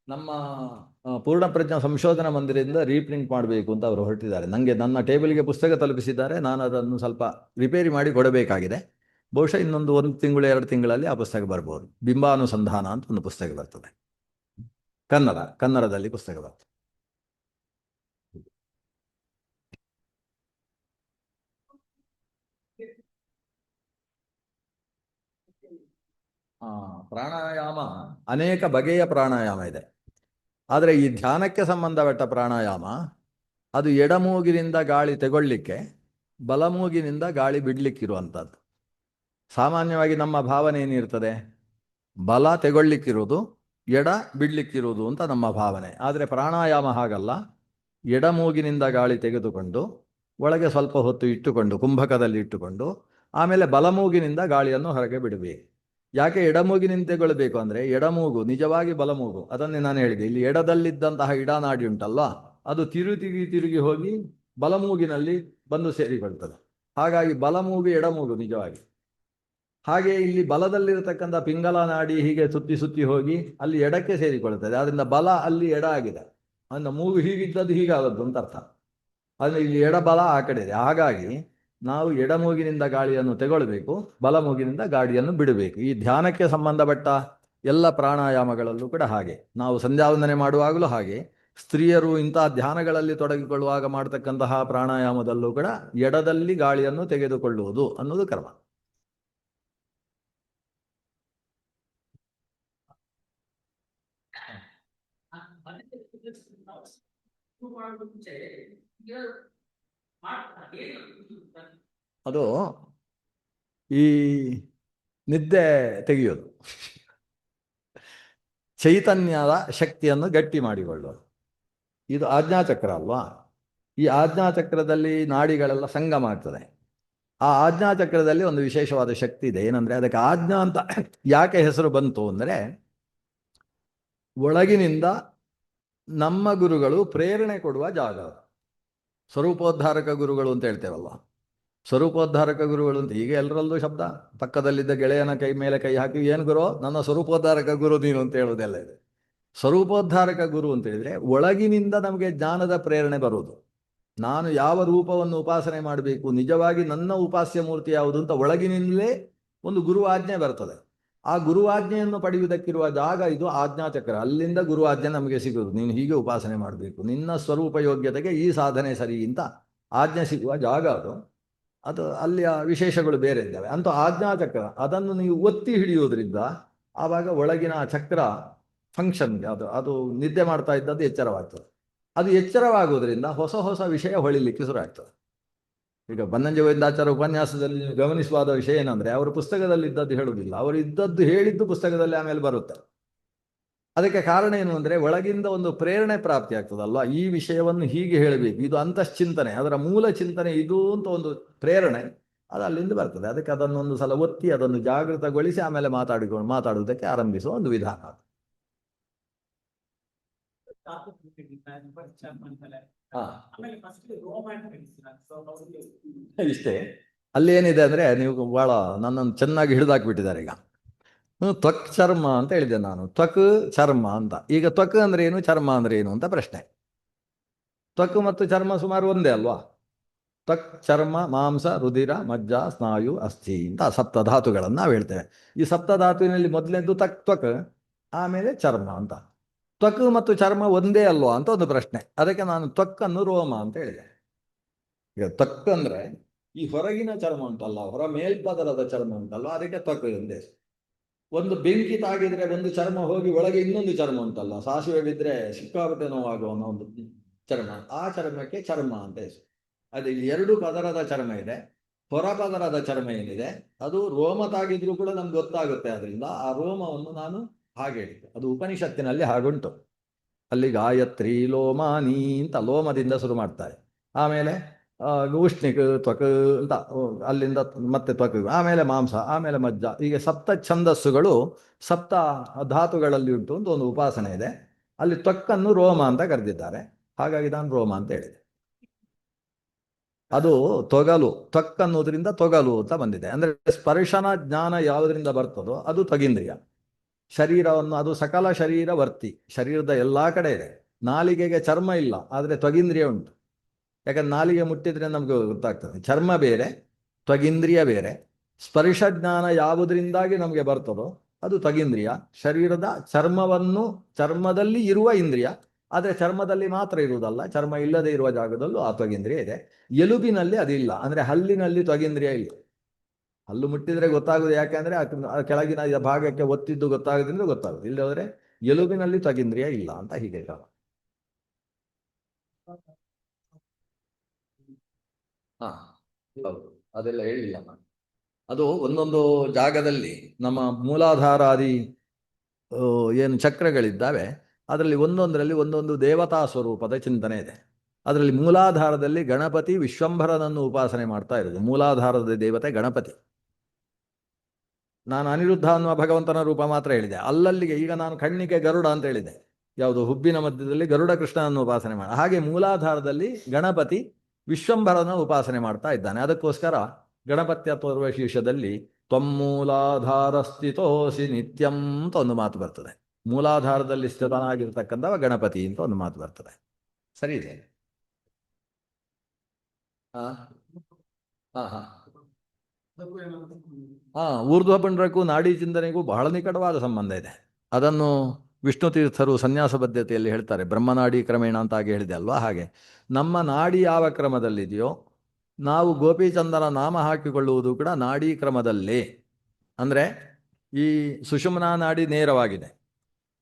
ನಮ್ಮ ಪೂರ್ಣಪ್ರಜ್ಞಾ ಸಂಶೋಧನಾ ಮಂದಿರದಿಂದ ರೀಪ್ರಿಂಟ್ ಮಾಡಬೇಕು ಅಂತ ಅವರು ಹೊರಟಿದ್ದಾರೆ. ನನಗೆ ನನ್ನ ಟೇಬಲ್ಗೆ ಪುಸ್ತಕ ತಲುಪಿಸಿದ್ದಾರೆ, ನಾನು ಅದನ್ನು ಸ್ವಲ್ಪ ರಿಪೇರಿ ಮಾಡಿ ಕೊಡಬೇಕಾಗಿದೆ. ಬಹುಶಃ ಇನ್ನೊಂದು 1 ತಿಂಗಳು 2 ತಿಂಗಳಲ್ಲಿ ಆ ಪುಸ್ತಕ ಬರ್ಬೋದು. ಬಿಂಬಾನುಸಂಧಾನ ಅಂತ ಒಂದು ಪುಸ್ತಕ ಬರ್ತದೆ, ಕನ್ನಡದಲ್ಲಿ ಪುಸ್ತಕ ಬರ್ತದೆ. ಪ್ರಾಣಾಯಾಮ ಅನೇಕ ಬಗೆಯ ಪ್ರಾಣಾಯಾಮ ಇದೆ. ಆದರೆ ಈ ಧ್ಯಾನಕ್ಕೆ ಸಂಬಂಧಪಟ್ಟ ಪ್ರಾಣಾಯಾಮ ಅದು ಎಡಮೂಗಿನಿಂದ ಗಾಳಿ ತೆಗೊಳ್ಳಿಕ್ಕೆ, ಬಲಮೂಗಿನಿಂದ ಗಾಳಿ ಬಿಡ್ಲಿಕ್ಕಿರುವಂಥದ್ದು. ಸಾಮಾನ್ಯವಾಗಿ ನಮ್ಮ ಭಾವನೆ ಏನಿರ್ತದೆ, ಬಲ ತೆಗೊಳ್ಳಿಕ್ಕಿರುವುದು, ಎಡ ಬಿಡ್ಲಿಕ್ಕಿರುವುದು ಅಂತ ನಮ್ಮ ಭಾವನೆ. ಆದರೆ ಪ್ರಾಣಾಯಾಮ ಹಾಗಲ್ಲ. ಎಡಮೂಗಿನಿಂದ ಗಾಳಿ ತೆಗೆದುಕೊಂಡು ಒಳಗೆ ಸ್ವಲ್ಪ ಹೊತ್ತು ಇಟ್ಟುಕೊಂಡು, ಕುಂಭಕದಲ್ಲಿ ಇಟ್ಟುಕೊಂಡು, ಆಮೇಲೆ ಬಲಮೂಗಿನಿಂದ ಗಾಳಿಯನ್ನು ಹೊರಗೆ ಬಿಡಬೇಕು. ಯಾಕೆ ಎಡಮೂಗಿನಿಂದ ತೆಗೊಳ್ಬೇಕು ಅಂದರೆ, ಎಡಮೂಗು ನಿಜವಾಗಿ ಬಲಮೂಗು. ಅದನ್ನೇ ನಾನು ಹೇಳಿದೆ, ಇಲ್ಲಿ ಎಡದಲ್ಲಿದ್ದಂತಹ ಇಡನಾಡಿ ಉಂಟಲ್ಲ, ಅದು ತಿರುಗಿ ಹೋಗಿ ಬಲಮೂಗಿನಲ್ಲಿ ಬಂದು ಸೇರಿಕೊಳ್ತದೆ. ಹಾಗಾಗಿ ಬಲಮೂಗು ಎಡಮೂಗು ನಿಜವಾಗಿ. ಹಾಗೆ ಇಲ್ಲಿ ಬಲದಲ್ಲಿರತಕ್ಕಂಥ ಪಿಂಗಲ ನಾಡಿ ಹೀಗೆ ಸುತ್ತಿ ಹೋಗಿ ಅಲ್ಲಿ ಎಡಕ್ಕೆ ಸೇರಿಕೊಳ್ತದೆ. ಅದರಿಂದ ಬಲ ಅಲ್ಲಿ ಎಡ ಆಗಿದೆ, ಅಂದ್ರೆ ಮೂಗು ಹೀಗಿದ್ದದ್ದು ಹೀಗಾದದ್ದು ಅಂತ ಅರ್ಥ. ಅಂದರೆ ಇಲ್ಲಿ ಎಡಬಲ ಆ ಕಡೆ ಇದೆ. ಹಾಗಾಗಿ ನಾವು ಎಡಮೂಗಿನಿಂದ ಗಾಳಿಯನ್ನು ತೆಗೊಳ್ಬೇಕು, ಬಲಮೂಗಿನಿಂದ ಗಾಳಿಯನ್ನು ಬಿಡಬೇಕು. ಈ ಧ್ಯಾನಕ್ಕೆ ಸಂಬಂಧಪಟ್ಟ ಎಲ್ಲ ಪ್ರಾಣಾಯಾಮಗಳಲ್ಲೂ ಕೂಡ ಹಾಗೆ. ನಾವು ಸಂಧ್ಯಾವಂದನೆ ಮಾಡುವಾಗಲೂ ಹಾಗೆ, ಸ್ತ್ರೀಯರು ಇಂತಹ ಧ್ಯಾನಗಳಲ್ಲಿ ತೊಡಗಿಕೊಳ್ಳುವಾಗ ಮಾಡತಕ್ಕಂತಹ ಪ್ರಾಣಾಯಾಮದಲ್ಲೂ ಕೂಡ ಎಡದಲ್ಲಿ ಗಾಳಿಯನ್ನು ತೆಗೆದುಕೊಳ್ಳುವುದು ಅನ್ನೋದು ಕ್ರಮ. ಅದು ಈ ನಿದ್ದೆ ತೆಗೆಯೋದು, ಚೈತನ್ಯದ ಶಕ್ತಿಯನ್ನು ಗಟ್ಟಿ ಮಾಡಿಕೊಳ್ಳೋದು. ಇದು ಆಜ್ಞಾಚಕ್ರ ಅಲ್ವಾ? ಈ ಆಜ್ಞಾಚಕ್ರದಲ್ಲಿ ನಾಡಿಗಳೆಲ್ಲ ಸಂಗಮ ಆಗ್ತದೆ. ಆ ಆಜ್ಞಾಚಕ್ರದಲ್ಲಿ ಒಂದು ವಿಶೇಷವಾದ ಶಕ್ತಿ ಇದೆ. ಏನಂದರೆ, ಅದಕ್ಕೆ ಆಜ್ಞಾ ಅಂತ ಯಾಕೆ ಹೆಸರು ಬಂತು ಅಂದರೆ, ಒಳಗಿನಿಂದ ನಮ್ಮ ಗುರುಗಳು ಪ್ರೇರಣೆ ಕೊಡುವ ಜಾಗ. ಸ್ವರೂಪೋದ್ಧಾರಕ ಗುರುಗಳು ಅಂತ ಹೇಳ್ತೇವಲ್ವ, ಸ್ವರೂಪೋದ್ಧಾರಕ ಗುರುಗಳು ಅಂತ ಈಗ ಎಲ್ಲರಲ್ಲೂ ಶಬ್ದ. ಪಕ್ಕದಲ್ಲಿದ್ದ ಗೆಳೆಯನ ಕೈ ಮೇಲೆ ಕೈ ಹಾಕಿ, ಏನು ಗುರು, ನನ್ನ ಸ್ವರೂಪೋದ್ಧಾರಕ ಗುರು ನೀನು ಅಂತ ಹೇಳೋದೆಲ್ಲ ಇದೆ. ಸ್ವರೂಪೋದ್ಧಾರಕ ಗುರು ಅಂತ ಹೇಳಿದರೆ ಒಳಗಿನಿಂದ ನಮಗೆ ಜ್ಞಾನದ ಪ್ರೇರಣೆ ಬರುವುದು. ನಾನು ಯಾವ ರೂಪವನ್ನು ಉಪಾಸನೆ ಮಾಡಬೇಕು, ನಿಜವಾಗಿ ನನ್ನ ಉಪಾಸ್ಯ ಮೂರ್ತಿ ಯಾವುದು ಅಂತ ಒಳಗಿನಿಂದಲೇ ಒಂದು ಗುರುವಾಜ್ಞೆ ಬರ್ತದೆ. ಆ ಗುರುವಾಜ್ಞೆಯನ್ನು ಪಡೆಯುವುದಕ್ಕಿರುವ ಜಾಗ ಇದು ಆಜ್ಞಾಚಕ್ರ. ಅಲ್ಲಿಂದ ಗುರುವಾಜ್ಞೆ ನಮಗೆ ಸಿಗುವುದು. ನೀನು ಹೀಗೆ ಉಪಾಸನೆ ಮಾಡಬೇಕು, ನಿನ್ನ ಸ್ವರೂಪ ಯೋಗ್ಯತೆಗೆ ಈ ಸಾಧನೆ ಸರಿ ಅಂತ ಆಜ್ಞೆ ಸಿಗುವ ಜಾಗ ಅದು. ಅದು ಅಲ್ಲಿಯ ವಿಶೇಷಗಳು ಬೇರೆ ಇದ್ದಾವೆ. ಅಂತೂ ಆಜ್ಞಾಚಕ್ರ, ಅದನ್ನು ನೀವು ಒತ್ತಿ ಹಿಡಿಯುವುದರಿಂದ ಆವಾಗ ಒಳಗಿನ ಚಕ್ರ ಫಂಕ್ಷನ್ಗೆ ಅದು ಅದು ನಿದ್ದೆ ಮಾಡ್ತಾ ಇದ್ದದ್ದು ಎಚ್ಚರವಾಗ್ತದೆ. ಅದು ಎಚ್ಚರವಾಗುವುದರಿಂದ ಹೊಸ ಹೊಸ ವಿಷಯ ಹೊಳಿಲಿಕ್ಕೆ ಶುರು ಆಗ್ತದೆ. ಈಗ ಬನ್ನಂಜ ವೈದ್ಯಾಚಾರ್ಯ ಉಪನ್ಯಾಸದಲ್ಲಿ ನೀವು ಗಮನಿಸುವಾದ ವಿಷಯ ಏನಂದರೆ, ಅವರು ಪುಸ್ತಕದಲ್ಲಿ ಇದ್ದದ್ದು ಹೇಳುವುದಿಲ್ಲ, ಅವರು ಇದ್ದದ್ದು ಹೇಳಿದ್ದು ಪುಸ್ತಕದಲ್ಲಿ ಆಮೇಲೆ ಬರುತ್ತೆ. ಅದಕ್ಕೆ ಕಾರಣ ಏನು ಅಂದರೆ, ಒಳಗಿಂದ ಒಂದು ಪ್ರೇರಣೆ ಪ್ರಾಪ್ತಿ ಆಗ್ತದಲ್ವ, ಈ ವಿಷಯವನ್ನು ಹೀಗೆ ಹೇಳಬೇಕು, ಇದು ಅಂತಶ್ಚಿಂತನೆ, ಅದರ ಮೂಲ ಚಿಂತನೆ ಇದು ಅಂತ ಒಂದು ಪ್ರೇರಣೆ ಅದು ಅಲ್ಲಿಂದ ಬರ್ತದೆ. ಅದಕ್ಕೆ ಅದನ್ನೊಂದು ಸಲ ಒತ್ತಿ ಅದನ್ನು ಜಾಗೃತಗೊಳಿಸಿ ಆಮೇಲೆ ಮಾತಾಡುವುದಕ್ಕೆ ಆರಂಭಿಸುವ ಒಂದು ವಿಧಾನ. ಇಷ್ಟೇ. ಅಲ್ಲಿ ಏನಿದೆ ಅಂದರೆ, ನೀವು ಭಾಳ ನನ್ನನ್ನು ಚೆನ್ನಾಗಿ ಹಿಡಿದಾಕ್ಬಿಟ್ಟಿದ್ದಾರೆ. ಈಗ ತ್ವಕ್ ಚರ್ಮ ಅಂತ ಹೇಳಿದೆ ನಾನು, ತ್ವಕ್ ಚರ್ಮ ಅಂತ. ಈಗ ತ್ವಕ್ ಅಂದ್ರೆ ಏನು, ಚರ್ಮ ಅಂದ್ರೆ ಏನು ಅಂತ ಪ್ರಶ್ನೆ. ತ್ವಕ್ ಮತ್ತು ಚರ್ಮ ಸುಮಾರು ಒಂದೇ ಅಲ್ವಾ? ತ್ವಕ್, ಚರ್ಮ, ಮಾಂಸ, ರುಧಿರ, ಮಜ್ಜ, ಸ್ನಾಯು, ಅಸ್ಥಿ ಅಂತ ಸಪ್ತಧಾತುಗಳನ್ನು ನಾವು ಹೇಳ್ತೇವೆ. ಈ ಸಪ್ತಧಾತುವಿನಲ್ಲಿ ಮೊದಲನೇದು ತ್ವಕ್, ಆಮೇಲೆ ಚರ್ಮ ಅಂತ. ತ್ವಕ್ ಮತ್ತು ಚರ್ಮ ಒಂದೇ ಅಲ್ವಾ ಅಂತ ಒಂದು ಪ್ರಶ್ನೆ. ಅದಕ್ಕೆ ನಾನು ತ್ವಕ್ಕನ್ನು ರೋಮ ಅಂತ ಹೇಳಿದೆ. ಈಗ ತ್ವಕ್ ಅಂದ್ರೆ ಈ ಹೊರಗಿನ ಚರ್ಮ ಉಂಟಲ್ಲ, ಹೊರ ಮೇಲ್ಪದರದ ಚರ್ಮ ಉಂಟಲ್ಲ, ಅದಕ್ಕೆ ತ್ವಕ್ ಒಂದೇ. ಒಂದು ಬೆಂಕಿ ತಾಗಿದ್ರೆ ಒಂದು ಚರ್ಮ ಹೋಗಿ ಒಳಗೆ ಇನ್ನೊಂದು ಚರ್ಮ ಉಂಟಲ್ಲ, ಸಾಸಿವೆ ಬಿದ್ದರೆ ಸಿಕ್ಕಾಪಟ್ಟೆ ನೋವಾಗುವ ಒಂದು ಚರ್ಮ, ಆ ಚರ್ಮಕ್ಕೆ ಚರ್ಮ ಅಂತ ಹೆಸರು. ಅದೇ ಎರಡು ಪದರದ ಚರ್ಮ ಇದೆ. ಹೊರಪದರದ ಚರ್ಮ ಏನಿದೆ ಅದು ರೋಮ ತಾಗಿದ್ರು ಕೂಡ ನಮ್ಗೆ ಗೊತ್ತಾಗುತ್ತೆ. ಅದರಿಂದ ಆ ರೋಮವನ್ನು ನಾನು ಹಾಗೆ ಹೇಳಿದ್ದೆ. ಅದು ಉಪನಿಷತ್ತಿನಲ್ಲಿ ಹಾಗುಂಟು. ಅಲ್ಲಿ ಗಾಯತ್ರಿ ಲೋಮಾನಿ ಅಂತ ಲೋಮದಿಂದ ಶುರು ಮಾಡ್ತಾರೆ. ಆಮೇಲೆ ಉಷ್ಣಿಕ್ ತ್ವಕ್ ಅಂತ ಅಲ್ಲಿಂದ ಮತ್ತೆ ತ್ವಕ್, ಆಮೇಲೆ ಮಾಂಸ, ಆಮೇಲೆ ಮಜ್ಜ. ಹೀಗೆ ಸಪ್ತ ಛಂದಸ್ಸುಗಳು ಸಪ್ತ ಧಾತುಗಳಲ್ಲಿ ಉಂಟು ಅಂತ ಒಂದು ಉಪಾಸನೆ ಇದೆ. ಅಲ್ಲಿ ತ್ವಕ್ಕನ್ನು ರೋಮ ಅಂತ ಕರೆದಿದ್ದಾರೆ. ಹಾಗಾಗಿ ನಾನು ರೋಮ ಅಂತ ಹೇಳಿದೆ. ಅದು ತೊಗಲು, ತ್ವಕ್ ಅನ್ನೋದ್ರಿಂದ ತೊಗಲು ಅಂತ ಬಂದಿದೆ. ಅಂದರೆ ಸ್ಪರ್ಶನ ಜ್ಞಾನ ಯಾವುದರಿಂದ ಬರ್ತದೋ ಅದು ತ್ವಗಿಂದ್ರಿಯ. ಶರೀರವನ್ನು, ಅದು ಸಕಲ ಶರೀರ ವರ್ತಿ, ಶರೀರದ ಎಲ್ಲ ಕಡೆ ಇದೆ. ನಾಲಿಗೆಗೆ ಚರ್ಮ ಇಲ್ಲ, ಆದರೆ ತ್ವಗಿಂದ್ರಿಯ ಉಂಟು. ಯಾಕಂದ್ರೆ ನಾಲಿಗೆ ಮುಟ್ಟಿದ್ರೆ ನಮಗೆ ಗೊತ್ತಾಗ್ತದೆ. ಚರ್ಮ ಬೇರೆ, ತ್ವಗಿಂದ್ರಿಯ ಬೇರೆ. ಸ್ಪರ್ಶ ಜ್ಞಾನ ಯಾವುದರಿಂದಾಗಿ ನಮಗೆ ಬರ್ತದೋ ಅದು ತ್ವಗಿಂದ್ರಿಯ. ಶರೀರದ ಚರ್ಮದಲ್ಲಿ ಇರುವ ಇಂದ್ರಿಯ, ಆದರೆ ಚರ್ಮದಲ್ಲಿ ಮಾತ್ರ ಇರುವುದಲ್ಲ, ಚರ್ಮ ಇಲ್ಲದೆ ಇರುವ ಜಾಗದಲ್ಲೂ ಆ ತ್ವಗಿಂದ್ರಿಯ ಇದೆ. ಎಲುಬಿನಲ್ಲಿ ಅದಿಲ್ಲ, ಅಂದರೆ ಹಲ್ಲಿನಲ್ಲಿ ತ್ವಗಿಂದ್ರಿಯ ಇಲ್ಲ. ಹಲ್ಲು ಮುಟ್ಟಿದ್ರೆ ಗೊತ್ತಾಗುದು, ಯಾಕೆಂದ್ರೆ ಆ ಕೆಳಗಿನ ಭಾಗಕ್ಕೆ ಒತ್ತಿದ್ದು ಗೊತ್ತಾಗೋದ್ರಿಂದ ಗೊತ್ತಾಗುದು. ಇಲ್ಲದ್ರೆ ಎಲುಬಿನಲ್ಲಿ ತ್ವಗಿಂದ್ರಿಯ ಇಲ್ಲ ಅಂತ ಹೀಗೆ ಕಾಲ. ಹಾ, ಹೌದು, ಅದೆಲ್ಲ ಹೇಳಿಲ್ಲ ನಾನು. ಅದು ಒಂದೊಂದು ಜಾಗದಲ್ಲಿ ನಮ್ಮ ಮೂಲಾಧಾರಾದಿ ಏನು ಚಕ್ರಗಳಿದ್ದಾವೆ, ಅದರಲ್ಲಿ ಒಂದೊಂದರಲ್ಲಿ ಒಂದೊಂದು ದೇವತಾ ಸ್ವರೂಪದ ಚಿಂತನೆ ಇದೆ. ಅದರಲ್ಲಿ ಮೂಲಾಧಾರದಲ್ಲಿ ಗಣಪತಿ ವಿಶ್ವಂಭರನನ್ನು ಉಪಾಸನೆ ಮಾಡ್ತಾ ಇರೋದು. ಮೂಲಾಧಾರದ ದೇವತೆ ಗಣಪತಿ. ನಾನು ಅನಿರುದ್ಧ ಅನ್ನುವ ಭಗವಂತನ ರೂಪ ಮಾತ್ರ ಹೇಳಿದೆ. ಅಲ್ಲಲ್ಲಿಗೆ ಈಗ ನಾನು ಕಣ್ಣಿಗೆ ಗರುಡ ಅಂತ ಹೇಳಿದೆ. ಯಾವುದು, ಹುಬ್ಬಿನ ಮಧ್ಯದಲ್ಲಿ ಗರುಡ ಕೃಷ್ಣನನ್ನು ಉಪಾಸನೆ ಮಾಡಿ. ಹಾಗೆ ಮೂಲಾಧಾರದಲ್ಲಿ ಗಣಪತಿ ವಿಶ್ವಂಭರನ ಉಪಾಸನೆ ಮಾಡ್ತಾ ಇದ್ದಾನೆ. ಅದಕ್ಕೋಸ್ಕರ ಗಣಪತ್ಯ ತೋರುವ ಶೀರ್ಷದಲ್ಲಿ ತ್ವಮ್ಮೂಲಾಧಾರ ಸ್ಥಿತೋಸಿ ನಿತ್ಯಂ ಅಂತ ಒಂದು ಮಾತು ಬರ್ತದೆ. ಮೂಲಾಧಾರದಲ್ಲಿ ಸ್ಥಿತನಾಗಿರ್ತಕ್ಕಂಥವ ಗಣಪತಿ ಅಂತ ಒಂದು ಮಾತು ಬರ್ತದೆ. ಸರಿ ಇದೆ. ಹಾ ಹಾ ಹಾ ಊರ್ಧ್ವ ಪುಂಡ್ರಕ್ಕೂ ನಾಡಿ ಚಿಂತನೆಗೂ ಬಹಳ ನಿಕಟವಾದ ಸಂಬಂಧ ಇದೆ. ಅದನ್ನು ವಿಷ್ಣು ತೀರ್ಥರು ಸನ್ಯಾಸ ಬದ್ಧತೆಯಲ್ಲಿ ಹೇಳ್ತಾರೆ, ಬ್ರಹ್ಮನಾಡಿ ಕ್ರಮೇಣ ಅಂತ ಹಾಗೆ ಹೇಳಿದೆ ಅಲ್ವಾ. ಹಾಗೆ ನಮ್ಮ ನಾಡಿ ಯಾವ ಕ್ರಮದಲ್ಲಿದೆಯೋ ನಾವು ಗೋಪಿಚಂದನ ನಾಮ ಹಾಕಿಕೊಳ್ಳುವುದು ಕೂಡ ನಾಡಿ ಕ್ರಮದಲ್ಲೇ. ಅಂದರೆ ಈ ಸುಷುಮ್ನಾ ನಾಡಿ ನೇರವಾಗಿದೆ,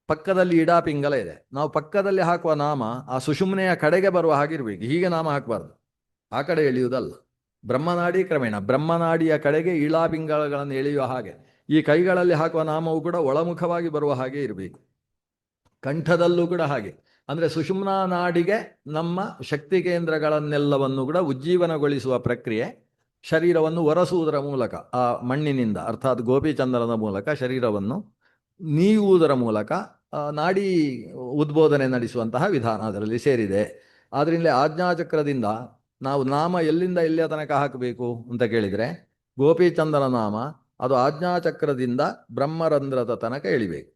ಪಕ್ಕದಲ್ಲಿ ಇಡಾ ಪಿಂಗಲ ಇದೆ. ನಾವು ಪಕ್ಕದಲ್ಲಿ ಹಾಕುವ ನಾಮ ಆ ಸುಷುಮ್ನೆಯ ಕಡೆಗೆ ಬರುವ ಹಾಗಿರ್ಬೇಕು, ಹೀಗೆ ನಾಮ ಹಾಕಬಾರ್ದು, ಆ ಕಡೆ ಎಳೆಯುವುದಲ್ಲ. ಬ್ರಹ್ಮನಾಡಿ ಕ್ರಮೇಣ ಬ್ರಹ್ಮನಾಡಿಯ ಕಡೆಗೆ ಇಳಾ ಪಿಂಗಳಗಳನ್ನು ಎಳೆಯುವ ಹಾಗೆ ಈ ಕೈಗಳಲ್ಲಿ ಹಾಕುವ ನಾಮವು ಕೂಡ ಒಳಮುಖವಾಗಿ ಬರುವ ಹಾಗೆ ಇರಬೇಕು. ಕಂಠದಲ್ಲೂ ಕೂಡ ಹಾಗೆ. ಅಂದರೆ ಸುಷುಮ್ನಾ ನಾಡಿಗೆ ನಮ್ಮ ಶಕ್ತಿ ಕೇಂದ್ರಗಳನ್ನೆಲ್ಲವನ್ನು ಕೂಡ ಉಜ್ಜೀವನಗೊಳಿಸುವ ಪ್ರಕ್ರಿಯೆ ಶರೀರವನ್ನು ಒರೆಸುವುದರ ಮೂಲಕ, ಆ ಮಣ್ಣಿನಿಂದ ಅರ್ಥಾತ್ ಗೋಪಿಚಂದನದ ಮೂಲಕ ಶರೀರವನ್ನು ನೀವುವುದರ ಮೂಲಕ ನಾಡಿ ಉದ್ಬೋಧನೆ ನಡೆಸುವಂತಹ ವಿಧಾನ ಅದರಲ್ಲಿ ಸೇರಿದೆ. ಆದ್ರಿಂದ ಆಜ್ಞಾಚಕ್ರದಿಂದ ನಾವು ನಾಮ ಎಲ್ಲಿಂದ ಎಲ್ಲಿಯ ತನಕ ಹಾಕಬೇಕು ಅಂತ ಕೇಳಿದರೆ, ಗೋಪಿಚಂದನ ನಾಮ ಅದು ಆಜ್ಞಾಚಕ್ರದಿಂದ ಬ್ರಹ್ಮರಂಧ್ರದ ತನಕ ಎಳಿಬೇಕು.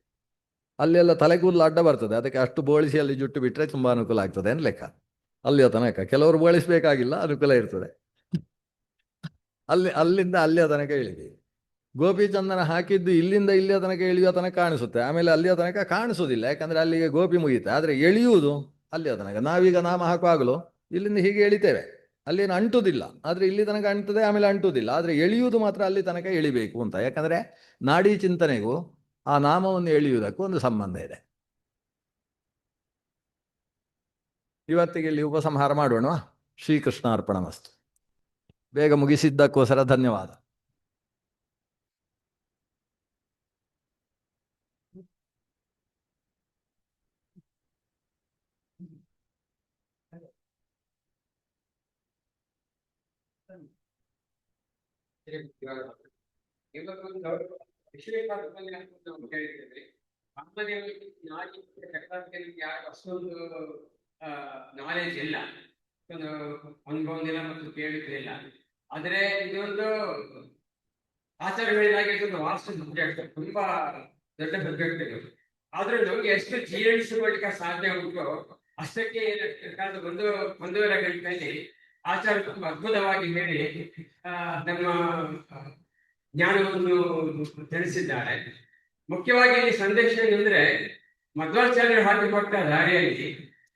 ಅಲ್ಲೆಲ್ಲ ತಲೆಗೂದಲು ಅಡ್ಡ ಬರ್ತದೆ, ಅದಕ್ಕೆ ಅಷ್ಟು ಬೋಳಿಸಿ ಅಲ್ಲಿ ಜುಟ್ಟು ಬಿಟ್ಟರೆ ತುಂಬ ಅನುಕೂಲ ಆಗ್ತದೆ ಅಂತ ಲೆಕ್ಕ. ಅಲ್ಲಿಯ ತನಕ ಕೆಲವರು ಬೋಳಿಸಬೇಕಾಗಿಲ್ಲ, ಅನುಕೂಲ ಇರ್ತದೆ. ಅಲ್ಲಿಂದ ಅಲ್ಲಿಯ ತನಕ ಎಳಿಬೇಕು. ಗೋಪಿಚಂದನ ಹಾಕಿದ್ದು ಇಲ್ಲಿಂದ ಇಲ್ಲಿಯ ತನಕ ಎಳೆಯುವ ತನಕ ಕಾಣಿಸುತ್ತೆ, ಆಮೇಲೆ ಅಲ್ಲಿಯ ತನಕ ಕಾಣಿಸೋದಿಲ್ಲ, ಯಾಕಂದರೆ ಅಲ್ಲಿಗೆ ಗೋಪಿ ಮುಗಿಯುತ್ತೆ. ಆದರೆ ಎಳೆಯುವುದು ಅಲ್ಲಿಯ ತನಕ. ನಾವೀಗ ನಾಮ ಹಾಕುವಾಗಲೂ ಇಲ್ಲಿಂದ ಹೀಗೆ ಎಳಿತೇವೆ, ಅಲ್ಲೇನು ಅಂಟುವುದಿಲ್ಲ, ಆದರೆ ಇಲ್ಲಿ ತನಕ ಅಂಟುತ್ತದೆ, ಆಮೇಲೆ ಅಂಟುವುದಿಲ್ಲ. ಆದರೆ ಎಳೆಯುವುದು ಮಾತ್ರ ಅಲ್ಲಿ ತನಕ ಎಳಿಬೇಕು ಅಂತ, ಯಾಕಂದರೆ ನಾಡಿ ಚಿಂತನೆಗೂ ಆ ನಾಮವನ್ನು ಎಳೆಯುವುದಕ್ಕೂ ಒಂದು ಸಂಬಂಧ ಇದೆ. ಇವತ್ತಿಗೆ ಇಲ್ಲಿ ಉಪಸಂಹಾರ ಮಾಡೋಣ. ಶ್ರೀಕೃಷ್ಣಾರ್ಪಣಮಸ್ತು. ಬೇಗ ಮುಗಿಸಿದ್ದಕ್ಕೋಸ್ಕರ ಧನ್ಯವಾದ. ಇವತ್ತೊಂದು ವಿಷಯವಾಗಿ ನಾವು ಹೇಳಿದ್ದೇವೆ. ಸಾಮಾನ್ಯವಾಗಿ ಚಕ್ರಾರ್ತಿಗಳಿಗೆ ಯಾರು ಅಷ್ಟೊಂದು ನಾಲೆಜ್ ಇಲ್ಲ, ಅಷ್ಟೊಂದು ಅನುಭವದಿಲ್ಲ ಮತ್ತು ಕೇಳಿದ್ರಿಲ್ಲ. ಆದರೆ ಇದೊಂದು ಆಚಾರಗಳಿಗಾಗಿ ಇದೊಂದು ವಾಸ್ತು ಸಬ್ಜೆಕ್ಟ್, ತುಂಬಾ ದೊಡ್ಡ ಸಬ್ಜೆಕ್ಟ್ ಇದು. ಆದ್ರೂ ನಮ್ಗೆ ಎಷ್ಟು ಜೀರ್ಣಿಸಿಕೊಳ್ಳಿಕ್ಕೆ ಸಾಧ್ಯ ಉಂಟು ಅಷ್ಟಕ್ಕೆ ಒಂದೂವರೆ ಗಂಟೆಯಲ್ಲಿ ಆಚಾರ ತುಂಬಾ ಅದ್ಭುತವಾಗಿ ಹೇಳಿ ನಮ್ಮ ಜ್ಞಾನವನ್ನು ತಿಳಿಸಿದ್ದಾರೆ. ಮುಖ್ಯವಾಗಿ ಇಲ್ಲಿ ಸಂದೇಶ ಏನಂದ್ರೆ, ಮಧ್ವಾಚಾರ್ಯರು ಹಾಕಿಕೊಟ್ಟ ದಾರಿಯಲ್ಲಿ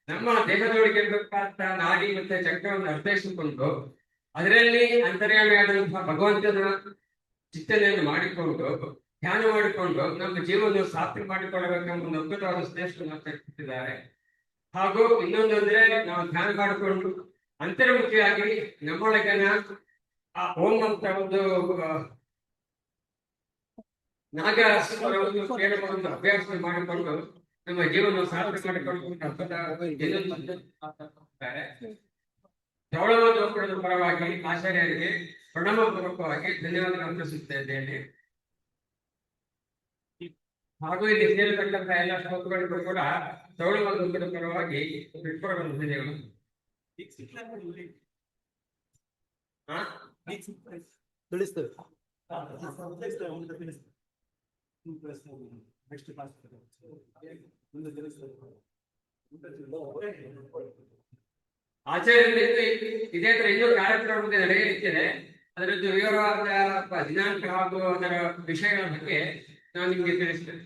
ನಮ್ಮ ದೇಹದೊಳಗೆ ಇರಬೇಕಾದ ನಾಡಿ ಮತ್ತೆ ಚಕ್ರವನ್ನು ಅರ್ಥೈಸಿಕೊಂಡು ಅದರಲ್ಲಿ ಅಂತರ್ಯಾಮಿಯಾದಂತಹ ಭಗವಂತನ ಚಿಂತನೆಯನ್ನು ಮಾಡಿಕೊಂಡು ಧ್ಯಾನ ಮಾಡಿಕೊಂಡು ನಮ್ಮ ಜೀವನವನ್ನು ಸಾರ್ಥಕ ಮಾಡಿಕೊಳ್ಳಬೇಕೆಂಬ ಒಂದು ಅದ್ಭುತವಾದ ಸಂದೇಶವನ್ನು ಕೊಟ್ಟಿದ್ದಾರೆ. ಹಾಗೂ ಇನ್ನೊಂದು ಅಂದ್ರೆ, ನಾವು ಧ್ಯಾನ ಮಾಡಿಕೊಂಡು ಅಂತರ್ಮುಖಿಯಾಗಿ ನಮ್ಮೊಳಗಿನ ಆ ಓಂ ಅಂತ ಒಂದು ನಾಗ ಕೇಳುವ ಒಂದು ಅಭ್ಯಾಸ ಮಾಡಿಕೊಂಡು ನಮ್ಮ ಜೀವನ ಸಾರ್ಥಕ ಮಾಡಿಕೊಂಡು ಧವಳವಾದ ಒಕ್ಕೂಟದ ಪರವಾಗಿ ಆಚಾರ್ಯರಿಗೆ ಪ್ರಣಾಮ ಪೂರ್ವಕವಾಗಿ ಧನ್ಯವಾದ ಅರ್ಪಿಸುತ್ತಾ ಇದ್ದೇನೆ. ಹಾಗೂ ಇಲ್ಲಿ ಸೇರಿರ್ತಕ್ಕಂಥ ಎಲ್ಲ ಶ್ರೋತೃಗಳಿಗೂ ಕೂಡ ಧವಳವಾದ ಒಕ್ಕೂಟದ ಪರವಾಗಿ ಧನ್ಯವಾದ. ಆಚಾರ್ಯರಿಂದ ಇದೇ ತರ ಇನ್ನೊಂದು ಕಾರ್ಯಕ್ರಮ ನಡೆಯಲಿಕ್ಕಿದೆ. ಅದರದ್ದು ವಿವರವಾದ ದಿನಾಂಕ ಹಾಗೂ ಅದರ ವಿಷಯಗಳ ಬಗ್ಗೆ ನಾನು ನಿಮಗೆ ತಿಳಿಸ್ತೇನೆ.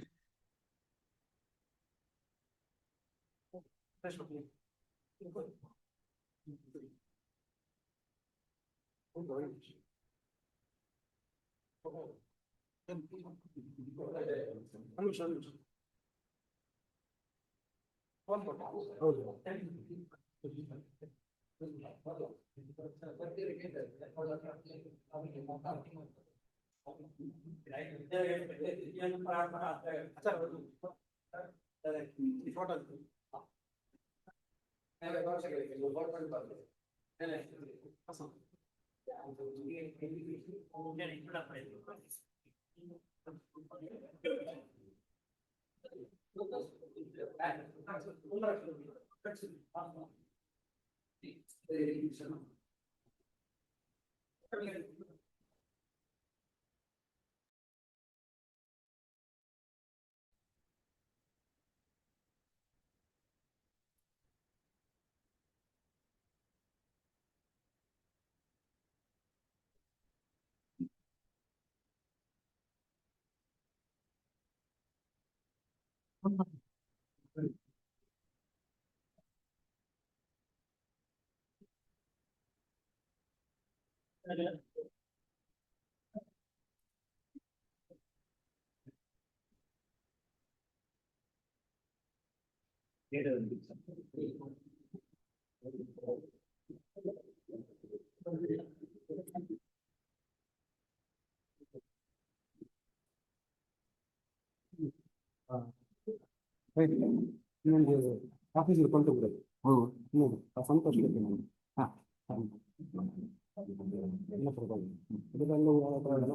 ಇನ್ನೊಂದು ಆಫೀಸಲ್ಲಿ ಕೊಂತ ಬಿಡೋದು. ಹೌದು, ಆ ಸಂತೋಷ ಬೇಕು ನನಗೆ. ಹಾಂ, ಎಲ್ಲ ಪರವಾಗಿಲ್ಲ. ಇದರಲ್ಲೂ ಯಾವ ಥರ ಇಲ್ಲ.